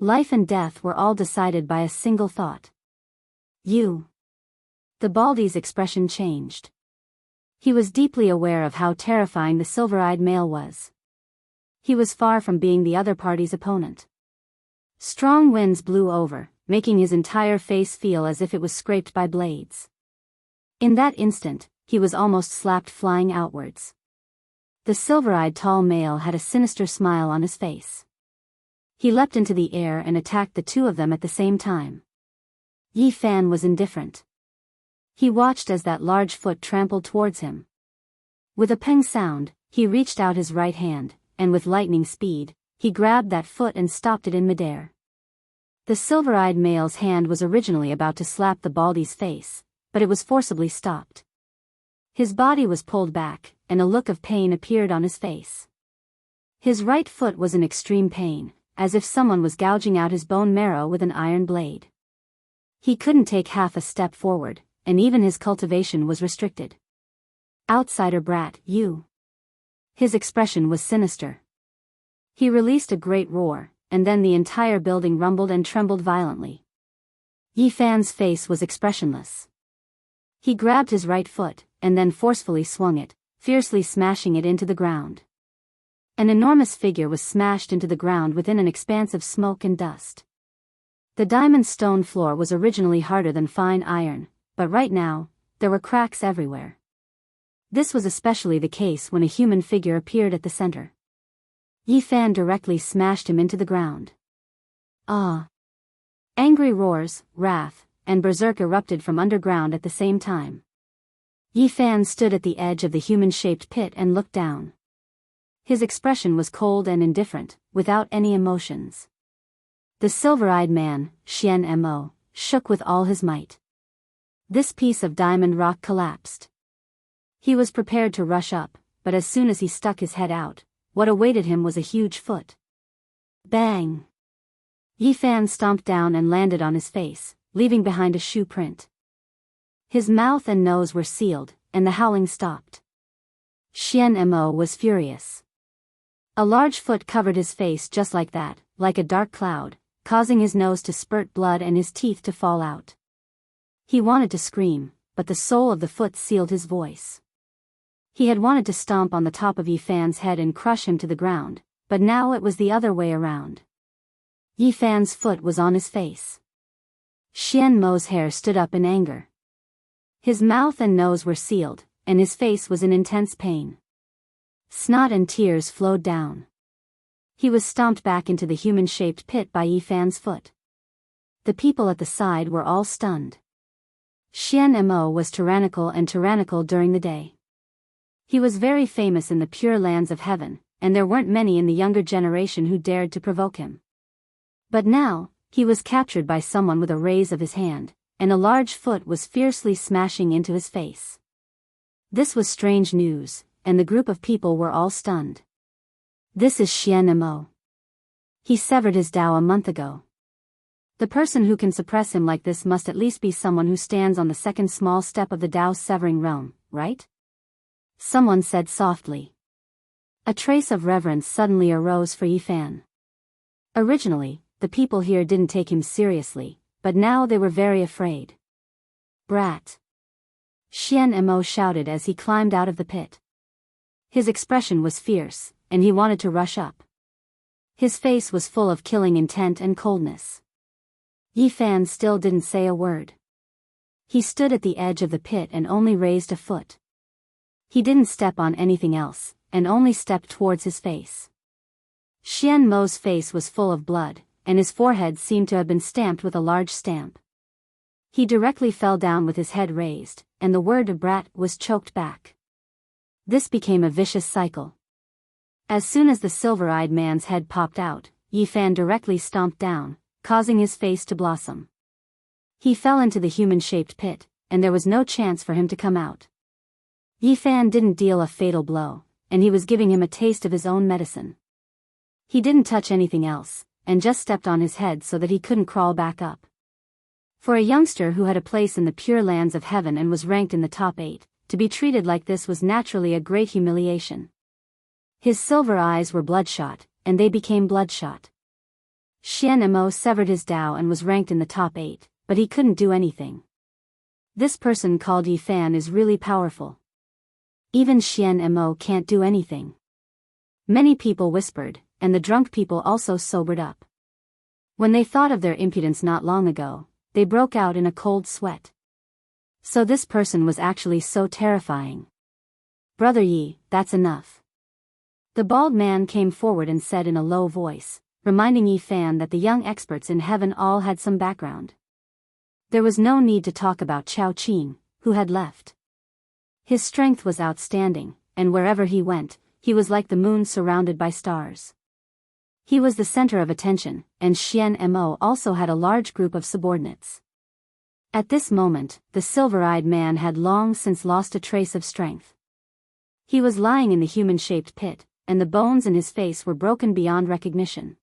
Life and death were all decided by a single thought. You. The Baldy's expression changed. He was deeply aware of how terrifying the silver-eyed male was. He was far from being the other party's opponent. Strong winds blew over, making his entire face feel as if it was scraped by blades. In that instant, he was almost slapped flying outwards. The silver-eyed tall male had a sinister smile on his face. He leapt into the air and attacked the 2 of them at the same time. Yi Fan was indifferent. He watched as that large foot trampled towards him. With a peng sound, he reached out his right hand, and with lightning speed, he grabbed that foot and stopped it in midair. The silver-eyed male's hand was originally about to slap the Baldy's face, but it was forcibly stopped. His body was pulled back, and a look of pain appeared on his face. His right foot was in extreme pain, as if someone was gouging out his bone marrow with an iron blade. He couldn't take half a step forward, and even his cultivation was restricted. Outsider brat, you. His expression was sinister. He released a great roar, and then the entire building rumbled and trembled violently. Yi Fan's face was expressionless. He grabbed his right foot, and then forcefully swung it, fiercely smashing it into the ground. An enormous figure was smashed into the ground within an expanse of smoke and dust. The diamond stone floor was originally harder than fine iron, but right now, there were cracks everywhere. This was especially the case when a human figure appeared at the center. Yi Fan directly smashed him into the ground. Ah! Angry roars, wrath, and berserk erupted from underground at the same time. Yi Fan stood at the edge of the human-shaped pit and looked down. His expression was cold and indifferent, without any emotions. The silver-eyed man, Xian Mo, shook with all his might. This piece of diamond rock collapsed. He was prepared to rush up, but as soon as he stuck his head out, what awaited him was a huge foot. Bang! Yi Fan stomped down and landed on his face, leaving behind a shoe print. His mouth and nose were sealed, and the howling stopped. Xian Mo was furious. A large foot covered his face just like that, like a dark cloud, causing his nose to spurt blood and his teeth to fall out. He wanted to scream, but the sole of the foot sealed his voice. He had wanted to stomp on the top of Yifan's head and crush him to the ground, but now it was the other way around. Yifan's foot was on his face. Xian Mo's hair stood up in anger. His mouth and nose were sealed, and his face was in intense pain. Snot and tears flowed down. He was stomped back into the human-shaped pit by Yifan's foot. The people at the side were all stunned. Xian Mo was tyrannical during the day. He was very famous in the pure lands of heaven, and there weren't many in the younger generation who dared to provoke him. But now, he was captured by someone with a raise of his hand, and a large foot was fiercely smashing into his face. This was strange news, and the group of people were all stunned. This is Xian Mo. He severed his Tao a month ago. The person who can suppress him like this must at least be someone who stands on the second small step of the Tao's severing realm, right? Someone said softly. A trace of reverence suddenly arose for Yifan. Originally, the people here didn't take him seriously, but now they were very afraid. Brat! Xian Mo shouted as he climbed out of the pit. His expression was fierce, and he wanted to rush up. His face was full of killing intent and coldness. Yifan still didn't say a word. He stood at the edge of the pit and only raised a foot. He didn't step on anything else, and only stepped towards his face. Xian Mo's face was full of blood, and his forehead seemed to have been stamped with a large stamp. He directly fell down with his head raised, and the word brat was choked back. This became a vicious cycle. As soon as the silver-eyed man's head popped out, Yifan directly stomped down, causing his face to blossom. He fell into the human-shaped pit, and there was no chance for him to come out. Yifan didn't deal a fatal blow, and he was giving him a taste of his own medicine. He didn't touch anything else, and just stepped on his head so that he couldn't crawl back up. For a youngster who had a place in the pure lands of heaven and was ranked in the top 8, to be treated like this was naturally a great humiliation. His silver eyes were bloodshot, and they became bloodshot. Xian Mo severed his Tao and was ranked in the top 8, but he couldn't do anything. This person called Yifan is really powerful. Even Xian Mo can't do anything. Many people whispered, and the drunk people also sobered up. When they thought of their impudence not long ago, they broke out in a cold sweat. So this person was actually so terrifying. Brother Yi, that's enough. The bald man came forward and said in a low voice, reminding Yifan that the young experts in heaven all had some background. There was no need to talk about Chao Qing, who had left. His strength was outstanding, and wherever he went, he was like the moon surrounded by stars. He was the center of attention, and Xian Mo also had a large group of subordinates. At this moment, the silver-eyed man had long since lost a trace of strength. He was lying in the human-shaped pit, and the bones in his face were broken beyond recognition.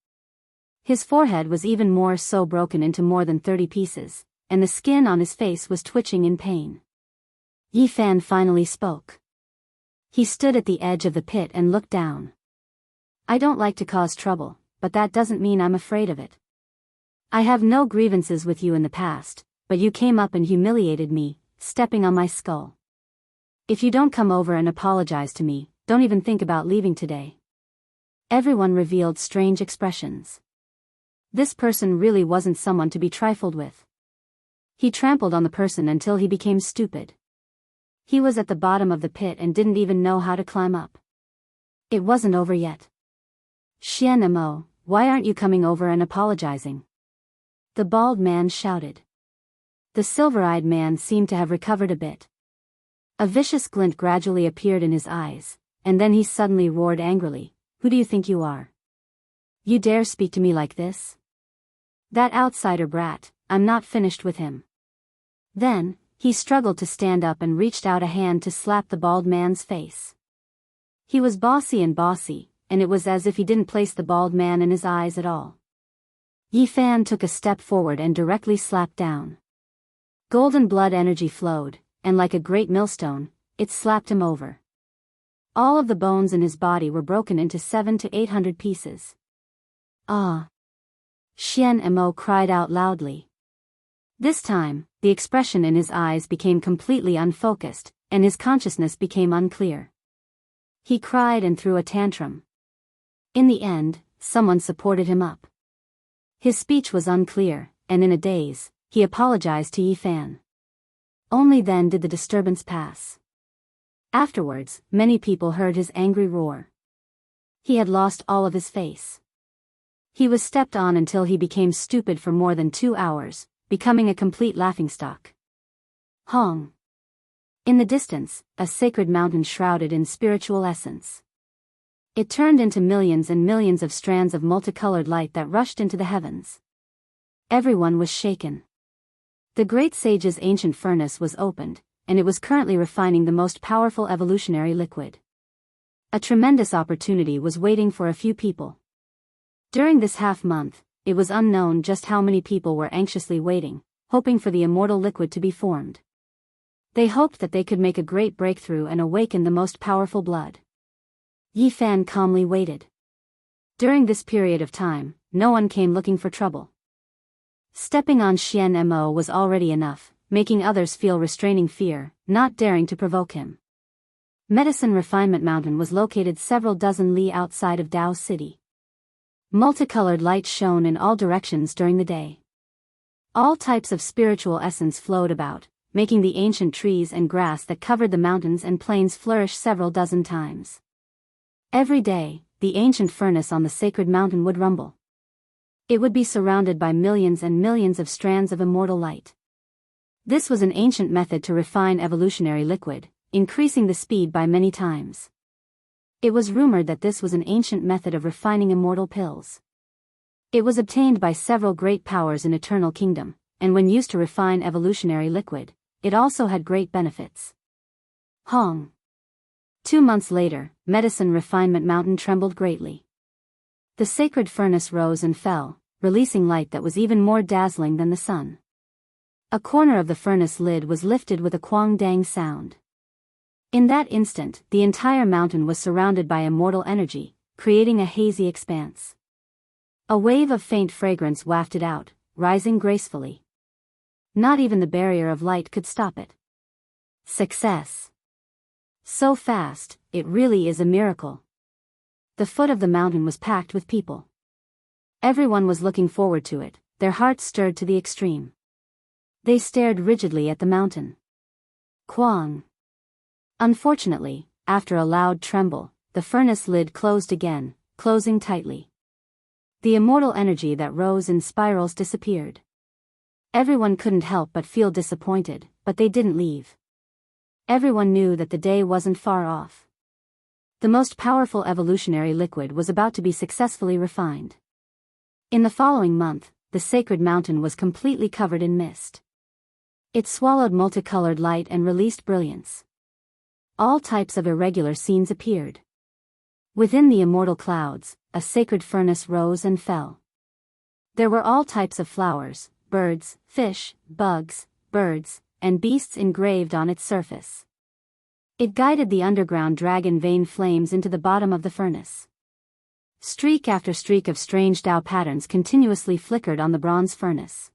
His forehead was even more so broken into more than 30 pieces, and the skin on his face was twitching in pain. Yifan finally spoke. He stood at the edge of the pit and looked down. I don't like to cause trouble, but that doesn't mean I'm afraid of it. I have no grievances with you in the past, but you came up and humiliated me, stepping on my skull. If you don't come over and apologize to me, don't even think about leaving today. Everyone revealed strange expressions. This person really wasn't someone to be trifled with. He trampled on the person until he became stupid. He was at the bottom of the pit and didn't even know how to climb up. It wasn't over yet. Xian Mo, why aren't you coming over and apologizing? The bald man shouted. The silver-eyed man seemed to have recovered a bit. A vicious glint gradually appeared in his eyes, and then he suddenly roared angrily, Who do you think you are? You dare speak to me like this? That outsider brat, I'm not finished with him. Then, he struggled to stand up and reached out a hand to slap the bald man's face. He was bossy, and it was as if he didn't place the bald man in his eyes at all. Yifan took a step forward and directly slapped down. Golden blood energy flowed, and like a great millstone, it slapped him over. All of the bones in his body were broken into 700 to 800 pieces. Ah! Xian Mo cried out loudly. This time, the expression in his eyes became completely unfocused, and his consciousness became unclear. He cried and threw a tantrum. In the end, someone supported him up. His speech was unclear, and in a daze, he apologized to Yi Fan. Only then did the disturbance pass. Afterwards, many people heard his angry roar. He had lost all of his face. He was stepped on until he became stupid for more than 2 hours, becoming a complete laughingstock. Hong. In the distance, a sacred mountain shrouded in spiritual essence. It turned into millions and millions of strands of multicolored light that rushed into the heavens. Everyone was shaken. The great sage's ancient furnace was opened, and it was currently refining the most powerful evolutionary liquid. A tremendous opportunity was waiting for a few people. During this half-month, it was unknown just how many people were anxiously waiting, hoping for the immortal liquid to be formed. They hoped that they could make a great breakthrough and awaken the most powerful blood. Yi Fan calmly waited. During this period of time, no one came looking for trouble. Stepping on Xian Mo was already enough, making others feel restraining fear, not daring to provoke him. Medicine Refinement Mountain was located several dozen li outside of Dao City. Multicolored light shone in all directions during the day. All types of spiritual essence flowed about, making the ancient trees and grass that covered the mountains and plains flourish several dozen times. Every day, the ancient furnace on the sacred mountain would rumble. It would be surrounded by millions and millions of strands of immortal light. This was an ancient method to refine evolutionary liquid, increasing the speed by many times. It was rumored that this was an ancient method of refining immortal pills. It was obtained by several great powers in Eternal Kingdom, and when used to refine evolutionary liquid, it also had great benefits. Hong. 2 months later, Medicine Refinement Mountain trembled greatly. The sacred furnace rose and fell, releasing light that was even more dazzling than the sun. A corner of the furnace lid was lifted with a quang dang sound. In that instant, the entire mountain was surrounded by immortal energy, creating a hazy expanse. A wave of faint fragrance wafted out, rising gracefully. Not even the barrier of light could stop it. Success. So fast, it really is a miracle. The foot of the mountain was packed with people. Everyone was looking forward to it, their hearts stirred to the extreme. They stared rigidly at the mountain. Quang. Unfortunately, after a loud tremble, the furnace lid closed again, closing tightly. The immortal energy that rose in spirals disappeared. Everyone couldn't help but feel disappointed, but they didn't leave. Everyone knew that the day wasn't far off. The most powerful evolutionary liquid was about to be successfully refined. In the following month, the sacred mountain was completely covered in mist. It swallowed multicolored light and released brilliance. All types of irregular scenes appeared. Within the immortal clouds, a sacred furnace rose and fell. There were all types of flowers, birds, fish, bugs, birds, and beasts engraved on its surface. It guided the underground dragon vein flames into the bottom of the furnace. Streak after streak of strange Tao patterns continuously flickered on the bronze furnace.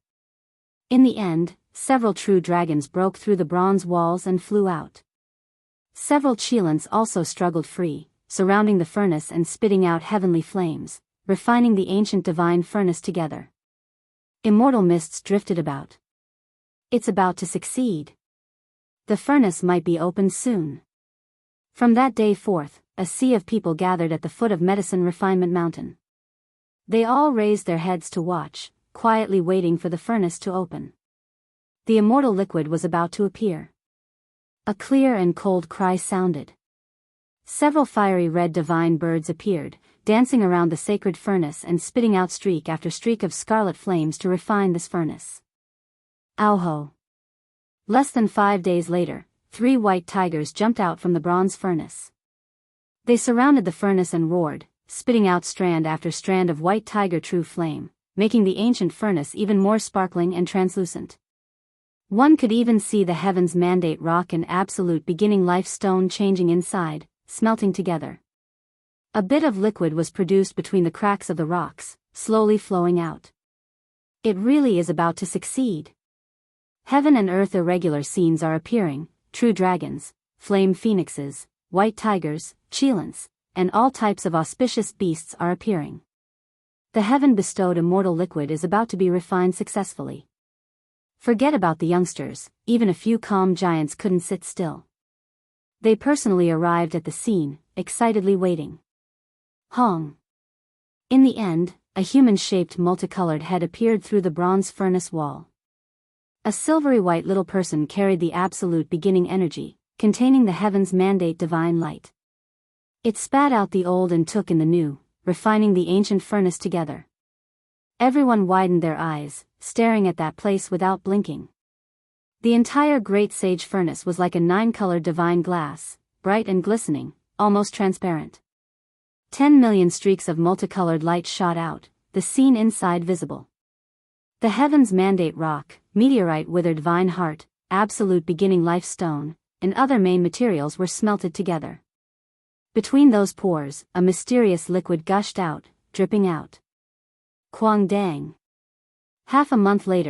In the end, several true dragons broke through the bronze walls and flew out. Several Qilins also struggled free, surrounding the furnace and spitting out heavenly flames, refining the ancient divine furnace together. Immortal mists drifted about. It's about to succeed. The furnace might be opened soon. From that day forth, a sea of people gathered at the foot of Medicine Refinement Mountain. They all raised their heads to watch, quietly waiting for the furnace to open. The immortal liquid was about to appear. A clear and cold cry sounded. Several fiery red divine birds appeared, dancing around the sacred furnace and spitting out streak after streak of scarlet flames to refine this furnace. Auho. Less than 5 days later, 3 white tigers jumped out from the bronze furnace. They surrounded the furnace and roared, spitting out strand after strand of white tiger true flame, making the ancient furnace even more sparkling and translucent. One could even see the heavens mandate rock and absolute beginning life stone changing inside, smelting together. A bit of liquid was produced between the cracks of the rocks, slowly flowing out. It really is about to succeed. Heaven and earth irregular scenes are appearing, true dragons, flame phoenixes, white tigers, cheilants, and all types of auspicious beasts are appearing. The heaven-bestowed immortal liquid is about to be refined successfully. Forget about the youngsters, even a few calm giants couldn't sit still. They personally arrived at the scene, excitedly waiting. Hong. In the end, a human-shaped multicolored head appeared through the bronze furnace wall. A silvery white little person carried the absolute beginning energy, containing the heaven's mandate divine light. It spat out the old and took in the new, refining the ancient furnace together. Everyone widened their eyes, staring at that place without blinking. The entire great sage furnace was like a 9-colored divine glass, bright and glistening, almost transparent. 10 million streaks of multicolored light shot out, the scene inside visible. The heaven's mandate rock, meteorite withered divine heart, absolute beginning life stone, and other main materials were smelted together. Between those pores, a mysterious liquid gushed out, dripping out. Kwang Dang. Half a month later,